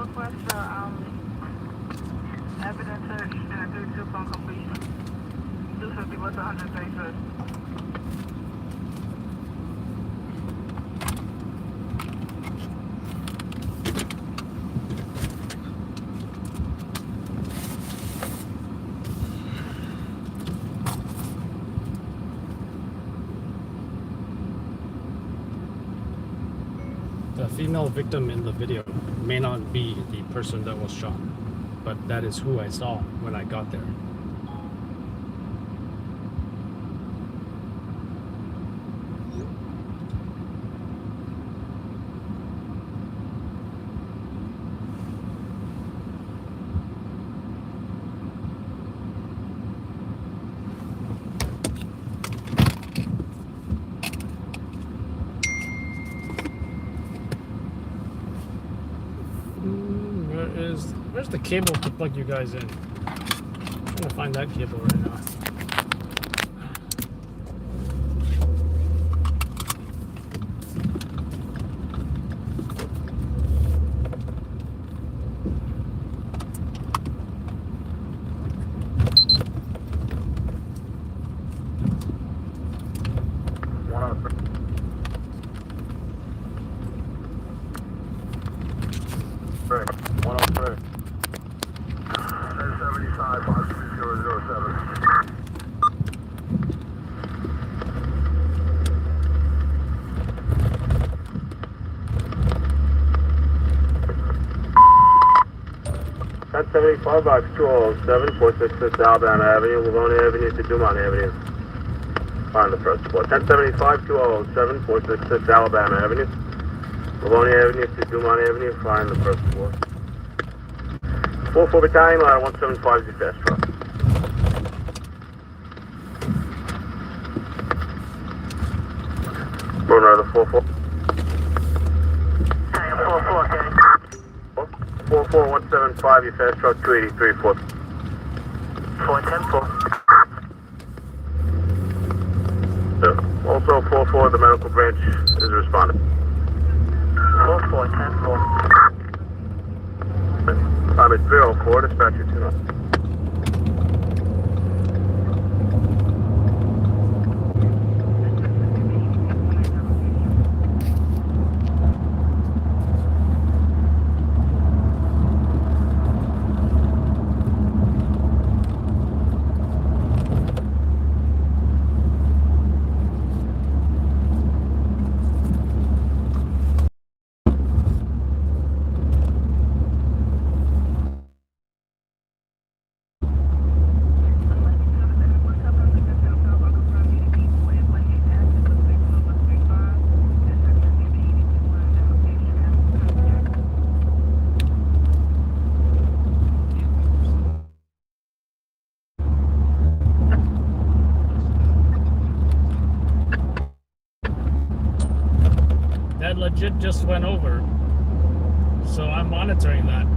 [SPEAKER 6] request for evidence search and a 32 phone completion. 250 what's 135th.
[SPEAKER 3] The female victim in the video may not be the person that was shot, but that is who I saw when I got there. Where's the cable to plug you guys in? I'm trying to find that cable right now.
[SPEAKER 2] 1075 box 207, 466 Alabama Avenue, Livonia Avenue to Dumont Avenue. Find the first floor. 1075 207, 466 Alabama Avenue, Livonia Avenue to Dumont Avenue. Find the first floor. 44 Battalion, ladder 175 is your fast truck. Going right to 44. 44175, your fast truck 283 4.
[SPEAKER 11] 410-4.
[SPEAKER 2] Also 44, the medical branch is responding.
[SPEAKER 11] 4410-4.
[SPEAKER 2] Time is 304, dispatcher 29.
[SPEAKER 3] That legit just went over. So I'm monitoring that.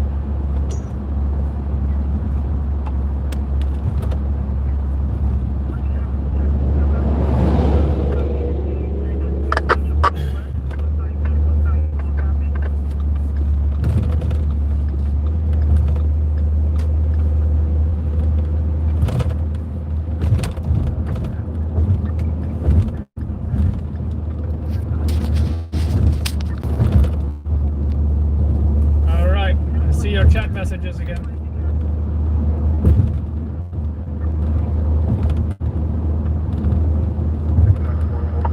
[SPEAKER 3] Your chat messages again.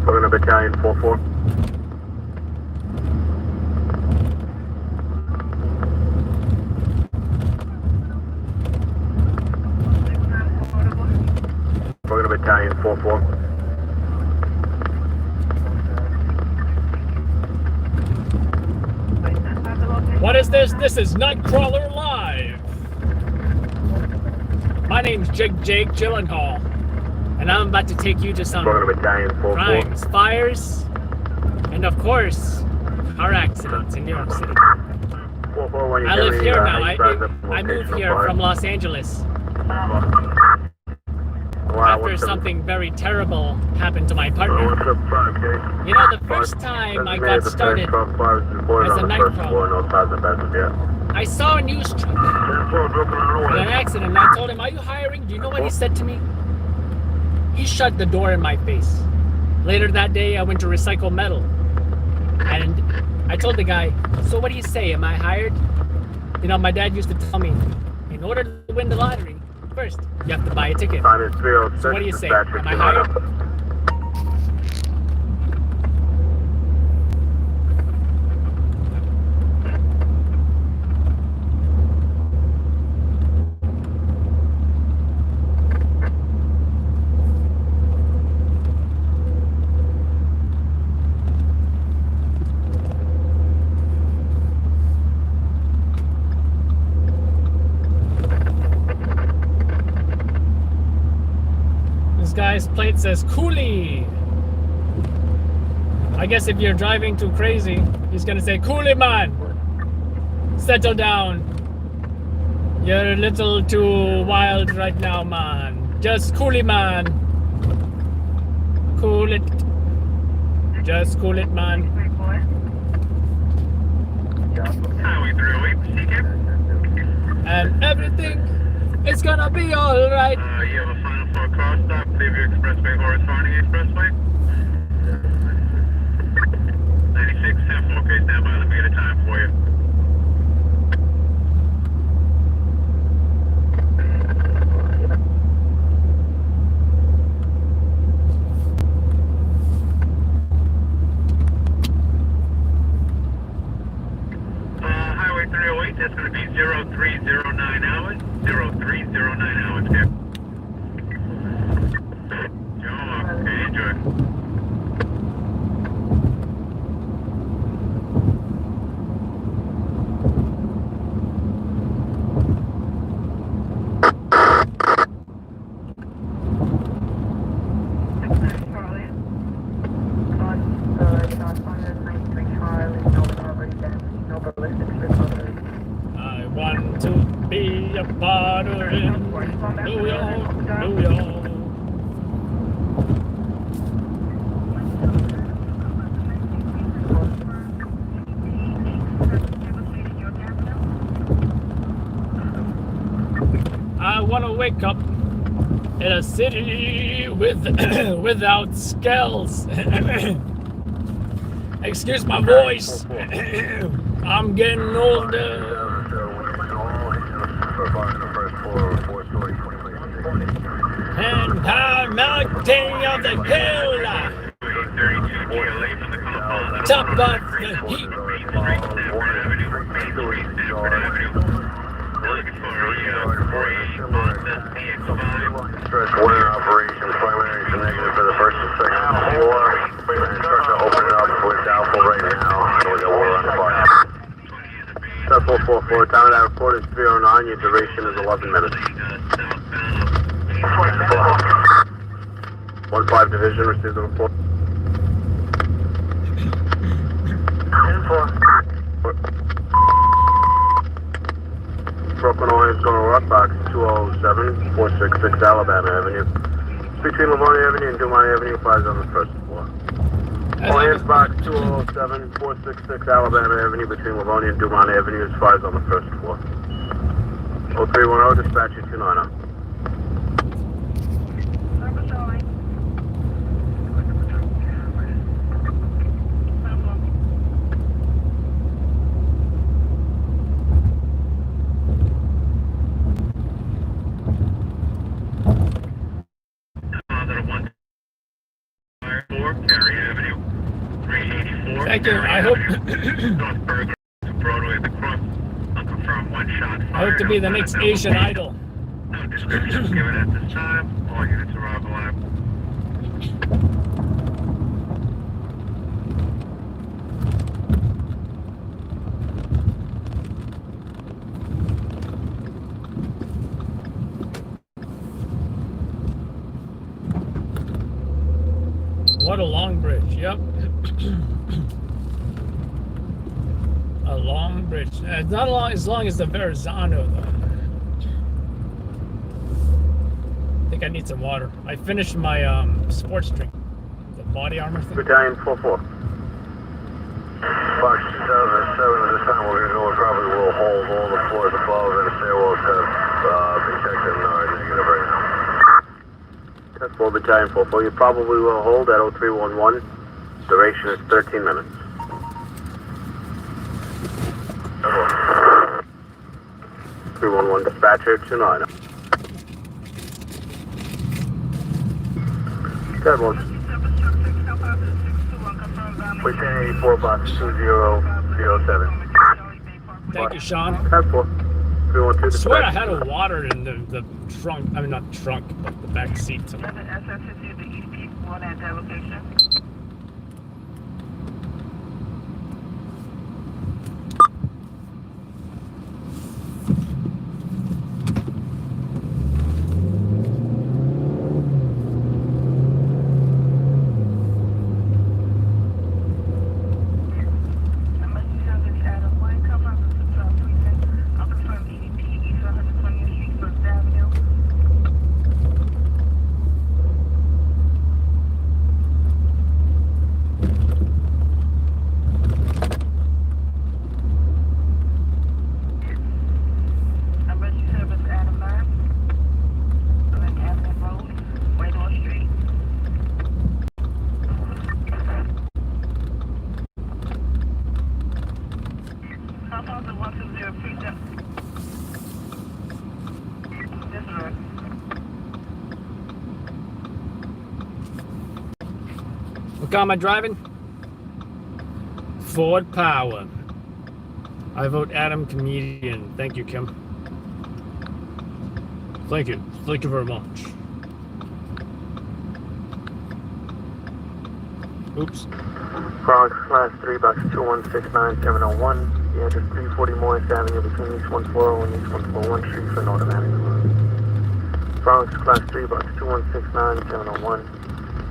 [SPEAKER 2] Going to Battalion 44. Going to Battalion 44.
[SPEAKER 3] What is this? This is Nightcrawler Live. My name's Jake Gyllenhaal, and I'm about to take you to some crimes, fires, and of course, car accidents in New York City. I live here now. I moved here from Los Angeles after something very terrible happened to my partner. You know, the first time I got started as a nightcrawler, I saw a news truck in an accident, and I told him, "Are you hiring?" Do you know what he said to me? He shut the door in my face. Later that day, I went to recycle metal, and I told the guy, "So what do you say? Am I hired?" You know, my dad used to tell me, in order to win the lottery, first, you have to buy a ticket. So what do you say? Am I hired? Guy's plate says Coolie. I guess if you're driving too crazy, he's gonna say, "Coolie man, settle down. You're a little too wild right now, man. Just coolie man. Cool it. Just cool it, man." And everything is gonna be alright.
[SPEAKER 10] You have a final floor car stop, Clearview Expressway, Horace Harney Expressway. 96, 10-4, okay, stand by, let me get a time for you. Highway 308, that's going to be 0309 hours.
[SPEAKER 3] I want to be a part of it. New York, New York. I want to wake up in a city with without scales. Excuse my voice. I'm getting older. And I'm out king of the hill. Top of the heat.
[SPEAKER 12] Stretch one in operation, primary to negative for the first and second floor. And start to open it up with doubtful right now. And we got water on the fire. Step 444, time of that report is 309. Your duration is 11 minutes. 1-5 division, receive the report. 10-4. Broken Orient is going to rock box 207-466 Alabama Avenue. Between Livonia Avenue and Dumont Avenue, 5's on the first floor. Orient box 207-466 Alabama Avenue between Livonia and Dumont Avenue is 5's on the first floor. 0310, dispatcher 290.
[SPEAKER 3] Thank you. I hope to be the next Asian Idol.
[SPEAKER 5] Given at this time, all units arrive alive.
[SPEAKER 3] What a long bridge. Yep. A long bridge. It's not as long as the Verrazano, though. I think I need some water. I finished my sports drink. The body armor thing.
[SPEAKER 12] Battalion 44. Box 2007, at this time we're going to go and probably will hold all the floors above and the stairwells have been checked in negative right now. That's 4 Battalion 44. You probably will hold at 0311. Duration is 13 minutes. 311 dispatcher 29. That one. Please 1084 box 2007.
[SPEAKER 3] Thank you, Sean.
[SPEAKER 12] That's 4. 312
[SPEAKER 3] I swear I
[SPEAKER 12] dispatcher.
[SPEAKER 3] had a water in the trunk. I mean, not trunk, but the back seat. So. What car am I driving? Ford Power. I vote Adam Comedian. Thank you, Kim. Thank you. Thank you very much. Oops.
[SPEAKER 2] Bronx Class 3, box 2169701. The address 340 Morris Avenue between East 140 and East 141 Street for an automatic alarm. Bronx Class 3, box 2169701.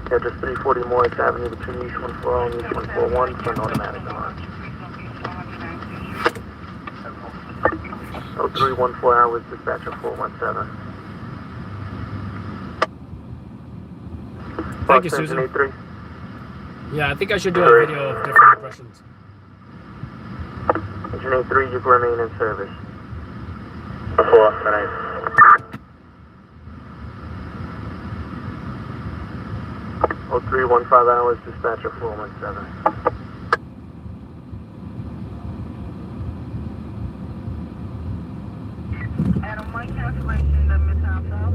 [SPEAKER 2] The address 340 Morris Avenue between East 140 and East 141 for an automatic alarm. 0314 hours, dispatcher 417.
[SPEAKER 3] Thank you, Susan.
[SPEAKER 2] 83.
[SPEAKER 3] Yeah, I think I should do a video of different impressions.
[SPEAKER 2] Engine 83, you can remain in service. 4, 0315 hours, dispatcher 417.
[SPEAKER 6] Adam, my cancellation to Midtown South.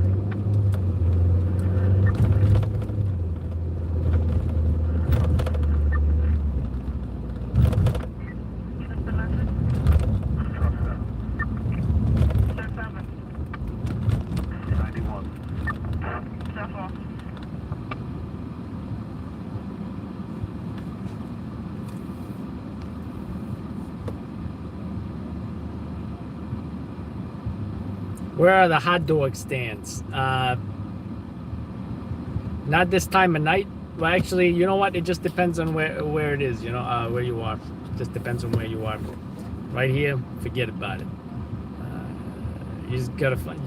[SPEAKER 3] Where are the hot dog stands? Not this time of night. Well, actually, you know what? It just depends on where it is. You know, where you are. It just depends on where you are. Right here, forget about it. You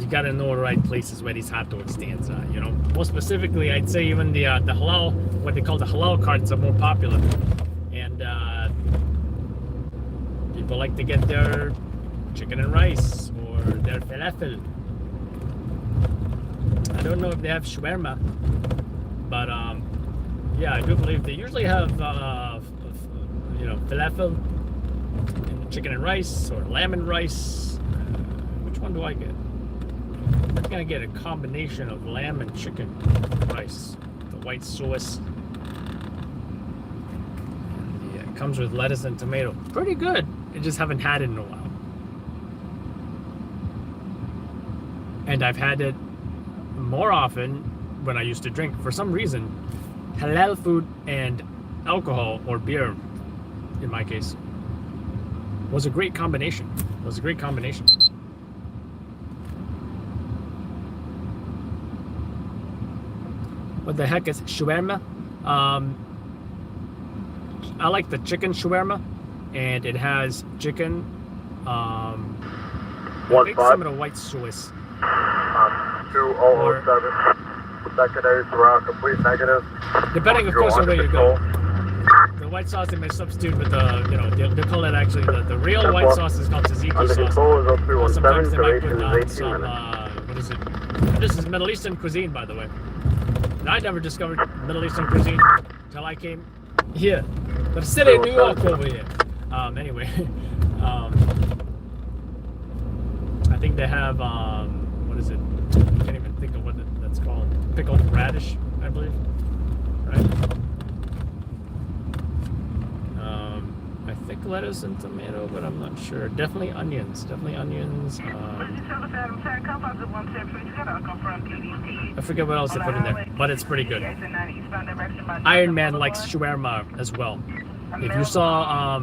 [SPEAKER 3] gotta know the right places where these hot dog stands are. You know, more specifically, I'd say even the halal, what they call the halal carts, are more popular, and people like to get their chicken and rice or their falafel. I don't know if they have shawarma, but yeah, I do believe they usually have you know, falafel and chicken and rice or lamb and rice. Which one do I get? I think I get a combination of lamb and chicken rice. The white sauce. And yeah, it comes with lettuce and tomato. Pretty good. I just haven't had it in a while. And I've had it more often when I used to drink. For some reason, halal food and alcohol, or beer in my case, was a great combination. It was a great combination. What the heck is shawarma? I like the chicken shawarma, and it has chicken. I think some of the white sauce.
[SPEAKER 2] 2007. Secondary Toronto, complete negative.
[SPEAKER 3] Depending, of course, on where you go. The white sauce they may substitute with the, you know, they call it actually the real white sauce is called tzatziki sauce. Sometimes they might put some, what is it? This is Middle Eastern cuisine, by the way. And I never discovered Middle Eastern cuisine until I came here. The city of New York over here. Anyway, I think they have, what is it? I can't even think of what that's called. Pickled radish, I believe. Right? I think lettuce and tomato, but I'm not sure. Definitely onions. Definitely onions. I forget what else they put in there, but it's pretty good. Iron Man likes shawarma as well. If you saw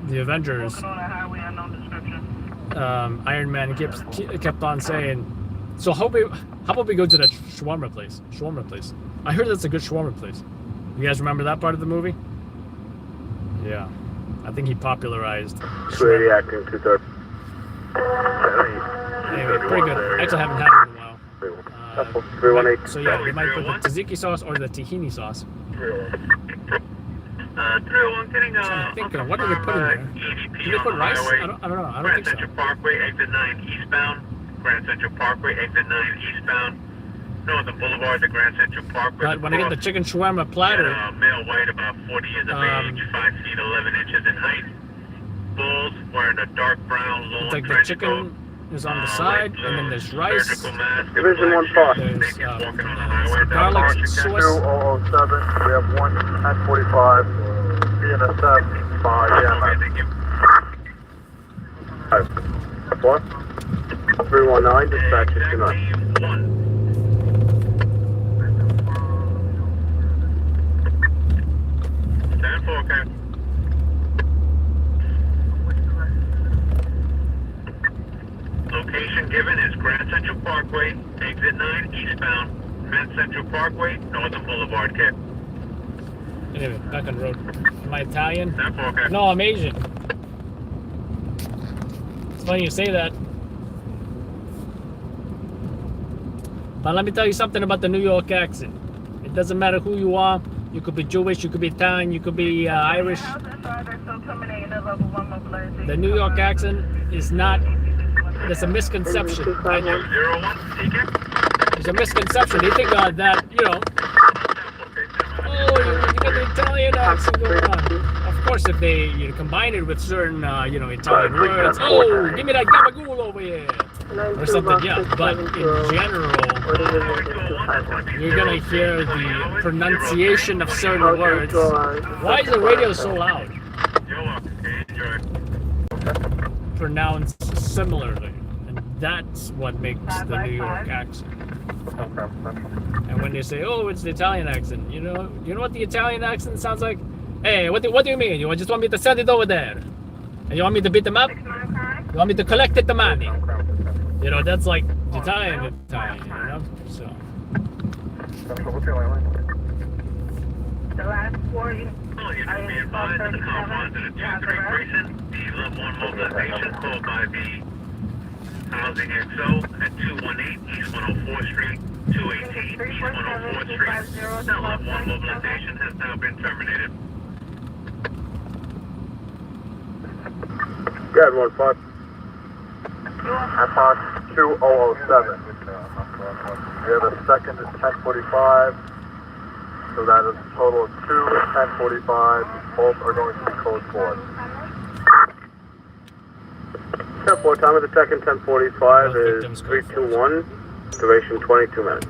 [SPEAKER 3] the Avengers, Iron Man kept on saying, "So how about we go to that shawarma place? Shawarma place. I heard that's a good shawarma place." You guys remember that part of the movie? Yeah. I think he popularized.
[SPEAKER 2] 280 acting 230.
[SPEAKER 3] Anyway, pretty good. Actually, I haven't had it in a while.
[SPEAKER 2] 318.
[SPEAKER 3] So yeah, they might put the tzatziki sauce or the tahini sauce.
[SPEAKER 5] 301, getting
[SPEAKER 3] I'm thinking, what did they put in there? Did they put rice? I don't know. I don't think so.
[SPEAKER 5] Grand Central Parkway, exit 9 eastbound. Grand Central Parkway, exit 9 eastbound. Northern Boulevard to Grand Central Parkway.
[SPEAKER 3] But when I get the chicken shawarma platter,
[SPEAKER 5] male white, about 40 years of age, 5 feet 11 inches in height. Bulls wearing a dark brown long
[SPEAKER 3] it's like the chicken is on the side, and then there's rice.
[SPEAKER 2] Division 1 Fox.
[SPEAKER 3] There's garlic sauce.
[SPEAKER 2] 2007. We have 1 at 45. BNSF 5 What? 319, dispatch is tonight.
[SPEAKER 10] Parkway, Northern Boulevard, Cap.
[SPEAKER 3] Anyway, back on the road. Am I Italian?
[SPEAKER 10] 10-4, Cap.
[SPEAKER 3] No, I'm Asian. It's funny you say that. But let me tell you something about the New York accent. It doesn't matter who you are. You could be Jewish, you could be Italian, you could be Irish. The New York accent is not, there's a misconception. There's a misconception. They think that, you know, oh, you got the Italian accent going on. Of course, if they combine it with certain, you know, Italian words, oh, give me that gabagool over here. Or something, yeah. But in general, you're gonna hear the pronunciation of certain words. Why is the radio so loud? Pronounced similarly, and that's what makes the New York accent. And when they say, "Oh, it's the Italian accent," you know what the Italian accent sounds like? Hey, what do you mean? You just want me to send it over there? And you want me to beat them up? You want me to collect the money? You know, that's like Italian, you know? So.
[SPEAKER 6] The last 4
[SPEAKER 10] You should be advised that the call to the 2-3 precinct, the level 1 mobilization called by the Housing XO at 218 East 104th Street, 218 East 104th Street. That level 1 mobilization has now been terminated.
[SPEAKER 12] Good, 1-5. Half 2007. Yeah, the second is 1045. So that is a total of 2 at 1045. Both are going to be code 4. 10-4, time of the second 1045 is 321. Duration 22 minutes.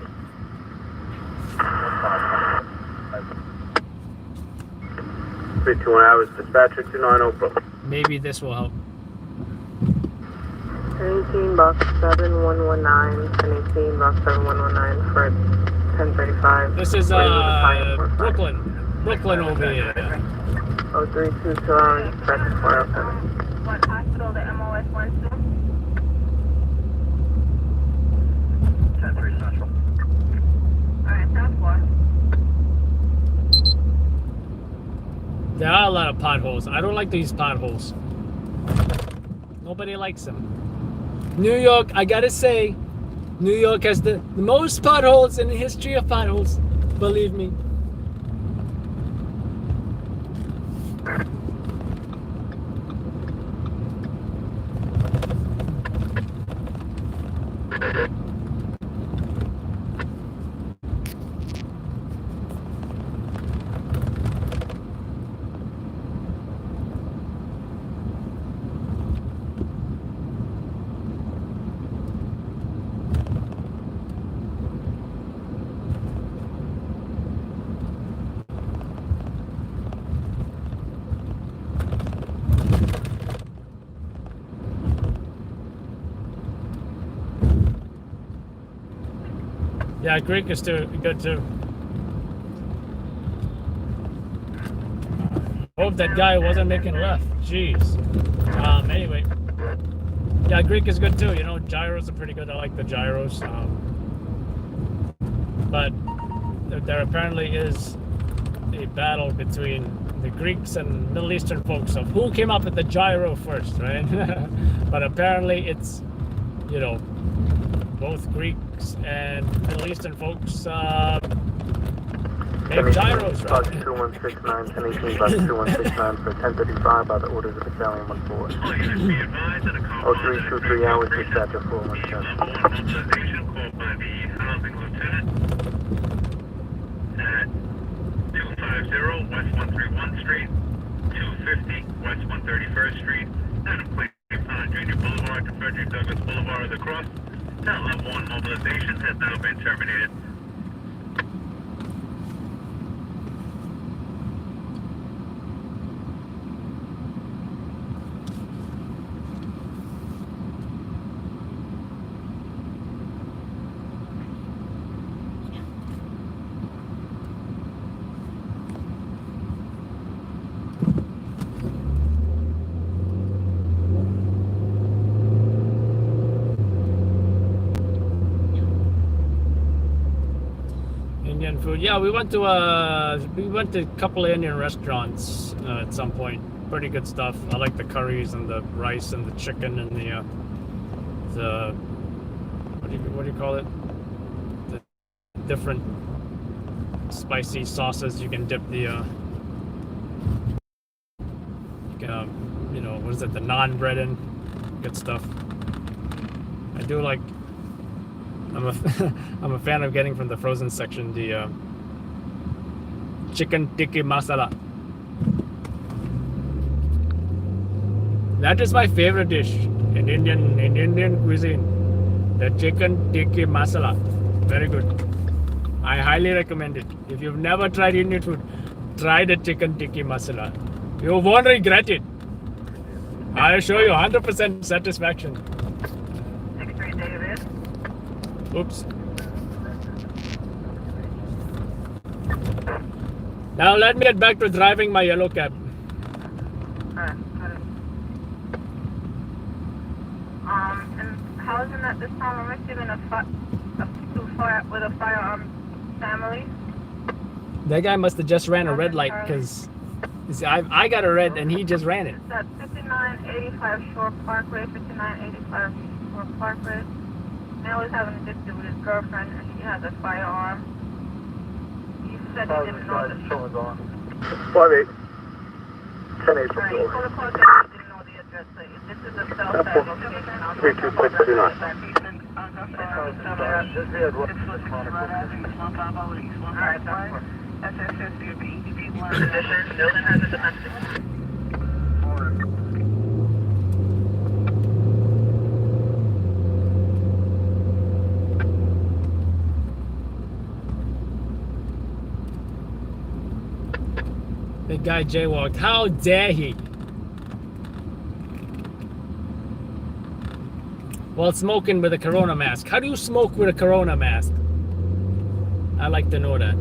[SPEAKER 12] $321 dispatcher 290 Brooklyn.
[SPEAKER 3] Maybe this will help.
[SPEAKER 4] 18 box 7119, 18 box 7119 for 1035.
[SPEAKER 3] This is Brooklyn over here.
[SPEAKER 4] 0322 hours, dispatcher 407.
[SPEAKER 6] What hospital the MOS went to?
[SPEAKER 5] 10-3 Central.
[SPEAKER 6] Alright, that's what.
[SPEAKER 3] There are a lot of potholes. I don't like these potholes. Nobody likes them. New York, I gotta say, New York has the most potholes in the history of potholes. Believe me. Yeah, Greek is too good too. Hope that guy wasn't making left. Jeez. Anyway. Yeah, Greek is good too. You know, gyros are pretty good. I like the gyros. But there apparently is a battle between the Greeks and Middle Eastern folks of who came up with the gyro first, right? But apparently it's, you know, both Greeks and Middle Eastern folks make gyros, right?
[SPEAKER 12] 2169, 1018, 2169 for 1035 by the orders of Battalion 14. 0323 hours, dispatcher 417.
[SPEAKER 10] Mobilization called by the housing lieutenant at 250 West 131 Street, 250 West 131st Street, and Cleveland Junior Boulevard to Frederick Douglass Boulevard of the Cross. That level 1 mobilization has now been terminated.
[SPEAKER 3] food. Yeah, we went to a couple of Indian restaurants at some point. Pretty good stuff. I like the curries and the rice and the chicken and the what do you call it? The different spicy sauces you can dip the you know, what is it? The naan bread in. Good stuff. I do like. I'm a fan of getting from the frozen section the chicken tikka masala. That is my favorite dish in Indian cuisine. The chicken tikka masala. Very good. I highly recommend it. If you've never tried Indian food, try the chicken tikka masala. You won't regret it. I assure you 100% satisfaction. Oops. Now let me get back to driving my yellow cab.
[SPEAKER 6] And how is it that this time I'm receiving with a firearm family?
[SPEAKER 3] That guy must have just ran a red light because I got a red and he just ran it.
[SPEAKER 6] That's 5985 Shore Parkway, 5985 Shore Parkway. Now he's having a dispute with his girlfriend and she has a firearm. He said he didn't know that.
[SPEAKER 2] 5-8. 10-8 for
[SPEAKER 6] Right,
[SPEAKER 2] Florida.
[SPEAKER 6] he told the court that he didn't know the address. So this is a cell site location.
[SPEAKER 2] 32629.
[SPEAKER 6] Alright, that's what.
[SPEAKER 7] Position, building has a domestic.
[SPEAKER 3] The guy jaywalked. How dare he? While smoking with a Corona mask. How do you smoke with a Corona mask? I like to know that.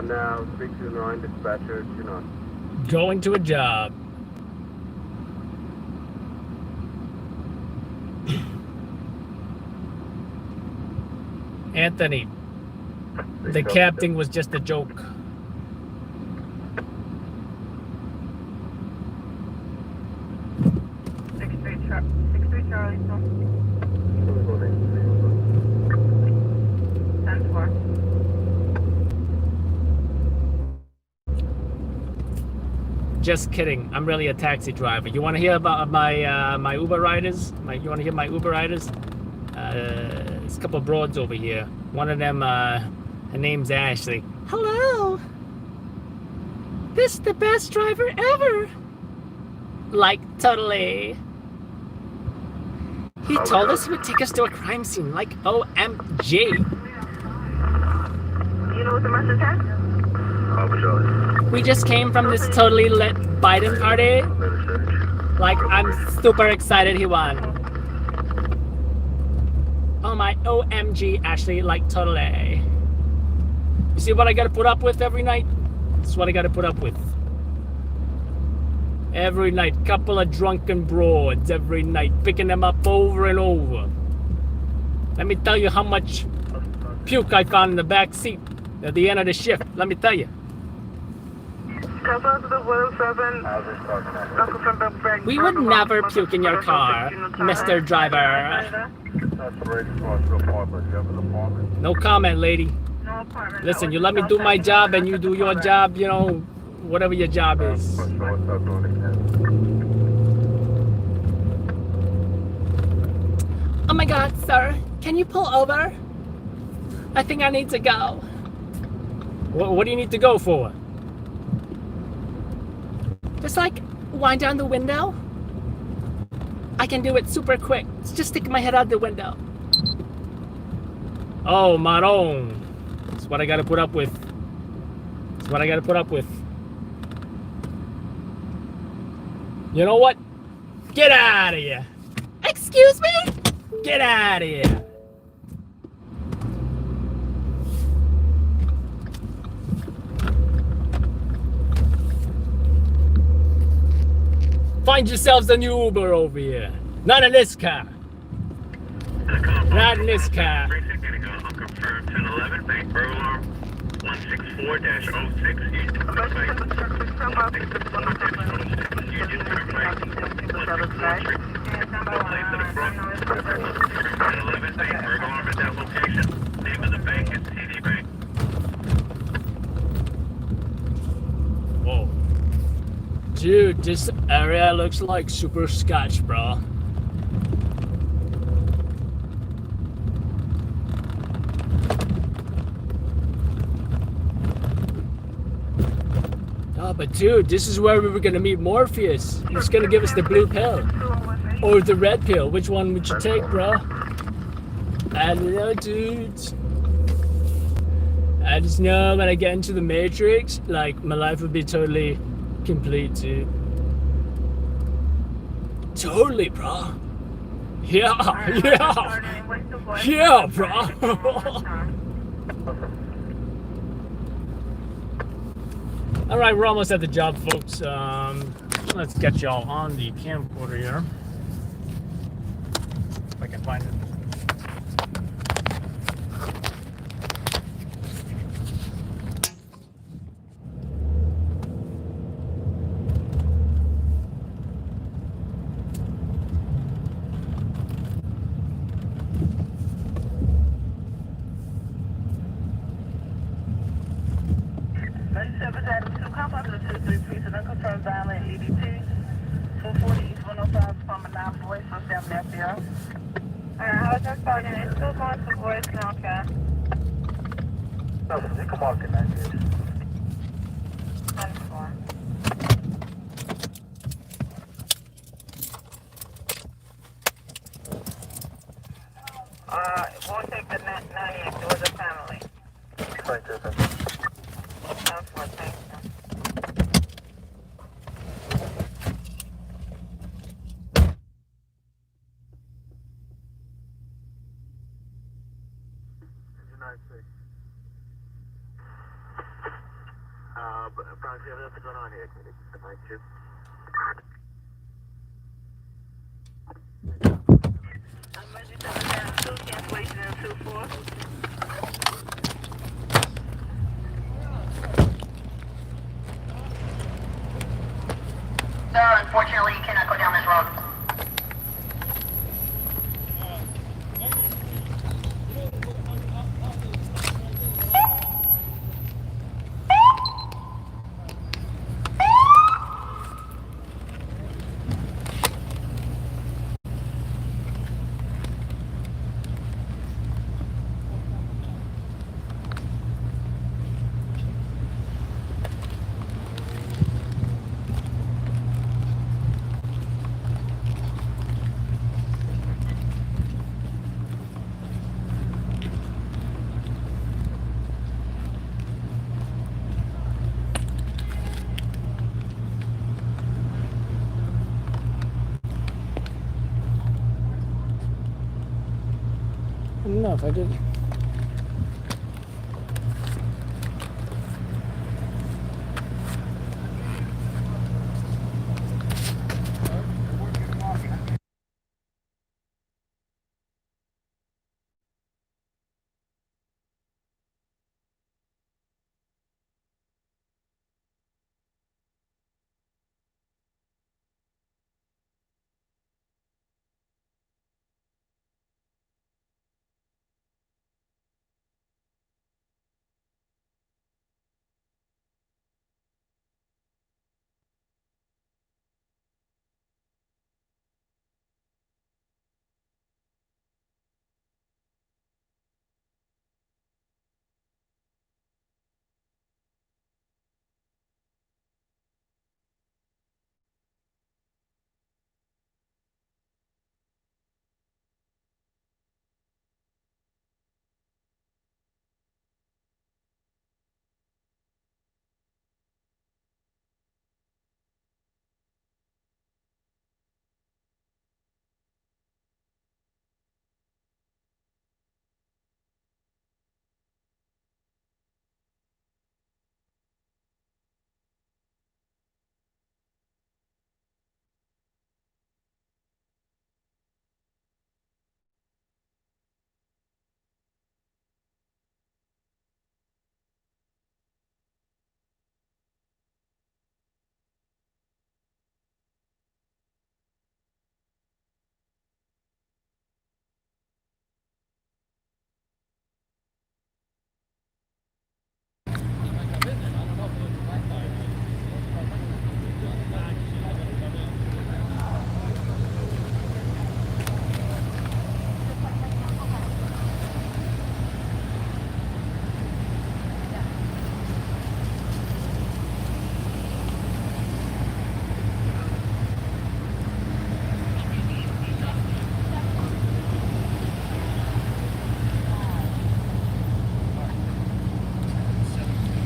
[SPEAKER 2] Now 329 dispatcher 29.
[SPEAKER 3] Going to a job. Anthony, the cab thing was just a joke. Just kidding. I'm really a taxi driver. You want to hear about my my Uber riders? You want to hear my Uber riders? There's a couple of broads over here. One of them, her name's Ashley. Hello. This is the best driver ever. Like, totally. He told us he would take us to a crime scene. Like, OMG.
[SPEAKER 6] You know what the message says?
[SPEAKER 3] We just came from this totally lit Biden party. Like, I'm super excited he won. Oh my OMG, Ashley, like totally. You see what I gotta put up with every night? That's what I gotta put up with. Every night, couple of drunken broads every night, picking them up over and over. Let me tell you how much puke I found in the back seat at the end of the shift. Let me tell you. We would never puke in your car, Mr. Driver. No comment, lady. Listen, you let me do my job and you do your job, you know, whatever your job is. Oh my God, sir, can you pull over? I think I need to go. What do you need to go for? Just like wind down the window. I can do it super quick. Just stick my head out the window. Oh, Maron. That's what I gotta put up with. That's what I gotta put up with. You know what? Get out of here. Excuse me? Get out of here. Find yourselves a new Uber over here. Not in this car. Not in this car.
[SPEAKER 5] Confirmed 1011, Bank Burglar alarm 164-06. At that location. Name of the bank is TD Bank.
[SPEAKER 3] Whoa. Dude, this area looks like super sketch, bro. Oh, but dude, this is where we were gonna meet Morpheus. He's gonna give us the blue pill. Or the red pill. Which one would you take, bro? I don't know, dudes. I just know when I get into the Matrix, like, my life would be totally complete, dude. Totally, bro. Yeah, yeah. Yeah, bro. All right, we're almost at the job, folks. Let's get y'all on the camcorder here. If I can find it.
[SPEAKER 6] We'll take the 98 to the family.
[SPEAKER 5] Right there, then.
[SPEAKER 6] Thank you.
[SPEAKER 5] Frank, do you have anything going on here? Can you tonight, too?
[SPEAKER 6] Cancellation in 2-4.
[SPEAKER 14] Sir, unfortunately, you cannot go down this road.
[SPEAKER 3] enough. I didn't.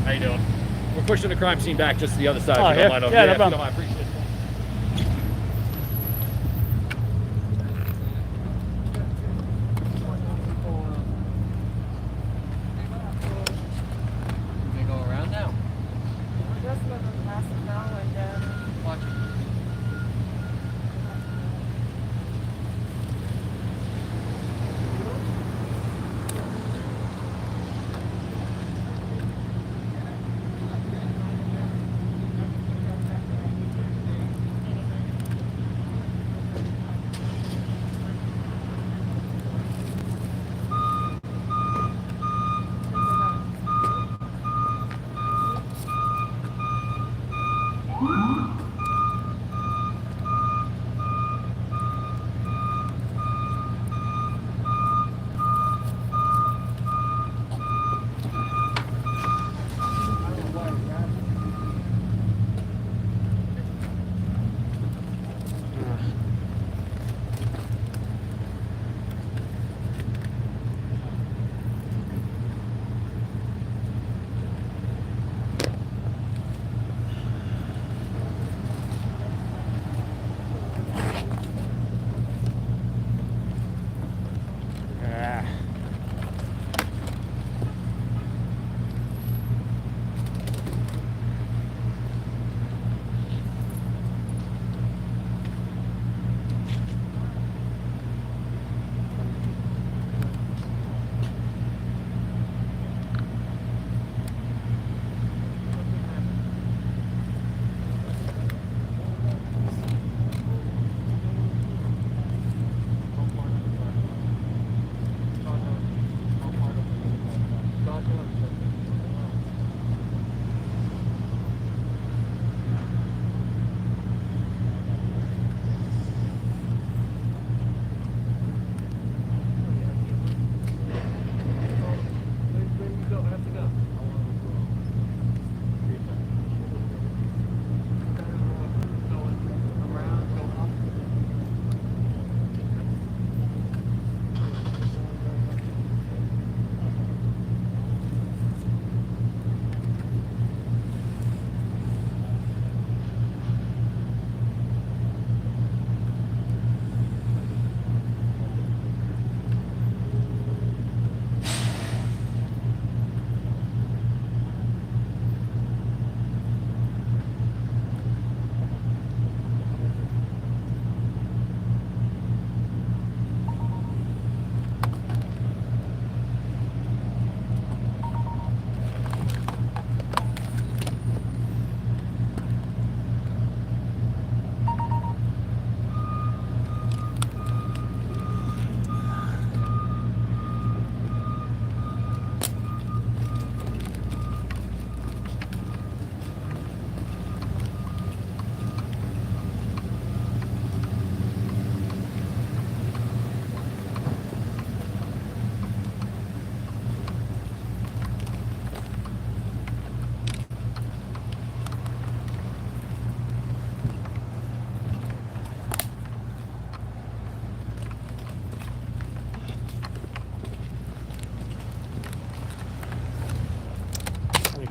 [SPEAKER 15] How you doing? We're pushing the crime scene back just to the other side.
[SPEAKER 3] Oh,
[SPEAKER 15] if you
[SPEAKER 3] yeah?
[SPEAKER 15] don't mind.
[SPEAKER 3] Yeah, no
[SPEAKER 15] if you don't
[SPEAKER 3] problem.
[SPEAKER 15] mind, appreciate it.
[SPEAKER 16] They go around now. Watch it.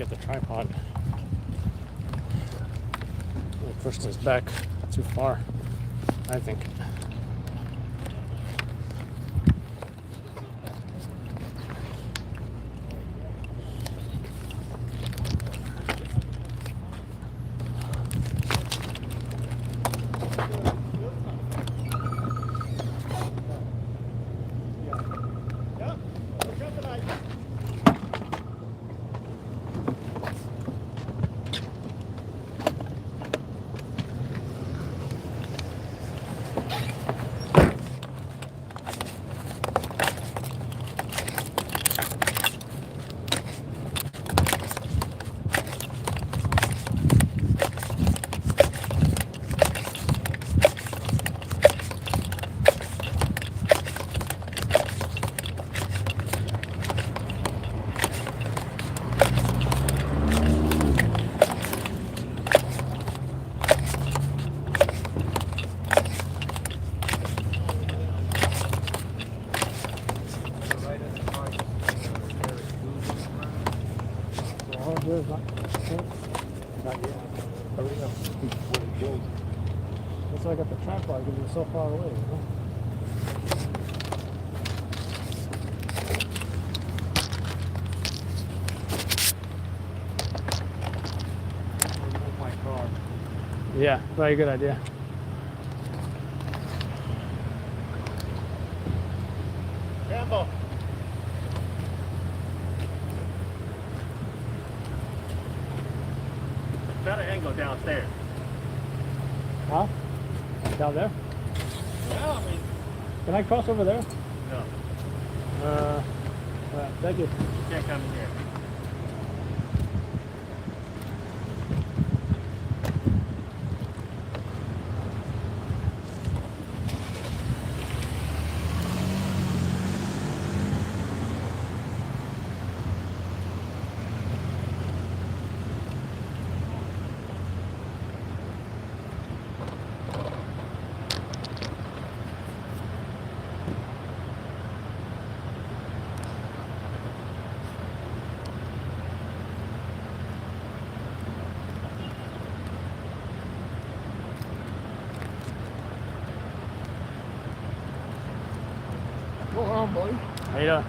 [SPEAKER 3] get the tripod. We'll push this back too far, I think. Not yet. Hurry up. That's why I got the tripod because it's so far away, you know? My car. Yeah, very good idea.
[SPEAKER 15] Campbell. Better angle downstairs.
[SPEAKER 3] Huh? Down there?
[SPEAKER 15] Yeah, I mean,
[SPEAKER 3] Can I cross over there?
[SPEAKER 15] no.
[SPEAKER 3] Thank you.
[SPEAKER 15] You can't come in here.
[SPEAKER 8] Go on, boy.
[SPEAKER 3] How you doing?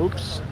[SPEAKER 3] Oops.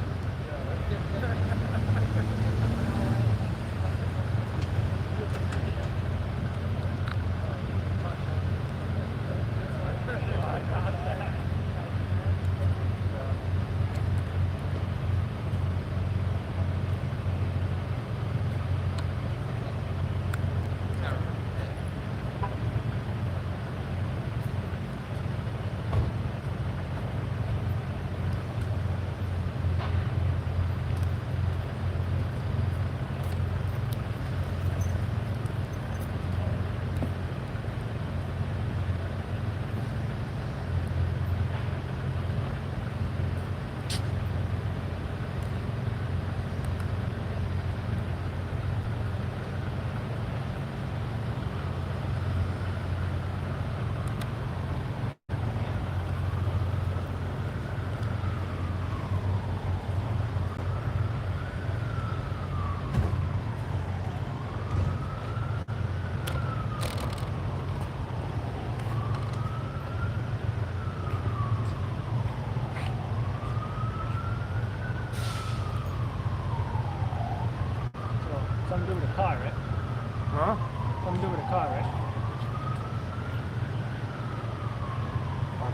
[SPEAKER 8] car, right?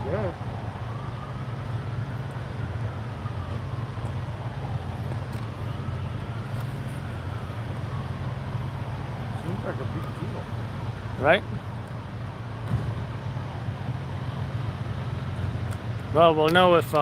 [SPEAKER 8] Yeah. Seems like a big deal.
[SPEAKER 3] Right? Well, we'll know if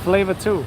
[SPEAKER 3] Flavor 2.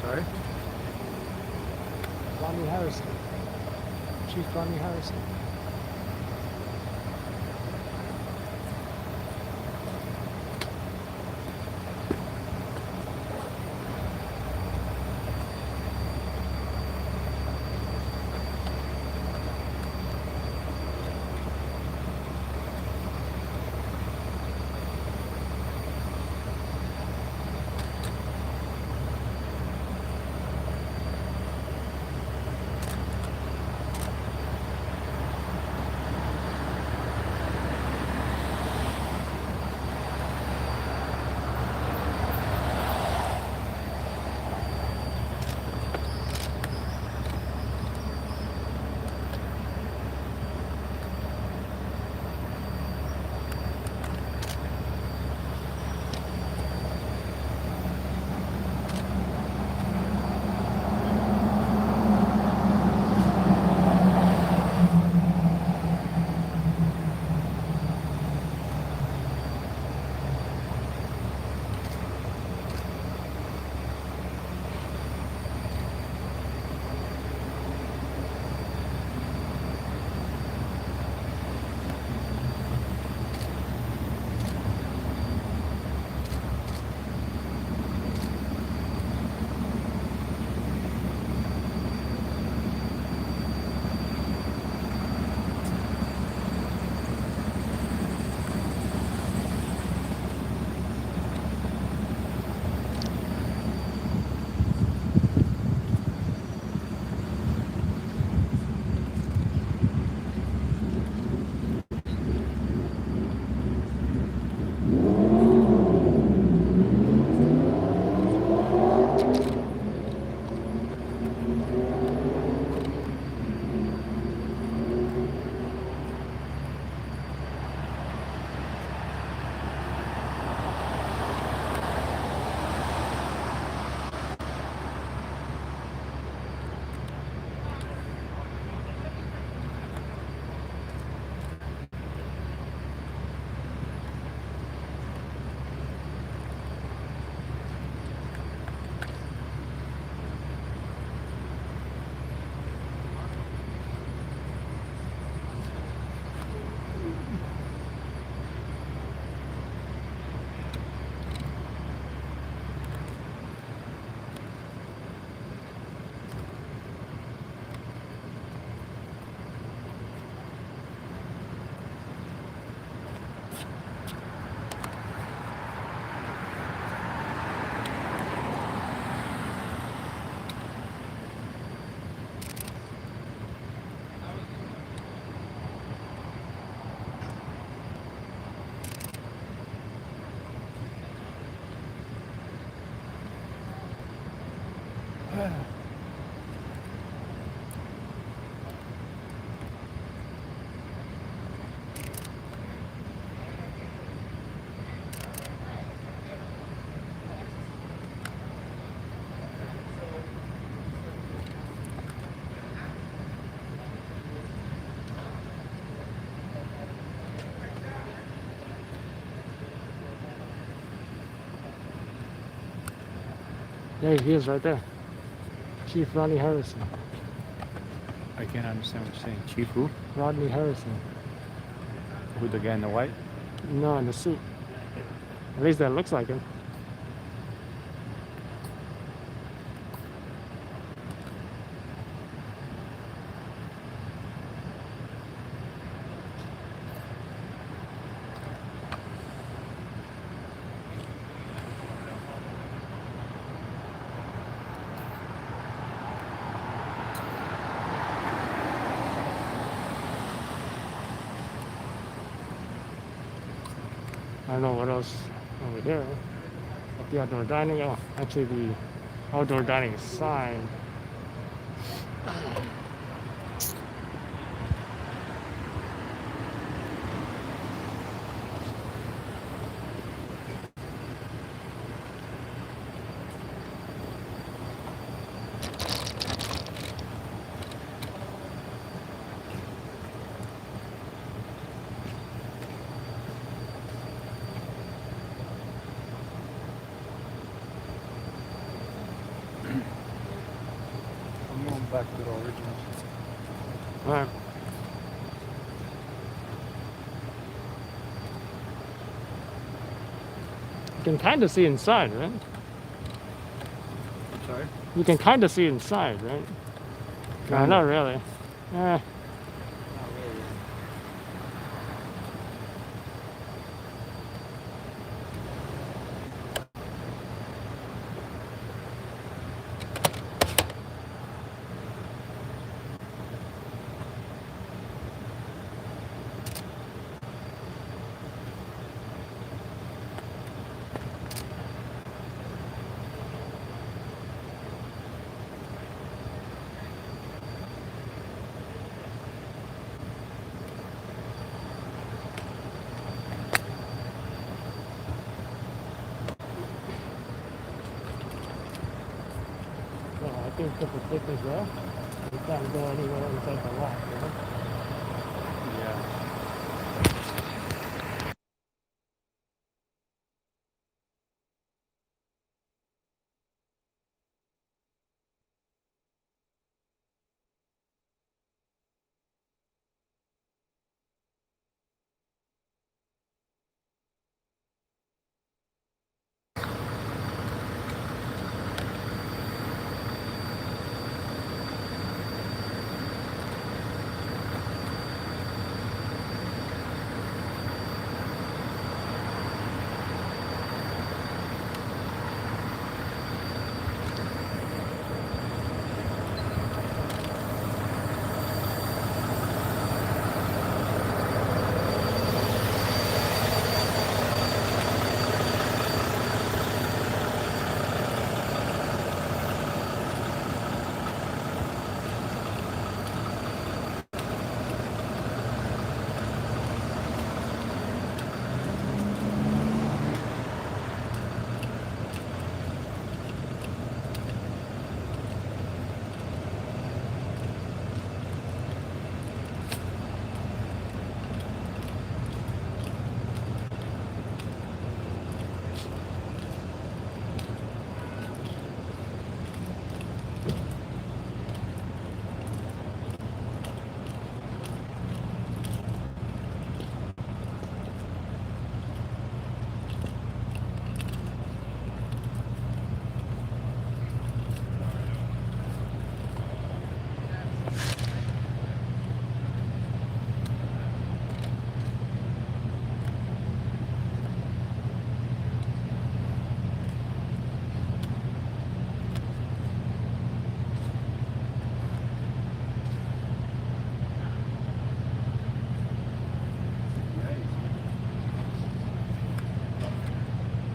[SPEAKER 13] Sorry?
[SPEAKER 3] Ronnie Harrison. Chief Ronnie Harrison. There he is right there. Chief Rodney Harrison.
[SPEAKER 13] I can't understand what you're saying. Chief who?
[SPEAKER 3] Rodney Harrison.
[SPEAKER 13] Who, the guy in the white?
[SPEAKER 3] No, in the suit. At least that looks like him. I don't know what else over there. At the outdoor dining, oh, actually the outdoor dining sign.
[SPEAKER 13] I'm going back to the originals.
[SPEAKER 3] Alright. You can kind of see inside, right?
[SPEAKER 13] Sorry?
[SPEAKER 3] You can kind of see inside, right? No,
[SPEAKER 13] Kinda.
[SPEAKER 3] not really. Eh. Well, I think if the stick is there, you can't go anywhere inside the lock, right?
[SPEAKER 13] Yeah.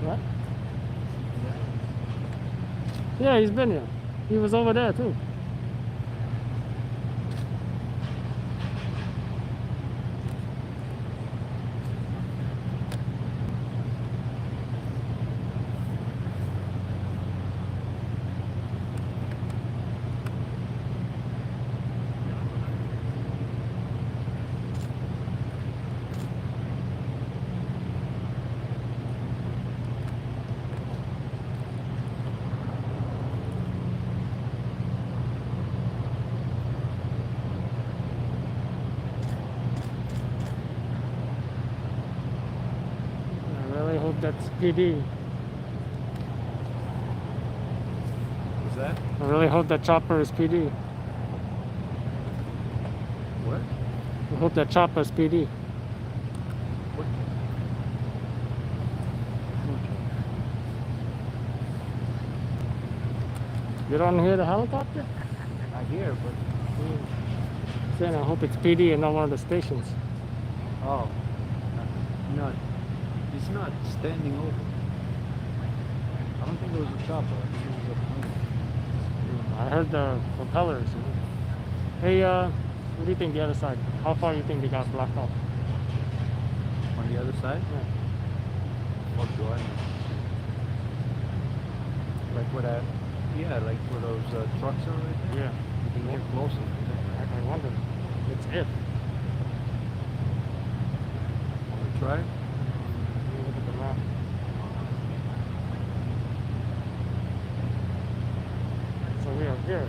[SPEAKER 3] What? Yeah, he's been here. He was over there too. that's PD.
[SPEAKER 13] What's that?
[SPEAKER 3] I really hope that chopper is PD.
[SPEAKER 13] What?
[SPEAKER 3] I hope that chopper is PD.
[SPEAKER 13] What?
[SPEAKER 3] You don't hear the helicopter?
[SPEAKER 13] I hear, but
[SPEAKER 3] Saying I hope it's PD and not one of the stations.
[SPEAKER 13] oh, no, it's not standing over. I don't think it was a chopper. I think it was a plane.
[SPEAKER 3] I heard the propellers. Hey, what do you think the other side? How far do you think they got blocked off?
[SPEAKER 13] On the other side?
[SPEAKER 3] Yeah.
[SPEAKER 13] What do I know? Like where that? Yeah, like where those trucks are right there.
[SPEAKER 3] Yeah.
[SPEAKER 13] You can get closer.
[SPEAKER 3] I wonder. It's if.
[SPEAKER 13] Want to try?
[SPEAKER 3] Look at the map. So we are here.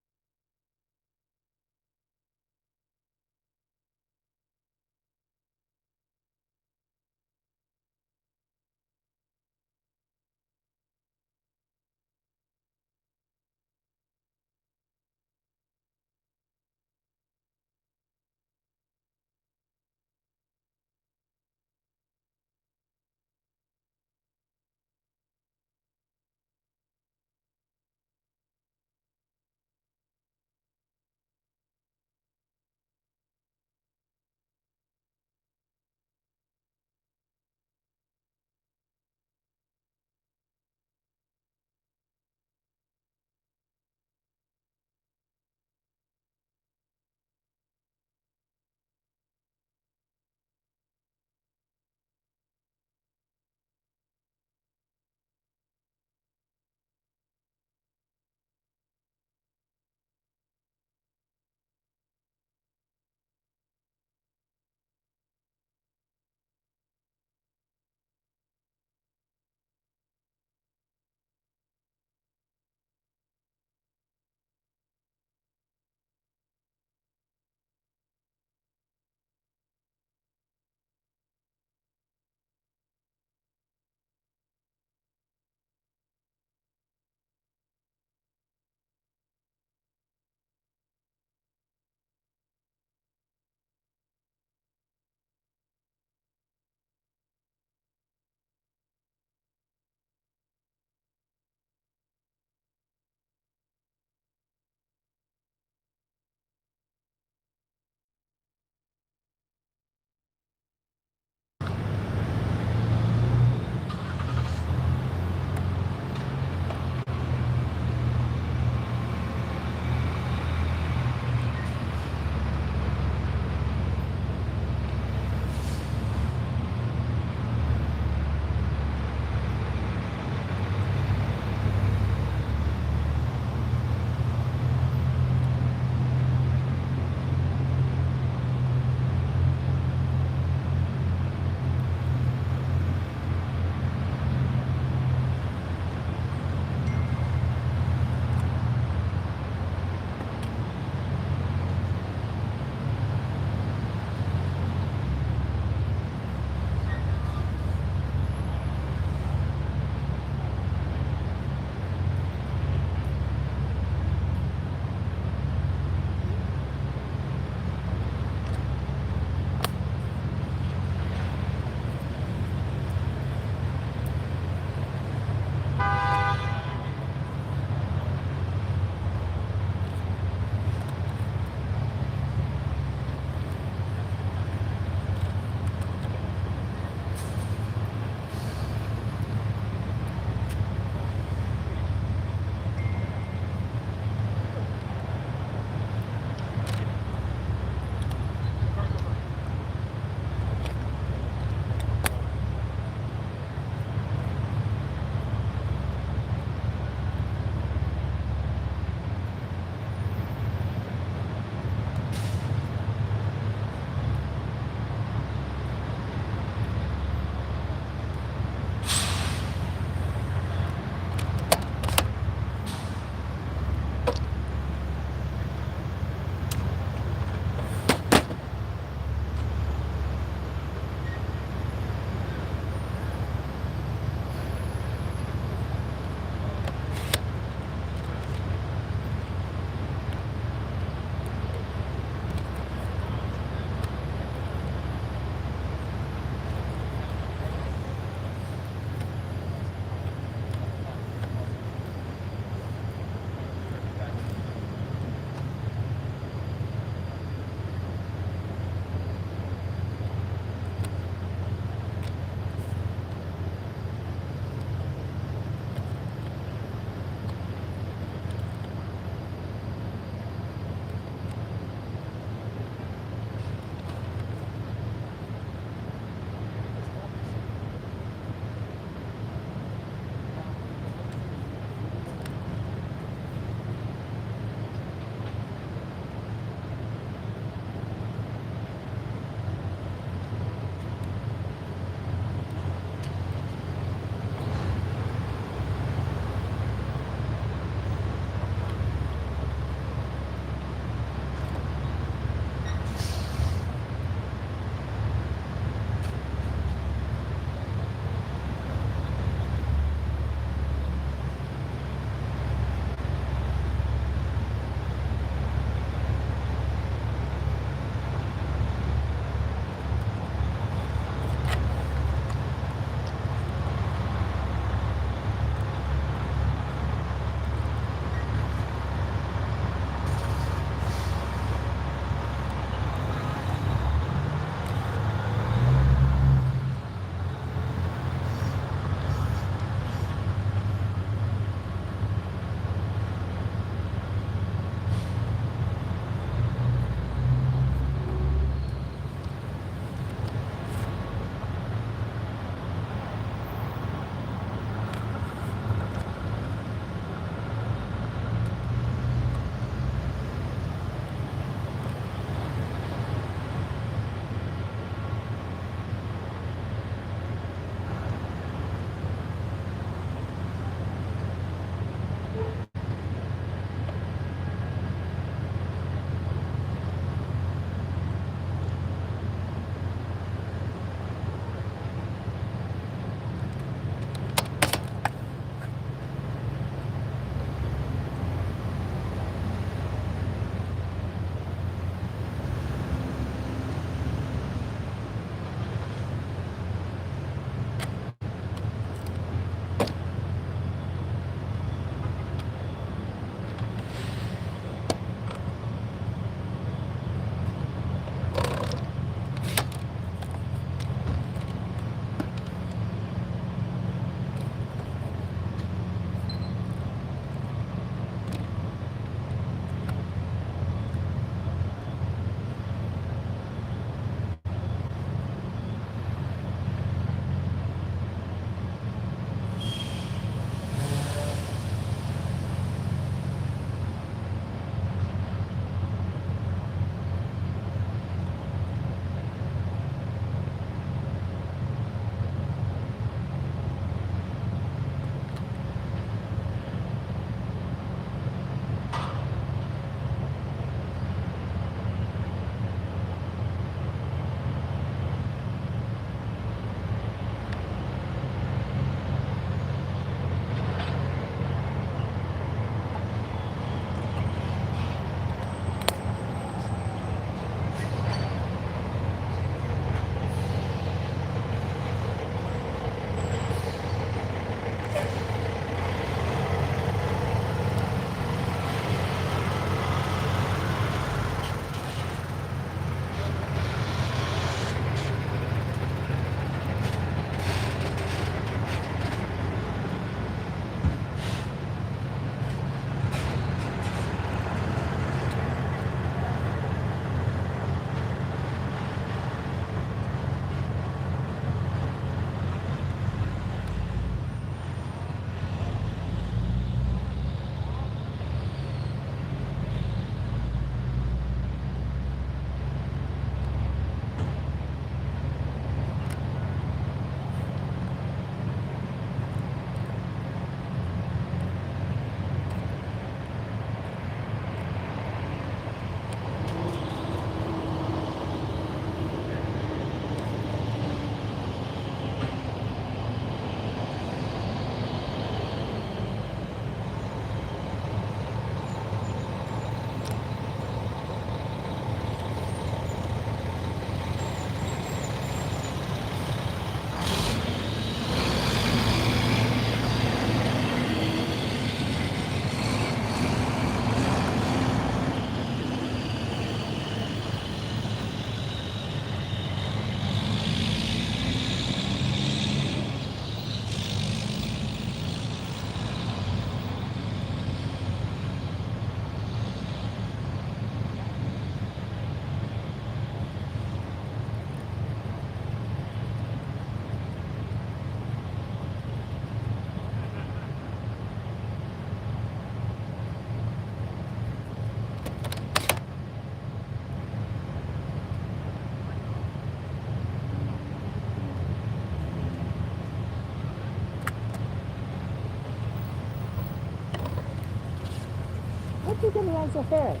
[SPEAKER 3] How'd you get around so fast?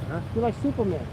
[SPEAKER 13] Huh?
[SPEAKER 3] You're like Superman.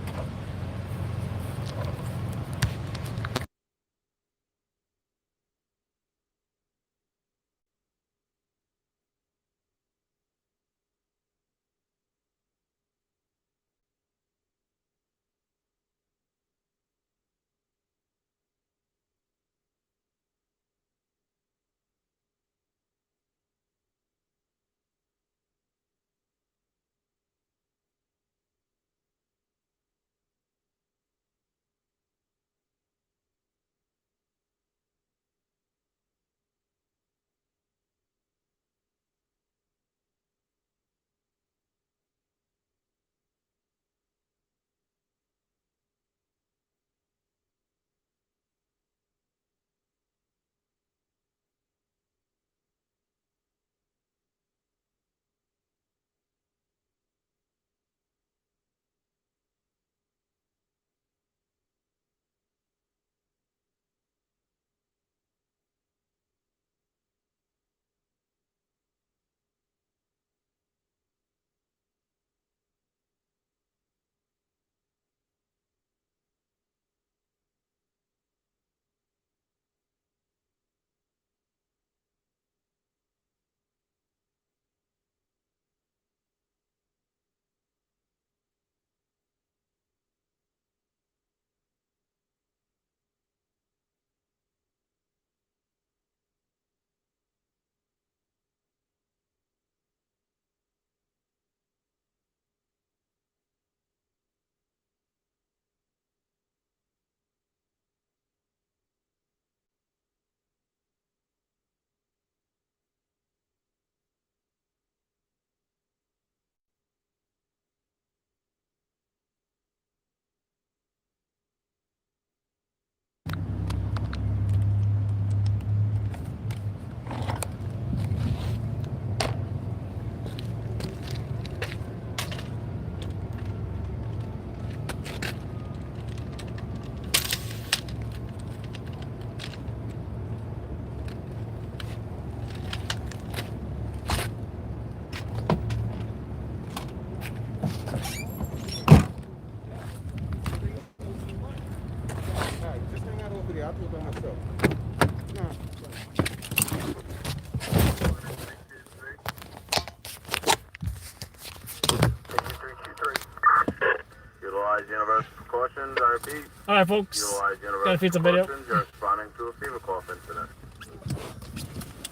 [SPEAKER 12] Utilize universal precautions, I repeat.
[SPEAKER 3] Alright, folks.
[SPEAKER 12] Utilize
[SPEAKER 3] Gotta
[SPEAKER 12] universal
[SPEAKER 3] feed some video.
[SPEAKER 12] precautions. You're responding to a fever cough incident.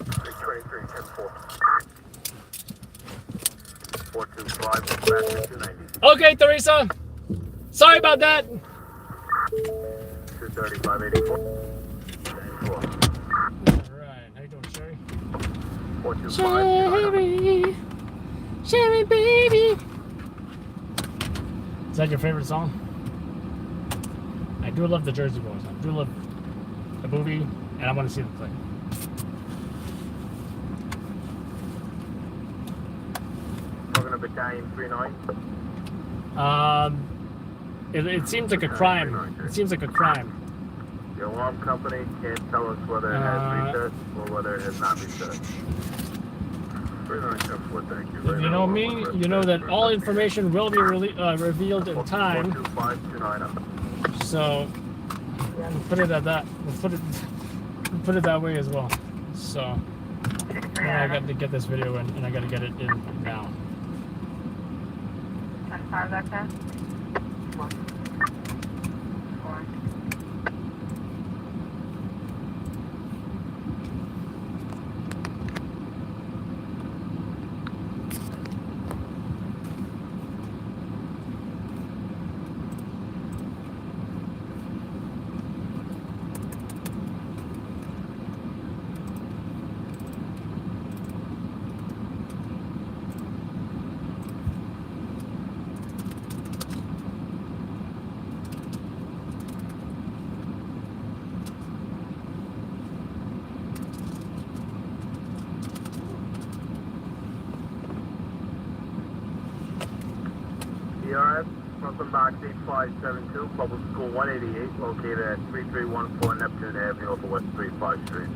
[SPEAKER 12] 323, 10-4. 425, dispatcher 290.
[SPEAKER 3] Okay, Teresa. Sorry about that.
[SPEAKER 12] 235, 84. 10-4.
[SPEAKER 3] Alright, how you doing, Sherry?
[SPEAKER 12] 425,
[SPEAKER 3] Sherry. Sherry, baby. Is that your favorite song? I do love the Jersey Boys. I do love the movie, and I want to see them play.
[SPEAKER 12] Talking to Battalion 39.
[SPEAKER 3] It seems like a crime. It seems like a crime.
[SPEAKER 12] The alarm company can't tell us whether it has reset or whether it has not reset. 3974, thank you.
[SPEAKER 3] If you know me, you know that all information will be revealed in time.
[SPEAKER 12] 42529.
[SPEAKER 3] So we'll put it at that. We'll put it that way as well. So I got to get this video in, and I got to get it in now.
[SPEAKER 4] Carjacked?
[SPEAKER 12] ERS, Brooklyn Box 8572, Public School 188, located at 3314 Neptune Avenue, off of West 35 Street.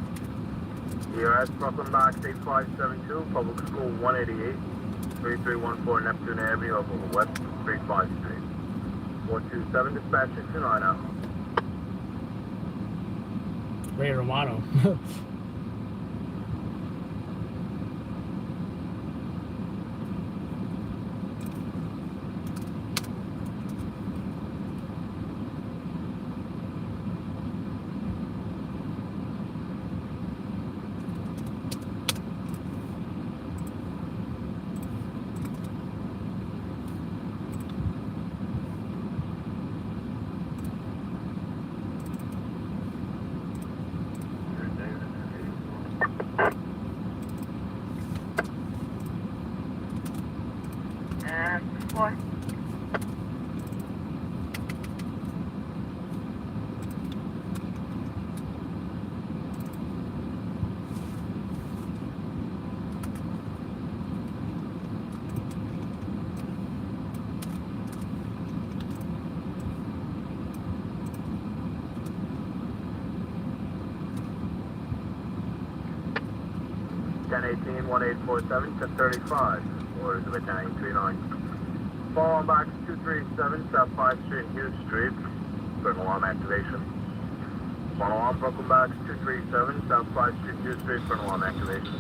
[SPEAKER 12] ERS, Brooklyn Box 8572, Public School 188,
[SPEAKER 2] 3314 Neptune Avenue over West 35 Street. 427 dispatch 629 out.
[SPEAKER 3] Ray Romano.
[SPEAKER 6] What?
[SPEAKER 2] Ten 181847 1035. Or is it 1039? Follow on box 237 South 5th Street, Hughes Street. Certain alarm activation. Follow on Brooklyn box 237 South 5th Street, Hughes Street. Certain alarm activation.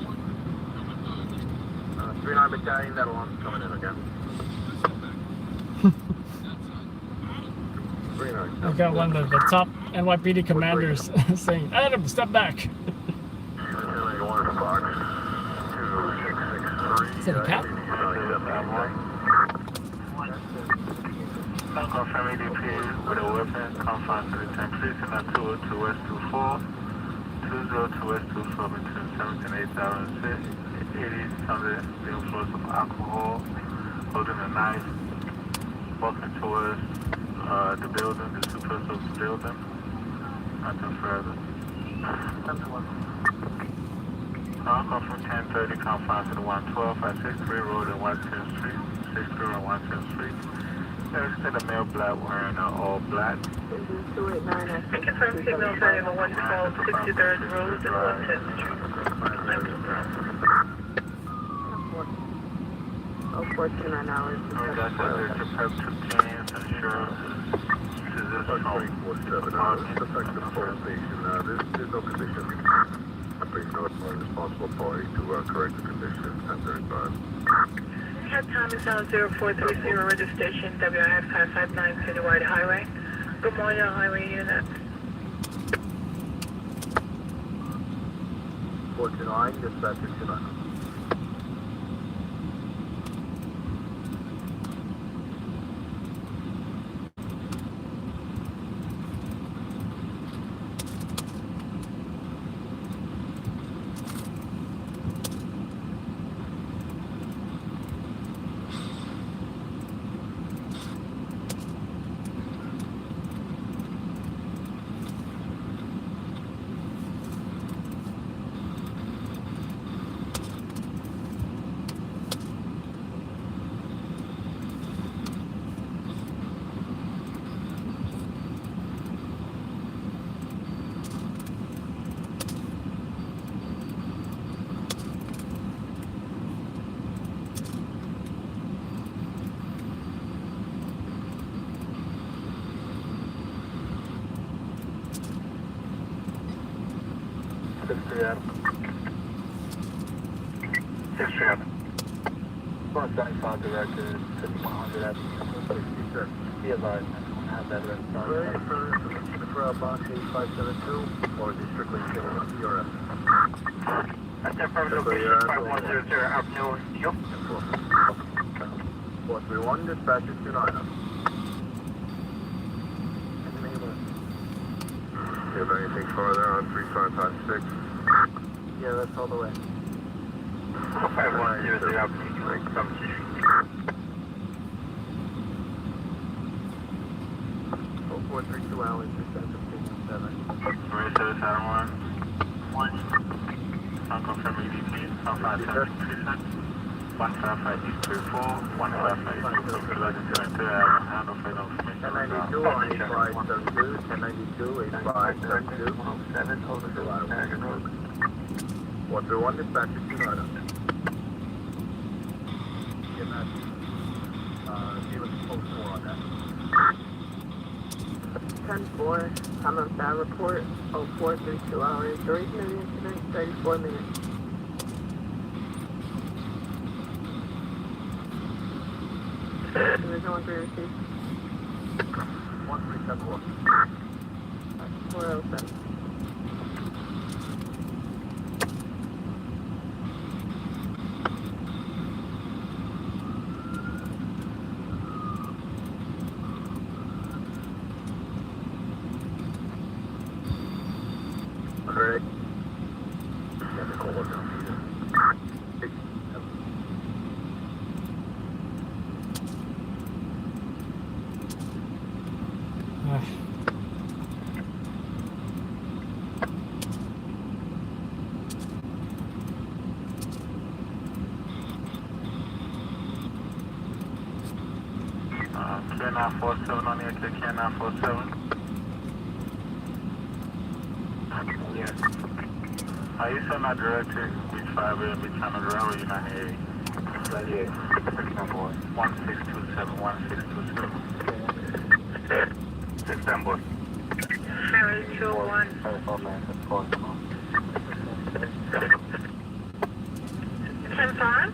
[SPEAKER 2] 39 Battalion, that alarm's coming in again. 39.
[SPEAKER 3] I got one of the top NYPD commanders saying, Adam, step back. Is that a cat?
[SPEAKER 10] Confirm EDP with a weapon, confine to the 10 please, and at 202 West 24, 202 West 24 between 17 and 8,006, 80 under the influence of alcohol, holding a knife, walking towards the building, the supers of the building, nothing further. Confirm 1030, confine to the 112 at 63 Road and 110th Street, 63 and 110th Street. There's still a male black wearing all black.
[SPEAKER 6] We can
[SPEAKER 7] Confirm signal sign of 112 63rd Road and 110th Street.
[SPEAKER 4] Oh, 49 hours.
[SPEAKER 10] That's what there's a Perp 2 cans, insurance. This is this home.
[SPEAKER 2] 347, affect the police station. There's no condition. I'm pretty sure it's the responsible party to correct the condition at 35.
[SPEAKER 7] Head time is now 0430 registration WIF 559 Citywide Highway. Good morning, highway unit.
[SPEAKER 2] 429, dispatch 629.
[SPEAKER 10] Director, 5100 at be advised, have that ready.
[SPEAKER 2] For box 8572, or is it strictly URS?
[SPEAKER 5] That's their permit location, 5100 Avenue, York.
[SPEAKER 2] 431, dispatch 629. You have anything further on 3556?
[SPEAKER 4] Yeah, that's all the way.
[SPEAKER 5] 5100 Avenue, York, 17.
[SPEAKER 2] 432 hours, dispatch 627.
[SPEAKER 10] Race 771. Unconfirmed EDP, confine 10 treatment. 155 East 34, 155 East 34, handle for information.
[SPEAKER 2] 1092 on 8572, 1092, 8572. 431, dispatch 629. You
[SPEAKER 11] and that gave us a full score on that.
[SPEAKER 4] 10-4, I'm on that report. 0432 hours. Duration of the incident, 34 minutes. Division 1 3 received.
[SPEAKER 11] 1374.
[SPEAKER 4] 407.
[SPEAKER 10] K947 on the K947. Yes. Are you still not directed which 5 will be trying to drive or you're not hearing? 1627, 1627. Istanbul.
[SPEAKER 7] 721. 10-5.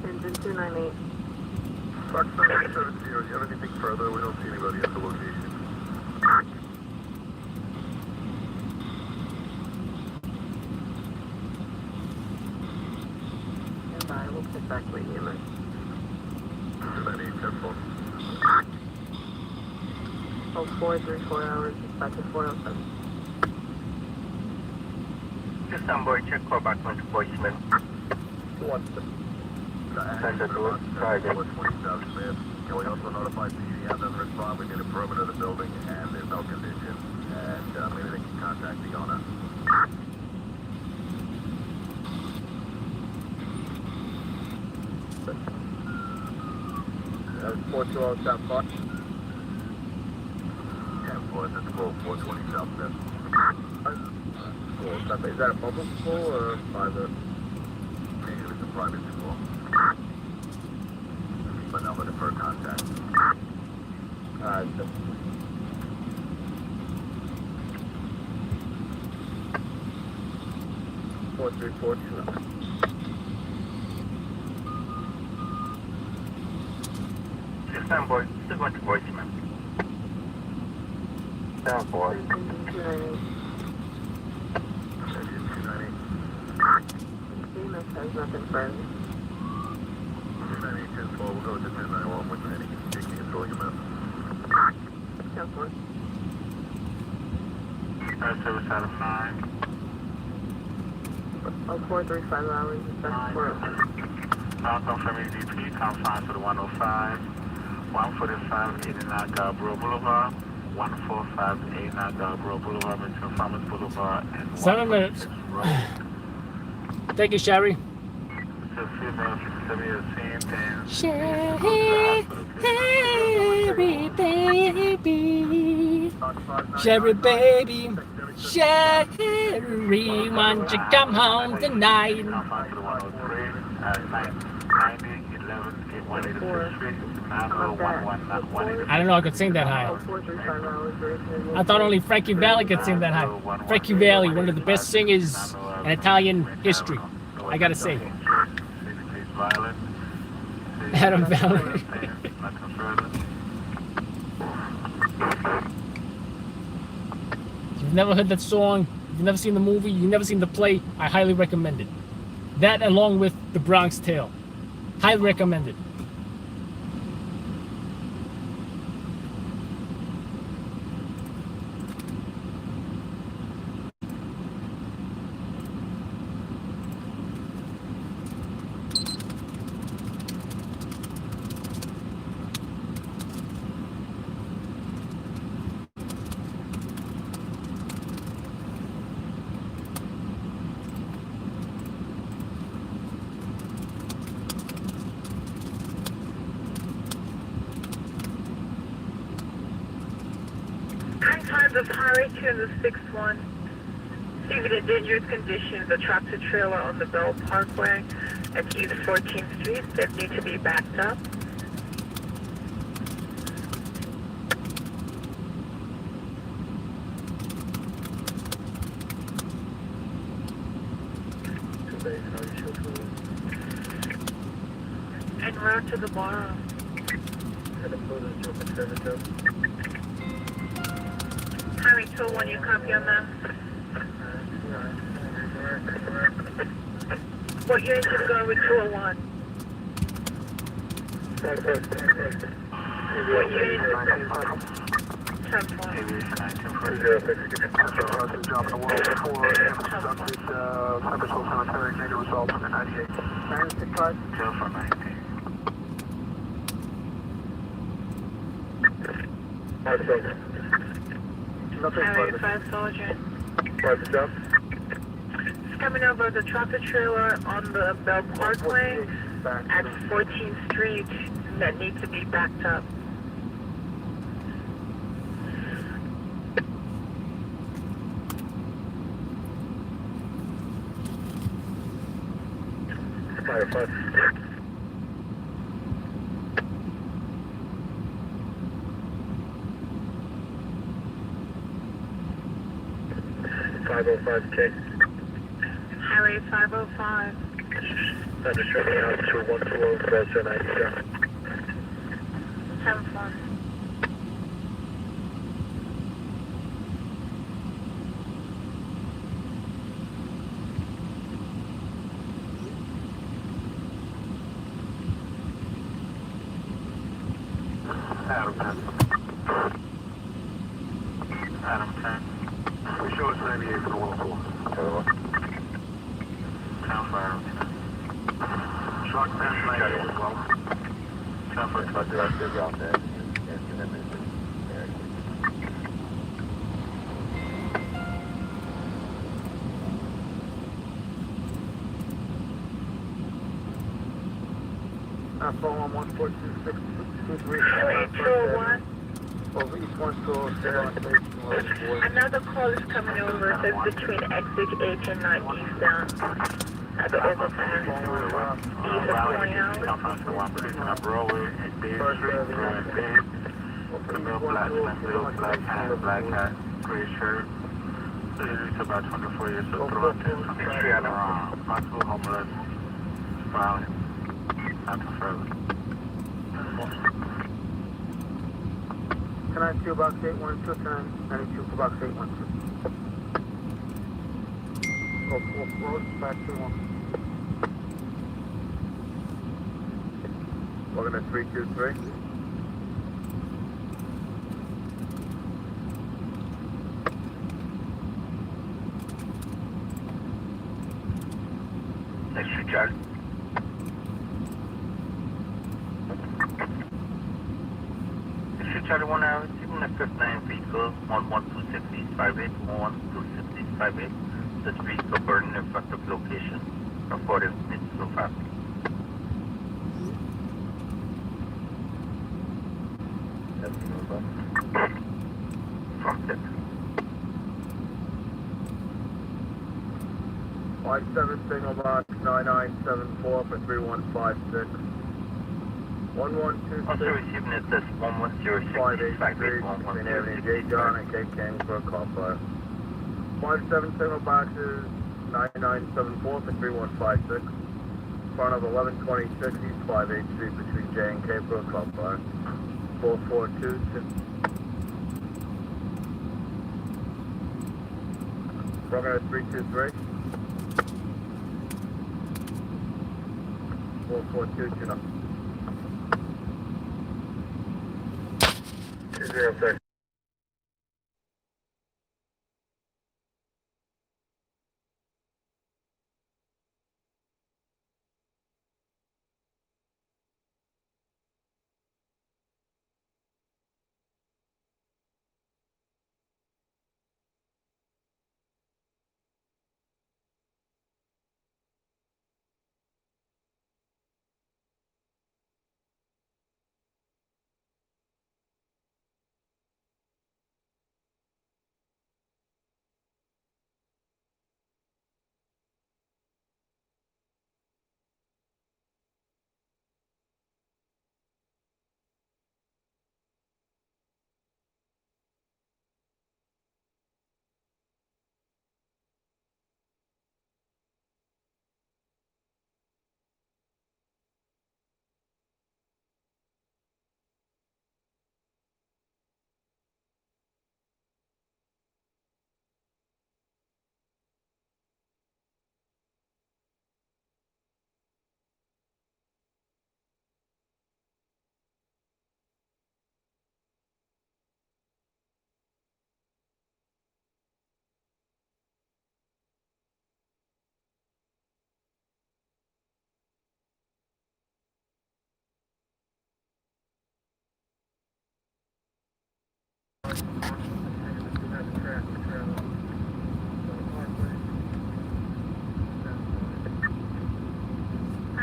[SPEAKER 4] Engine 298.
[SPEAKER 11] Fox 970, do you have anything further? We don't see anybody at the location.
[SPEAKER 4] Nearby, we'll pick back with you, man.
[SPEAKER 11] 298, 10-4.
[SPEAKER 4] 0434 hours, dispatch to 407.
[SPEAKER 5] Istanbul, check call back on voicemail.
[SPEAKER 11] What's the...
[SPEAKER 5] Send it to us. Carjacking.
[SPEAKER 11] 20,000, man. Can we also notify PD on the respond? We need a perimeter of the building and there's no condition. And maybe they can contact the owner.
[SPEAKER 2] That was 420 South Park.
[SPEAKER 11] 10-4, that's full, 420 South Fifth.
[SPEAKER 2] Cool. Is that a public school or private?
[SPEAKER 11] It's a private school. But now looking for a contact.
[SPEAKER 2] Alright, so 4342.
[SPEAKER 5] Istanbul, still going to voicemail. 10-4.
[SPEAKER 4] Engine 298.
[SPEAKER 11] 298.
[SPEAKER 4] Venus has nothing further.
[SPEAKER 11] 298, 10-4. We'll go with the 1091 with any taking control your map.
[SPEAKER 4] 10-4.
[SPEAKER 10] Service out of 9.
[SPEAKER 4] 0435 hours, dispatch to 407.
[SPEAKER 10] Now confirm EDP, confine to the 105, 145 89 Galbro Boulevard, 14589 Galbro Boulevard, between Farmers Boulevard and
[SPEAKER 3] 7 minutes. Thank you, Sherry.
[SPEAKER 10] So female, severe same thing.
[SPEAKER 3] Sherry, baby. Sherry, baby. Sherry, won't you come home tonight?
[SPEAKER 10] Confine to the 103, 90, 11, 818 Street, 9011.
[SPEAKER 3] I don't know I could sing that high.
[SPEAKER 4] 0435 hours, duration.
[SPEAKER 3] I thought only Frankie Valli could sing that high. Frankie Valli, one of the best singers in Italian history. I gotta say. Adam Valli. If you've never heard that song, if you've never seen the movie, you've never seen the play, I highly recommend it. That along with The Bronx Tale. Highly recommend it.
[SPEAKER 7] terms of Highway 2 and the 6-1, due to dangerous conditions, the tractor trailer on the Bell Parkway at East 14th Street that need to be backed up. En route to the borough. Highway 201, you copy on that? What unit did you go with 201? What unit? 10-4. Highway 5 Soldier. It's coming over the tractor trailer on the Bell Parkway at 14th Street that needs to be backed up.
[SPEAKER 5] Firefighter. 505K.
[SPEAKER 7] Highway 505.
[SPEAKER 5] Thunder shutting out to 120, Delta 97.
[SPEAKER 7] 10-4.
[SPEAKER 5] Adam 10. Adam 10. We show us 98 for the 104. 10 for Adam 10. Shock 10 for 98 as well. 10 for directive out there.
[SPEAKER 2] Phone on 14263.
[SPEAKER 7] Highway 201.
[SPEAKER 2] Over East 1 School, stay on station.
[SPEAKER 7] Another call is coming over. It says between exit 8 and 9 eastbound at the overpass. East of 20 hours.
[SPEAKER 5] Black hat, gray shirt. It's about 24 years old. Possible homeless, violent. After further.
[SPEAKER 2] Can I ask you about 812? Can I 92 for box 812? Go forward, back to 1. Welcome to 323.
[SPEAKER 5] Next to Charlie. Charlie 1 hour, even the 59 vehicle, 11260 East 58, 11260 East 58. This vehicle burning in front of location, reported minutes so far. From tip.
[SPEAKER 2] 57 single box 9974 for 3156. 1126.
[SPEAKER 5] Also receiving at this 1106
[SPEAKER 2] 583 between Avenue J. John and Cape King for a call fire. 57 single boxes 9974 for 3156. Front of 1126 East 58th Street between J and K for a call fire. 442. Broken at 323. 442, you know.
[SPEAKER 5] 206.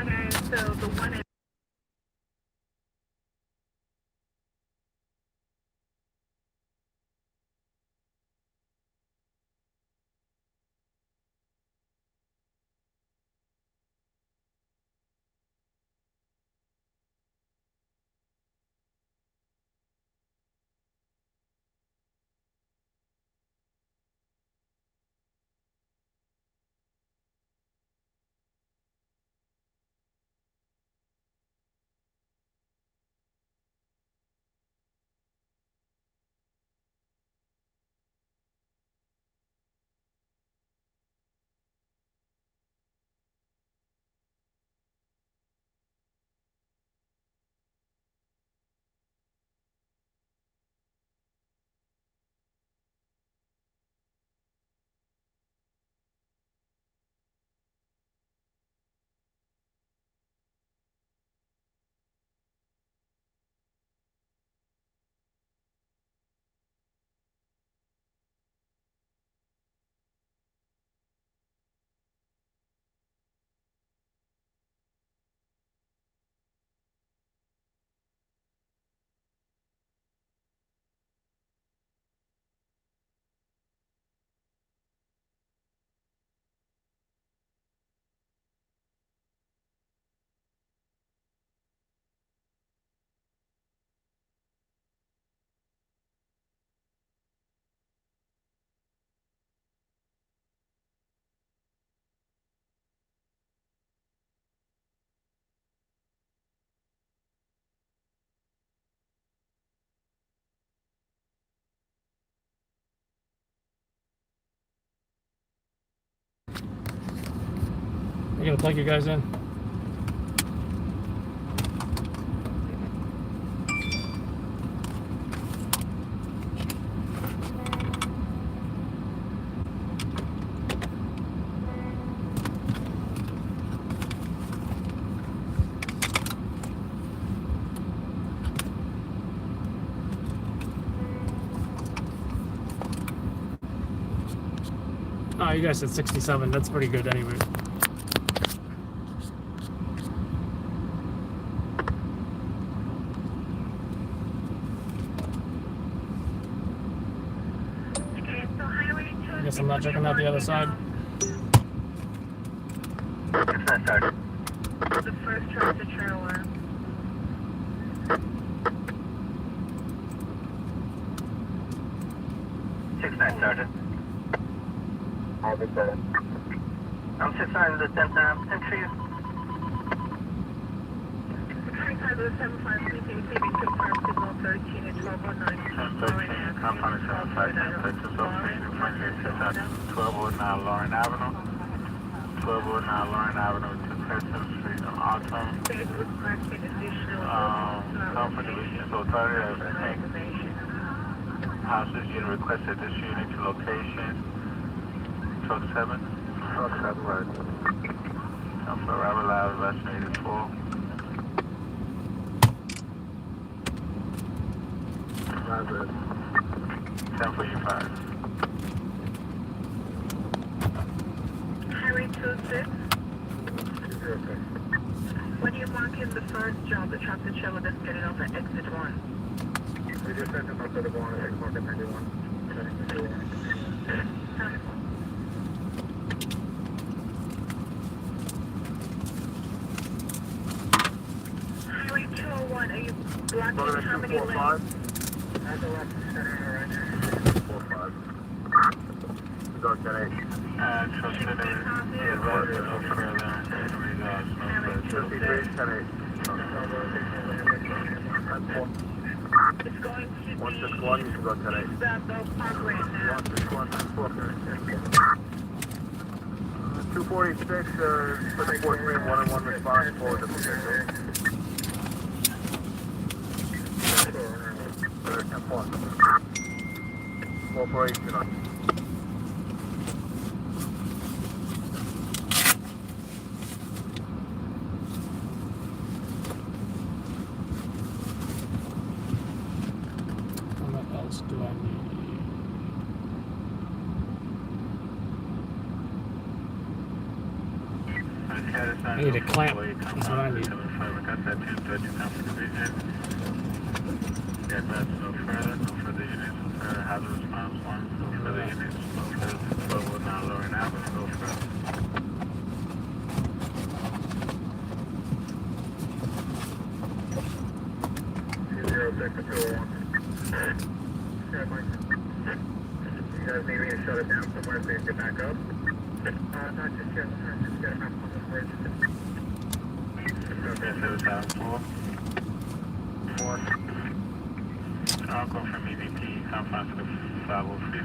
[SPEAKER 7] Okay, so the one in
[SPEAKER 3] I gotta plug you guys in. Oh, you guys said 67. That's pretty good anyway. I guess I'm not checking out the other side.
[SPEAKER 7] the first tractor trailer.
[SPEAKER 5] Sergeant. I'm 6-9 to the 10th time. 10 for you.
[SPEAKER 7] 35 to the 75, speaking, confirm signal 13 at 1209.
[SPEAKER 10] Compound 75, Texas, 1209 Lauren Avenue. 1209 Lauren Avenue to Texas Street on Autumn. Company is so tired of houses you requested this unit to location. Truck 7.
[SPEAKER 2] Truck 7, right.
[SPEAKER 10] Come for arrival live, last 84.
[SPEAKER 2] That's it.
[SPEAKER 10] 10 for you, 5.
[SPEAKER 7] Highway 26. When you mark in the first job, the tractor trailer that's getting off at exit 1.
[SPEAKER 2] We just sent him up to the ball and take market 91.
[SPEAKER 7] Highway 201, are you blocking how many lanes?
[SPEAKER 2] At the left center right now. 45. Go 10-8.
[SPEAKER 10] Truck 7, yeah, right, no further.
[SPEAKER 2] 53, 10-8.
[SPEAKER 7] It's going to be
[SPEAKER 2] 161, you can go 10-8.
[SPEAKER 7] Park right now.
[SPEAKER 2] 161, 246, for the 43, 1-1 response for the position. 448, good on.
[SPEAKER 3] What else? do I need? I need a clamp. That's what I need.
[SPEAKER 10] Get back no further units, no further hazard response 1, no further units, no further we're not lowering out, but no further. Zero control 1. Yeah, Mike. You guys need me to shut it down somewhere so you can get back up? Not just yet. I'm just getting back on the bridge. Okay, 774. 4. I'll go from EVP, conference to 503,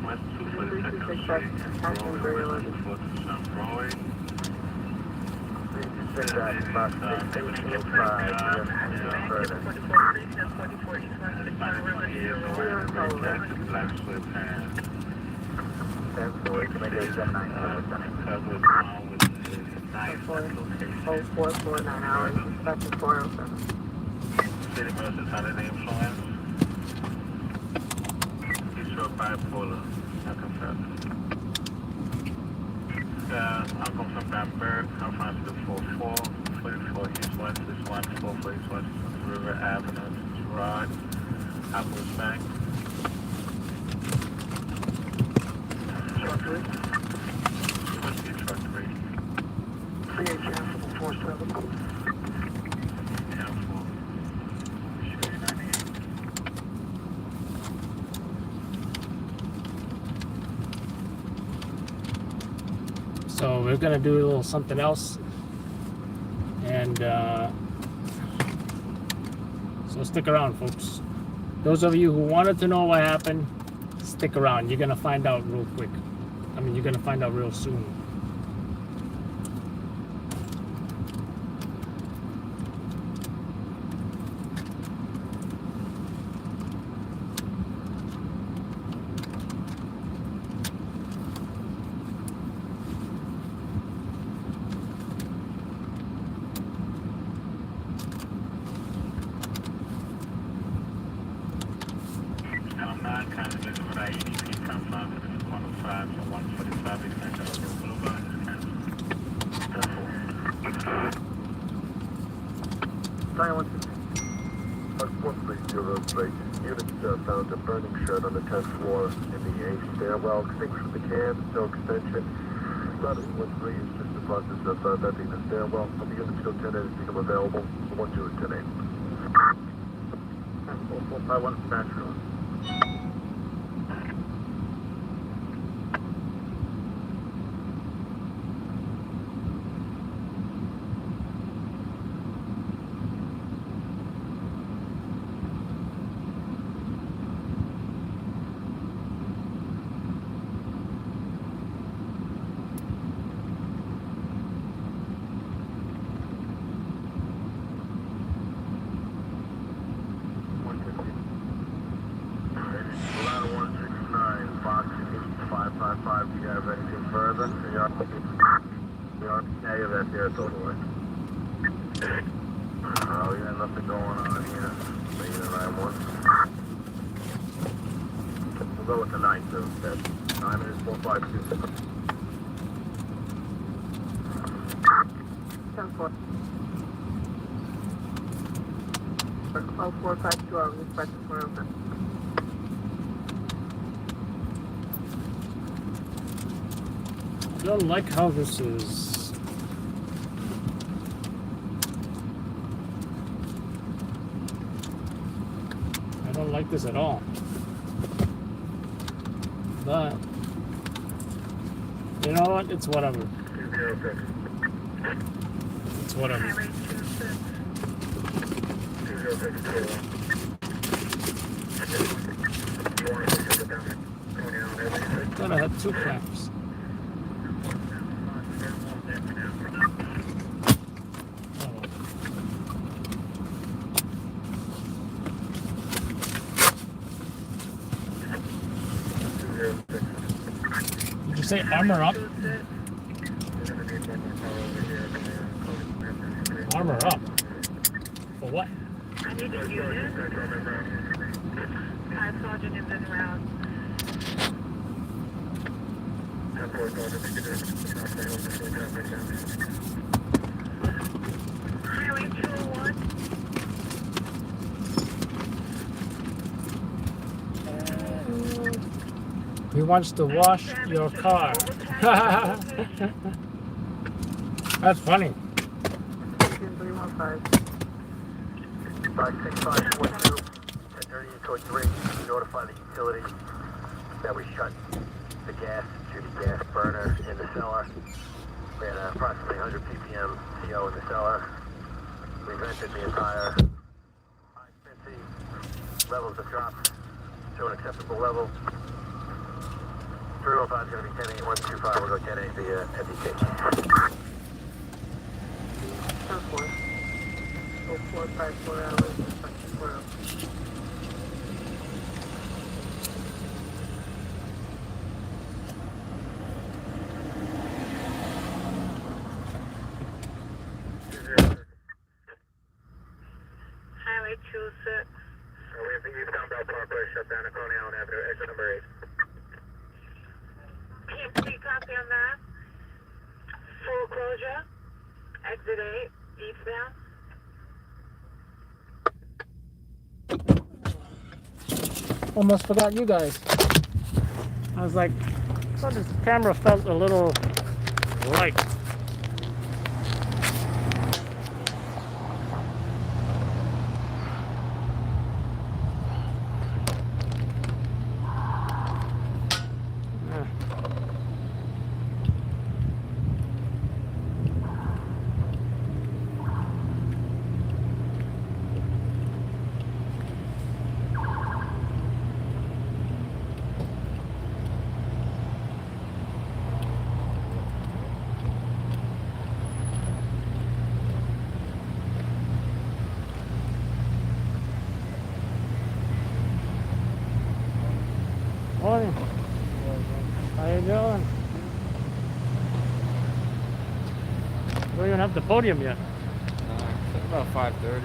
[SPEAKER 10] West 242nd Street, Broadway, West 247 Broadway.
[SPEAKER 4] Oh, 449 hours, dispatch 407.
[SPEAKER 10] City buses under the influence. He's short bipolar. I confess. I'll come from Bamberg. I'm from the 44, 44 East West, this 144 East West, River Avenue, Rod, Apples Bank. Truck 3. Must be truck 3. 3H Capital 47.
[SPEAKER 3] So we're gonna do a little something else, and so stick around, folks. Those of you who wanted to know what happened, stick around. You're gonna find out real quick. I mean, you're gonna find out real soon.
[SPEAKER 12] Found a burning shed on the 10th floor in the A stairwell. Extinguished the can, no extension. Started with 3 is just the process of venting the stairwell. When the unit still 10 has become available, 1 to 10 8. 451 Nashville. Go with the 9 2 instead. 9 is 452.
[SPEAKER 4] 10-4. 0452 hours, dispatch 407.
[SPEAKER 3] I don't like how this is. I don't like this at all. But you know what? It's whatever. It's whatever. I thought I had 2 clamps. Did you say armor up? Armor up? For what?
[SPEAKER 7] I need to use it. Sergeant is in route. Highway 201.
[SPEAKER 3] He wants to wash your car. That's funny.
[SPEAKER 4] 315.
[SPEAKER 5] 56542, 1030 code 3, notify the utility that we shut the gas to the gas burner in the cellar. We had approximately 100 ppm CO in the cellar. We vented the entire occupancy. Levels have dropped to an acceptable level. 305 is going to be 108, 125 will go 10-8 via FDK.
[SPEAKER 4] 0454 hours, 4 hours.
[SPEAKER 7] Highway 26.
[SPEAKER 5] We have the eastbound Bell Parkway shut down at Coney Island Avenue, exit number 8.
[SPEAKER 7] PMC, copy on that. Full closure. Exit 8, eastbound.
[SPEAKER 3] Almost forgot you guys. I was like, I thought this camera felt a little light. Morning. How you doing? We don't even have the podium yet.
[SPEAKER 13] About 5:30.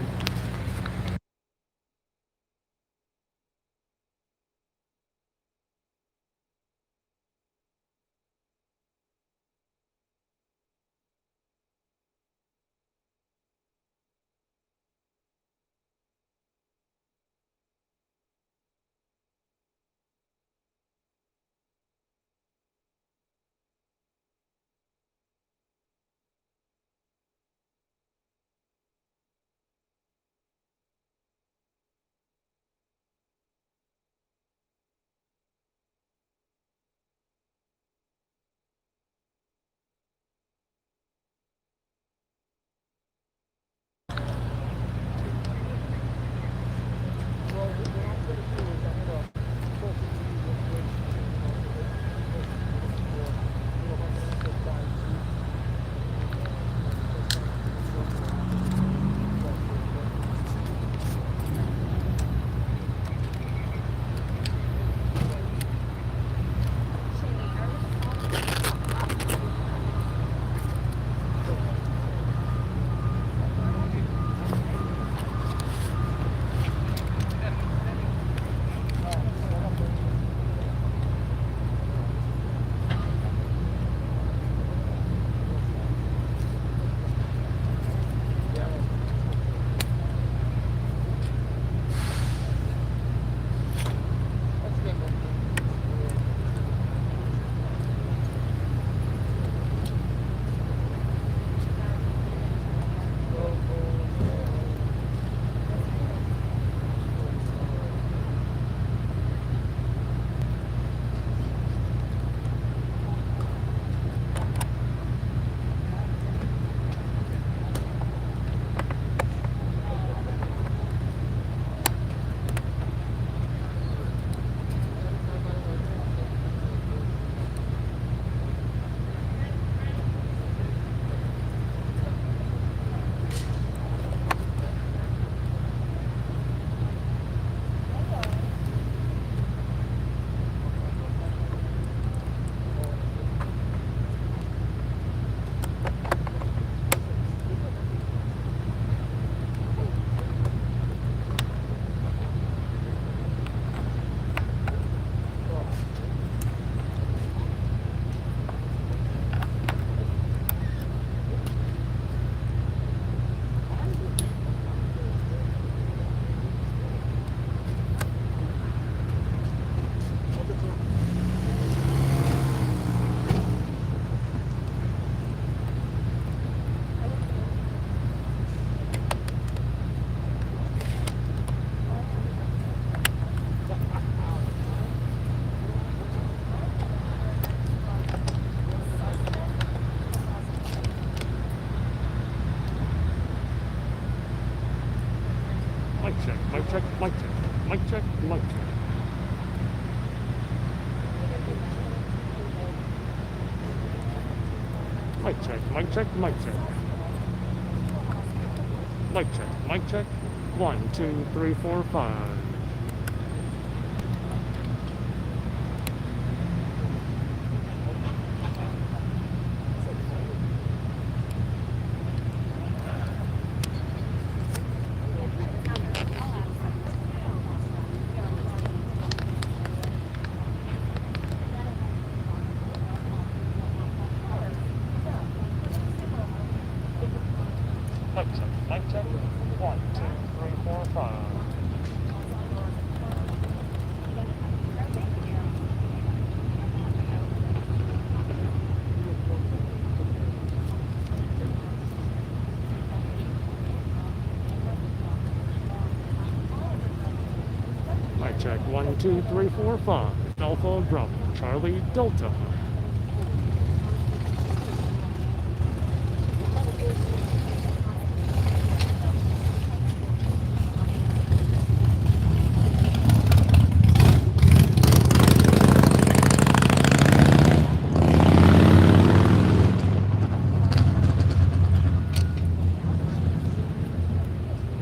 [SPEAKER 3] Mic check, mic check, mic check, mic check, mic check. Mic check, mic check, mic check. Mic check, mic check. 1, 2, 3, 4, 5. Mic check, mic check. 1, 2, 3, 4, 5. Mic check. 1, 2, 3, 4, 5. Alpha Bravo, Charlie Delta.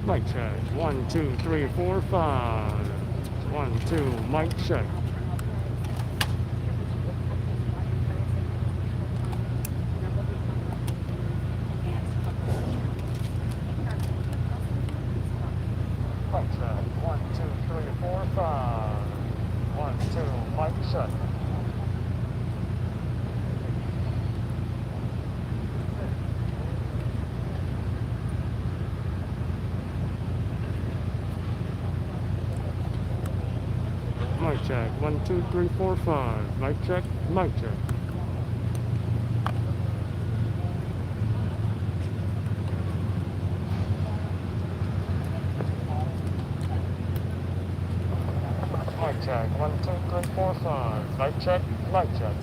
[SPEAKER 3] Mic check. 1, 2, 3, 4, 5. 1, 2, mic check. Mic check. 1, 2, 3, 4, 5. 1, 2, mic check. Mic check. 1, 2, 3, 4, 5. Mic check. Mic check. Mic check. 1, 2, 3, 4, 5. Mic check. Mic check.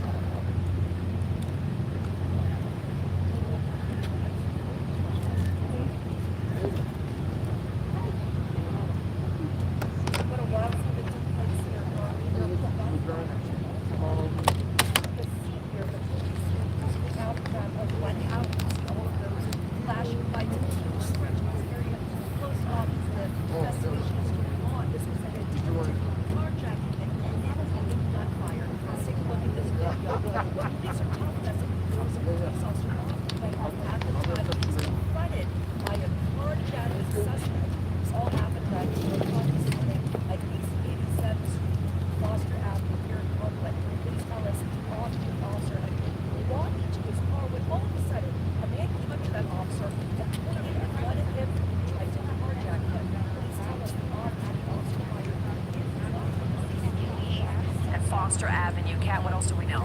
[SPEAKER 17] Avenue. Kat, what else do we know?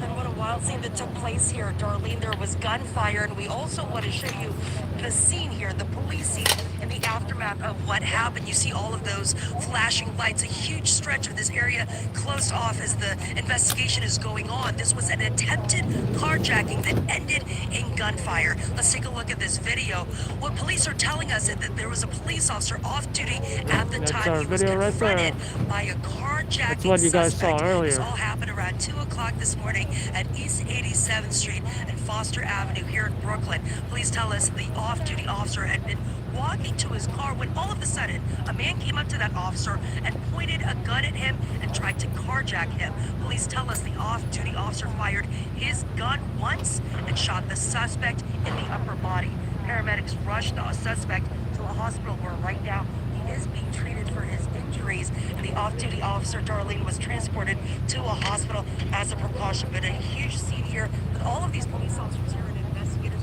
[SPEAKER 17] And what a wild scene that took place here, Darlene. There was gunfire, and we also want to show you the scene here, the police scene, in the aftermath of what happened. You see all of those flashing lights, a huge stretch of this area closed off as the investigation is going on. This was an attempted carjacking that ended in gunfire. Let's take a look at this video. What police are telling us is that there was a police officer off duty at the time. He was confronted by a carjacking
[SPEAKER 3] That's what you guys saw earlier.
[SPEAKER 17] This all happened around 2 o'clock this morning at East 87th Street and Foster Avenue here in Brooklyn. Police tell us the off-duty officer had been walking to his car when all of a sudden a man came up to that officer and pointed a gun at him and tried to carjack him. Police tell us the off-duty officer fired his gun once and shot the suspect in the upper body. Paramedics rushed the suspect to a hospital where right now he is being treated for his injuries, and the off-duty officer, Darlene, was transported to a hospital as a precaution. But a huge scene here with all of these police officers here and investigators.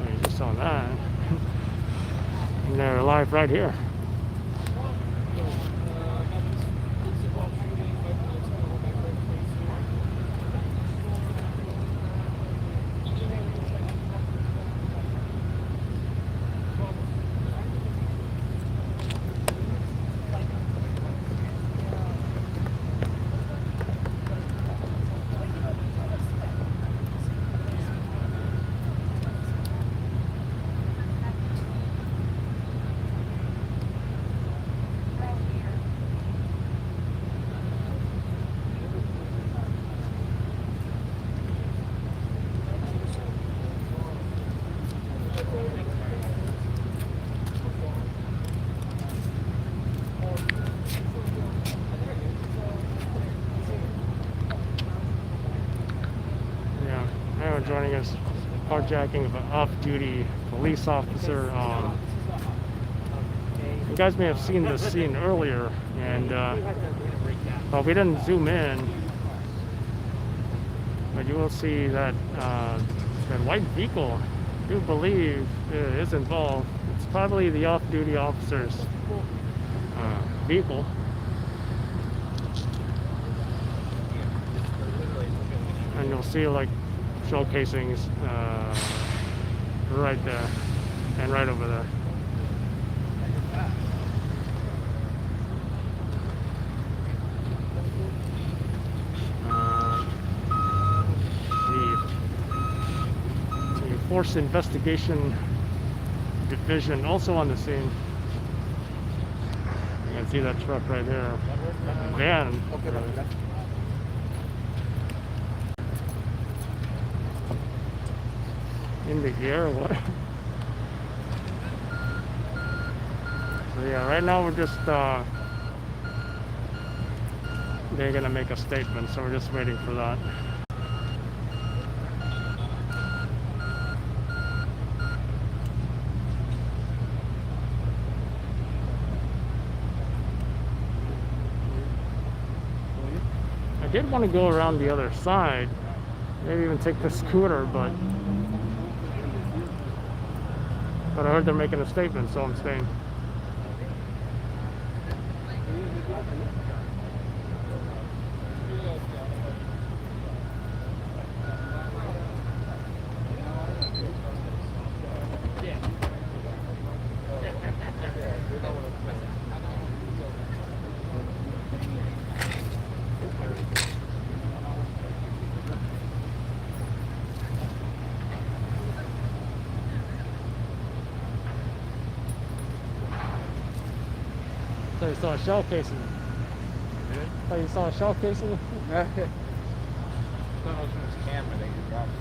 [SPEAKER 3] You just saw that. And they're live right here. Yeah, now joining us, carjacking of an off-duty police officer. You guys may have seen this scene earlier, and well, we didn't zoom in, but you will see that that white vehicle, I do believe, is involved. It's probably the off-duty officer's vehicle. And you'll see like shell casings right there and right over there. The Force Investigation Division also on the scene. You can see that truck right there. Van. In the air, what? So yeah, right now we're just they're gonna make a statement, so we're just waiting for that. I did want to go around the other side, maybe even take the scooter, but I heard they're making a statement, so I'm staying. So you saw a shell casing. Oh, you saw a shell casing?
[SPEAKER 15] Camera, they can drop it.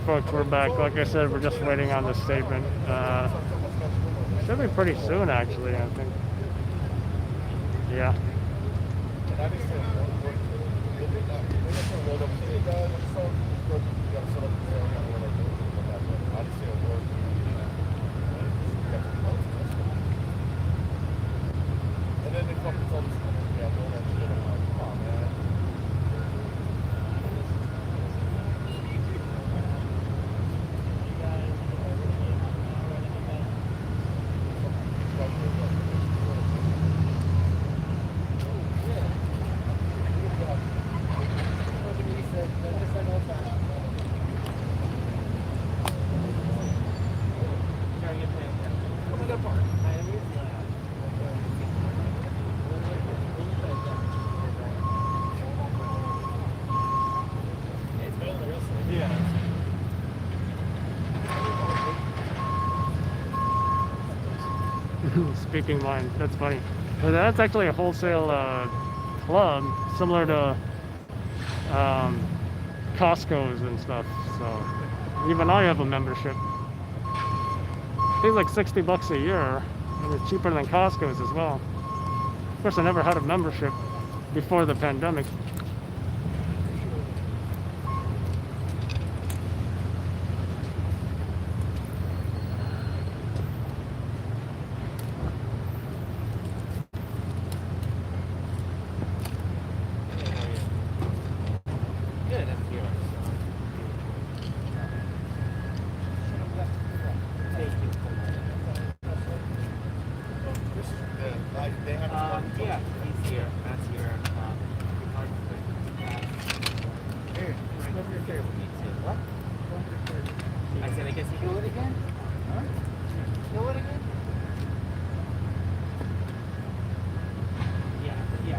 [SPEAKER 3] folks, we're back. Like I said, we're just waiting on the statement. Should be pretty soon, actually, I think. Yeah. Speaking line, that's funny. But that's actually a wholesale club, similar to Costco's and stuff. So even I have a membership. Pays like $60 a year, and it's cheaper than Costco's as well. Of course, I never had a membership before the pandemic.
[SPEAKER 18] Yeah, he's here. That's here. Here, come over here with me too. What? I said, I guess you do it again? Huh? Do it again? Yeah.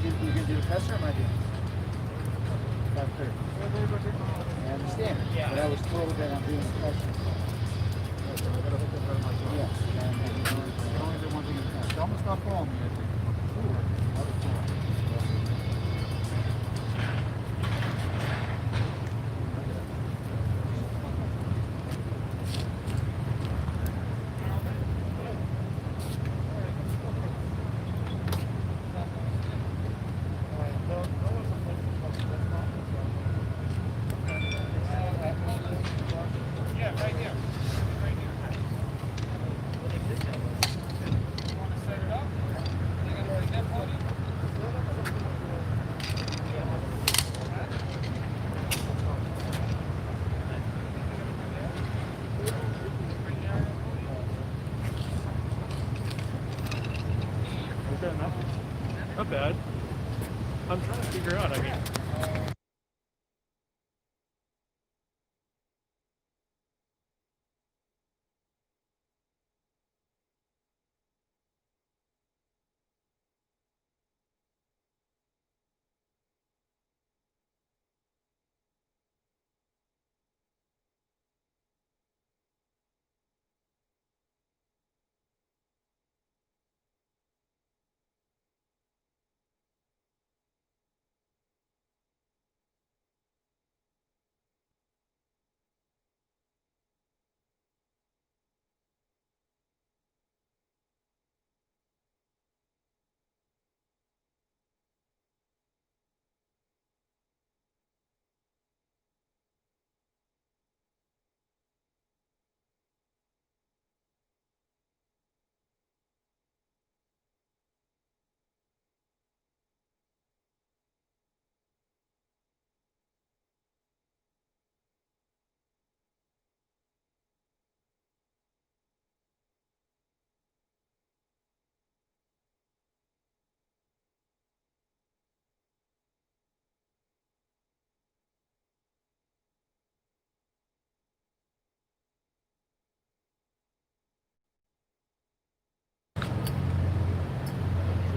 [SPEAKER 18] You gonna do the pressure or am I doing it? That's clear. I understand. Yeah. But I was told that I'm doing the pressure. Yes. And only the one thing is that. Don't stop calling me.
[SPEAKER 3] Not bad. I'm trying to figure out, I mean,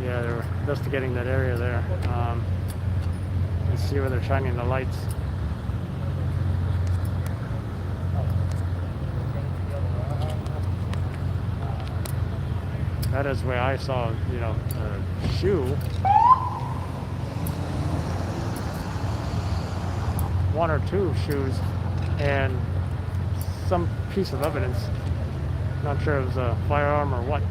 [SPEAKER 3] yeah, they're investigating that area there. Let's see where they're shining the lights. That is where I saw, you know, a shoe. One or two shoes and some piece of evidence. Not sure if it was a firearm or what.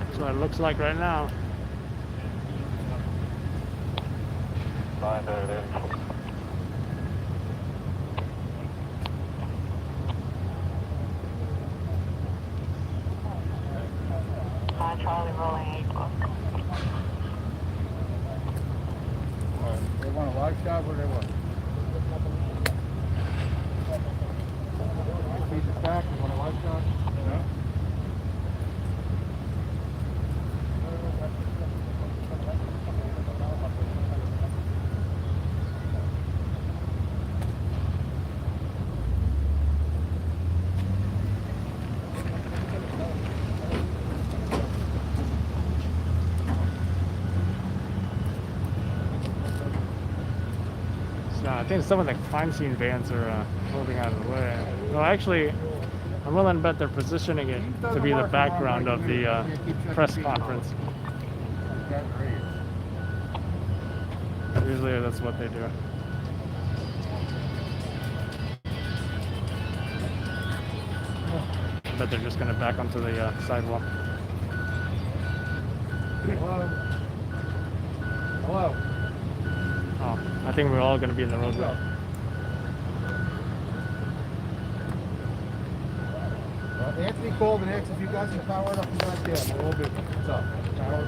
[SPEAKER 3] That's what it looks like right now.
[SPEAKER 6] Charlie rolling 8.
[SPEAKER 13] They want a live shot or they want? Feed the back, you want a live shot? No.
[SPEAKER 3] I think some of the crime scene vans are moving out of the way. Well, actually, I'm willing to bet they're positioning it to be the background of the press conference. Usually that's what they do. I bet they're just going to back onto the sidewalk.
[SPEAKER 13] Hello? Hello?
[SPEAKER 3] Oh, I think we're all going to be in the roadway.
[SPEAKER 13] Anthony called and asked if you guys can power it up and back there. We're all busy. What's up? Power it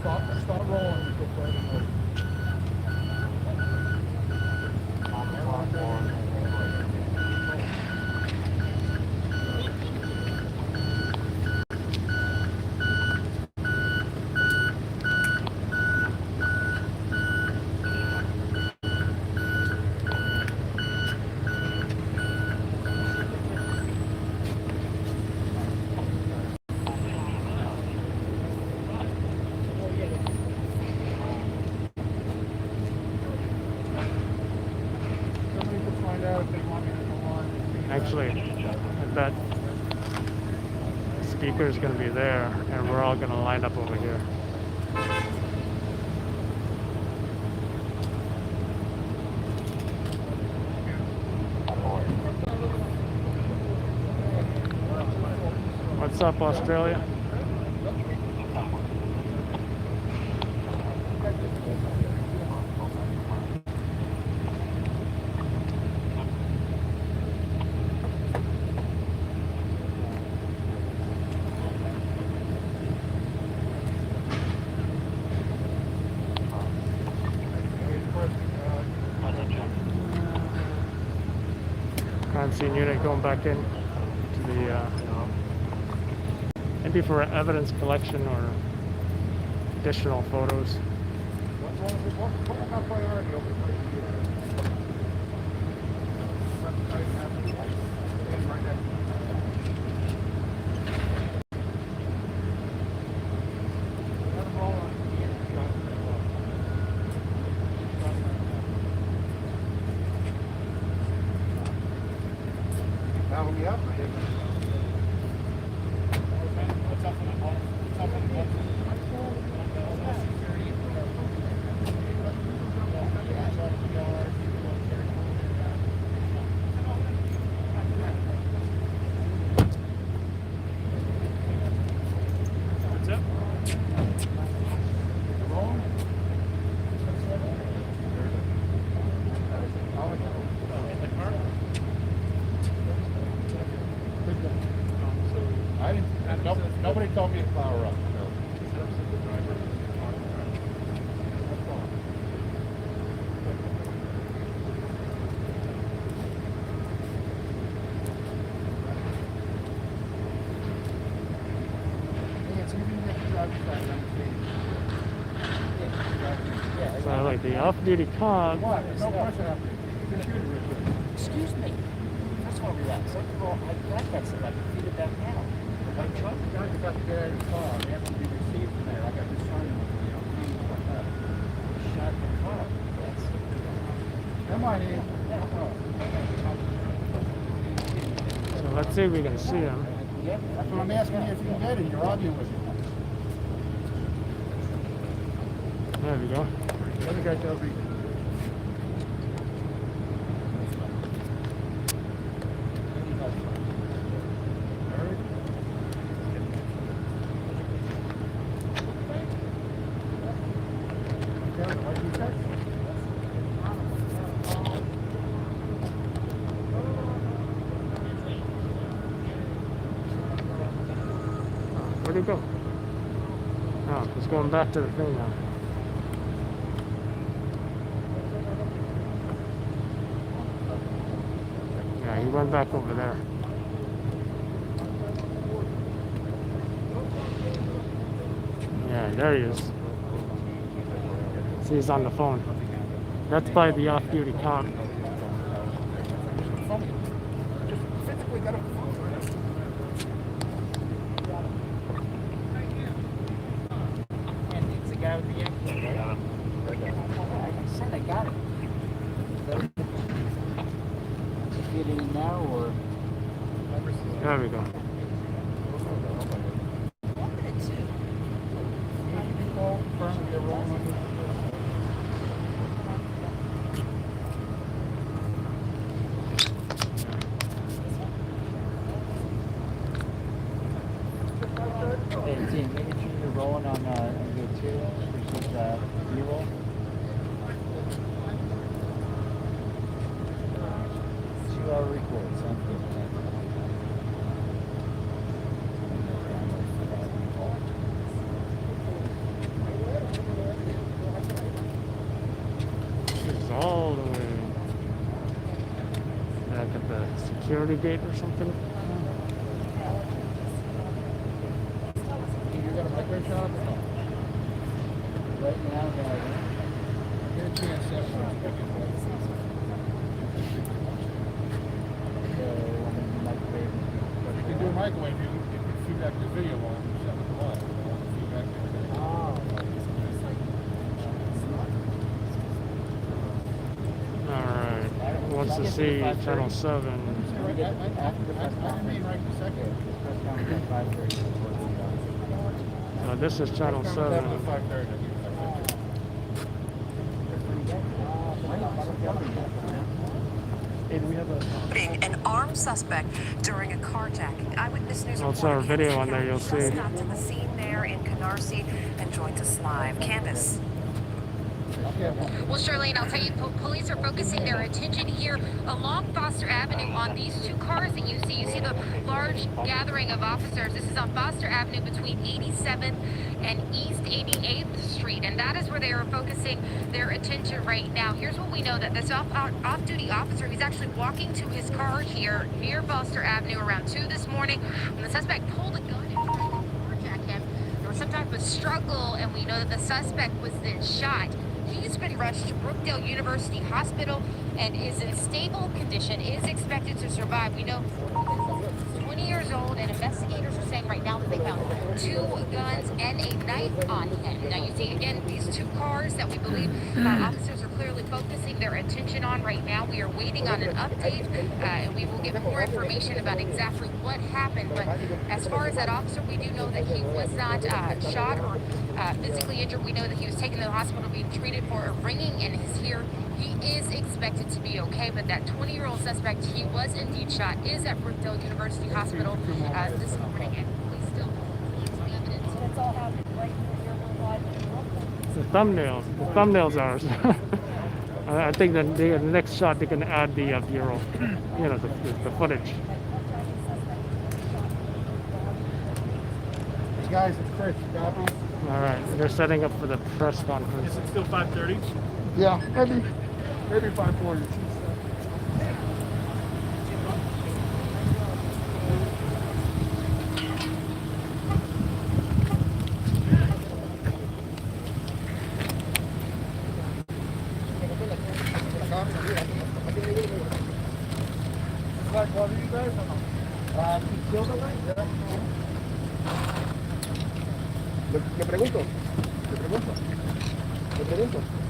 [SPEAKER 13] up. Start rolling. You go further north.
[SPEAKER 3] Actually, I bet the speaker's going to be there, and we're all going to line up over here. What's up, Australia? Crime scene unit going back in to the maybe for evidence collection or additional photos.
[SPEAKER 5] tell me to power up.
[SPEAKER 3] So like the off-duty cop.
[SPEAKER 5] No pressure.
[SPEAKER 18] Excuse me. First of all, relax. Second of all, I got that stuff. I can feed it back now.
[SPEAKER 5] I trust the guys about to get out of the car. They have to be received from there. I got this sign, things like that.
[SPEAKER 18] Shot the car.
[SPEAKER 5] Come on in.
[SPEAKER 3] So let's see if we can see him.
[SPEAKER 5] That's what I'm asking you if you can get it. You're arguing with him.
[SPEAKER 3] There we go.
[SPEAKER 5] The other guy's over here.
[SPEAKER 3] Where'd he go? Oh, he's going back to the thing now. Yeah, he went back over there. Yeah, there he is. See, he's on the phone. That's by the off-duty cop.
[SPEAKER 18] And it's the guy with the Yankee, right? I said I got it. Is it getting now or?
[SPEAKER 3] There we go.
[SPEAKER 18] Hey, team, maybe you're rolling on go 2 versus B-roll. 2-hour record, sounds good.
[SPEAKER 3] He's all the way back at the security gate or something.
[SPEAKER 5] You got a micro shop?
[SPEAKER 18] Right now,
[SPEAKER 5] Get a chance to you can do a microwave. You can feedback the video on 7 o'clock. Feedback
[SPEAKER 3] Alright, wants to see Channel 7.
[SPEAKER 5] I didn't mean right this second.
[SPEAKER 3] This is Channel 7.
[SPEAKER 5] 5:30.
[SPEAKER 3] Hey, do we have
[SPEAKER 17] An armed suspect during a carjacking. Eyewitness News
[SPEAKER 3] It's our video on there, you'll see.
[SPEAKER 17] just got to the scene there in Canarsie and joins us live. Candace.
[SPEAKER 19] Well, Charlene, I'll tell you, police are focusing their attention here along Foster Avenue on these two cars that you see. You see the large gathering of officers. This is on Foster Avenue between 87th and East 88th Street, and that is where they are focusing their attention right now. Here's what we know, that this off-duty officer, he's actually walking to his car here near Foster Avenue around 2 this morning, when the suspect pulled a gun and tried to carjack him. There was some type of struggle, and we know that the suspect was then shot. He's been rushed to Brookdale University Hospital and is in stable condition, is expected to survive. We know he's 20 years old, and investigators are saying right now that they found 2 guns and a knife on him. Now you see again these 2 cars that we believe officers are clearly focusing their attention on right now. We are waiting on an update, and we will get more information about exactly what happened. But as far as that officer, we do know that he was not shot or physically injured. We know that he was taken to the hospital being treated for a ringing and is here. He is expected to be okay, but that 20-year-old suspect, he was indeed shot, is at Brookdale University Hospital this morning, and police still the evidence. That's all happened right here. We're live.
[SPEAKER 3] The thumbnails. The thumbnails are. I think that the next shot they can add the bureau, you know, the footage.
[SPEAKER 20] guys, it's Chris. Copy?
[SPEAKER 3] All right, they're setting up for the press conference.
[SPEAKER 20] Is it still 5:30? Yeah, maybe 5:40. Le pregunto, le pregunto, le pregunto.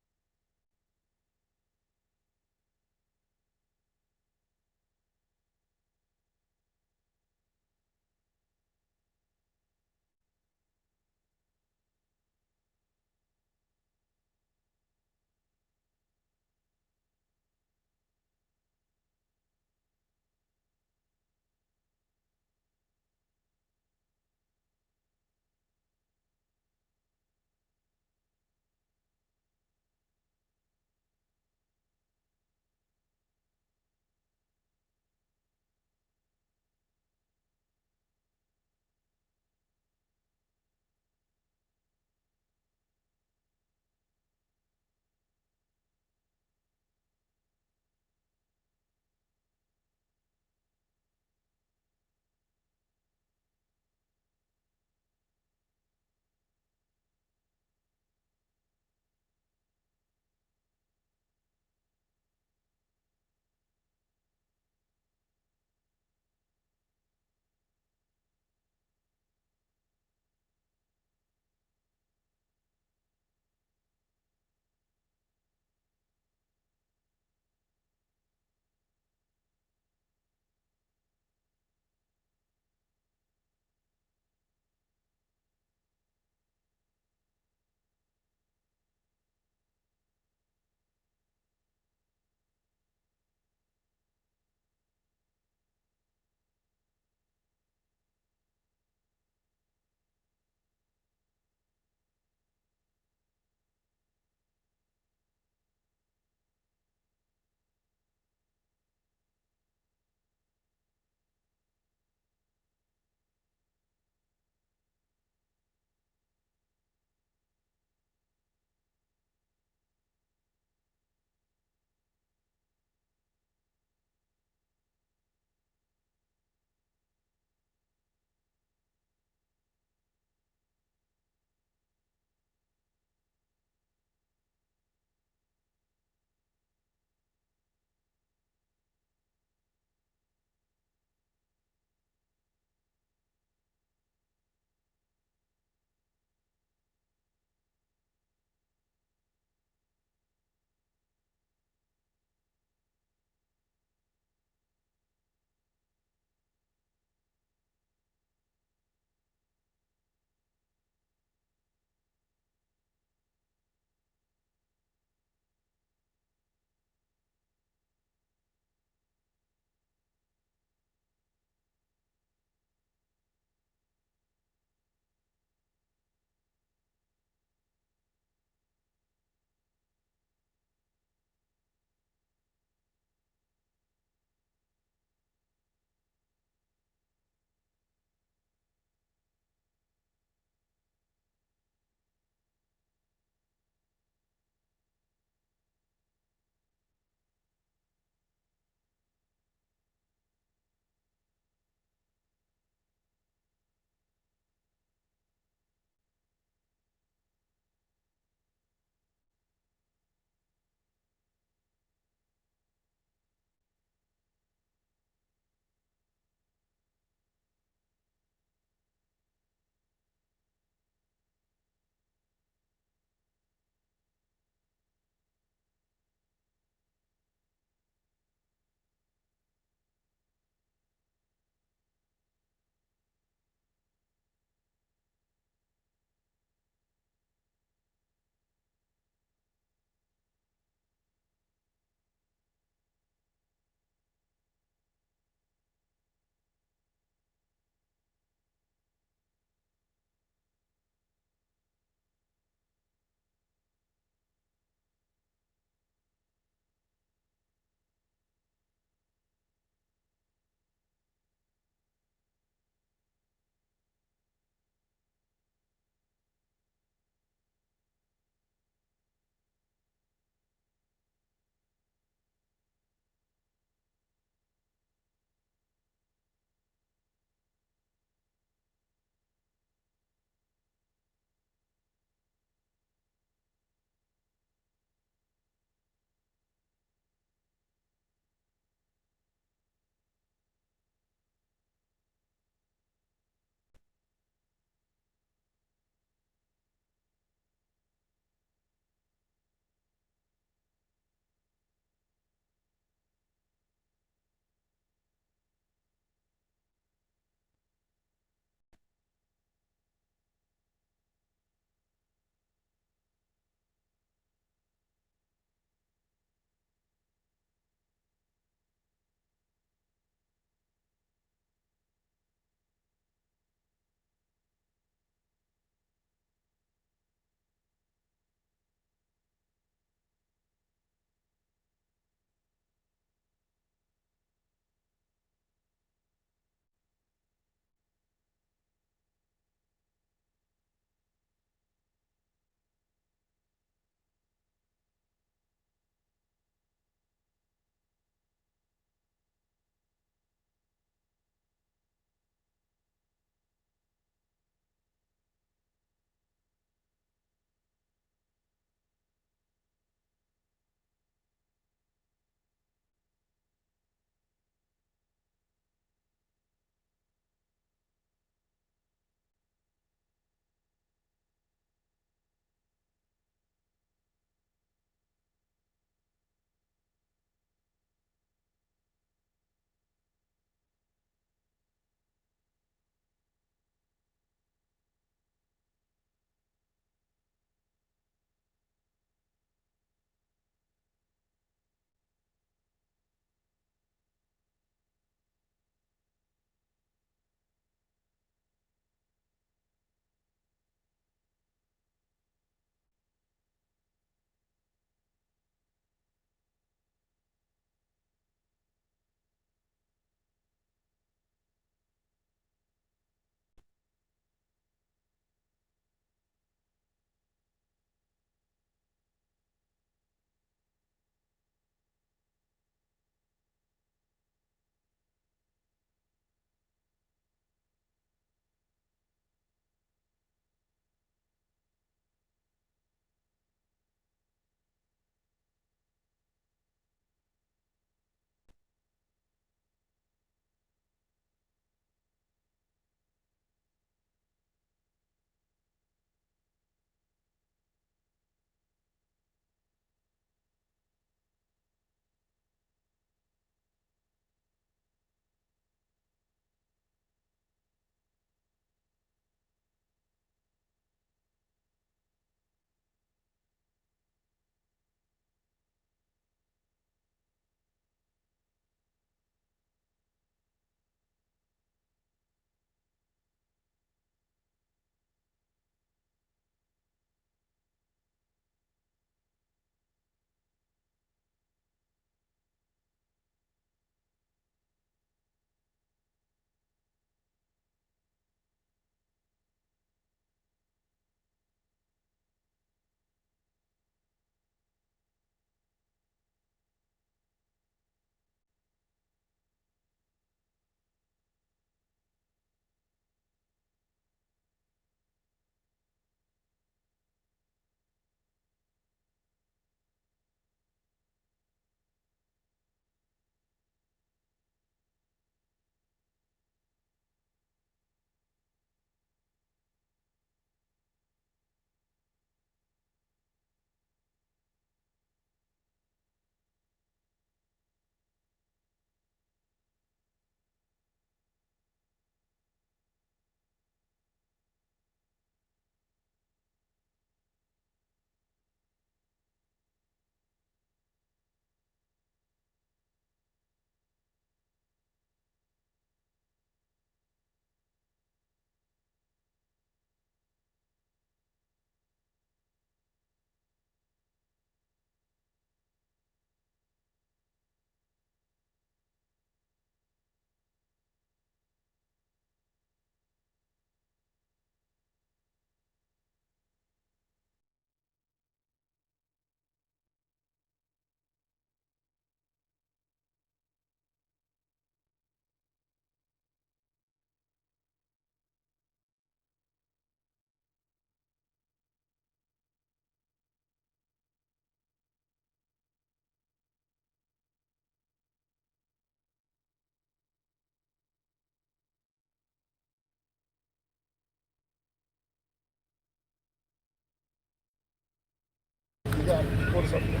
[SPEAKER 20] You got it. Pull this up here.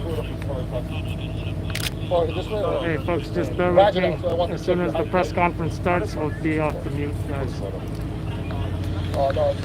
[SPEAKER 20] Pull it up as far as possible. Far this way or?
[SPEAKER 21] Hey folks, just bear with me. As soon as the press conference starts, we'll be off the mute, guys.
[SPEAKER 20] Oh, no.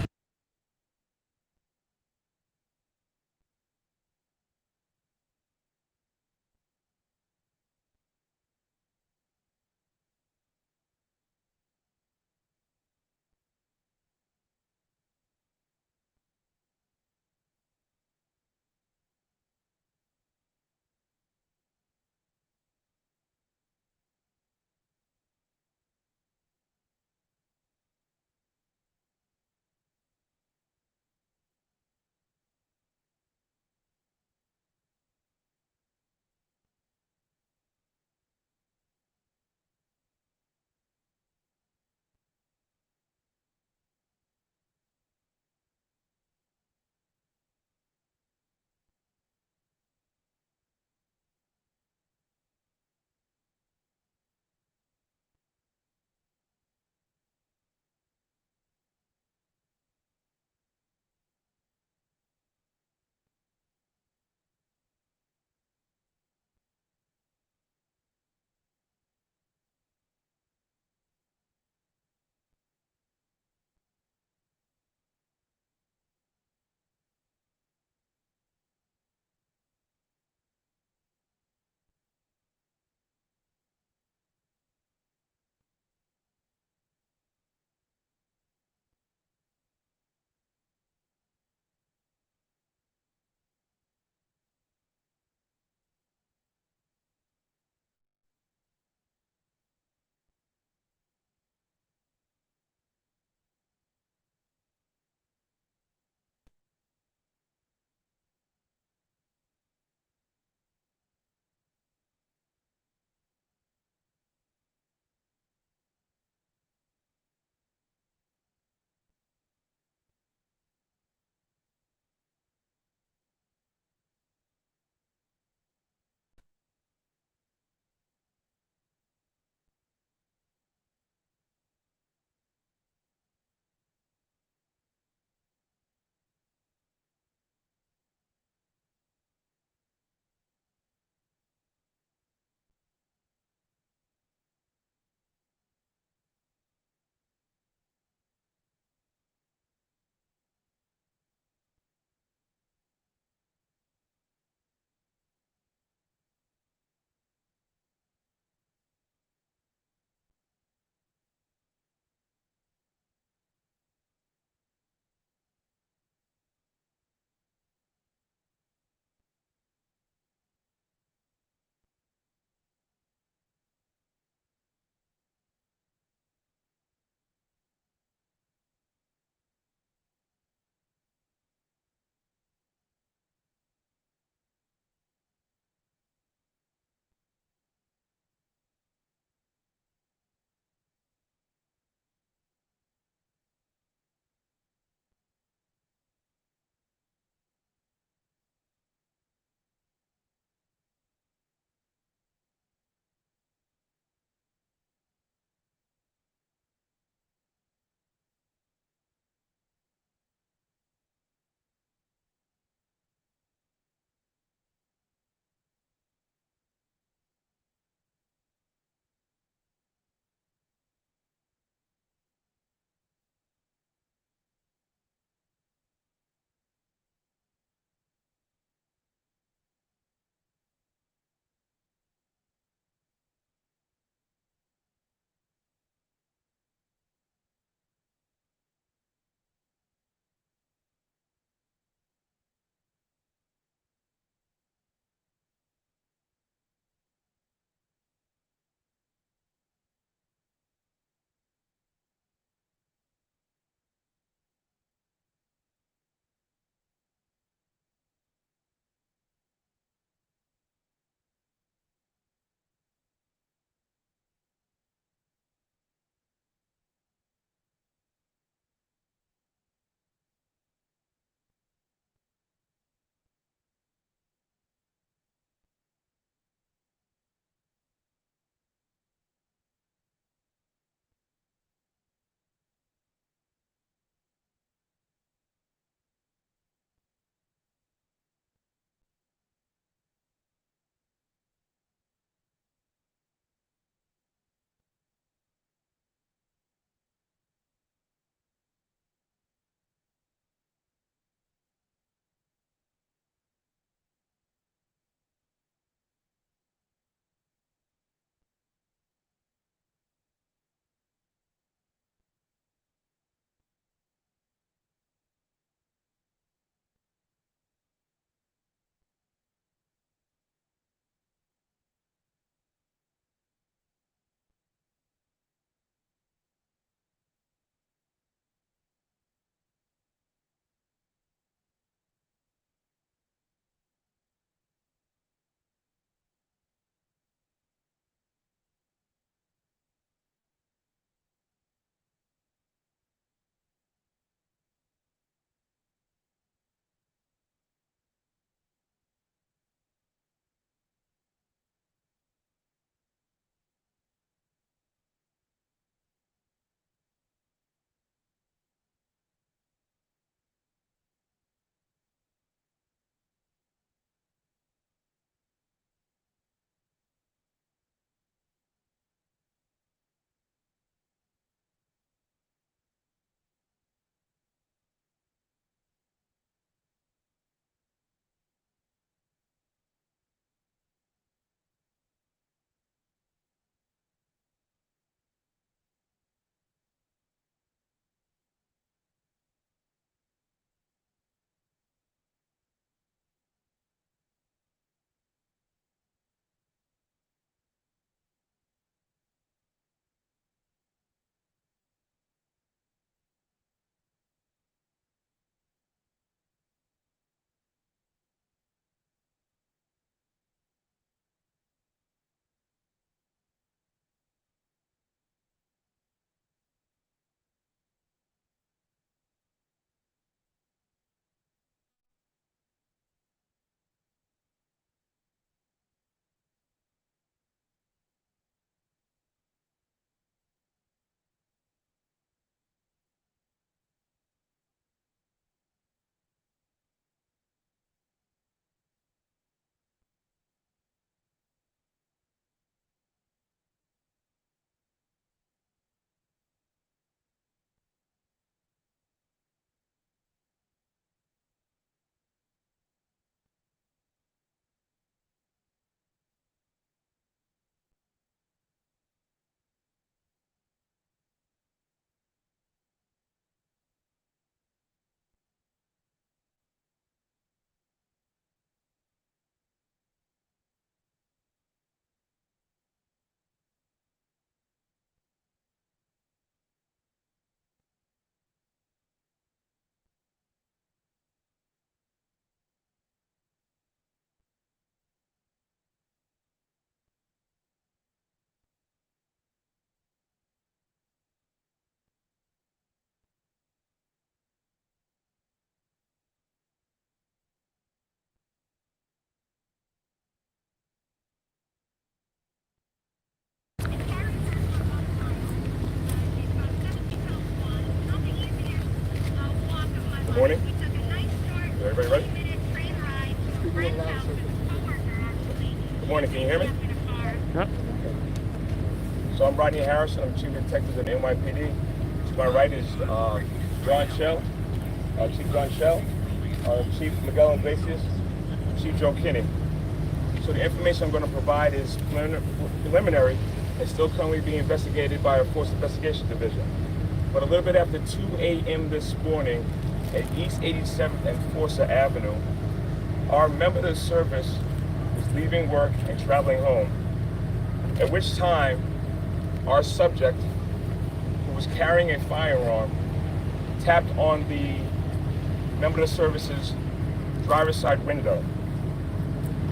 [SPEAKER 1] Morning. Everybody ready? Good morning, can you hear me?
[SPEAKER 21] Yep.
[SPEAKER 1] So I'm Rodney Harrison, I'm Chief Detective at NYPD. To my right is John Shell, Chief John Shell, Chief Miguel Iglesias, Chief Joe Kinney. So the information I'm going to provide is preliminary and still currently being investigated by our Force Investigation Division. But a little bit after 2 a.m. this morning at East 87th and Forza Avenue, our member of the service was leaving work and traveling home, at which time our subject, who was carrying a firearm, tapped on the member of the service's driver's side window.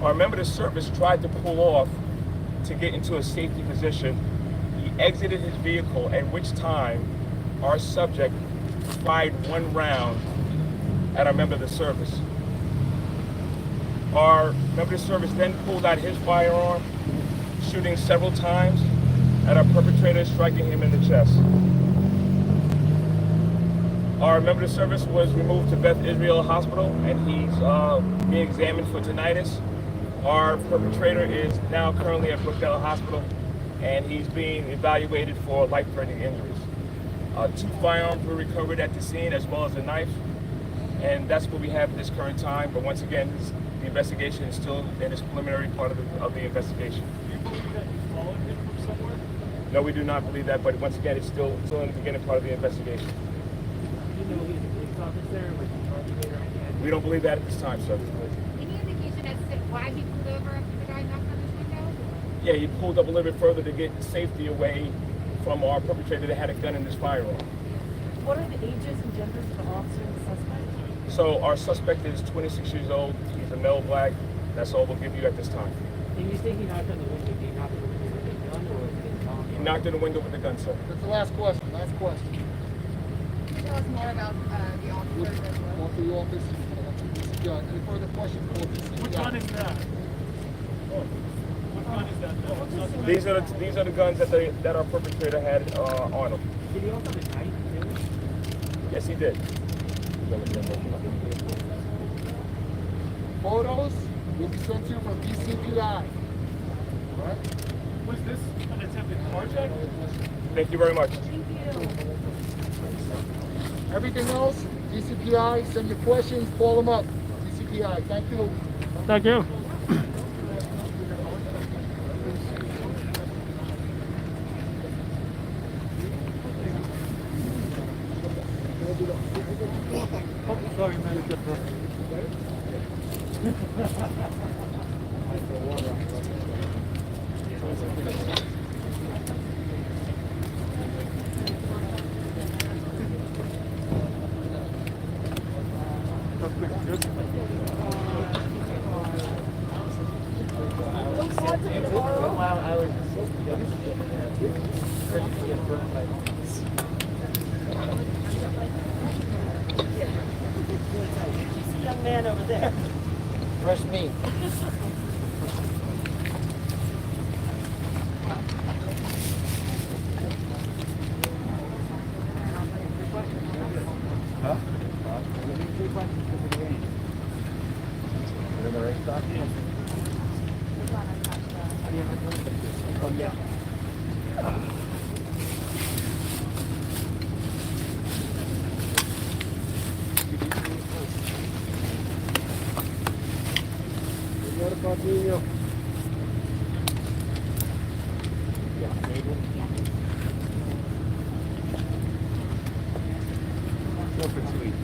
[SPEAKER 1] Our member of the service tried to pull off to get into a safety position. He exited his vehicle, at which time our subject fired one round at our member of the service. Our member of the service then pulled out his firearm, shooting several times at our perpetrator, striking him in the chest. Our member of the service was removed to Beth Israel Hospital, and he's being examined for tinnitus. Our perpetrator is now currently at Brookdale Hospital, and he's being evaluated for life-threatening injuries. 2 firearms were recovered at the scene, as well as a knife, and that's what we have at this current time. But once again, the investigation is still in its preliminary part of the investigation.
[SPEAKER 21] Do you believe that you followed him from somewhere?
[SPEAKER 1] No, we do not believe that, but once again, it's still in the beginning part of the investigation.
[SPEAKER 18] Do you know he's a police officer, like a target or anything?
[SPEAKER 1] We don't believe that at this time, sir.
[SPEAKER 19] Any indication as to why he pulled over after the guy knocked on his window?
[SPEAKER 1] Yeah, he pulled up a little bit further to get safety away from our perpetrator that had a gun in his firearm.
[SPEAKER 18] What are the ages and genders of the officer and the suspect?
[SPEAKER 1] So our suspect is 26 years old. He's a male black. That's all we'll give you at this time.
[SPEAKER 18] And you say he knocked on the window. Did he knock on the window with a gun or with a gun?
[SPEAKER 1] He knocked on the window with a gun, sir.
[SPEAKER 20] That's the last question. Last question.
[SPEAKER 19] Tell us more about the officer as well.
[SPEAKER 20] Off the office. Any further questions?
[SPEAKER 21] Which gun is that? What gun is that? No,
[SPEAKER 1] These are the guns that our perpetrator had on him.
[SPEAKER 18] Did he also have a knife too?
[SPEAKER 1] Yes, he did.
[SPEAKER 20] Photos will be sent to you from DCPI. All right?
[SPEAKER 21] Was this an attempted carjack?
[SPEAKER 1] Thank you very much.
[SPEAKER 20] Everything else, DCPI, send your questions, call them up. DCPI, thank you.
[SPEAKER 21] Thank you. Oh, sorry, man.
[SPEAKER 18] While I was young man over there.
[SPEAKER 20] Fresh meat.
[SPEAKER 1] Huh?
[SPEAKER 20] What about you?
[SPEAKER 1] Go for 2 weeks.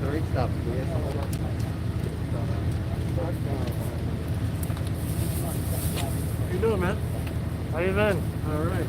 [SPEAKER 20] Great stuff.
[SPEAKER 21] How you doing, man? How you been?
[SPEAKER 20] All right.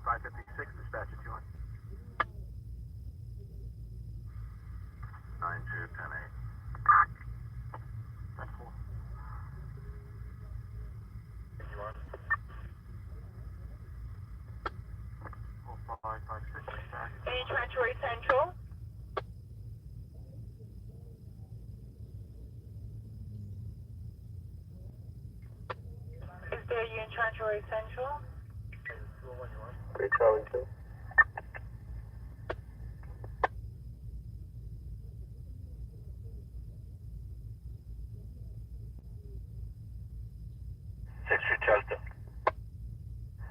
[SPEAKER 5] 556, dispatch at 200. 9210-8. 10-4. You are. 4556, dispatch.
[SPEAKER 6] Treachery Central. Is there you in Treachery Central?
[SPEAKER 2] 3 Charlie 2.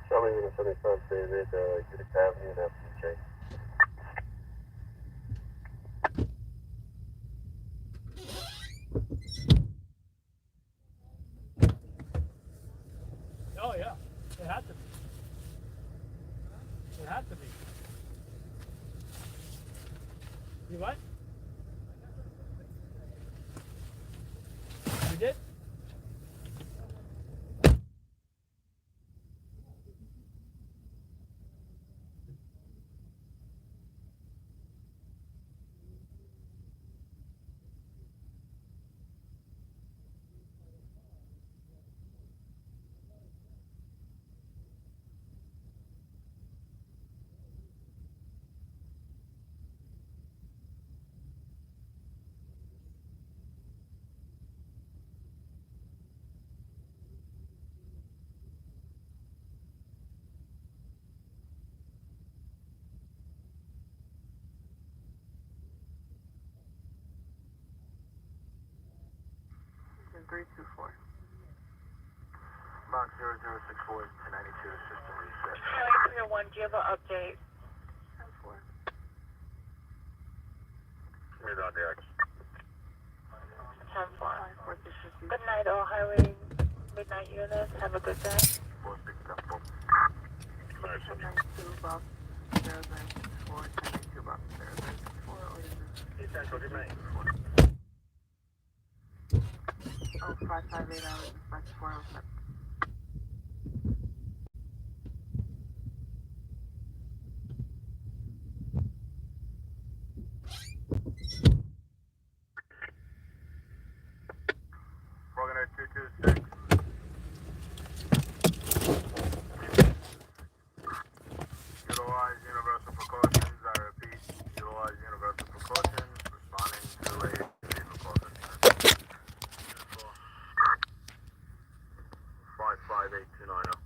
[SPEAKER 2] Charlie Unit 75, stay at Utica Avenue and FCJ.
[SPEAKER 3] Oh yeah, it had to be. It had to be. You what? You did?
[SPEAKER 4] In 324.
[SPEAKER 5] Box 0064 is 1092, system reset.
[SPEAKER 6] Charlie 301, do you have an update?
[SPEAKER 4] 10-4.
[SPEAKER 5] Mid on deck.
[SPEAKER 6] 10-4. Good night, all highway midnight units. Have a good day.
[SPEAKER 5] 4610-4.
[SPEAKER 4] 1092 box 094, 1092 box 094, or is it?
[SPEAKER 5] Central, good night.
[SPEAKER 4] Oh, 558 hours, dispatch 407.
[SPEAKER 5] Organizer 226. Utilize universal precautions. I repeat, utilize universal precautions. Responding to a vehicle call. 558290.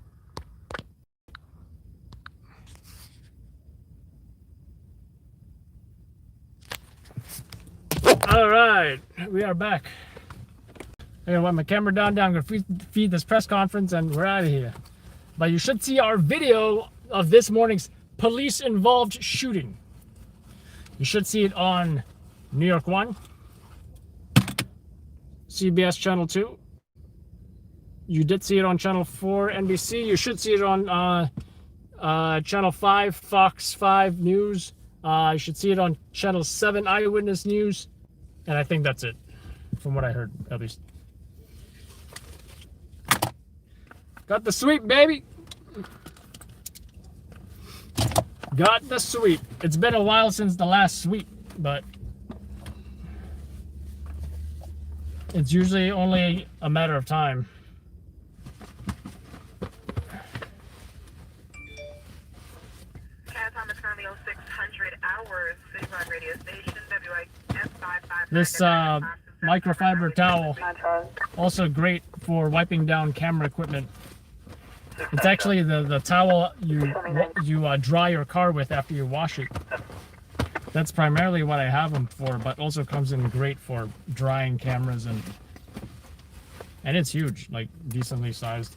[SPEAKER 3] All right, we are back. I'm gonna let my camera down. I'm gonna feed this press conference, and we're out of here. But you should see our video of this morning's police-involved shooting. You should see it on New York 1, CBS Channel 2. You did see it on Channel 4, NBC. You should see it on Channel 5, Fox 5 News. You should see it on Channel 7, Eyewitness News. And I think that's it, from what I heard, at least. Got the sweep, baby! Got the sweep. It's been a while since the last sweep, but it's usually only a matter of time.
[SPEAKER 7] Thomas Romeo 600 hours, Citywide radio station, WIF555.
[SPEAKER 3] This microfiber towel, also great for wiping down camera equipment. It's actually the towel you dry your car with after you wash it. That's primarily what I have them for, but also comes in great for drying cameras, and it's huge, like decently sized.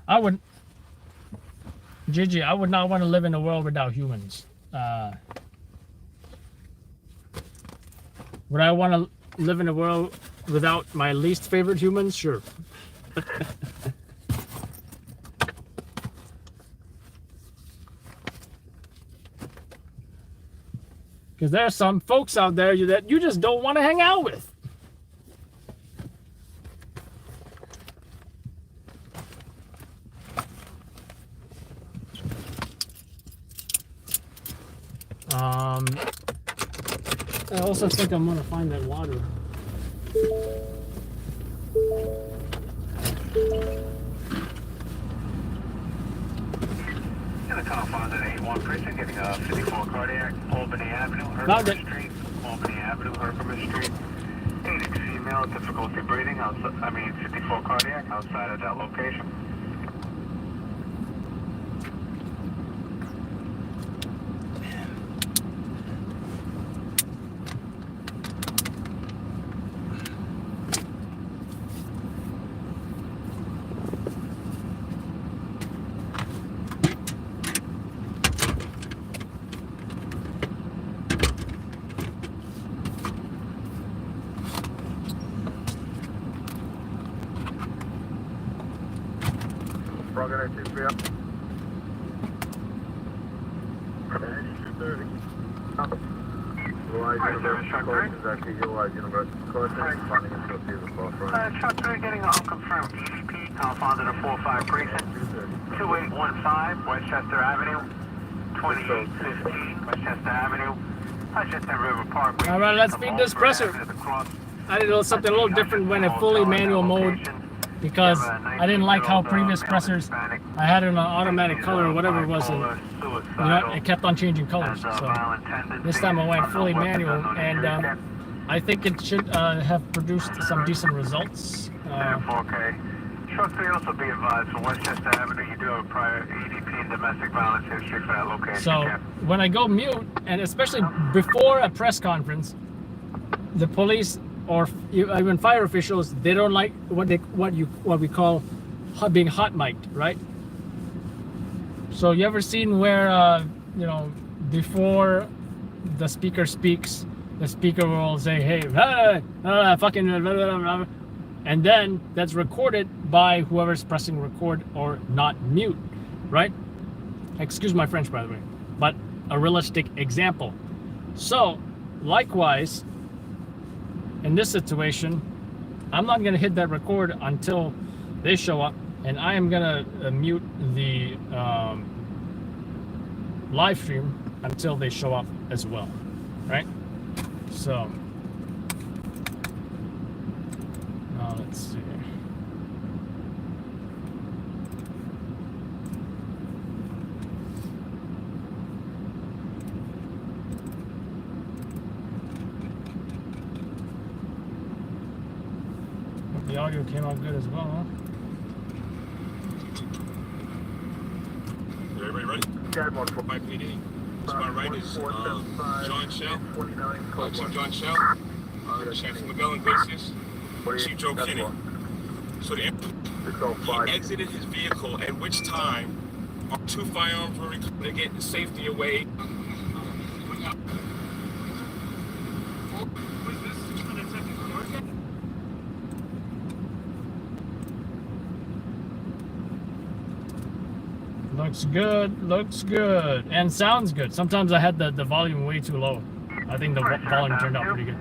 [SPEAKER 3] I would not want to live in a world without humans. Would I want to live in a world without my least favorite humans? Sure. Because there are some folks out there that you just don't want to hang out with. I also think I'm gonna find that water.
[SPEAKER 5] In the Confines at 81 Precinct, getting 54 Cardiac, Albany Avenue,
[SPEAKER 3] Not
[SPEAKER 5] Herkimer Street, Albany Avenue, Herkimer Street. 8 female, difficulty breathing, 54 Cardiac, outside of that location.
[SPEAKER 12] Frog at 2-3 up. 230. Utilize University cautions, actually utilize University cautions, finding associated with false right.
[SPEAKER 5] Truck 3 getting an unconfirmed EDP, Confines at 45 Precinct, 2815 Westchester Avenue, 2815 Westchester Avenue, Hutchinson River Park.
[SPEAKER 3] All right, let's beat this presser. I did something a little different when in fully manual mode because I didn't like how previous pressers, I had it in an automatic color or whatever it was, and you know, it kept on changing colors. So this time I went fully manual, and I think it should have produced some decent results.
[SPEAKER 5] 4K. Truck 3 also be advised for Westchester Avenue, you do have a prior EDP and domestic violence history for that location.
[SPEAKER 3] So when I go mute, and especially before a press conference, the police or even fire officials, they don't like what we call being hot mic'd, right? So you ever seen where you know, before the speaker speaks, the speaker will say, "Hey, fucking," and then that's recorded by whoever's pressing record or not mute, right? Excuse my French, by the way, but a realistic example. So likewise, in this situation, I'm not gonna hit that record until they show up, and I am gonna mute the live stream until they show up as well, right? So now let's see. The audio came out good as well, huh?
[SPEAKER 1] Everybody ready? My PD. To my right is John Shell, Chief John Shell, Chief Miguel Iglesias, Chief Joe Kinney. So he exited his vehicle, at which time our two firearms were recovered to get the safety away.
[SPEAKER 3] Looks good, and sounds good. Sometimes I had the volume way too low. I think the volume turned out pretty good.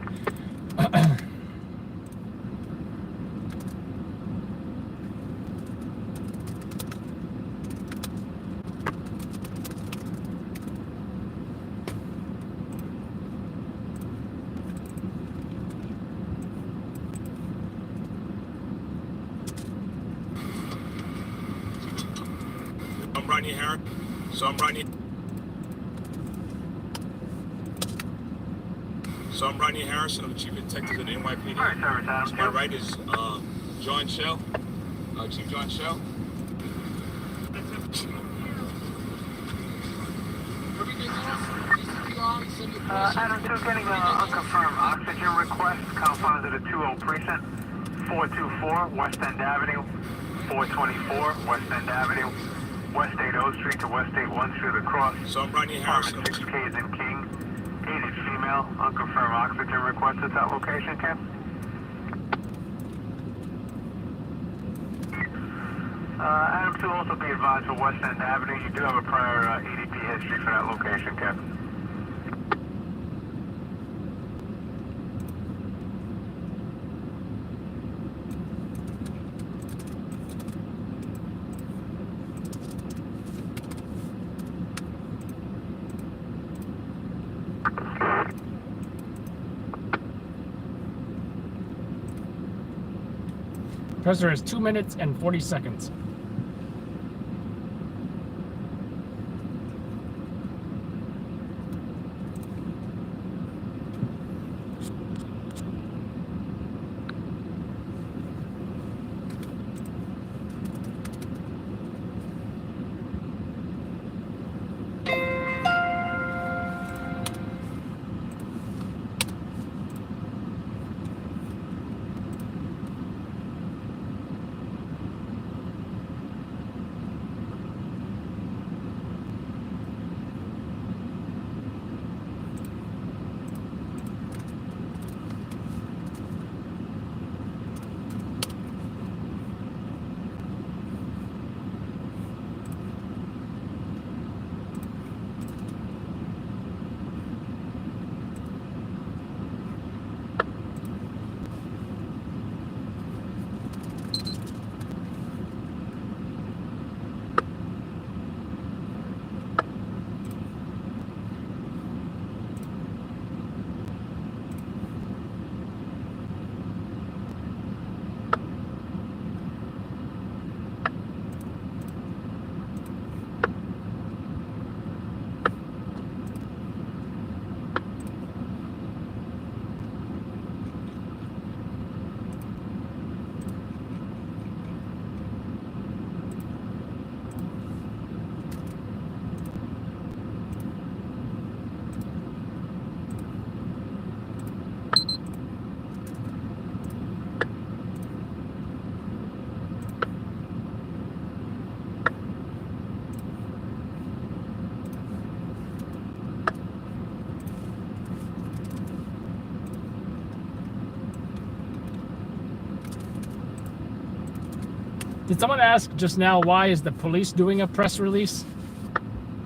[SPEAKER 1] So I'm Rodney Harrison. I'm the Chief Detective at the NYPD. To my right is John Shell, Chief John Shell.
[SPEAKER 5] Adam 2 getting an unconfirmed oxygen request, Confines at a 20 Precinct, 424 West End Avenue, 424 West End Avenue, West 80 Street to West 81 Street across.
[SPEAKER 1] So I'm Rodney Harrison.
[SPEAKER 5] 6K in King, 8 female, unconfirmed oxygen request at that location, Ken? Adam 2 also be advised for West End Avenue. You do have a prior EDP history for that location, Ken.
[SPEAKER 3] Pressure is 2 minutes and 40 seconds. Did someone ask just now, why is the police doing a press release?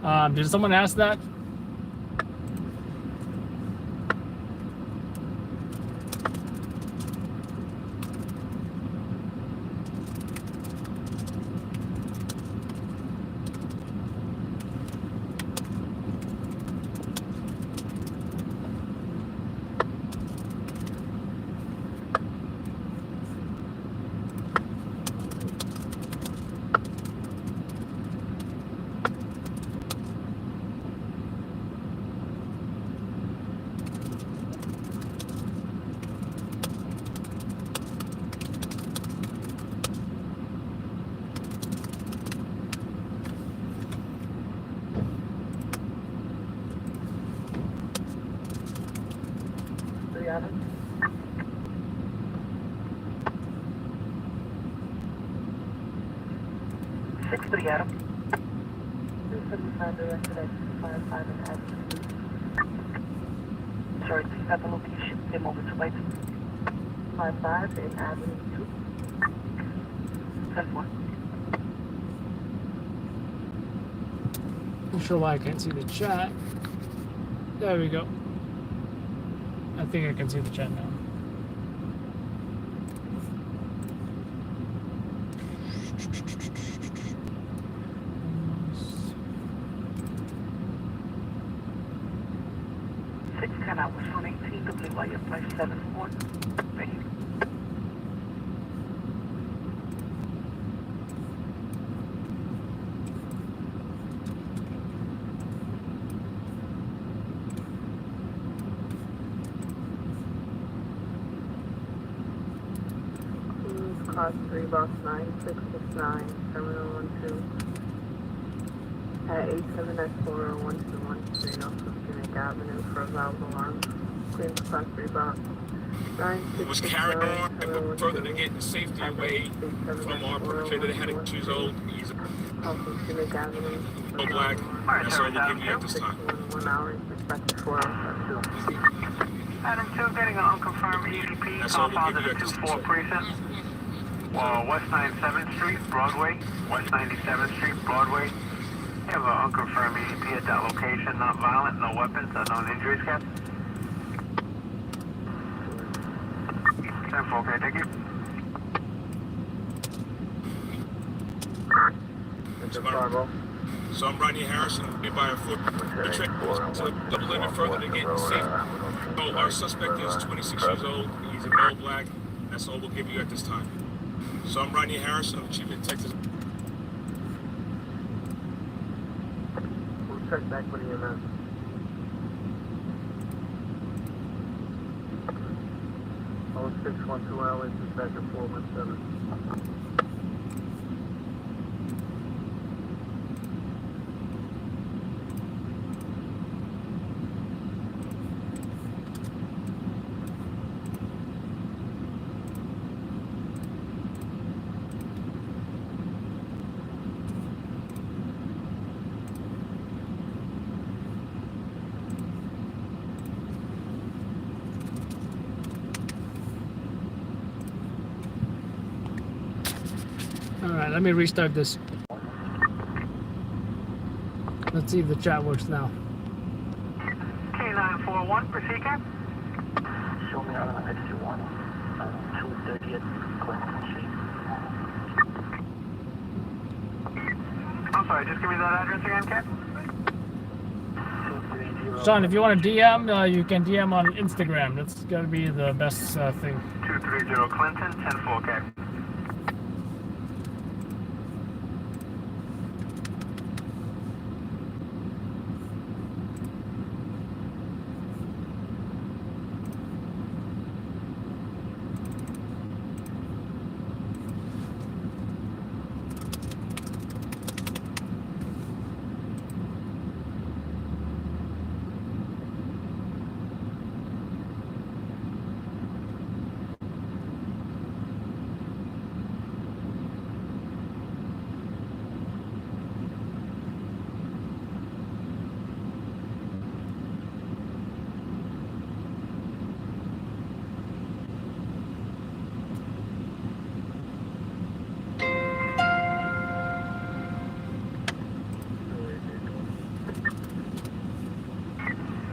[SPEAKER 3] Did someone ask that?
[SPEAKER 6] Adam.
[SPEAKER 4] 275 directed at 255 and Avenue.
[SPEAKER 6] Sorry, do you have the location? Them over to White.
[SPEAKER 4] 55 in Avenue 2.
[SPEAKER 6] 10-4.
[SPEAKER 3] I'm sure why I can't see the chat. There we go. I think I can see the chat now.
[SPEAKER 4] Cost 3 box 9669, Terminal 12. At 87S401213 off of Gimmick Avenue for a valve alarm. Queens Class 3 box.
[SPEAKER 1] Was carried on and further to get the safety away from our perpetrator that had a 2-year-old. He's a black. That's all we'll give you at this time.
[SPEAKER 4] 1 hour and perspective 4 hours.
[SPEAKER 6] Adam 2 getting an unconfirmed EDP compounded at 2-4 precinct. West 97th Street, Broadway. West 97th Street, Broadway. You have an unconfirmed EDP at that location, not violent, no weapons, unknown injuries, Cap. 10-4, okay, thank you.
[SPEAKER 1] So I'm Rodney Harrison, by a foot. So double limit further to get safe. So our suspect is 26 years old. He's a male black. That's all we'll give you at this time. So I'm Rodney Harrison. I'm Chief Detective.
[SPEAKER 2] We'll check back with EMS. 0612 LA, dispatcher 417.
[SPEAKER 3] Alright, let me restart this. Let's see if the chat works now.
[SPEAKER 11] K941, proceed, Cap.
[SPEAKER 5] Show me out on X21, 230th Clinton Street.
[SPEAKER 11] I'm sorry, just give me that address again, Cap.
[SPEAKER 3] Sean, if you want to DM, you can DM on Instagram. That's gonna be the best thing.
[SPEAKER 11] 230 Clinton, 10-4, Cap.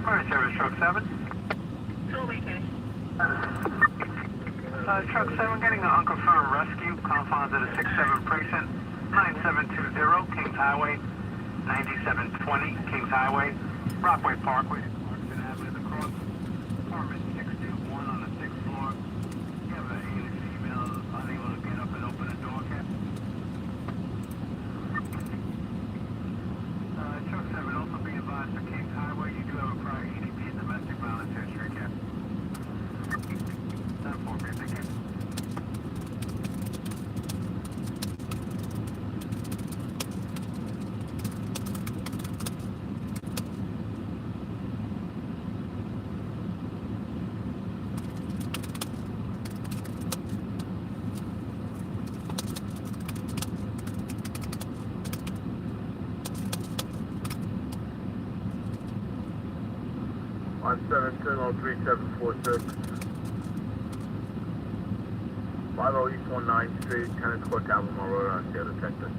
[SPEAKER 11] Alright, service truck 7. Truck 7 getting an unconfirmed rescue, confines at a 6-7 precinct, 9720 Kings Highway, 9720 Kings Highway, Rockaway Parkway, Clarkson Avenue, the cross, apartment 621 on the 6th floor. You have an alien female unable to get up and open the door, Cap. Truck 7 also be advised for Kings Highway, you do have a prior EDP domestic violence history, Cap. 10-4, thank you.
[SPEAKER 12] On 7703746. 50 East 19th Street, Tennis Court, Albemarle Road, on Seattle, Texas.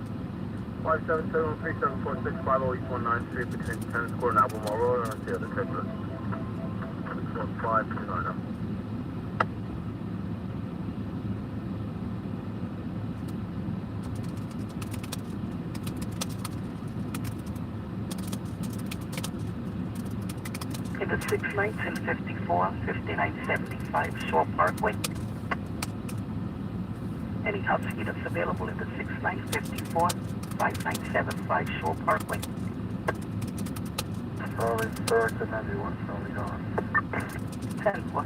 [SPEAKER 12] 5773746, 50 East 19th Street, between Tennis Court and Albemarle Road, on Seattle, Texas. 615, please line up.
[SPEAKER 14] In the 61954, 5975 Shore Parkway. Any husky that's available in the 6954, 5975 Shore Parkway.
[SPEAKER 5] Sorry, third and everyone, slowly on.
[SPEAKER 14] 10-4.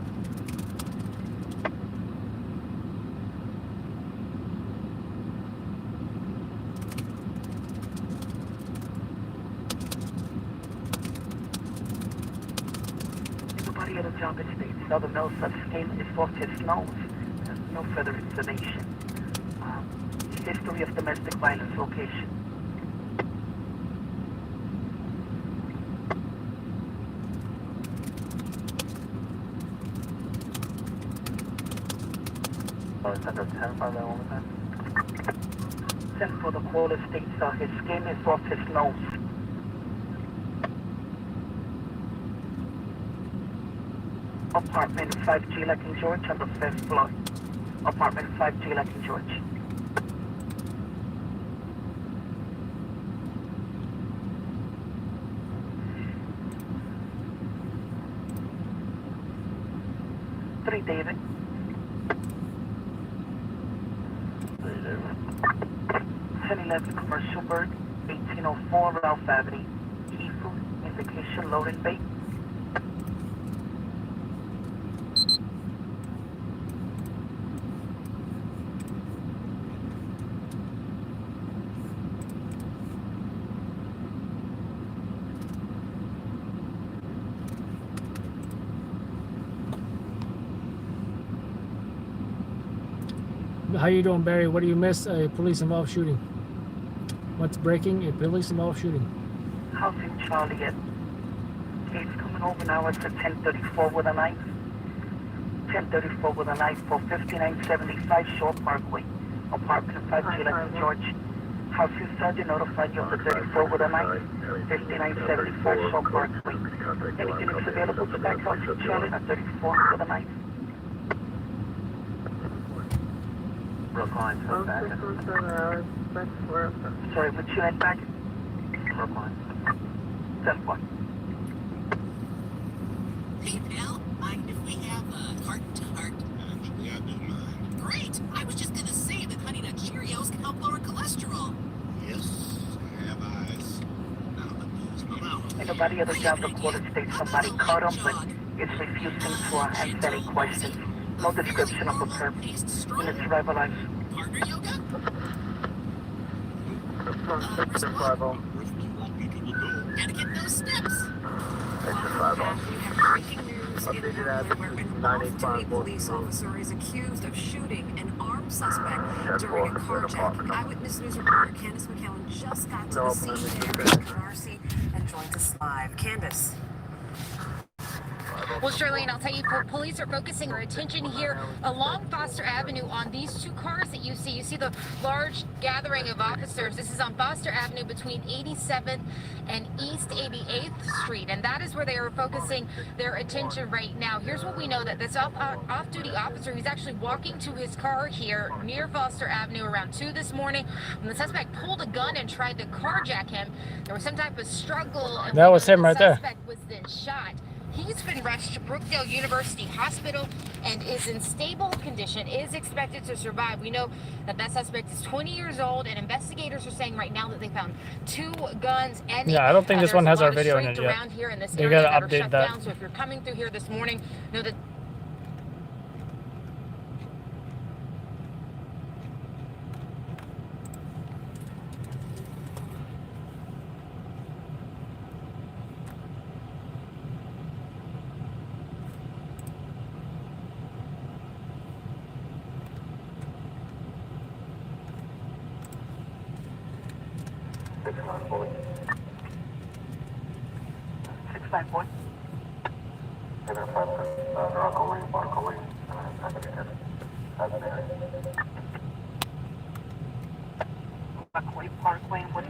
[SPEAKER 14] Nobody at a job estate. Southern no such scheme is off his nose. No further information. History of domestic violence location.
[SPEAKER 5] Send a 10 by that one time.
[SPEAKER 14] 10 for the caller states his skin is off his nose. Apartment 5G King George on the 5th floor. Apartment 5G King George. 1011 Commercial Bird, 1804 Ralph Avenue. Key food, indication, loading bait.
[SPEAKER 3] How you doing, Barry? What do you miss? A police-involved shooting. What's breaking? A police-involved shooting.
[SPEAKER 14] Housing Charlie at Case coming over now. It's a 1034 with a knife. 1034 with a knife for 5975 Shore Parkway. Apartment 5 George. Housing Sergeant notified you of the 34 with a knife. 5975 Shore Parkway. Any units available to back Housing Charlie at 34 with a knife?
[SPEAKER 2] Brookline, so back.
[SPEAKER 14] Sorry, which unit back?
[SPEAKER 2] Brookline.
[SPEAKER 14] 10-1.
[SPEAKER 9] Hey, pal, mind if we have a heart-to-heart? Actually, I do mind. Great! I was just gonna say that Honey Nut Cheerios can help lower cholesterol. Yes, I have eyes. Now let me use my mouth.
[SPEAKER 14] Anybody at the job recorder states somebody caught him, but is refusing to answer any questions. No description of the perp. Units rivalize.
[SPEAKER 9] Partner yoga?
[SPEAKER 14] Extra 50.
[SPEAKER 9] Gotta get those steps.
[SPEAKER 2] Extra 50.
[SPEAKER 9] Breaking news
[SPEAKER 2] Updated address is
[SPEAKER 9] an
[SPEAKER 2] 985
[SPEAKER 9] off-duty police officer is accused of shooting an armed suspect during a carjacking. Eyewitness news reporter Candace McCallan just got to the scene there in RC and joins us live. Candace.
[SPEAKER 19] Well, Charlene, I'll tell you, police are focusing their attention here along Foster Avenue on these two cars that you see. You see the large gathering of officers. This is on Foster Avenue between 87th and East 88th Street, and that is where they are focusing their attention right now. Here's what we know, that this off-duty officer, he's actually walking to his car here near Foster Avenue around 2 this morning, when the suspect pulled a gun and tried to carjack him. There was some type of struggle, and
[SPEAKER 3] that was him right there.
[SPEAKER 19] The suspect was then shot. He's been rushed to Brookdale University Hospital and is in stable condition, is expected to survive. We know that that suspect is 20 years old, and investigators are saying right now that they found 2 guns and
[SPEAKER 3] yeah, I don't think this one has our video in it yet.
[SPEAKER 19] around here in this
[SPEAKER 3] They
[SPEAKER 19] area
[SPEAKER 3] gotta
[SPEAKER 19] that are
[SPEAKER 3] update
[SPEAKER 19] shut
[SPEAKER 3] that.
[SPEAKER 19] down. So if you're coming through here this morning, know that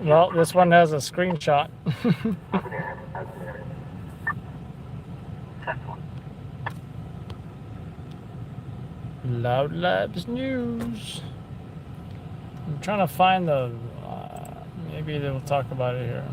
[SPEAKER 3] Well, this one has a screenshot. Loud Labs News. I'm trying to find the... maybe they'll talk about it here.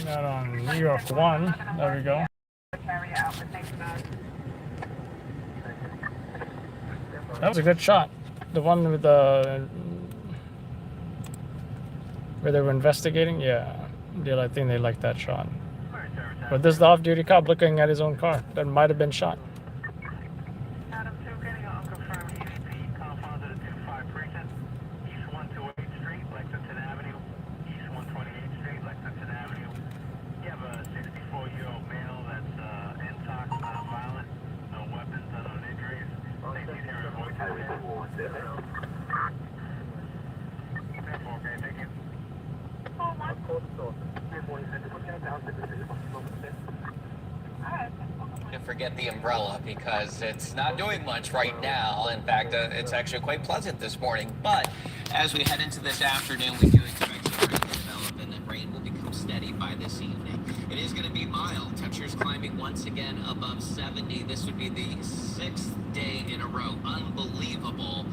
[SPEAKER 3] Got on New York 1. There we go. That was a good shot. The one with the... where they were investigating? Yeah. I think they liked that shot. But this is the off-duty cop looking at his own car. That might have been shot.
[SPEAKER 16] forget the umbrella because it's not doing much right now. In fact, it's actually quite pleasant this morning. But as we head into this afternoon, we do expect some rain to develop, and that rain will become steady by this evening. It is going to be mild. Temperatures climbing once again above 70. This would be the 6th day in a row. Unbelievable.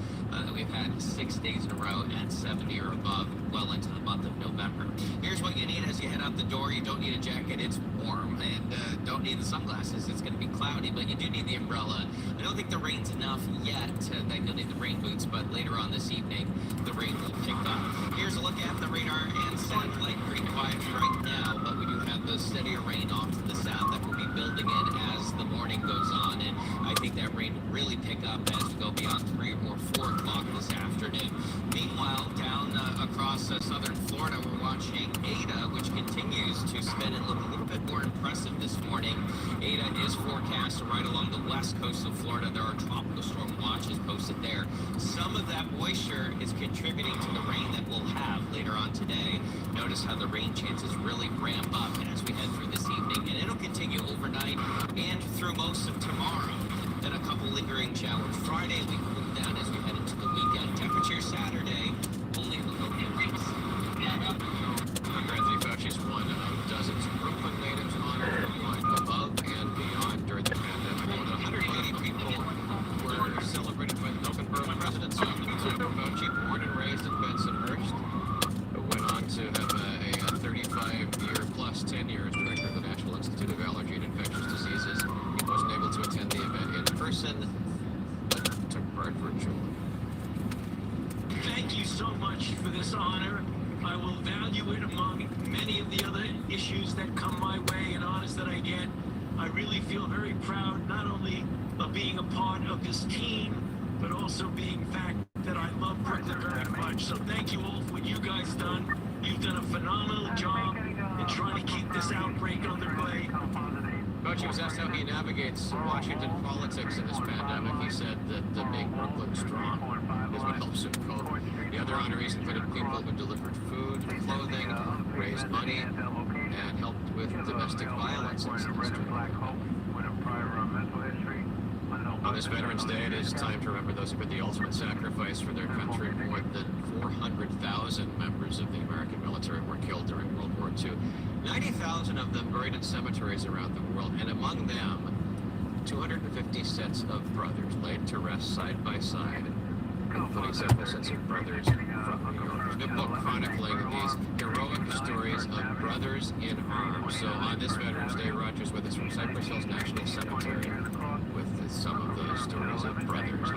[SPEAKER 16] We've had 6 days in a row at 70 or above, well into the month of November. Here's what you need as you head out the door. You don't need a jacket. It's warm, and don't need the sunglasses. It's going to be cloudy, but you do need the umbrella. I don't think the rain's enough yet that you'll need the rain boots, but later on this evening, the rain will pick up. Here's a look at the radar and satellite. Pretty quiet right now, but we do have the steadier rain off to the south that will be building in as the morning goes on, and I think that rain will really pick up as we go beyond 3 or 4 o'clock this afternoon. Meanwhile, down across southern Florida, we're watching Ada, which continues to spin and look a little bit more impressive this morning. Ada is forecast right along the west coast of Florida. There are tropical storm watches posted there. Some of that moisture is contributing to the rain that we'll have later on today. Notice how the rain chances really ramp up as we head through this evening, and it'll continue overnight and through most of tomorrow. Then a couple lingering showers Friday. We cool down as we head into the weekend. Temperature Saturday, only in the low 50s.
[SPEAKER 3] Dr. Anthony Fauci is one of dozens of Brooklyn natives honored for life above and beyond during the pandemic. More than 180 people were celebrated by the Milton President's Office. Dr. Fauci, born and raised in Bensonhurst, went on to have a 35-year plus tenure as director of the National Institute of Allergy and Infectious Diseases. He wasn't able to attend the event in person, but took part virtually.
[SPEAKER 22] Thank you so much for this honor. I will value it among many of the other issues that come my way and honors that I get. I really feel very proud not only of being a part of this team, but also being fact that I love Brooklyn very much. So thank you all for what you guys done. You've done a phenomenal job in trying to keep this outbreak under bay.
[SPEAKER 3] Fauci was asked how he navigates Washington politics in this pandemic. He said that make Brooklyn strong is what helps him cope. The other honorees included people who delivered food, clothing, raised money, and helped with domestic violence in this district. On this Veterans Day, it is time to remember those who put the ultimate sacrifice for their country. More than 400,000 members of the American military were killed during World War II. 90,000 of them buried in cemeteries around the world, and among them, 250 sets of brothers laid to rest side by side, including several sets of brothers from New York. There's a book chronicling these heroic stories of brothers in arms. So on this Veterans Day, Roger's with us from Cypress Hills National Cemetery with some of those stories of brothers.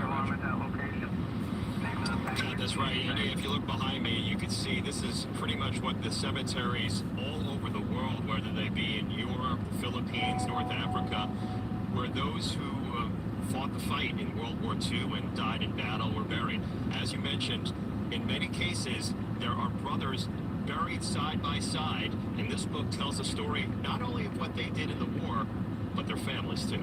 [SPEAKER 23] That's right, Andy. If you look behind me, you can see this is pretty much what the cemeteries all over the world, whether they be in Europe, the Philippines, North Africa, where those who fought the fight in World War II and died in battle were buried. As you mentioned, in many cases, there are brothers buried side by side, and this book tells a story not only of what they did in the war, but their families too.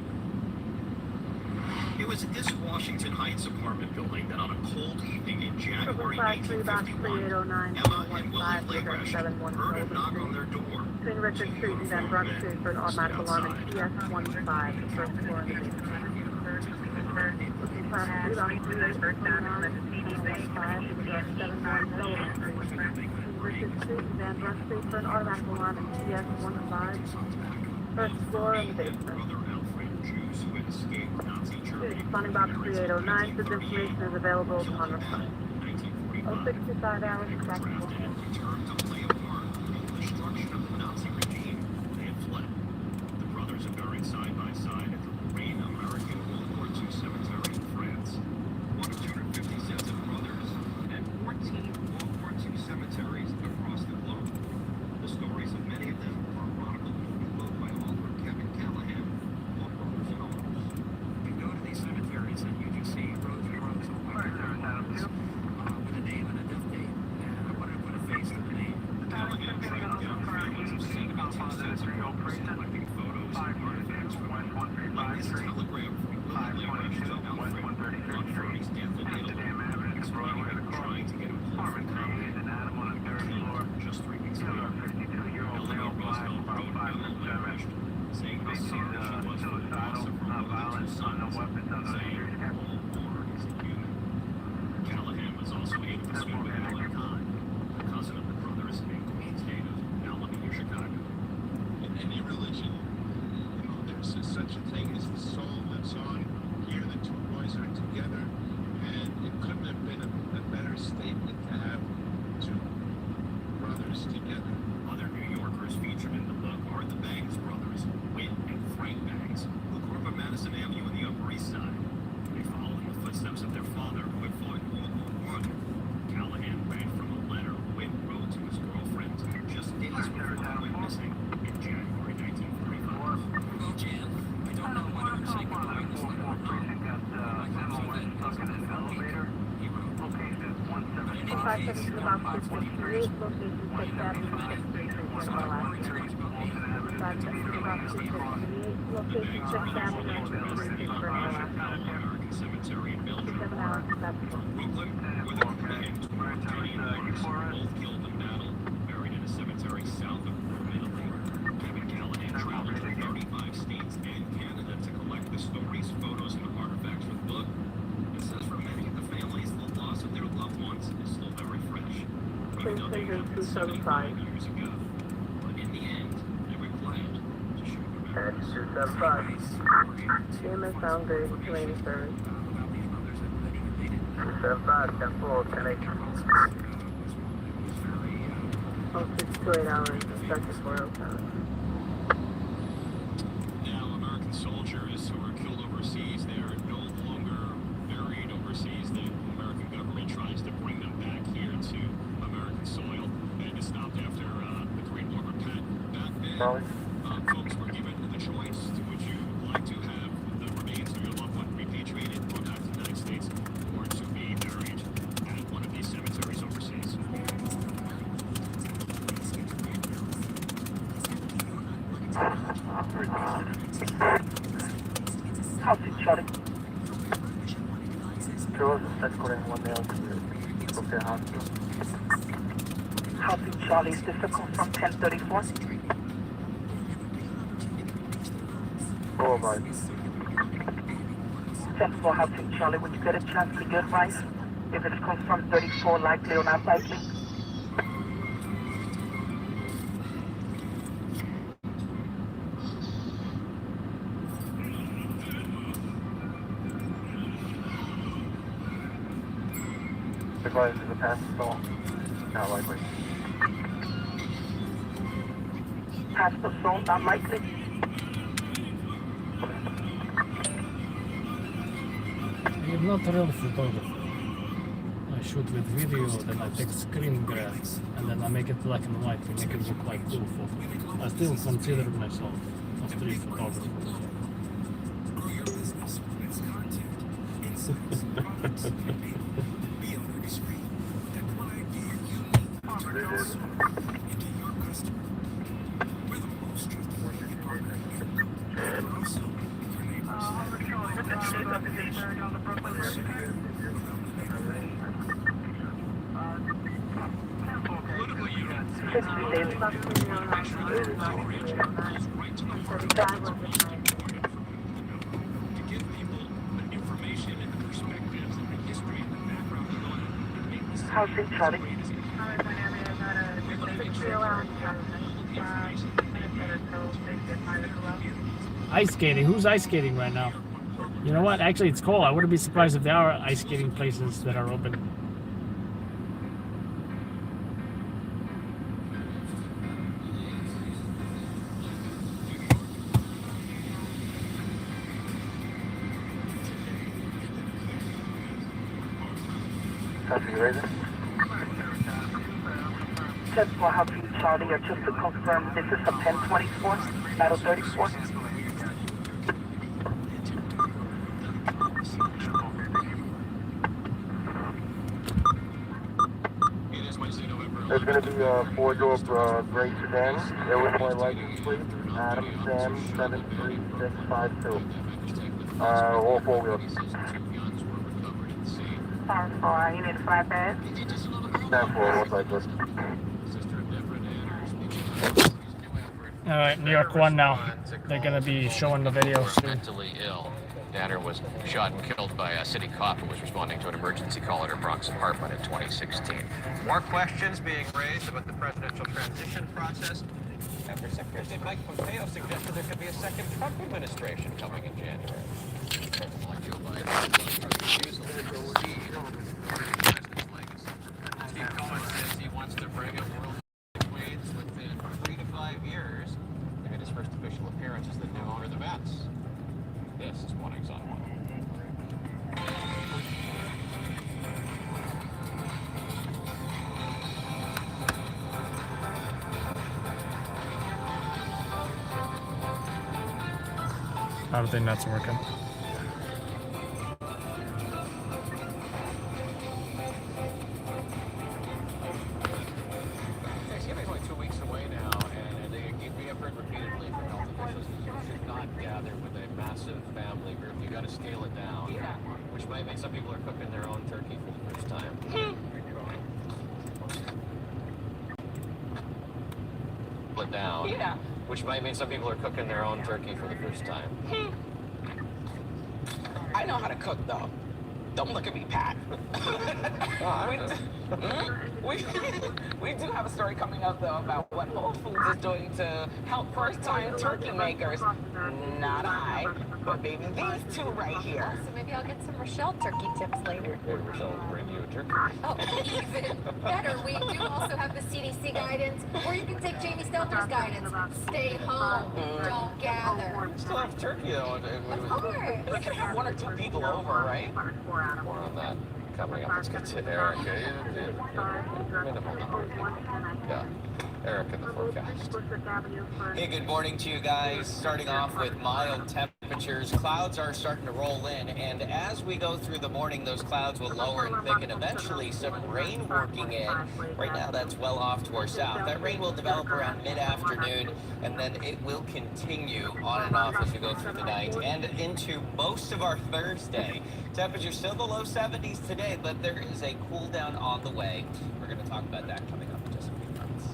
[SPEAKER 23] It was at this Washington Heights apartment building that on a cold evening in January 1951, Emma and Willie Labresh heard a knock on their door.
[SPEAKER 4] Between Richard Street and Van Bruck Street for an automatic alarm in PS-15, the first floor of the basement. Looking for food on 3829 and CD5 to address 710 Street. Richard Street and Van Bruck Street for an automatic alarm in PS-15, first floor of the basement. Responding box 3809, this information is available upon request. 0625 hours exactly.
[SPEAKER 23] The brothers are buried side by side at the Lorraine American World War II Cemetery in France. One of 250 sets of brothers and 14 World War II cemeteries across the globe. The stories of many of them are chronicled in a book by author Kevin Callahan, called Brothers in Arms. You go to these cemeteries and you can see rows and rows of white with a name and a death date, and I want to put a face to the name. Callahan tracked down families of 72 sets of brothers, collecting photos and artifacts from them, like this telegram from Willie Labresh to Alfred, confirming his death in Italy, explaining they were trying to get him home from combat, killed just 3 weeks later. Eleanor Roosevelt wrote Willie Labresh saying how sorry she was for the loss of
[SPEAKER 22] sons, saying all war is inhuman. Callahan was also able to speak with Alan Kahn, a cousin of the brothers and Queens native, now living near Chicago.
[SPEAKER 8] In any religion, there's such a thing as the soul lives on. Here the two boys are together, and it couldn't have been a better statement to have two brothers together.
[SPEAKER 22] Other New Yorkers featured in the book are the Bangs brothers, Win and Frank Bangs, who grew up on Madison Avenue on the Upper East Side. They followed in the footsteps of their father, who had fought in World War I. Callahan read from a letter Win wrote to his girlfriend just days before they went missing in January 1945.
[SPEAKER 9] Well, Jan, I don't know whether to say goodbye this letter or not. I can see that as an elevator. He wrote, but in any case, about 20 years,
[SPEAKER 22] American Cemetery in Belgium. Brooklyn, where the Canadian warriors both killed in battle, buried in a cemetery south of Rome, Italy. Kevin Callahan traveled to 35 states and Canada to collect the stories, photos, and artifacts for the book. It says for many of the families, the loss of their loved ones is still very fresh. Even though they happened 75 years ago. But in the end, they were glad to share their memories.
[SPEAKER 4] 275. GMS found good, 283rd.
[SPEAKER 2] 275, 10-4, 10-8.
[SPEAKER 4] Oh, 628 hours, instructed for
[SPEAKER 22] Now, American soldiers who are killed overseas, they are no longer buried overseas. The American government tries to bring them back here to American soil, and it stopped after the Great War. Back then, folks were given the choice: would you like to have the remains of your loved one repatriated, brought back to the United States, or to be buried at one of these cemeteries overseas?
[SPEAKER 14] How's it, Charlie?
[SPEAKER 2] Charles, escorting one male to Brooklyn Hospital.
[SPEAKER 14] How's it, Charlie? Is this a call from 1034?
[SPEAKER 2] Oh, my.
[SPEAKER 14] 10-4, how's it, Charlie? When you get a chance, could you advise if it's comes from 34, likely or not likely?
[SPEAKER 2] Advise is a pass assault. Not likely.
[SPEAKER 14] Past assault, not likely.
[SPEAKER 3] I'm not a real photographer. I shoot with video, then I take screen grabs, and then I make it black and white to make it look like cool photos. I still consider myself a street photographer.
[SPEAKER 14] How's it, Charlie?
[SPEAKER 3] Ice skating? Who's ice skating right now? You know what? Actually, it's cold. I wouldn't be surprised if there are ice skating places that are open.
[SPEAKER 2] Copy, Razor.
[SPEAKER 14] 10-4, how's it, Charlie? Or just to confirm, this is a 1024, Battle 34?
[SPEAKER 2] There's going to be a four-door gray sedan. There was my license plate. Adam Sam 73652. All four-wheels.
[SPEAKER 6] 10-4, you need a flatbed?
[SPEAKER 2] 10-4, looks like this.
[SPEAKER 3] Alright, New York 1 now. They're gonna be showing the video soon.
[SPEAKER 10] Mentally ill. Danner was shot and killed by a city cop who was responding to an emergency call at her Bronx apartment in 2016. More questions being raised about the presidential transition process after Secretary of State Mike Pompeo suggested there could be a second Trump administration coming in January. President Joe Biden refusal to concede the president's legacy. Steve Cohen says he wants to bring up world wage within 3 to 5 years. He made his first official appearance as the new owner of the Mets. This is One Exxon One.
[SPEAKER 21] I don't think that's working.
[SPEAKER 10] Thanksgiving's only 2 weeks away now, and we have heard repeatedly from health officials that you should not gather with a massive family group. You got to scale it down, which might mean some people are cooking their own turkey for the first time. It down, which might mean some people are cooking their own turkey for the first time.
[SPEAKER 13] I know how to cook, though. Don't look at me, Pat. We do have a story coming up, though, about what Whole Foods is doing to help first-time turkey makers. Not I, but maybe these two right here.
[SPEAKER 15] So maybe I'll get some Rochelle turkey tips later.
[SPEAKER 10] Maybe Rochelle will bring you a turkey.
[SPEAKER 15] Oh, even better. We do also have the CDC guidance, or you can take Jamie Stelter's guidance. Stay home. Don't gather.
[SPEAKER 10] Still have turkey, though.
[SPEAKER 15] Of course.
[SPEAKER 13] We can have 1 or 2 people over, right?
[SPEAKER 10] More on that coming up. Let's get to Eric. Minimal number. Yeah. Eric in the forecast.
[SPEAKER 16] Hey, good morning to you guys. Starting off with mild temperatures. Clouds are starting to roll in, and as we go through the morning, those clouds will lower and thicken. Eventually, some rain working in. Right now, that's well off to our south. That rain will develop around mid-afternoon, and then it will continue on and off as we go through the night and into most of our Thursday. Temperatures still below 70s today, but there is a cool down on the way. We're going to talk about that coming up in just a few minutes.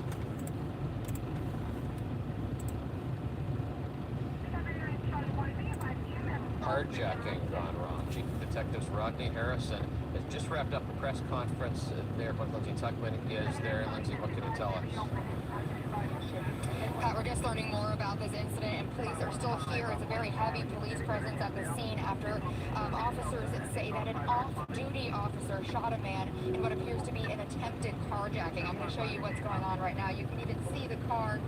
[SPEAKER 10] Carjacking gone wrong. Chief of Detectives Rodney Harrison has just wrapped up a press conference there when Lindsay Tuckman is there. Lindsay, what can you tell us?
[SPEAKER 24] Pat, we're just learning more about this incident, and police are still here. It's a very heavy police presence at the scene after officers say that an off-duty officer shot a man in what appears to be an attempted carjacking. I'm going to show you what's going on right now. You can even see the car.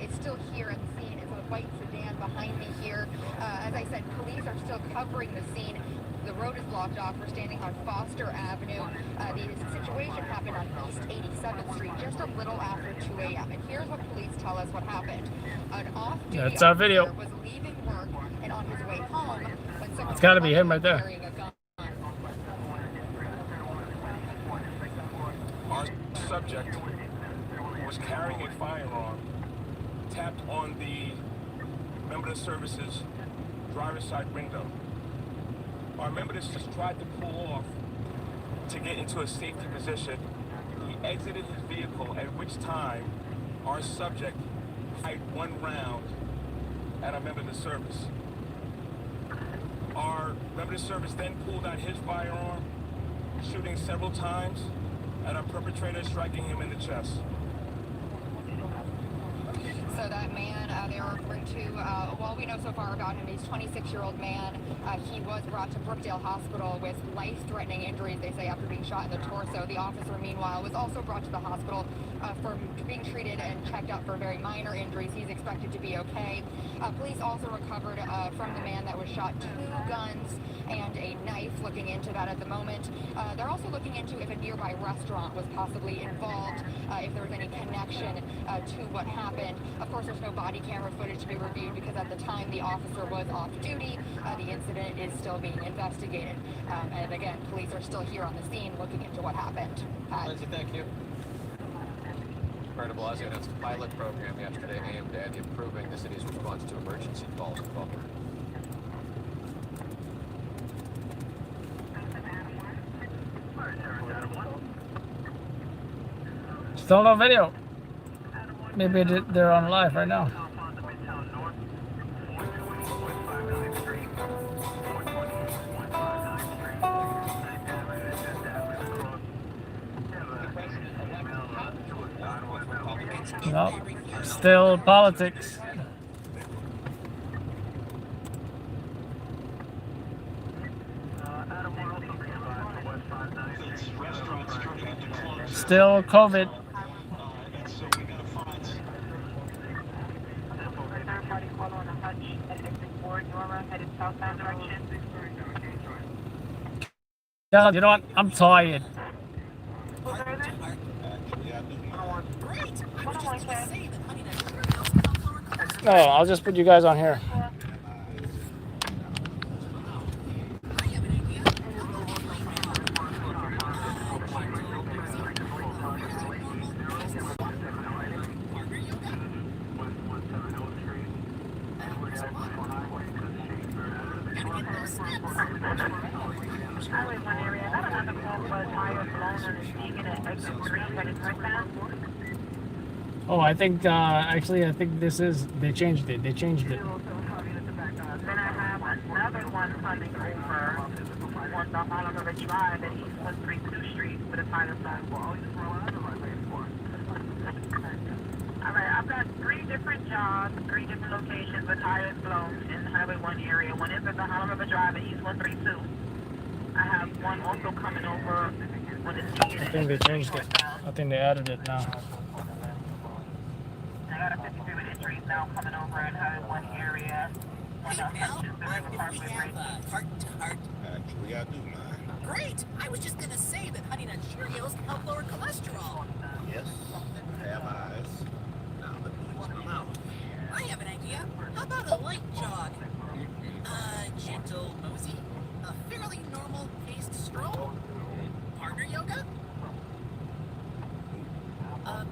[SPEAKER 24] It's still here at the scene. It's a white sedan behind me here. As I said, police are still covering the scene. The road is blocked off. We're standing on Foster Avenue. The situation happened on East 87th Street just a little after 2 a.m. And here's what police tell us what happened. An off-duty
[SPEAKER 21] That's our video.
[SPEAKER 24] officer was leaving work and on his way home when someone
[SPEAKER 21] It's got to be him right there.
[SPEAKER 24] carrying a gun.
[SPEAKER 1] Our subject was carrying a firearm, tapped on the member of the service's driver's side window. Our member just tried to pull off to get into a safety position. He exited his vehicle, at which time our subject fired 1 round at a member of the service. Our member of the service then pulled out his firearm, shooting several times at our perpetrator, striking him in the chest.
[SPEAKER 24] So that man they are referring to, all we know so far about him, he's a 26-year-old man. He was brought to Brookdale Hospital with life-threatening injuries, they say, after being shot in the torso. The officer, meanwhile, was also brought to the hospital for being treated and checked out for very minor injuries. He's expected to be okay. Police also recovered from the man that was shot 2 guns and a knife, looking into that at the moment. They're also looking into if a nearby restaurant was possibly involved, if there was any connection to what happened. Of course, there's no body camera footage to be reviewed because at the time the officer was off duty. The incident is still being investigated. And again, police are still here on the scene looking into what happened.
[SPEAKER 10] Lindsay, thank you. Mayor de Blasio announced a pilot program yesterday aimed at improving the city's response to emergency calls and call.
[SPEAKER 21] Still no video. Maybe they're on live right now.
[SPEAKER 3] No, still politics. Still COVID. Yeah, you know what? I'm tired. No, I'll just put you guys on here. Oh, I think actually, I think this is they changed it. They changed it.
[SPEAKER 4] Then I have another one coming over on the Oliver Drive at East 132 Street with a tire blown. Alright, I've got 3 different jobs, 3 different locations with tires blown in the Highway 1 area. One is at the Oliver Drive at East 132. I have one also coming over when it's needed.
[SPEAKER 3] I think they changed it. I think they added it now.
[SPEAKER 4] I got a 53 with injuries now coming over in Highway 1 area.
[SPEAKER 9] Actually, I do, man. Great! I was just gonna say that Honey Nut Cheerios can help lower cholesterol.
[SPEAKER 8] Yes, I have eyes. Now let me use my mouth.
[SPEAKER 9] I have an idea. How about a light jog? Gentle mosey? A fairly normal paced stroll? Partner yoga?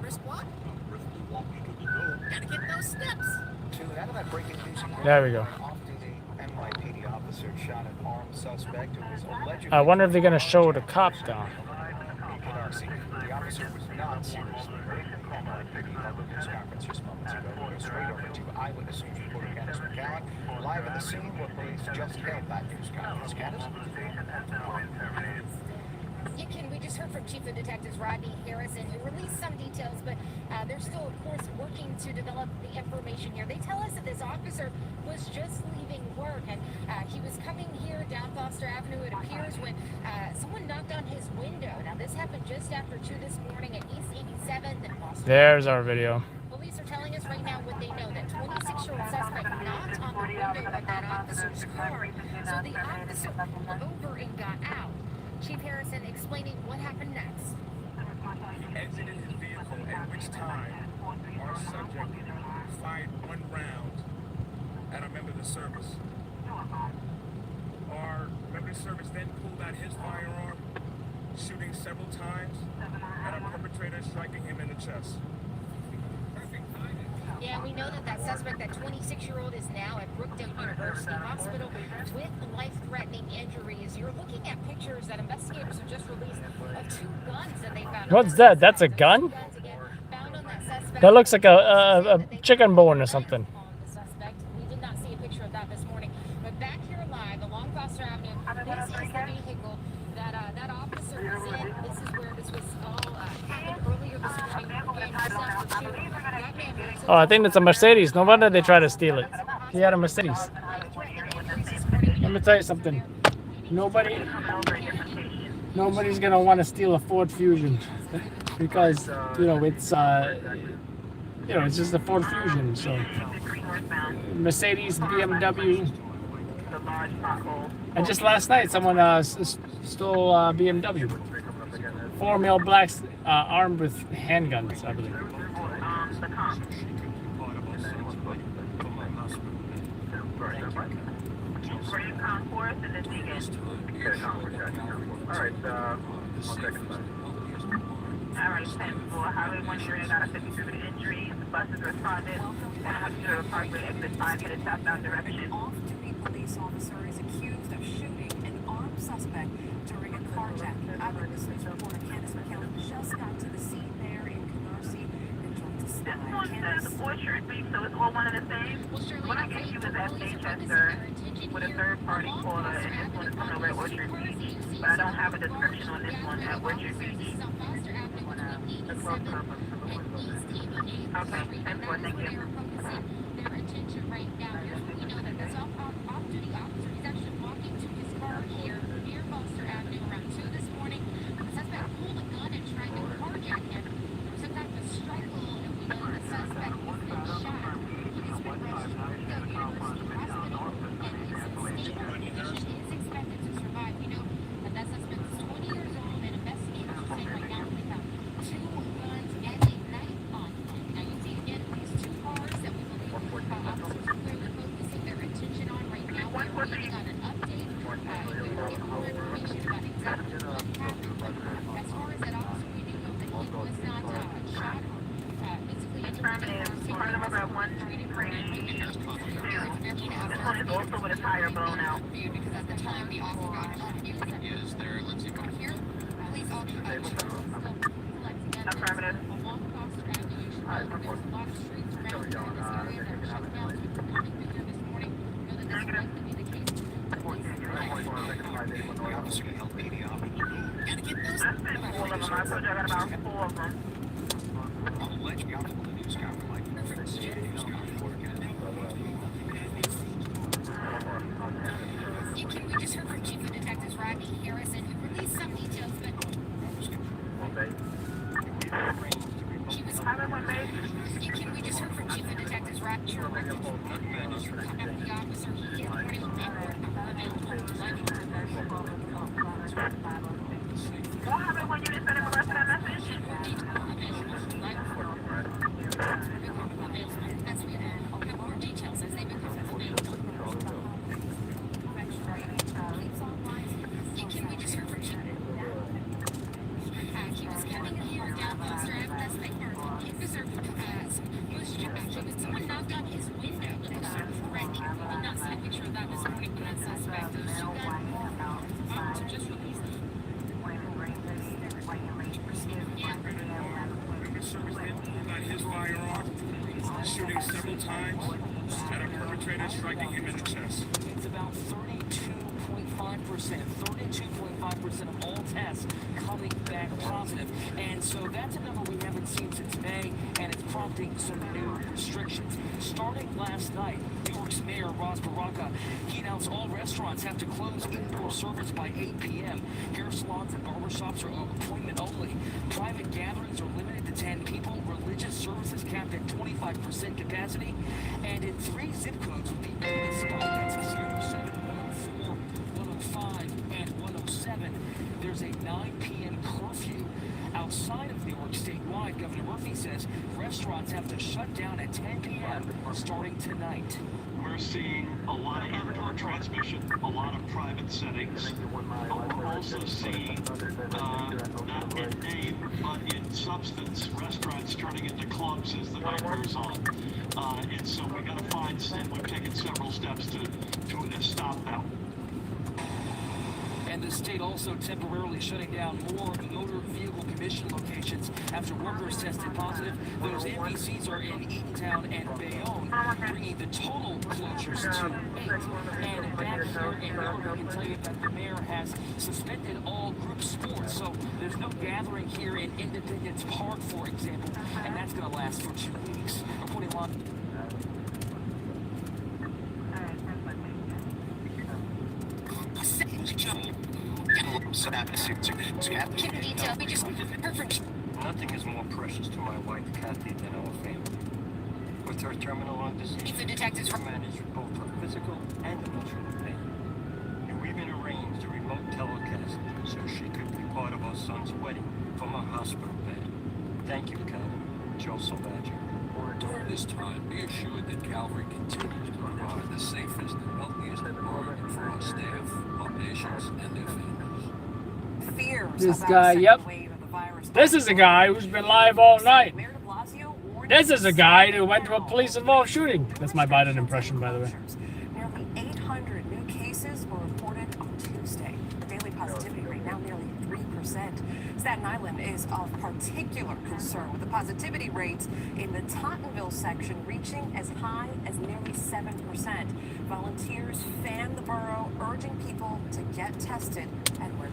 [SPEAKER 9] Brisk walk? Gotta get those steps.
[SPEAKER 3] There we go. I wonder if they're gonna show the cops down.
[SPEAKER 7] The officer was not seriously hurt. News conference just moments ago. We'll go straight over to Eyewitness News reporter Candace McCallum, live at the scene where police just held that news conference. Candace?
[SPEAKER 19] Yeah, Ken, we just heard from Chief of Detectives Rodney Harrison, who released some details, but they're still, of course, working to develop the information here. They tell us that this officer was just leaving work, and he was coming here down Foster Avenue, it appears, when someone knocked on his window. Now, this happened just after 2 this morning at East 87th and Foster.
[SPEAKER 3] There's our video.
[SPEAKER 19] Police are telling us right now what they know, that 26-year-old suspect knocked on the window of that officer's car, so the officer pulled over and got out. Chief Harrison explaining what happened next.
[SPEAKER 17] Exited his vehicle, at which time our subject fired 1 round at a member of the service. Our member of the service then pulled out his firearm, shooting several times, and our perpetrator striking him in the chest.
[SPEAKER 19] Yeah, we know that suspect, that 26-year-old, is now at Brookdale University Hospital with life-threatening injuries. You're looking at pictures that investigators have just released of 2 guns that they found.
[SPEAKER 3] What's that? That's a gun? That looks like a chicken bone or something.
[SPEAKER 19] We did not see a picture of that this morning. But back here live along Foster Avenue, this is the vehicle that officer was in. This is where this was all happened earlier this morning.
[SPEAKER 3] Oh, I think it's a Mercedes. No wonder they try to steal it. He had a Mercedes. Let me tell you something. Nobody's gonna want to steal a Ford Fusion because it's it's just a Ford Fusion. So Mercedes, BMW, and just last night someone stole BMW. 4 male blacks armed with handguns, I believe.
[SPEAKER 4] Were you concourse in this weekend?
[SPEAKER 2] Alright, 1 second.
[SPEAKER 4] Alright, 10 for Highway 1 area, got a 53 with injury. The buses responded. 100 Parkway, exit 5, headed southbound direction.
[SPEAKER 18] Off-duty police officer is accused of shooting an armed suspect during a carjacking. Eyewitness News reporter Candace McCallum just got to the scene there in Canarsie and joins us
[SPEAKER 6] This one says Orchard Beach, so it's all one and the same. What I gave you was at Manchester with a third-party caller, and this one is coming over at Orchard Beach. But I don't have a description on this one at Orchard Beach. The close purpose. Okay, 10-4, thank you.
[SPEAKER 19] Their attention right now. We know that this off-duty officer is actually walking to his car here near Foster Avenue around 2 this morning. The suspect pulled a gun and tried to carjack him. Some type of struggle, and we know the suspect has been shot. He has been rushed to the University Hospital, and his stable condition is expected to survive. We know that suspect is 20 years old, and investigators are saying right now they have 2 guns and a knife on him. Now you see again these 2 cars that we believe officers are clearly focusing their attention on right now. We are waiting on an update. We will get more information about exactly what happened. But as far as that officer, we do know that he was not shot or physically injured.
[SPEAKER 6] This one is also with a tire blown out.
[SPEAKER 19] Because at the time the officer got shot, he was
[SPEAKER 10] Is there, let's see.
[SPEAKER 19] here. Police officers still collecting
[SPEAKER 6] Affirmative.
[SPEAKER 19] along Foster Avenue. There's a lot of streets around here in this area that are shut down. So we're running through here this morning. We know that this will likely be the case.
[SPEAKER 7] The officer held PD officer.
[SPEAKER 19] Gotta get those.
[SPEAKER 6] I sent 4 of them. I told you I got about 4 of them.
[SPEAKER 7] Allegedly, on the news conference, like, news
[SPEAKER 19] We just heard from Chief of Detectives Rodney Harrison, who released some details, but we just heard from Chief of Detectives Rodney Harrison, the officer he did bring
[SPEAKER 6] What happened when you didn't send him a rest of that message?
[SPEAKER 19] As we have more details as they become available. Can we just heard from Chief? He was coming here down Foster Avenue. That's like someone knocked on his window. It was threatening. We not seen a picture of that this morning when that suspect was to just release them.
[SPEAKER 17] Got his firearm, shooting several times, and a perpetrator striking him in the chest.
[SPEAKER 5] It's about 32.5% of all tests coming back positive. And so that's a number we haven't seen since May, and it's prompting some new restrictions. Starting last night, New York's Mayor Ras Baraka, he announced all restaurants have to close indoor service by 8 p.m. Hair salons and barbershops are appointment only. Private gatherings are limited to 10 people. Religious services capped at 25% capacity. And in 3 zip codes with the oldest spike, that's 07, 104, 105, and 107, there's a 9 p.m. curfew. Outside of New York statewide, Governor Murphy says restaurants have to shut down at 10 p.m. starting tonight.
[SPEAKER 11] We're seeing a lot of indoor transmission, a lot of private settings, but we're also seeing, not in name, but in substance, restaurants turning into clubs as the night wears on. And so we got to find, and we've taken several steps to stop that.
[SPEAKER 5] And the state also temporarily shutting down more motor vehicle commission locations after workers tested positive. Those NBCs are in Eatontown and Bayonne, bringing the total closures to 8. And back here in New York, I can tell you that the mayor has suspended all group sports. So there's no gathering here in Independence Park, for example, and that's going to last for 2 weeks. Reporting live.
[SPEAKER 12] Nothing is more precious to my wife, Kathy, than our family. With her terminal lung disease,
[SPEAKER 19] The detectives
[SPEAKER 12] we manage both her physical and emotional pain. And we even arranged a remote telecast so she could be part of our son's wedding from our hospital bed. Thank you, Calvin. Joe Salvaggio.
[SPEAKER 20] During this time, be assured that Calvary continues to provide the safest and healthiest environment for our staff, our patients, and their families.
[SPEAKER 3] This guy, yep. This is a guy who's been live all night. This is a guy who went to a police-involved shooting. That's my Biden impression, by the way.
[SPEAKER 18] Nearly 800 new cases were reported on Tuesday. The daily positivity rate now nearly 3%. Staten Island is of particular concern, with the positivity rates in the Tottenville section reaching as high as nearly 7%. Volunteers fan the borough, urging people to get tested. Edward.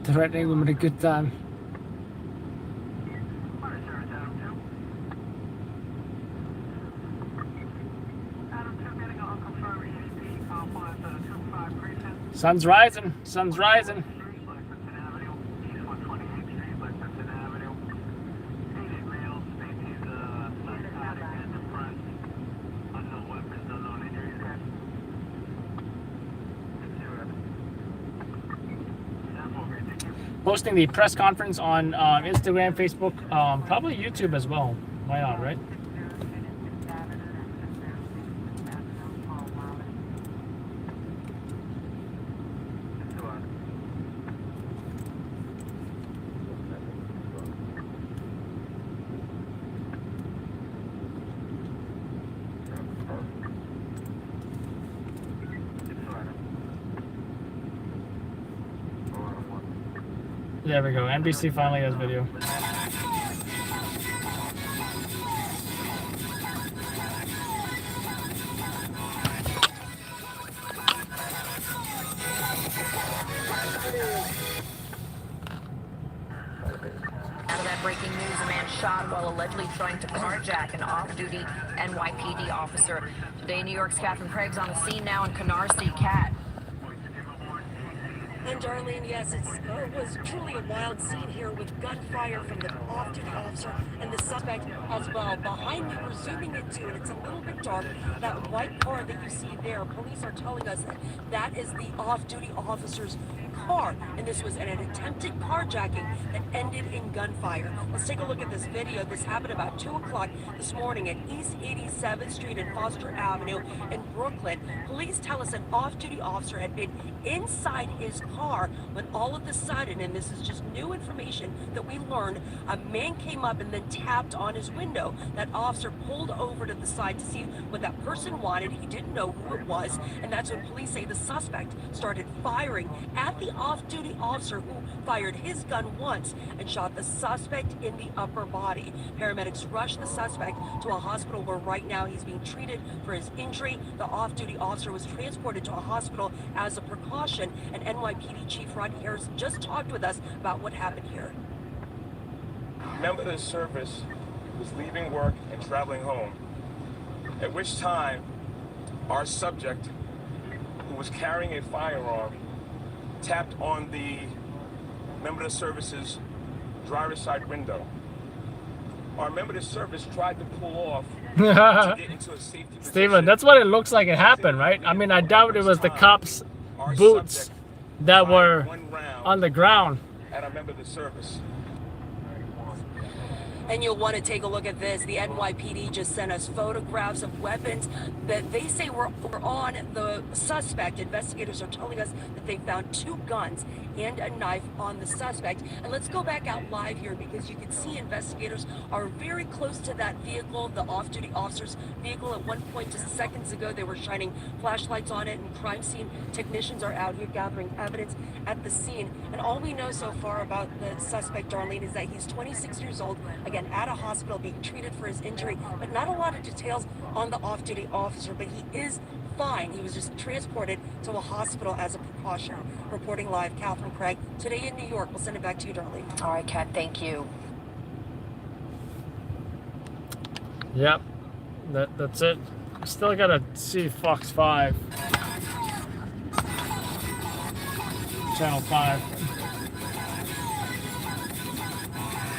[SPEAKER 3] Threatening them at a good time. Sun's rising. Sun's rising. Posting the press conference on Instagram, Facebook, probably YouTube as well. Why not, right? There we go. NBC finally has video.
[SPEAKER 14] Out of that breaking news, a man shot while allegedly trying to carjack an off-duty NYPD officer. Today, New York's Catherine Craig's on the scene now in Canarsie. Cat.
[SPEAKER 15] And Darlene, yes, it was truly a wild scene here with gunfire from the off-duty officer and the suspect as well. Behind me, we're zooming into it. It's a little bit dark. That white car that you see there, police are telling us that is the off-duty officer's car, and this was an attempted carjacking that ended in gunfire. Let's take a look at this video. This happened about 2 o'clock this morning at East 87th Street and Foster Avenue in Brooklyn. Police tell us an off-duty officer had been inside his car when all of a sudden, and this is just new information that we learned, a man came up and then tapped on his window. That officer pulled over to the side to see what that person wanted. He didn't know who it was, and that's when police say the suspect started firing at the off-duty officer, who fired his gun once and shot the suspect in the upper body. Paramedics rushed the suspect to a hospital where right now he's being treated for his injury. The off-duty officer was transported to a hospital as a precaution, and NYPD Chief Rodney Harris just talked with us about what happened here.
[SPEAKER 1] Member of the service was leaving work and traveling home, at which time our subject, who was carrying a firearm, tapped on the member of the service's driver's side window. Our member of the service tried to pull off to get into a safety position.
[SPEAKER 3] Steven, that's what it looks like it happened, right? I mean, I doubt it was the cops' boots that were on the ground.
[SPEAKER 1] At our member of the service.
[SPEAKER 15] And you'll want to take a look at this. The NYPD just sent us photographs of weapons that they say were on the suspect. Investigators are telling us that they found 2 guns and a knife on the suspect. And let's go back out live here because you can see investigators are very close to that vehicle, the off-duty officer's vehicle. At one point just seconds ago, they were shining flashlights on it, and crime scene technicians are out here gathering evidence at the scene. And all we know so far about the suspect, Darlene, is that he's 26 years old, again, at a hospital being treated for his injury, but not a lot of details on the off-duty officer, but he is fine. He was just transported to a hospital as a precaution. Reporting live, Catherine Craig, today in New York. We'll send it back to you, Darlene.
[SPEAKER 14] All right, Kat, thank you.
[SPEAKER 3] Yep, that's it. Still gotta see Fox 5. Channel 5.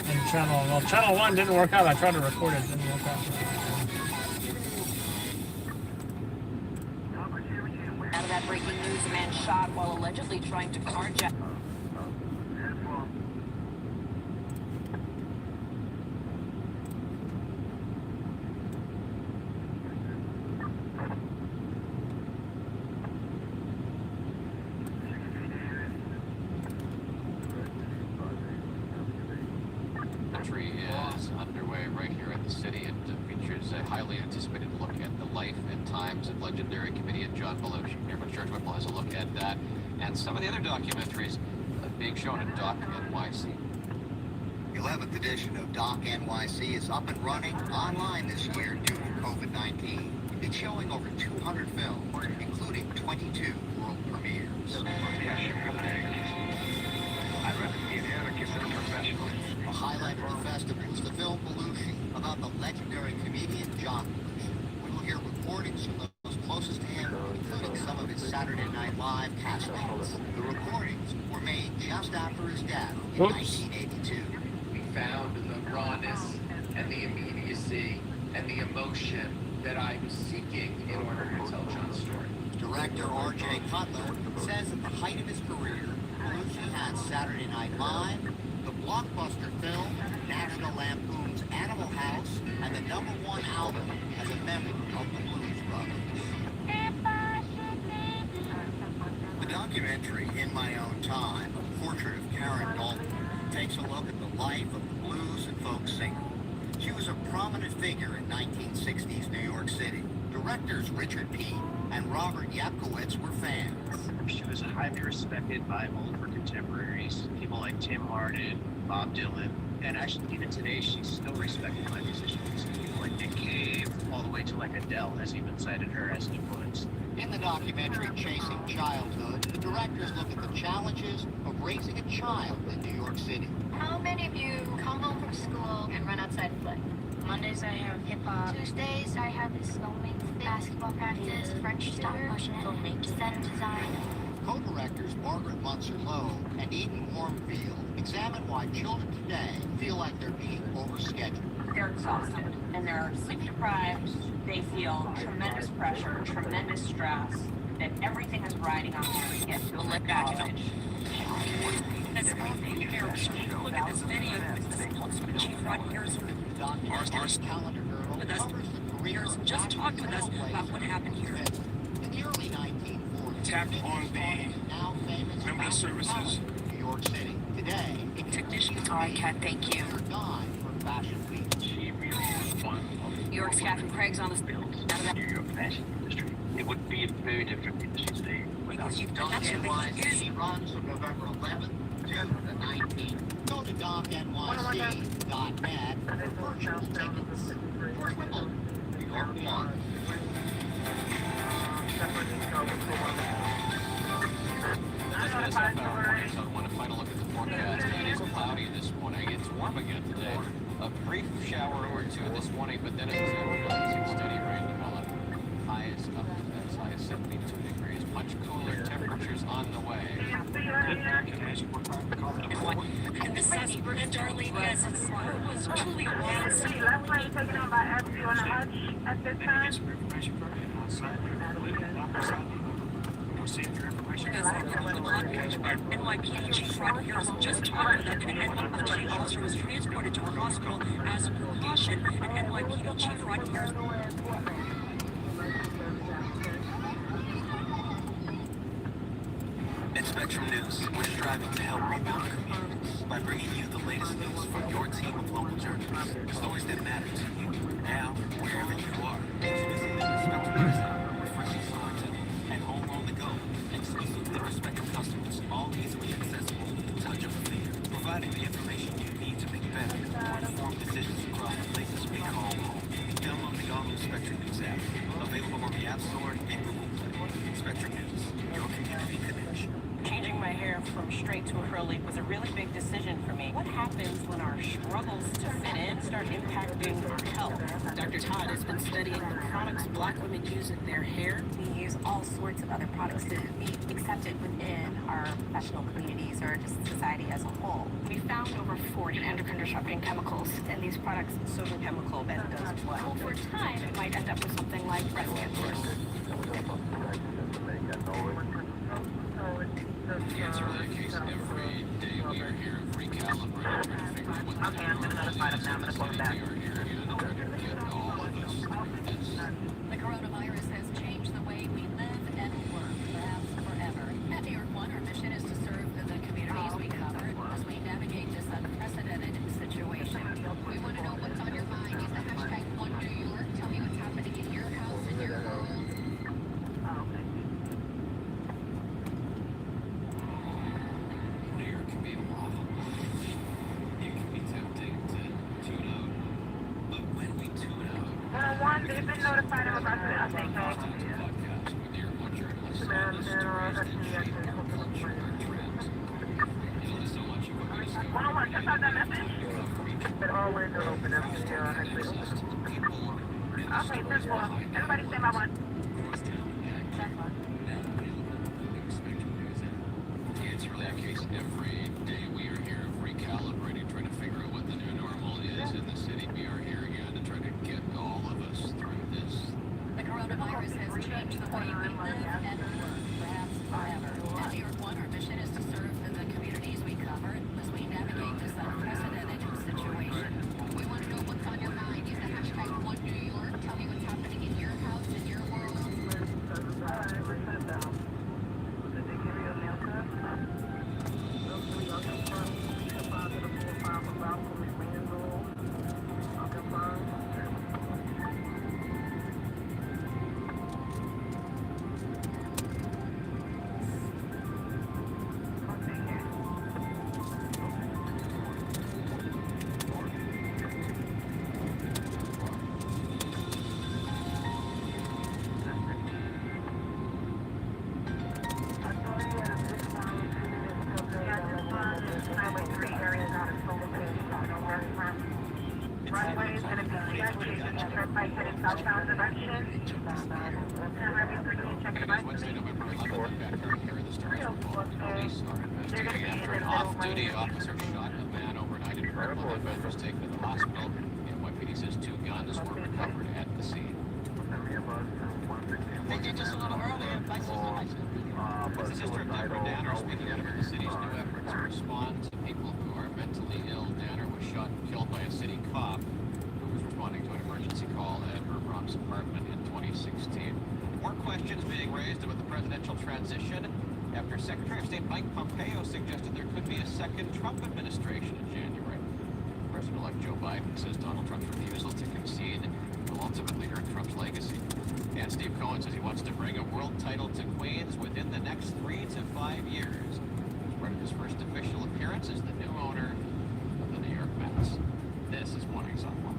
[SPEAKER 3] And channel 1 didn't work out. I tried to record it, didn't work out.
[SPEAKER 14] Out of that breaking news, a man shot while allegedly trying to carjack.
[SPEAKER 10] Is underway right here in the city. It features a highly anticipated look at the life and times of legendary comedian John Belushi. Chairman George Whipple has a look at that and some of the other documentaries being shown in Doc NYC.
[SPEAKER 13] The 11th edition of Doc NYC is up and running online this year due to COVID-19. It's showing over 200 films, including 22 world premieres. A highlight of the festival is the film Belushi, about the legendary comedian John Belushi. We will hear recordings from those closest to him, including some of his Saturday Night Live castmates. The recordings were made just after his death in 1982.
[SPEAKER 16] We found the rawness and the immediacy and the emotion that I was seeking in order to tell John's story.
[SPEAKER 13] Director R.J. Cutler says at the height of his career, Belushi had Saturday Night Live, the blockbuster film, National Lampoon's Animal House, and the #1 album as a member of the Blues Brothers. The documentary, In My Own Time, a portrait of Karen Dalton, takes a look at the life of the blues and folk singer. She was a prominent figure in 1960s New York City. Directors Richard Peete and Robert Yapkowitz were fans.
[SPEAKER 22] She was highly respected by all of her contemporaries, people like Tim Hardin, Bob Dylan, and actually even today she's still respected by musicians. People like Nick Cave, all the way to like Adele has even cited her as an influence.
[SPEAKER 13] In the documentary Chasing Childhood, the directors look at the challenges of raising a child in New York City.
[SPEAKER 23] How many of you come home from school and run outside and play? Mondays I have hip-hop. Tuesdays I have this basketball practice, French stop motion, set design.
[SPEAKER 13] Co-directors Margaret Munzer-Lowe and Eden Warmfield examine why children today feel like they're being overscheduled.
[SPEAKER 25] They're exhausted and they're sleep deprived. They feel tremendous pressure, tremendous stress, that everything is riding on them to get to college.
[SPEAKER 15] Look at this video. Chief Rod Harrison, our calendar girl, with us. Harrison just talked with us about what happened here.
[SPEAKER 13] In the early 1940s,
[SPEAKER 1] tapped on the member services.
[SPEAKER 13] New York City. Today,
[SPEAKER 14] technicians. All right, Kat, thank you.
[SPEAKER 13] Died for Fashion Week.
[SPEAKER 22] She really is one of
[SPEAKER 14] New York's Catherine Craig's on the
[SPEAKER 22] New York fashion industry. It would be a very different industry today without you.
[SPEAKER 13] Doc NYC runs from November 11th to the 19th. Go to docnyc.net for virtual tickets. George Whipple, New York 1.
[SPEAKER 10] This half hour morning, so I want to final look at the forecast. It is cloudy this morning. It's warm again today. A brief shower or two this morning, but then it's steady rain develop. Highs up as high as 72 degrees. Much cooler temperatures on the way.
[SPEAKER 15] And the suspect, Darlene, yes, it was truly a wild scene.
[SPEAKER 6] Last line taken on by FD on the hutch at this time.
[SPEAKER 15] NYPD Chief Rod Harris just told me that an NYPD officer was transported to a hospital as a precaution, and NYPD Chief Rod Harris.
[SPEAKER 2] At Spectrum News, we're striving to help rebound communities by bringing you the latest news from your team of local journalists. Stories that matter to you, now, wherever you are. Visit the Spectrum News app, refreshing storytelling, and home on the go. Exclusively for Spectrum customers, all easily accessible with the touch of a finger. Providing the information you need to make better, more informed decisions across the places we call home. Download the all-new Spectrum News app, available on the App Store and Google Play. Spectrum News, your community connection.
[SPEAKER 25] Changing my hair from straight to a curly was a really big decision for me. What happens when our struggles to fit in start impacting our health? Dr. Todd has been studying the products Black women use in their hair. We use all sorts of other products to be accepted within our professional communities or just society as a whole. We found over 40 endocrine disrupting chemicals in these products, sodium chemical that does what? Over time, it might end up with something like breast cancer.
[SPEAKER 20] It's really a case every day we are here recalibrating, trying to figure out what the
[SPEAKER 6] I'm going to notify them now. I'm going to call them back.
[SPEAKER 20] we are here again, trying to get all of us through this.
[SPEAKER 14] The coronavirus has changed the way we live and work, perhaps forever. At New York One, our mission is to serve the communities we cover as we navigate this unprecedented situation. We want to know what's on your mind. Use the hashtag #OneNewYork. Tell me what's happening in your house, in your world.
[SPEAKER 20] New York can be a lot. It can be tempting to tune out. But when we tune out,
[SPEAKER 6] 101, they've been notified of about the update,
[SPEAKER 20] podcast with New York One journalists on the stories that shape our culture, our trends. You know, there's so much of what we discover.
[SPEAKER 6] 101, just out that message. But all windows open up here. Okay, first of all, everybody stand by one.
[SPEAKER 20] It's really a case every day we are here recalibrating, trying to figure out what the new normal is in the city. We are here again to try to get all of us through this.
[SPEAKER 14] The coronavirus has changed the way we live and work, perhaps forever. At New York One, our mission is to serve the communities we cover as we navigate this unprecedented situation. We want to know what's on your mind. Use the hashtag #OneNewYork. Tell me what's happening in your house, in your world.
[SPEAKER 6] Runway is going to be checked. Turnpike heading southbound direction. Check the
[SPEAKER 10] Wednesday, November 11th, back here in the Stars police are investigating after an off-duty officer shot a man overnight in Perp. The man was taken to the hospital. NYPD says 2 guns were recovered at the scene.
[SPEAKER 5] They did just a little earlier.
[SPEAKER 10] The sister of Deborah Danner speaking out about the city's new efforts to respond to people who are mentally ill. Danner was shot and killed by a city cop who was responding to an emergency call at her Bronx apartment in 2016. More questions being raised about the presidential transition after Secretary of State Mike Pompeo suggested there could be a second Trump administration in January. President-elect Joe Biden says Donald Trump's refusal to concede will ultimately hurt Trump's legacy. And Steve Cohen says he wants to bring a world title to Queens within the next 3 to 5 years. As part of his first official appearance as the new owner of the New York Mets. This is Mornings on One.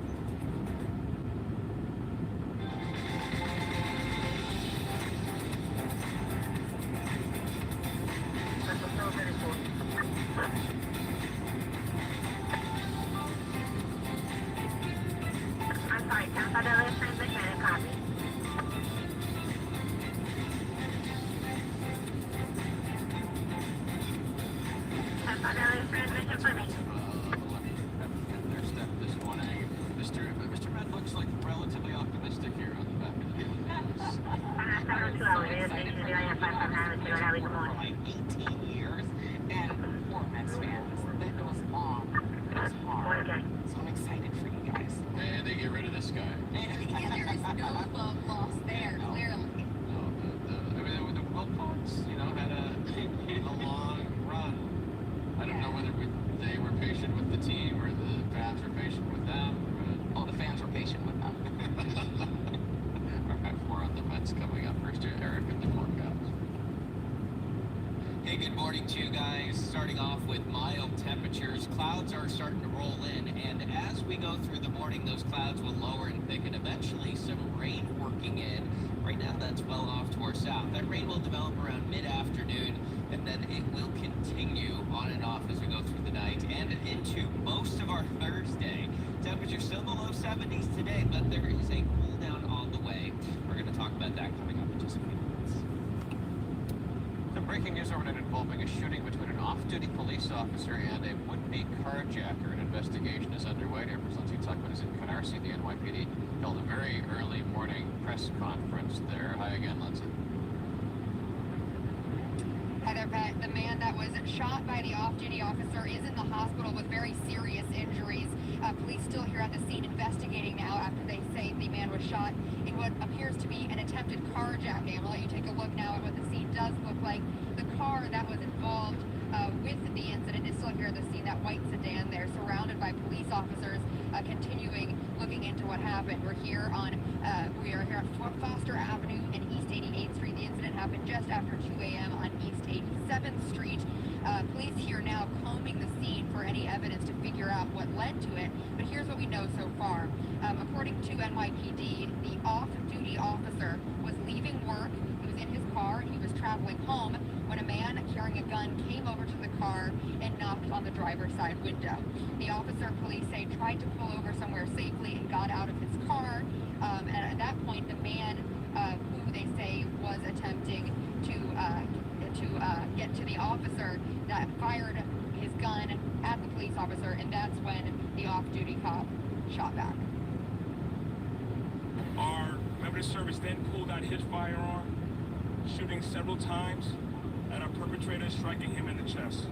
[SPEAKER 20] their step this morning. Mr. Med looks like relatively optimistic here on the back of the
[SPEAKER 6] So excited for
[SPEAKER 25] like 18 years, and poor Mets fans, it was long, it was hard, so I'm excited for you guys.
[SPEAKER 20] And they get rid of this guy.
[SPEAKER 14] Yeah, there is no love lost there, clearly.
[SPEAKER 20] No, the Wilcox, had a long run. I don't know whether they were patient with the team or the fans were patient with them.
[SPEAKER 25] Oh, the fans were patient with them.
[SPEAKER 20] All right, more on the Mets coming up. First, Eric and the forecast.
[SPEAKER 2] Hey, good morning to you guys. Starting off with mild temperatures. Clouds are starting to roll in, and as we go through the morning, those clouds will lower and thicken. Eventually, some rain working in. Right now, that's well off to our south. That rain will develop around mid-afternoon, and then it will continue on and off as we go through the night and into most of our Thursday. Temperature still in the low 70s today, but there is a cool down on the way. We're going to talk about that coming up in just a few minutes.
[SPEAKER 10] The breaking news overnight involving a shooting between an off-duty police officer and a would-be carjacker. An investigation is underway. Amber's Lindsay Tuckman is in Canarsie. The NYPD held a very early morning press conference there. Hi again, Lindsay.
[SPEAKER 19] Hi there, Pat. The man that was shot by the off-duty officer is in the hospital with very serious injuries. Police still here at the scene investigating now after they say the man was shot in what appears to be an attempted carjacking. I'll let you take a look now at what the scene does look like. The car that was involved with the incident is still here at the scene, that white sedan there, surrounded by police officers, continuing looking into what happened. We are here on Foster Avenue and East 88th Street. The incident happened just after 2 a.m. on East 87th Street. Police here now combing the scene for any evidence to figure out what led to it. But here's what we know so far. According to NYPD, the off-duty officer was leaving work. He was in his car. He was traveling home when a man carrying a gun came over to the car and knocked on the driver's side window. The officer, police say, tried to pull over somewhere safely and got out of his car. And at that point, the man who they say was attempting to get to the officer that fired his gun at the police officer, and that's when the off-duty cop shot back.
[SPEAKER 1] Our member of the service then pulled out his firearm, shooting several times at our perpetrator, striking him in the chest.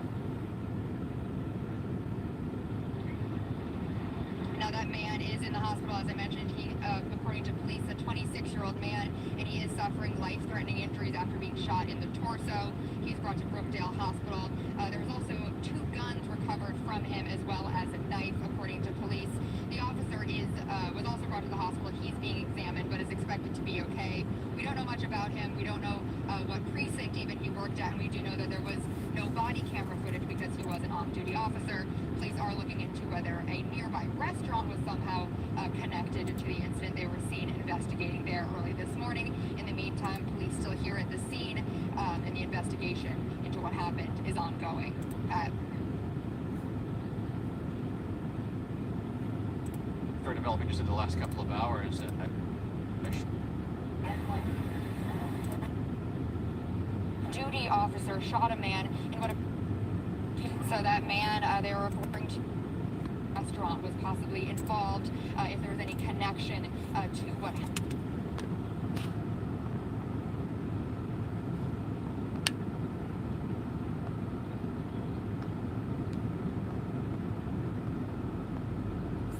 [SPEAKER 19] Now that man is in the hospital, as I mentioned. He, according to police, a 26-year-old man, and he is suffering life-threatening injuries after being shot in the torso. He's brought to Brookdale Hospital. There was also 2 guns recovered from him, as well as a knife, according to police. The officer was also brought to the hospital. He's being examined, but is expected to be okay. We don't know much about him. We don't know what precinct even he worked at, and we do know that there was no body camera footage because he was an off-duty officer. Police are looking into whether a nearby restaurant was somehow connected to the incident. They were seen investigating there early this morning. In the meantime, police still here at the scene, and the investigation into what happened is ongoing.
[SPEAKER 10] For developing just in the last couple of hours.
[SPEAKER 19] Duty officer shot a man in what so that man they were referring to restaurant was possibly involved, if there was any connection to what happened.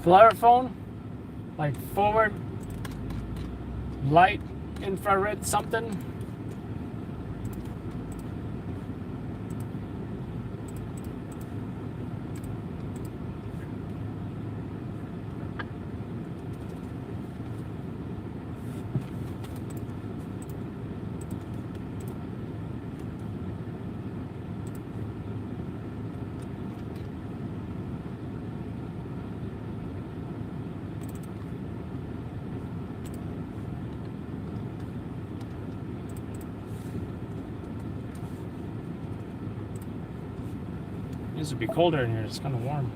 [SPEAKER 3] Flare phone? Like forward light infrared something? It used to be colder in here, it's kind of warm.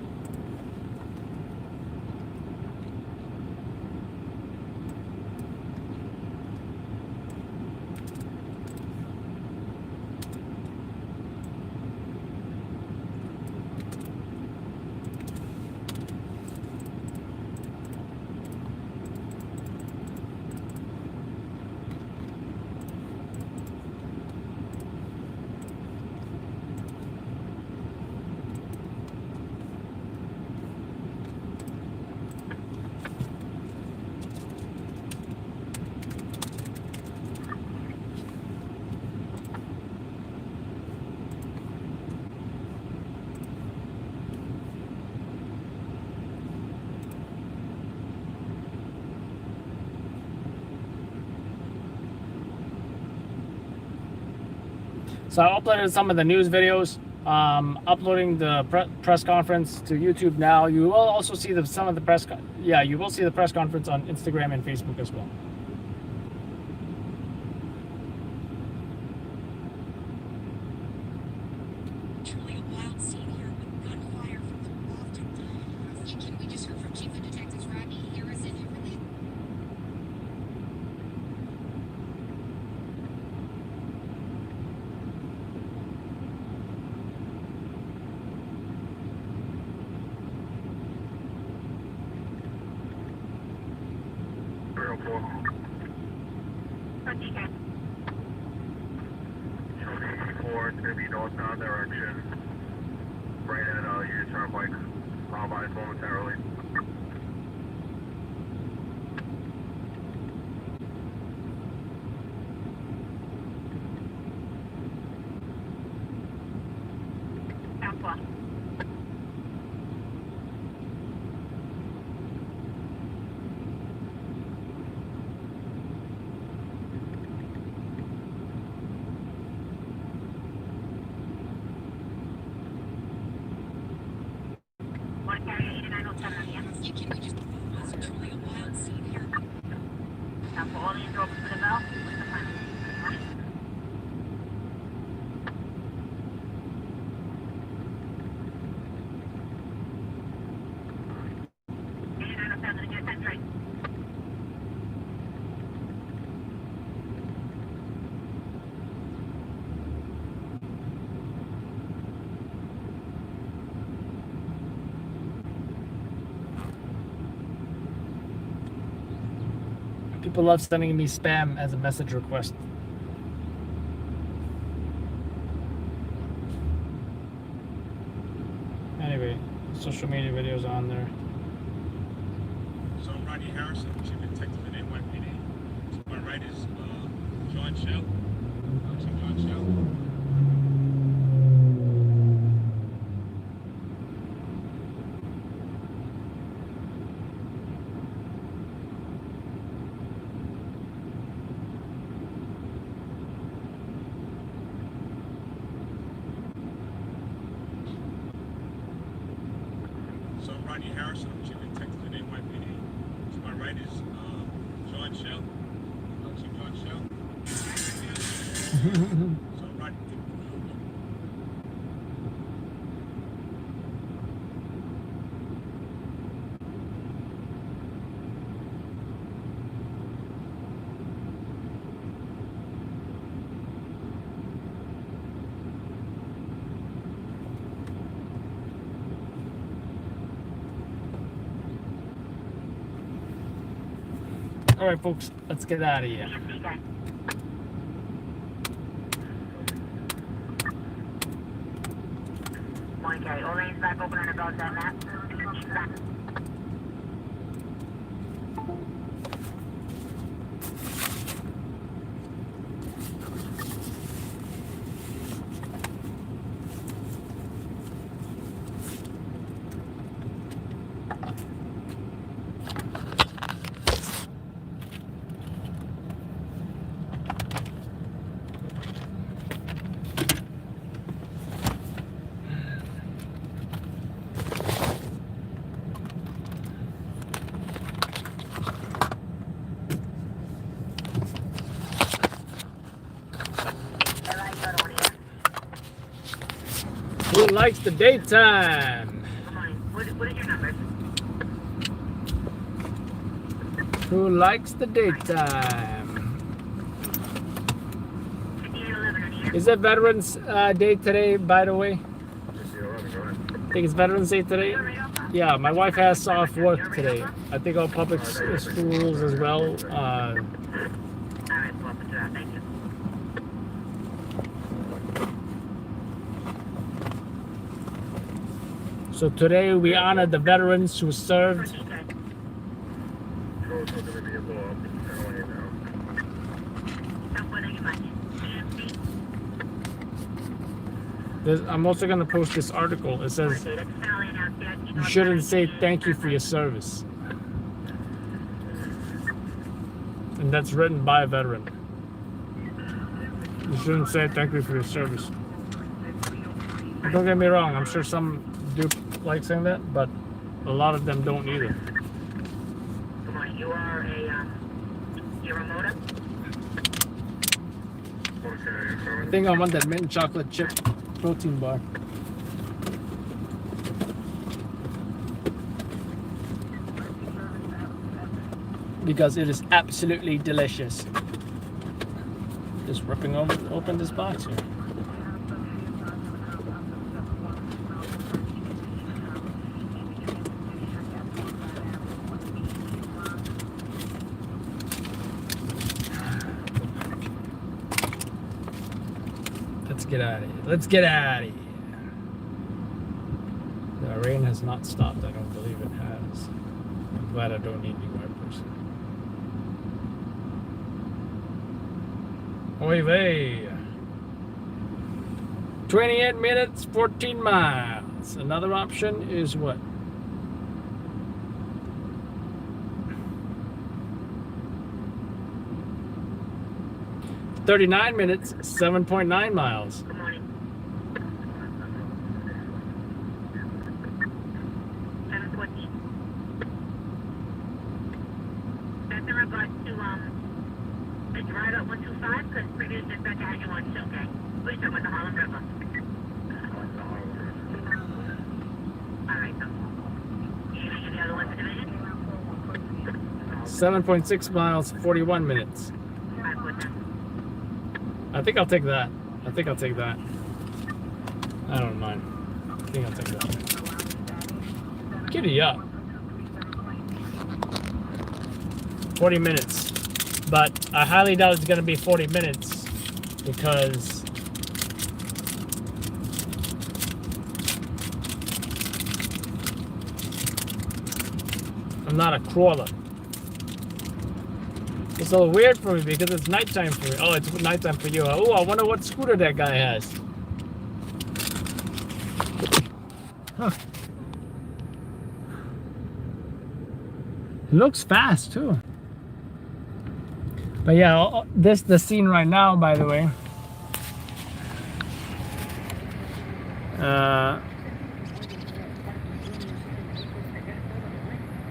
[SPEAKER 3] So I uploaded some of the news videos. Uploading the press conference to YouTube now. You will also see some of the press. You will see the press conference on Instagram and Facebook as well.
[SPEAKER 15] Truly a wild scene here with gunfire from the often.
[SPEAKER 14] We just heard from Chief of Detectives Rodney Harrison who really.
[SPEAKER 1] It's going to be northbound direction. Right at Union Turnpike. I'll rise momentarily.
[SPEAKER 15] Truly a wild scene here.
[SPEAKER 6] All these ropes for the bell.
[SPEAKER 3] People love sending me spam as a message request. Anyway, social media videos on there.
[SPEAKER 1] So I'm Rodney Harrison, Chief Detective at NYPD. To my right is John Shell. Chief John Shell. So I'm Rodney Harrison, I'm Chief Detective at NYPD. To my right is John Shell. Chief John Shell. So I'm Rodney.
[SPEAKER 3] All right, folks, let's get out of here.
[SPEAKER 6] Morning, Carrie. All lanes back open on about that map.
[SPEAKER 3] Who likes the daytime?
[SPEAKER 6] What is your number?
[SPEAKER 3] Who likes the daytime? Is it Veterans Day today, by the way? I think it's Veterans Day today. Yeah, my wife has off work today. I think all public schools as well. So today we honor the veterans who served. I'm also going to post this article. It says, you shouldn't say thank you for your service. And that's written by a veteran. You shouldn't say thank you for your service. Don't get me wrong, I'm sure some do like saying that, but a lot of them don't either.
[SPEAKER 6] Come on, you're a motor?
[SPEAKER 3] I think I want that mint chocolate chip protein bar. Because it is absolutely delicious. Just ripping open this box here. Let's get out of here. Let's get out of here. The rain has not stopped. I don't believe it has. I'm glad I don't need new wipers. Oy vey. 28 minutes, 14 miles. Another option is what? "39 minutes, 7.9 miles.
[SPEAKER 6] Good morning. 7:14. That's in regards to the drive up 125, because previous dispatcher had you on show, okay? We're talking about the Harlem River. Alright, so. You need the other ones in a minute?
[SPEAKER 3] 7.6 miles, 41 minutes.
[SPEAKER 6] Alright, what's that?
[SPEAKER 3] I think I'll take that. I think I'll take that. I don't mind. I think I'll take that. Giddy up. 40 minutes. But I highly doubt it's going to be 40 minutes because I'm not a crawler. It's a little weird for me because it's nighttime for me. Oh, it's nighttime for you. Oh, I wonder what scooter that guy has. Huh. It looks fast too. But yeah, the scene right now, by the way.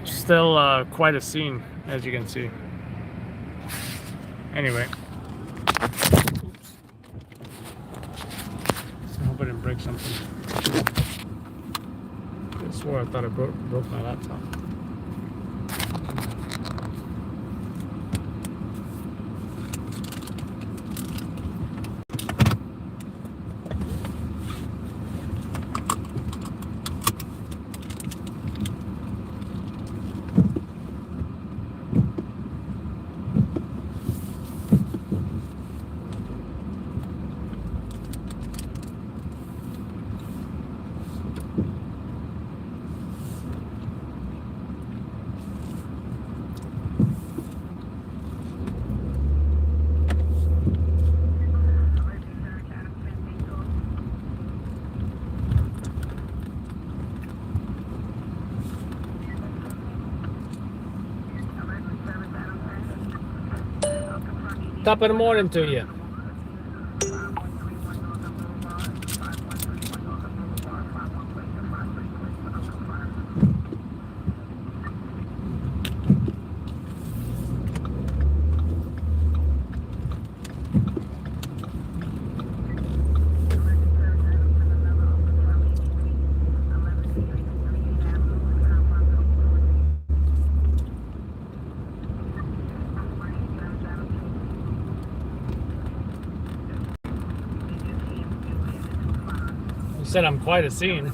[SPEAKER 3] Still quite a scene, as you can see. Anyway. Oops. I hope I didn't break something. I swore I thought I broke my laptop. Top of the morning to you. Said I'm quite a scene.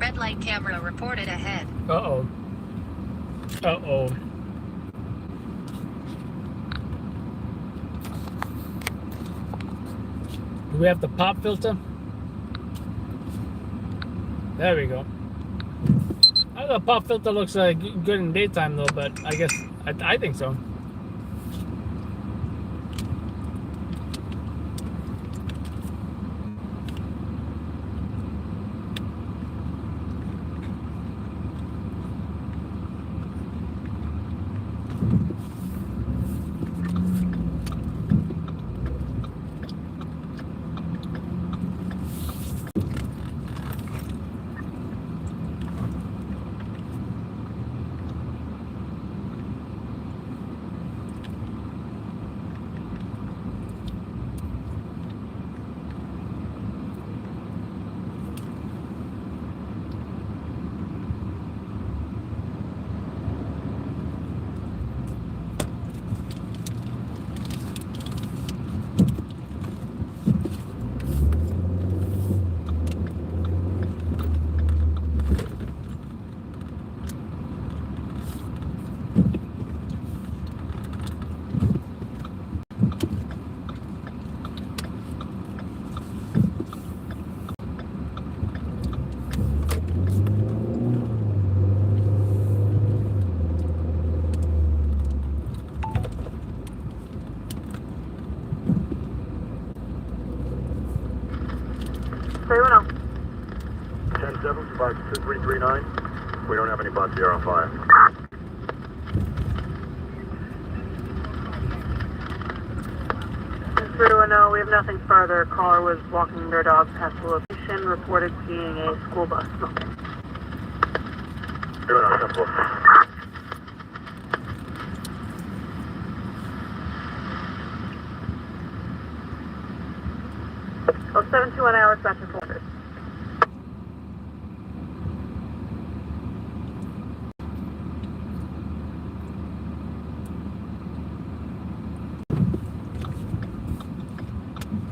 [SPEAKER 19] Red light camera reported ahead.
[SPEAKER 3] Uh-oh. Uh-oh. Do we have the pop filter? There we go. The pop filter looks good in daytime though, but I guess I think so.
[SPEAKER 6] Say uno.
[SPEAKER 1] 10-7, survive 2339. We don't have any bots here on fire.
[SPEAKER 6] Through no, we have nothing further. Caller was walking their dog past the location, reported seeing a school bus smoking.
[SPEAKER 1] 10-4.
[SPEAKER 6] Oh, 721 hours, back to quarters.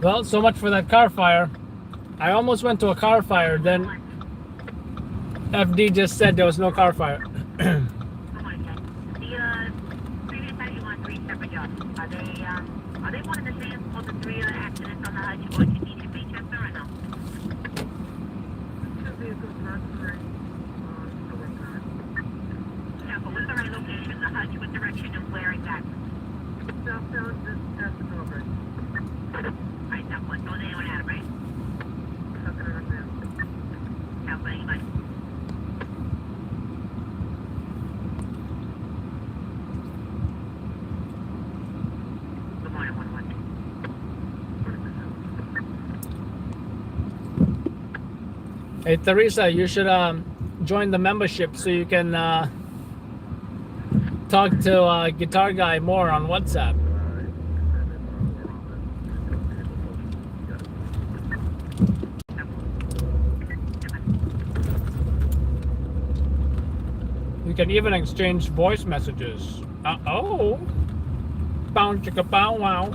[SPEAKER 3] Well, so much for that car fire. I almost went to a car fire, then FD just said there was no car fire.
[SPEAKER 6] The previous time you want 3 separate jobs. Are they one and the same for the 3 other accidents on the Hudge or you need in Manchester or no? Yeah, but what's the right location? The Hudge, what direction and where exactly? Southfield, just past the Norbury. Alright, that one. Don't anyone out, right? How can I understand? Help anybody. Good morning, 1-1.
[SPEAKER 3] Hey Teresa, you should join the membership so you can talk to Guitar Guy more on WhatsApp. You can even exchange voice messages. Uh-oh. Bow chicka bow wow.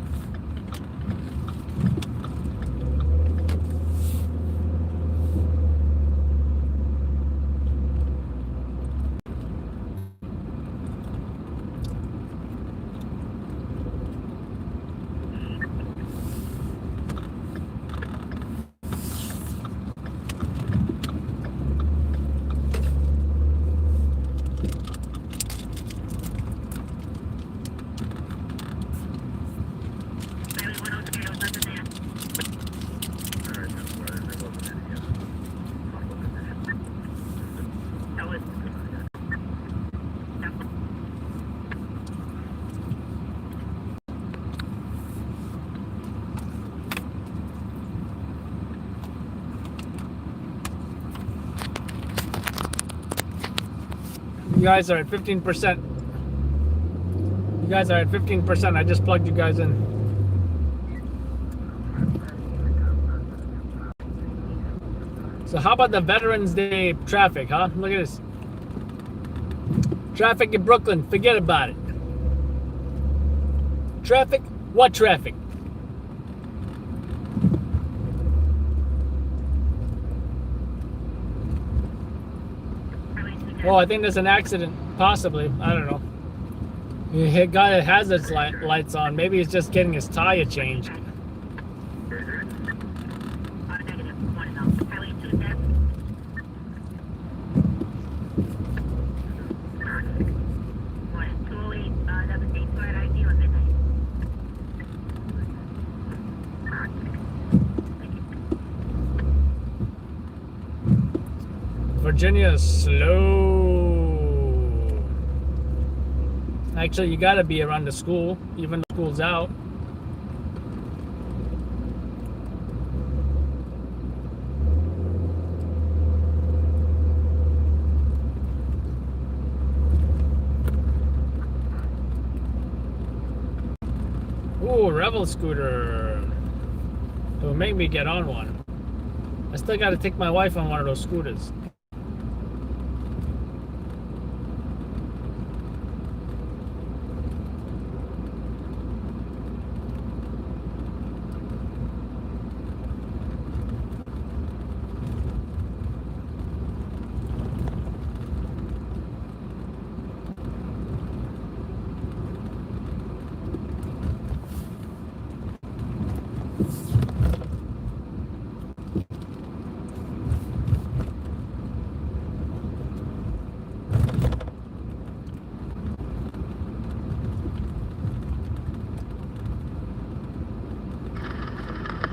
[SPEAKER 3] You guys are at 15%. You guys are at 15%. I just plugged you guys in. So how about the Veterans Day traffic, huh? Look at this. Traffic in Brooklyn, forget about it. Traffic? What traffic? Oh, I think there's an accident. Possibly. I don't know. The guy has his lights on. Maybe he's just getting his tire changed. Virginia, slow. Actually, you gotta be around the school, even though school's out. Ooh, Rebel scooter. It'll make me get on one. I still gotta take my wife on one of those scooters.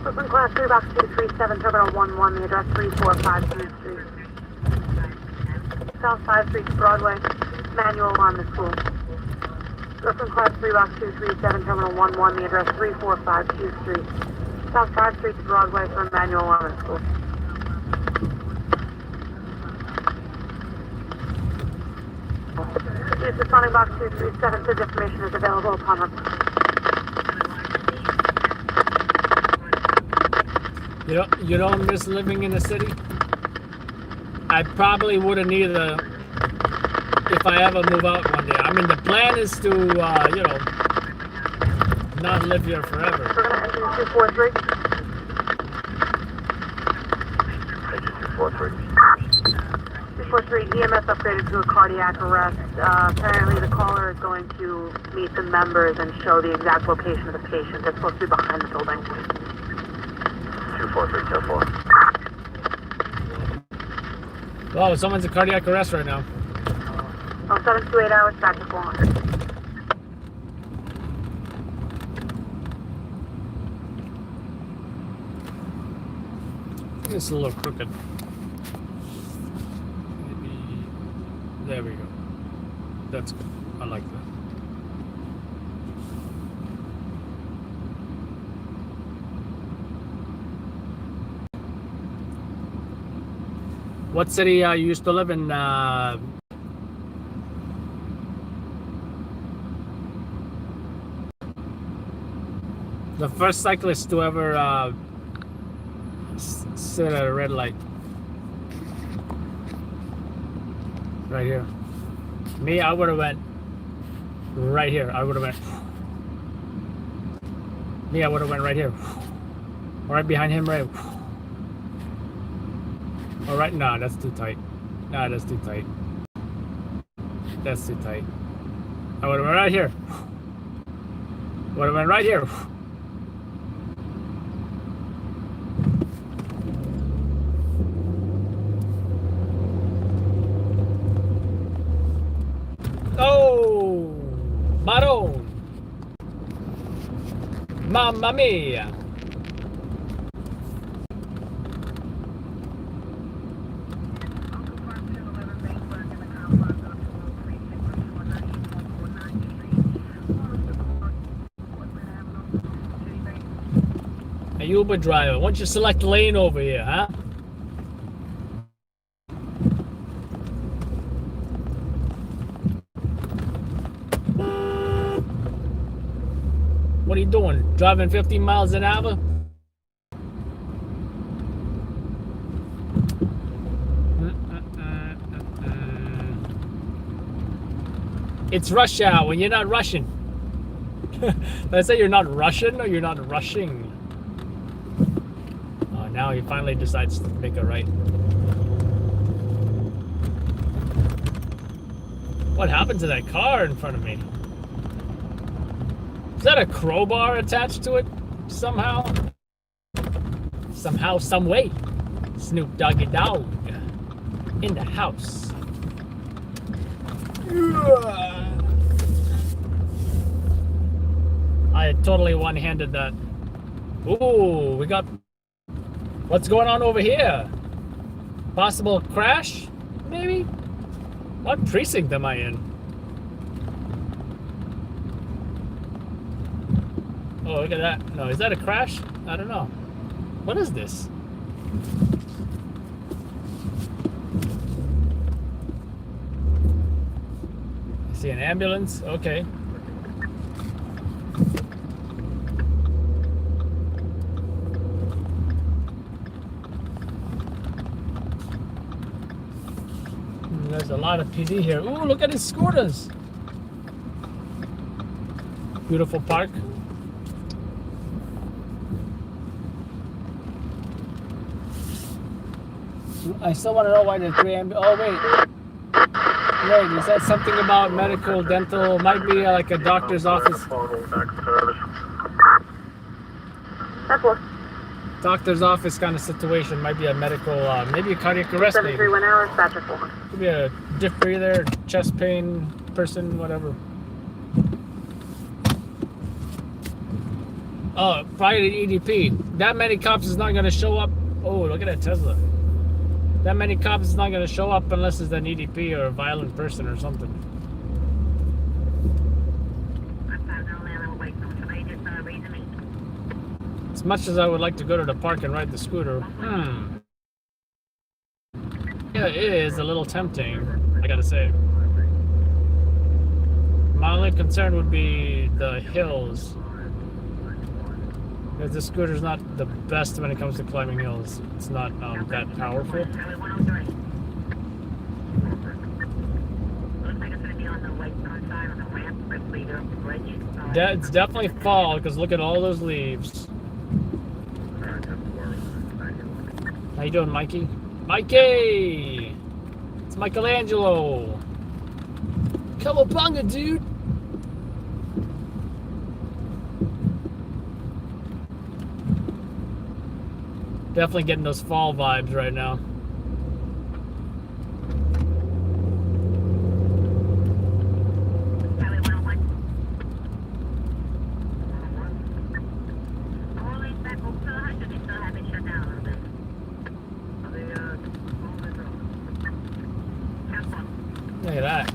[SPEAKER 6] Brooklyn Class 3, Box 237, Terminal 11, the address 3453 Street. South 5 Street to Broadway, manual on the school. Brooklyn Class 3, Box 237, Terminal 11, the address 3452 Street. South 5 Street to Broadway for manual on the school. Use the Sonic Box 237, so information is available upon request.
[SPEAKER 3] You don't miss living in the city? I probably wouldn't either if I ever move out one day. I mean, the plan is to, you know, not live here forever.
[SPEAKER 6] We're going to enter 243. 243, EMS upgraded to a cardiac arrest. Apparently the caller is going to meet the members and show the exact location of the patient. They're supposed to be behind the building. 243, 204.
[SPEAKER 3] Wow, someone's in cardiac arrest right now.
[SPEAKER 6] Oh, 728 hours back to 400.
[SPEAKER 3] It's a little crooked. Maybe. There we go. That's good. I like that. What city you used to live in? The first cyclist to ever sit at a red light. Right here. Me, I would have went right here. I would have went. Me, I would have went right here. Right behind him, right. All right, nah, that's too tight. Nah, that's too tight. That's too tight. I would have went right here. Would have went right here. Oh, Maron. Mamma mia. A Uber driver, why don't you select lane over here, huh? What are you doing? Driving 15 miles an hour? It's rush hour when you're not rushing. Did I say you're not Russian or you're not rushing? Oh, now he finally decides to make a right. What happened to that car in front of me? Is that a crowbar attached to it somehow? Somehow, some way. Snoop Doggy Dogg in the house. I totally one-handed that. Ooh, we got... What's going on over here? Possible crash? Maybe? What precinct am I in? Oh, look at that. No, is that a crash? I don't know. What is this? I see an ambulance. Okay. There's a lot of PD here. Ooh, look at his scooters. Beautiful park. I still want to know why the 3 Oh, wait. Wait, is that something about medical, dental? Might be like a doctor's office. Doctor's office kind of situation. Might be a medical, maybe a cardiac arrest.
[SPEAKER 6] 731 hours, Patrick 4.
[SPEAKER 3] Could be a diff breather, chest pain person, whatever. Oh, probably the EDP. That many cops is not going to show up. Oh, look at that Tesla. That many cops is not going to show up unless it's an EDP or a violent person or something. As much as I would like to go to the park and ride the scooter, yeah, it is a little tempting, I gotta say. My only concern would be the hills. Because the scooter's not the best when it comes to climbing hills. It's not that powerful. It's definitely fall, because look at all those leaves. How you doing, Mikey? Mikey! It's Michelangelo! Cowabunga, dude! Definitely getting those fall vibes right now. Look at that.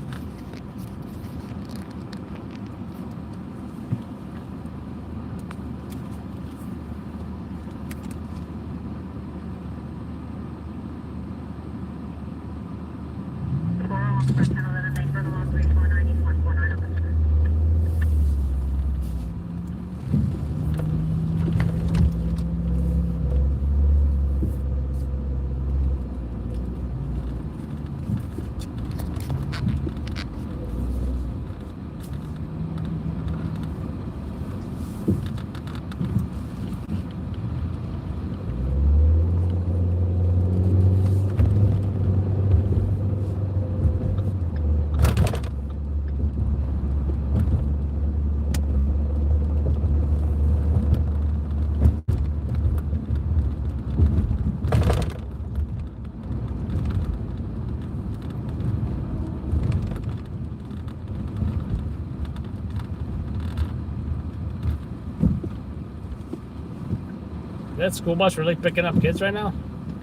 [SPEAKER 3] That school bus really picking up kids right now?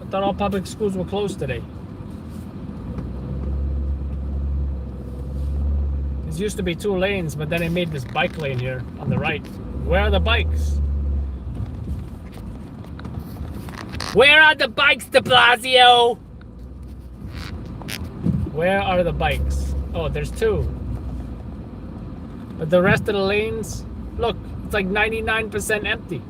[SPEAKER 3] I thought all public schools were closed today. There used to be 2 lanes, but then they made this bike lane here on the right. Where are the bikes? Where are the bikes, de Blasio? Where are the bikes? Oh, there's 2. But the rest of the lanes, look, it's like 99% empty.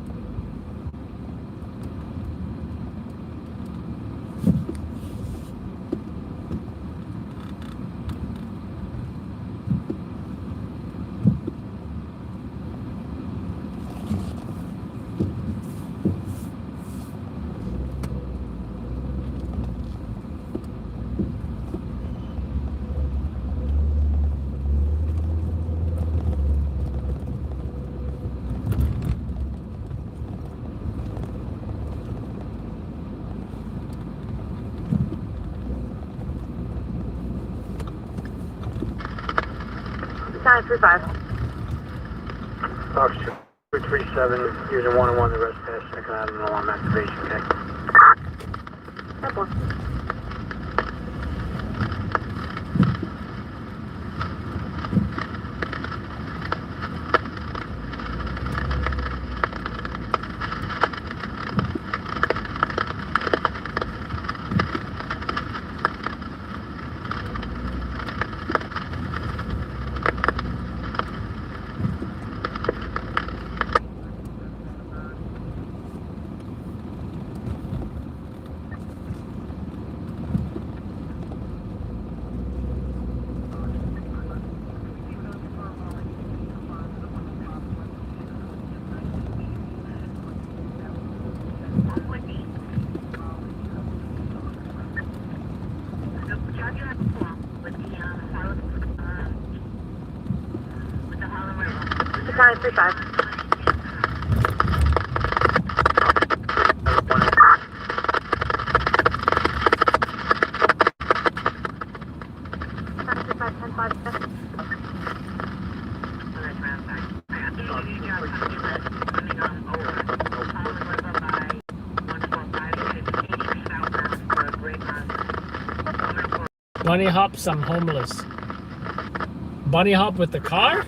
[SPEAKER 6] 935. Officer 237, using 101 the rest pass, second out of alarm activation, okay? That one. Nine three five.
[SPEAKER 3] Bunny hops, I'm homeless. Bunny hop with the car?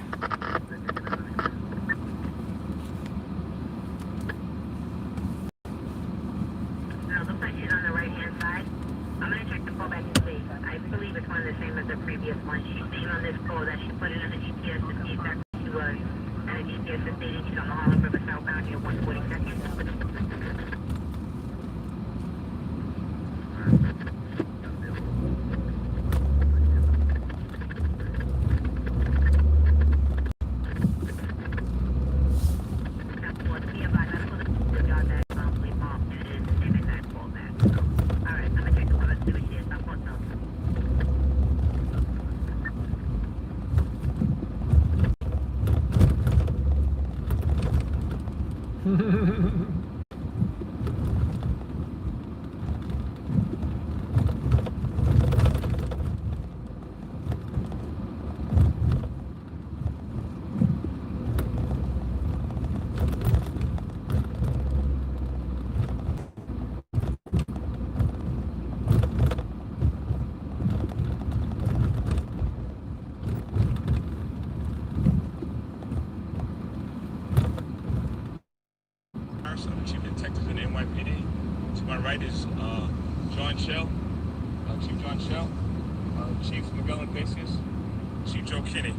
[SPEAKER 1] I'm Chief Detective in NYPD. To my right is John Shell, Chief John Shell, Chief Miguel Iglesias, Chief Joe Kinney.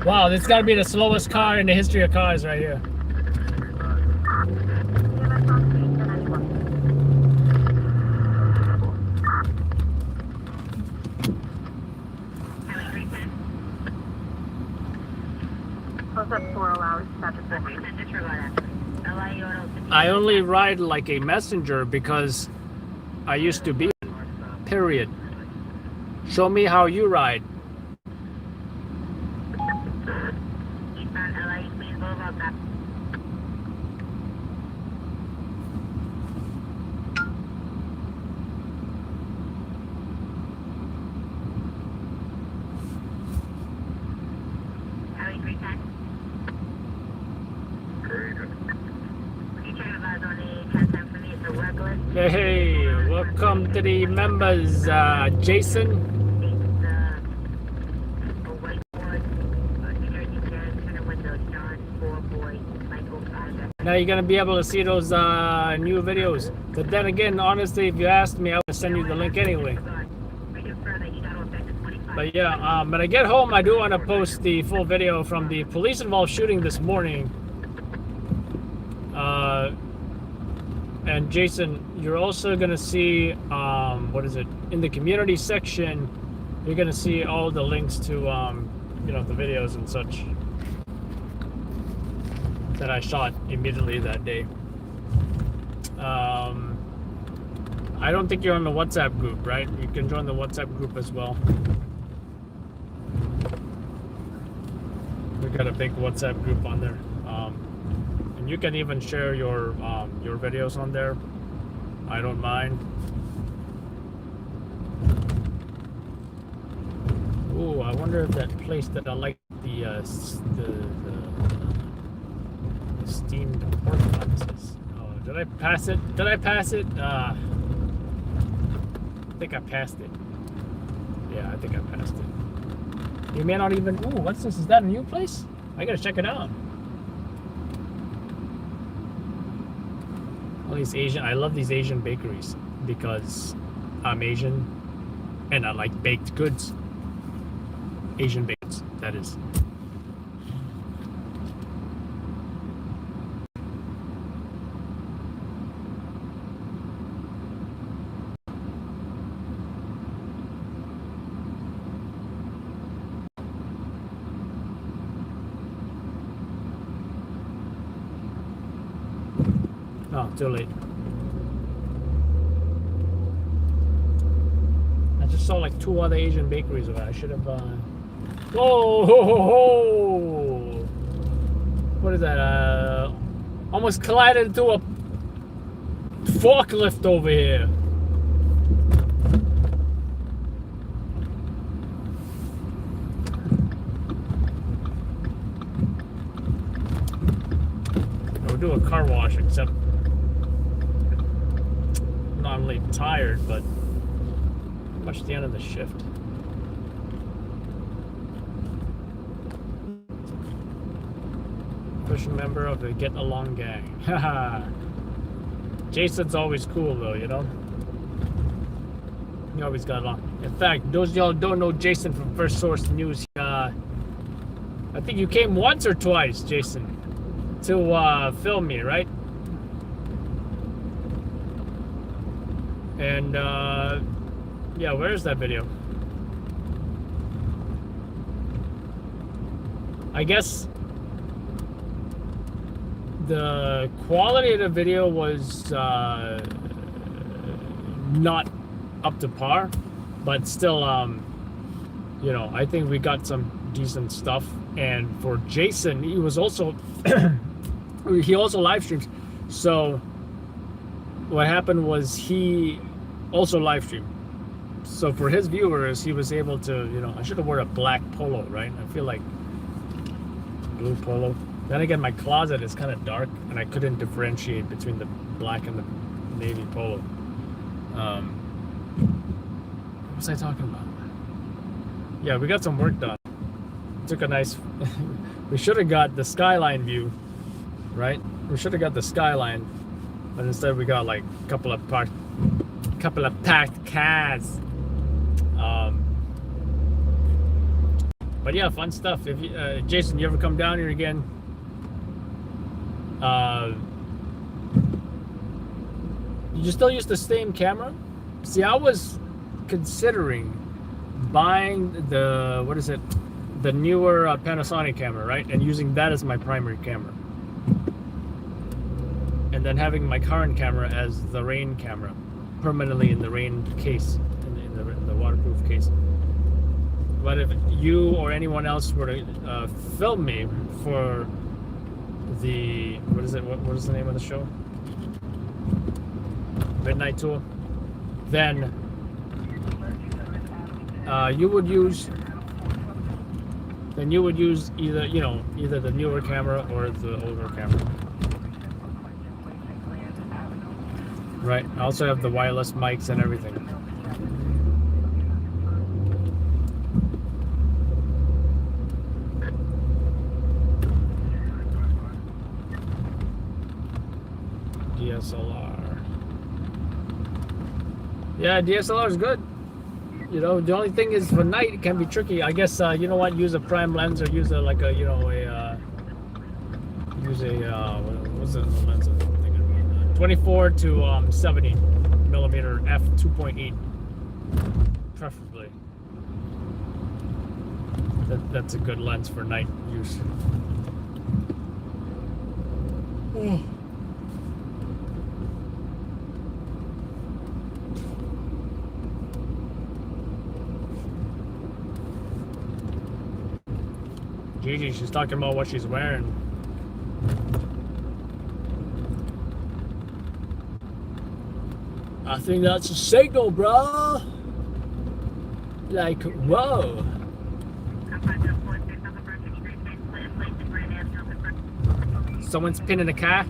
[SPEAKER 3] Wow, this got to be the slowest car in the history of cars right here. I only ride like a messenger because I used to be, period. Show me how you ride. Hey, welcome to the members, Jason. Now you're gonna be able to see those new videos. But then again, honestly, if you asked me, I would send you the link anyway. But yeah, when I get home, I do want to post the full video from the police-involved shooting this morning. And Jason, you're also gonna see what is it, in the community section, you're gonna see all the links to you know, the videos and such that I shot immediately that day. I don't think you're on the WhatsApp group, right? You can join the WhatsApp group as well. We got a big WhatsApp group on there, and you can even share your videos on there. I don't mind. Ooh, I wonder if that place that I like the steamed pork buns is. Oh, did I pass it? Did I pass it? I think I passed it. Yeah, I think I passed it. You may not even. Ooh, what's this? Is that a new place? I gotta check it out. All these Asian. I love these Asian bakeries because I'm Asian and I like baked goods. Asian baked, that is. Oh, too late. I just saw like 2 other Asian bakeries over there. I should have. Whoa! Ho, ho, ho. What is that? Almost collided into a forklift over here. We'll do a car wash, except I'm not really tired, but pretty much the end of the shift. Official member of the Get Along gang. Haha. Jason's always cool though, you know? He always got along. In fact, those of y'all don't know Jason from First Source News, I think you came once or twice, Jason, to film me, right? And yeah, where's that video? I guess the quality of the video was not up to par, but still, you know, I think we got some decent stuff. And for Jason, he was also he also live streams. So what happened was he also live streamed. So for his viewers, he was able to, you know, I should have worn a black polo, right? I feel like blue polo. Then again, my closet is kind of dark, and I couldn't differentiate between the black and the navy polo. What was I talking about? Yeah, we got some work done. Took a nice. We should have got the skyline view, right? We should have got the skyline, but instead we got like a couple of packed cars. But yeah, fun stuff. If you, Jason, you ever come down here again? You still use the same camera? See, I was considering buying the, what is it, the newer Panasonic camera, right, and using that as my primary camera, and then having my current camera as the rain camera, permanently in the rain case, in the waterproof case. But if you or anyone else were to film me for the, what is it, what is the name of the show? Midnight Tour, then you would use either, you know, either the newer camera or the older camera. Right. I also have the wireless mics and everything. DSLR. Yeah, DSLR is good. You know, the only thing is for night it can be tricky. I guess you know what? Use a prime lens or use a like a, you know, a use a what's Those are the lenses I'm thinking about. 24 to 70 millimeter f2.8, preferably. That's a good lens for night use. Gigi, she's talking about what she's wearing. I think that's a signal, bro. Like, whoa. Someone's pinning a car.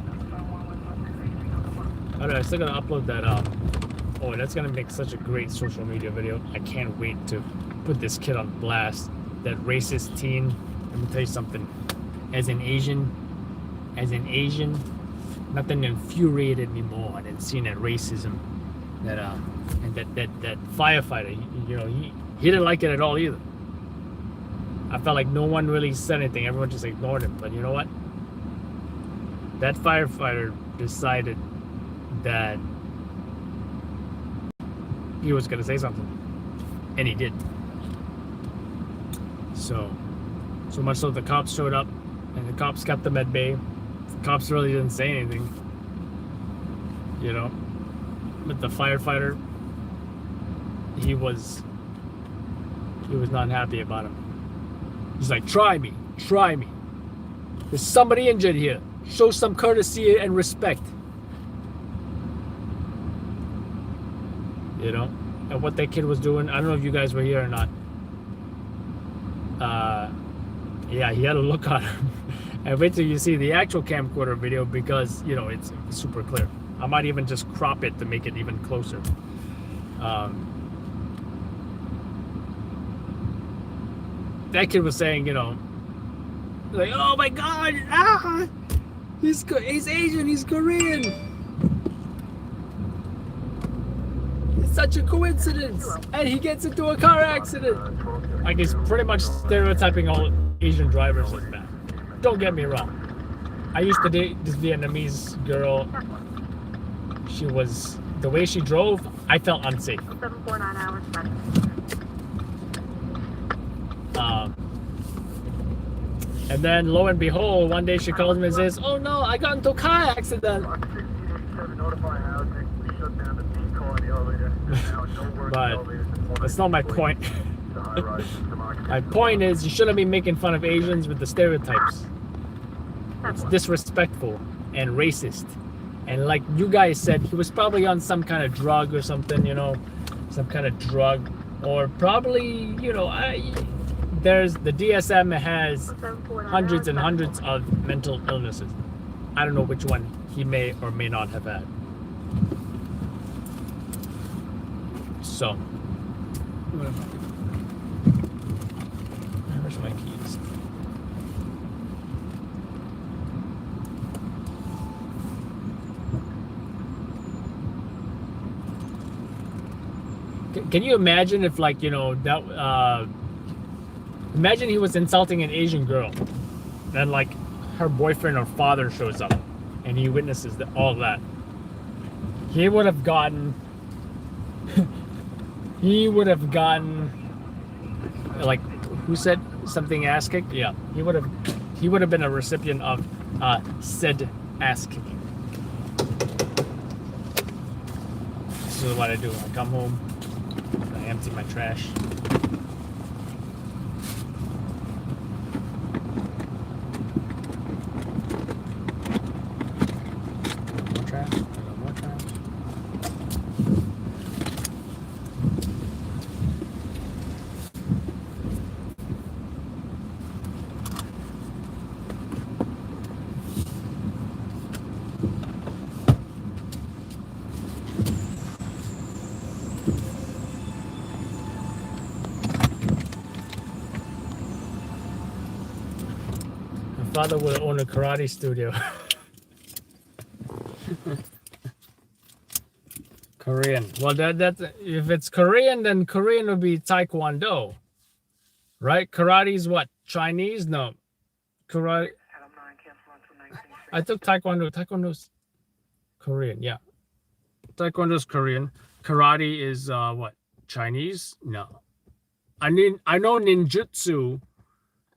[SPEAKER 3] Alright, I'm still gonna upload that. Oh, that's gonna make such a great social media video. I can't wait to put this kid on blast. That racist teen. Let me tell you something. As an Asian, nothing infuriated me more than seeing that racism. That and that firefighter. You know, he didn't like it at all either. I felt like no one really said anything. Everyone just ignored him. But you know what? That firefighter decided that he was gonna say something, and he did. So much so the cops showed up, and the cops kept them at bay. The cops really didn't say anything, you know. But the firefighter, he was not happy about him. He's like, try me. There's somebody injured here. Show some courtesy and respect. You know, and what that kid was doing, I don't know if you guys were here or not. Yeah, he had a look on him. And wait till you see the actual camcorder video, because, you know, it's super clear. I might even just crop it to make it even closer. That kid was saying, you know, like, oh my God, he's Asian, he's Korean. It's such a coincidence. And he gets into a car accident. Like, he's pretty much stereotyping all Asian drivers as bad. Don't get me wrong. I used to date this Vietnamese girl. She was, the way she drove, I felt unsafe.
[SPEAKER 6] 749 hours.
[SPEAKER 3] And then lo and behold, one day she calls me and says, oh no, I got into a car accident. But that's not my point. My point is, you shouldn't be making fun of Asians with the stereotypes. It's disrespectful and racist. And like you guys said, he was probably on some kind of drug or something, you know, some kind of drug, or probably, you know, the DSM has hundreds and hundreds of mental illnesses. I don't know which one he may or may not have had. So, where's my keys? Can you imagine if, like, you know, that imagine he was insulting an Asian girl, and like her boyfriend or father shows up and he witnesses all that. He would have gotten like, who said something ass kicked? Yeah, he would have been a recipient of said ass kicking. This is what I do. I come home, I empty my trash. Father will own a karate studio. Korean. Well, that's if it's Korean, then Korean would be Taekwondo, right? Karate is what? Chinese? No, karate. I took Taekwondo. Taekwondo's Korean, yeah. Taekwondo's Korean. Karate is what? Chinese? No. I know ninjutsu,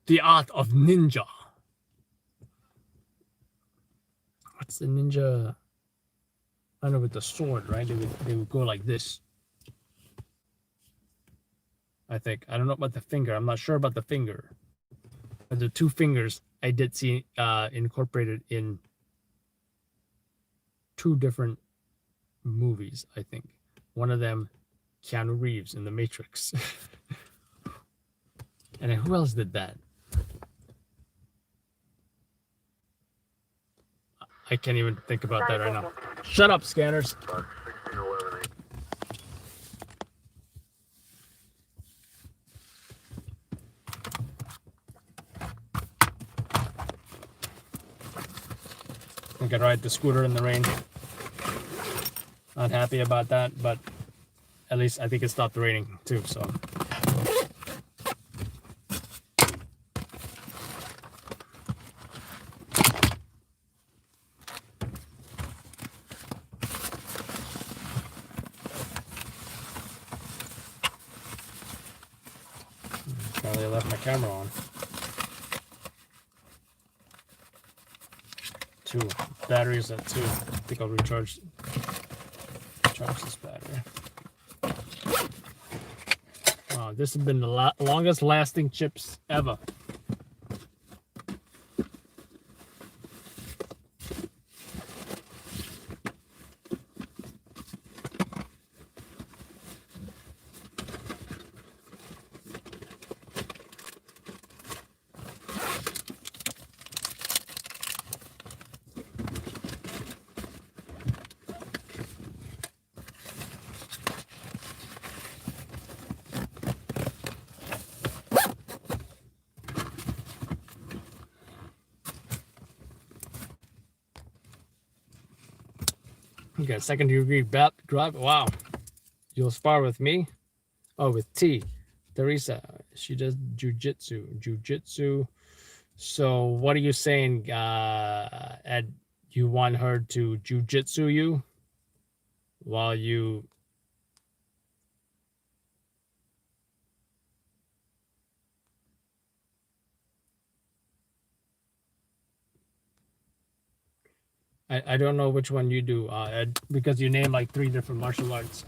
[SPEAKER 3] the art of ninja. What's the ninja? I know, with the sword, right? They would go like this. I think. I don't know about the finger. I'm not sure about the finger. But the two fingers I did see incorporated in two different movies, I think. One of them, Keanu Reeves in The Matrix. And then who else did that? I can't even think about that right now. Shut up, scanners. I could ride the scooter in the rain. Not happy about that, but at least I think it stopped raining too, so. Probably left my camera on. 2 batteries at 2. I think I'll charge this battery. Wow, this has been the longest lasting chips ever. You got second degree drive. Wow. You'll spar with me? Oh, with T. Teresa. She does jujitsu. So what are you saying, Ed? You want her to jujitsu you while you... I don't know which one you do, Ed, because you name like 3 different martial arts.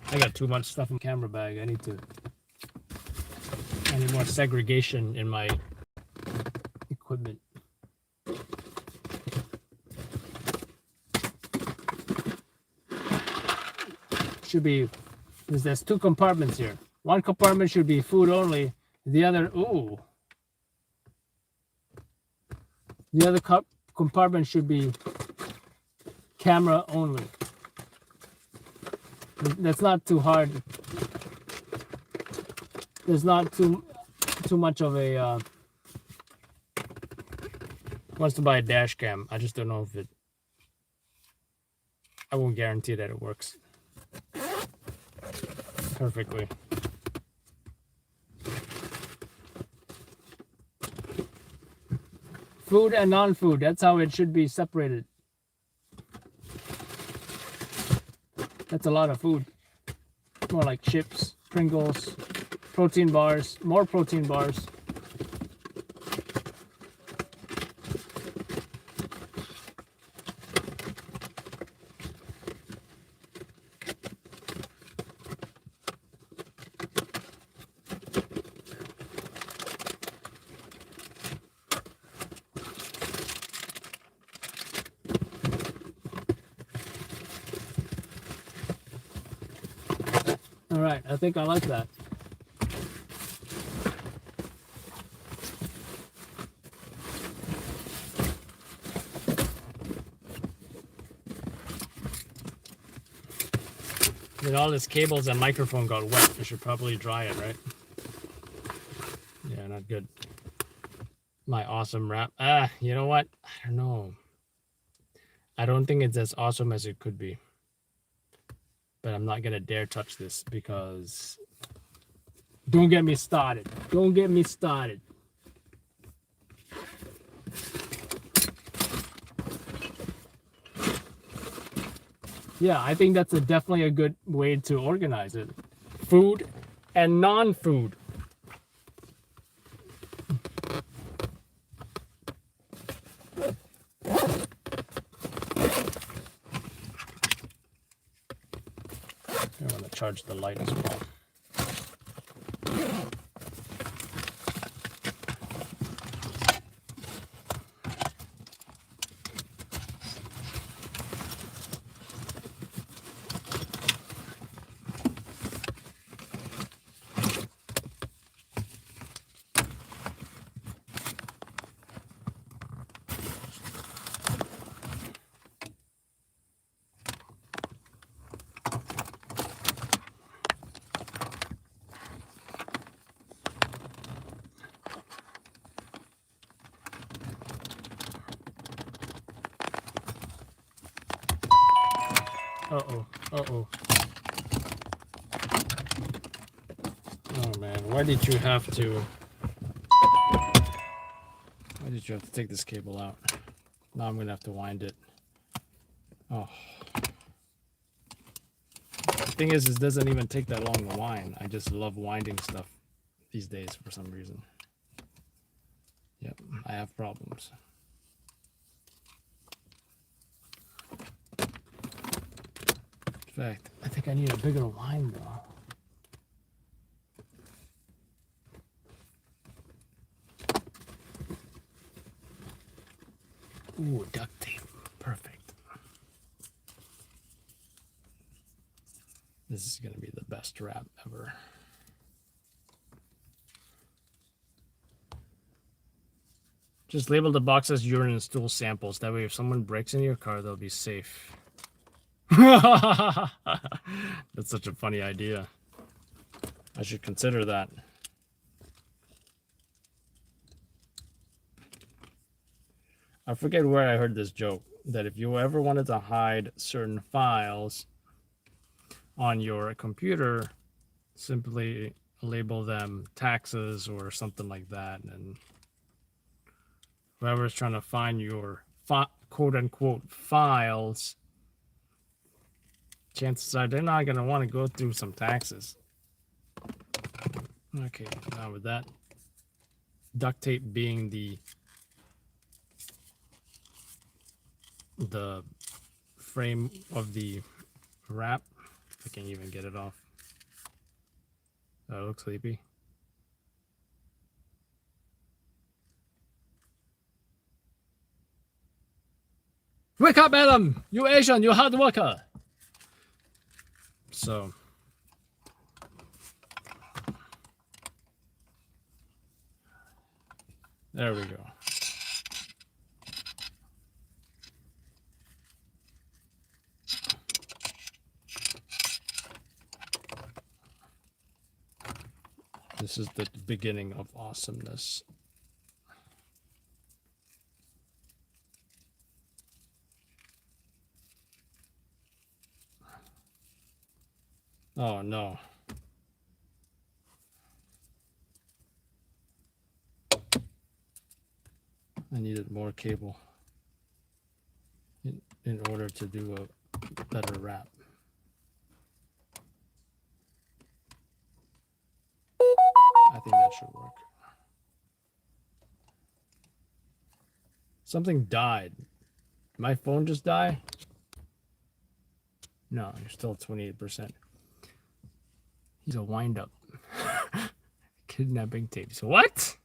[SPEAKER 3] I got too much stuff in camera bag. I need more segregation in my equipment. Should be, there's 2 compartments here. One compartment should be food only. The other, the other compartment should be camera only. That's not too hard. There's not too much of a wants to buy a dash cam. I just don't know if I won't guarantee that it works perfectly. Food and non-food, that's how it should be separated. That's a lot of food. More like chips, Pringles, protein bars, more protein bars. All right, I think I like that. Then all this cables and microphone got wet. I should probably dry it, right? Yeah, not good. My awesome wrap. You know what? I don't know. I don't think it's as awesome as it could be. But I'm not gonna dare touch this because don't get me started. Don't get me started. Yeah, I think that's definitely a good way to organize it. Food and non-food. I want to charge the light as well. Uh-oh. Uh-oh. Oh, man. Why did you have to... Why did you have to take this cable out? Now I'm going to have to wind it. Oh. The thing is, it doesn't even take that long to wind. I just love winding stuff these days for some reason. Yep, I have problems. In fact, I think I need a bigger wind though. Ooh, duct tape. Perfect. This is going to be the best wrap ever. Just label the box as urine and stool samples. That way if someone breaks into your car, they'll be safe. That's such a funny idea. I should consider that. I forget where I heard this joke, that if you ever wanted to hide certain files on your computer, simply label them taxes or something like that, and whoever's trying to find your quote-unquote files, chances are they're not going to want to go through some taxes. Okay, now with that, duct tape being the frame of the wrap. I can't even get it off. I look sleepy. Wake up, Adam! You Asian, you hard worker! So... there we go. This is the beginning of awesomeness. Oh no. I needed more cable in order to do a better wrap. I think that should work. Something died. My phone just died? No, you're still at 28%. He's a wind-up. Kidnapping tapes. What?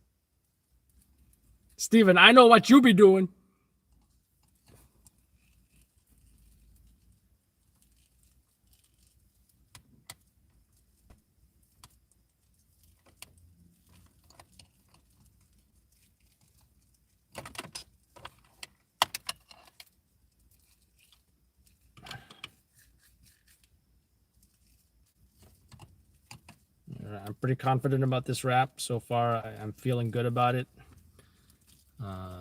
[SPEAKER 3] Steven, I know what you be doing. I'm pretty confident about this wrap so far. I'm feeling good about it. All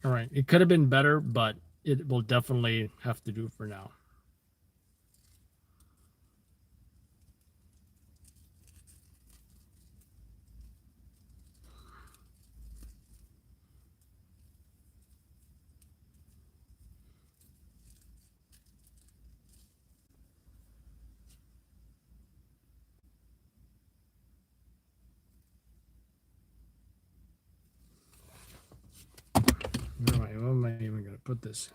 [SPEAKER 3] right, it could have been better, but it will definitely have to do for now. How am I even gonna put this?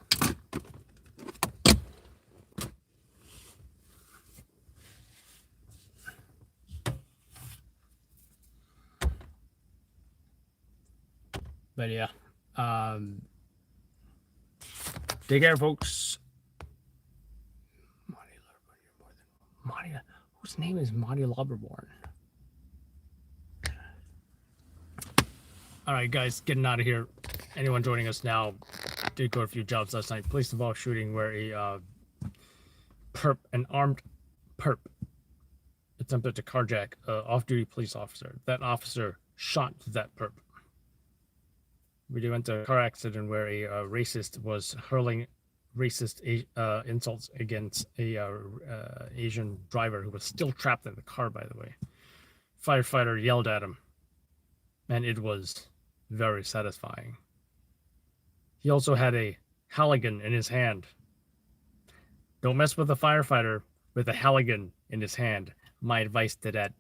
[SPEAKER 3] But yeah, take care, folks. Marty, whose name is Marty Loverborn? All right, guys, getting out of here. Anyone joining us now did go to a few jobs last night. Police involved shooting where a an armed perp attempted to carjack an off-duty police officer. That officer shot that perp. We went to a car accident where a racist was hurling racist insults against a Asian driver who was still trapped in the car, by the way. Firefighter yelled at him, and it was very satisfying. He also had a Halligan in his hand. Don't mess with a firefighter with a Halligan in his hand. My advice to that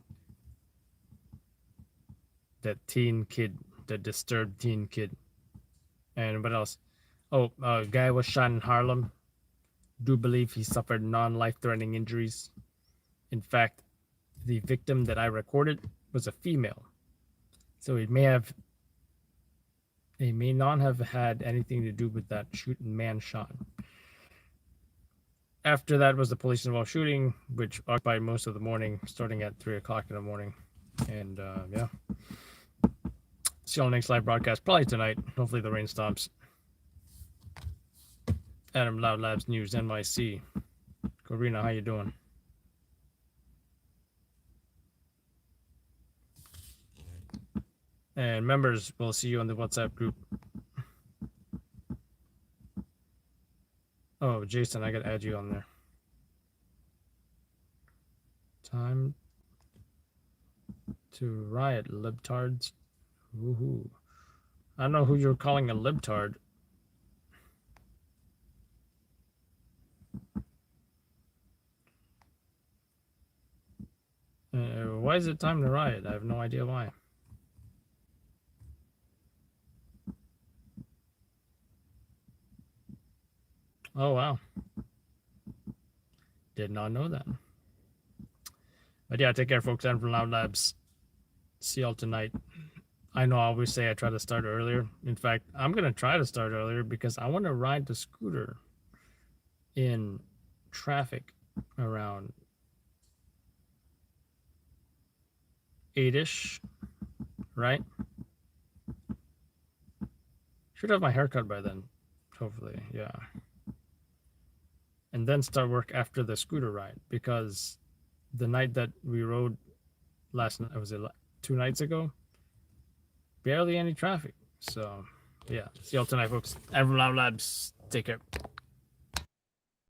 [SPEAKER 3] teen kid, the disturbed teen kid. And what else? Oh, a guy was shot in Harlem. Do believe he suffered non-life-threatening injuries. In fact, the victim that I recorded was a female. So it may not have had anything to do with that shooting man shot. After that was the police involved shooting, which occupied most of the morning, starting at 3 o'clock in the morning. And yeah. See you on the next live broadcast, probably tonight. Hopefully the rain stops. Adam Loud Labs News NYC. Corina, how you doing? And members, we'll see you on the WhatsApp group. Oh, Jason, I gotta add you on there. Time to riot, libtards. Woohoo. I don't know who you're calling a libtard. Why is it time to riot? I have no idea why. Oh, wow. Did not know that. But yeah, take care, folks. I'm from Loud Labs. See y'all tonight. I know I always say I try to start earlier. In fact, I'm going to try to start earlier because I want to ride the scooter in traffic around 8-ish, right? Should have my haircut by then, hopefully, yeah. And then start work after the scooter ride, because the night that we rode last night, was it 2 nights ago? Barely any traffic. So yeah, see y'all tonight, folks. I'm from Loud Labs. Take care.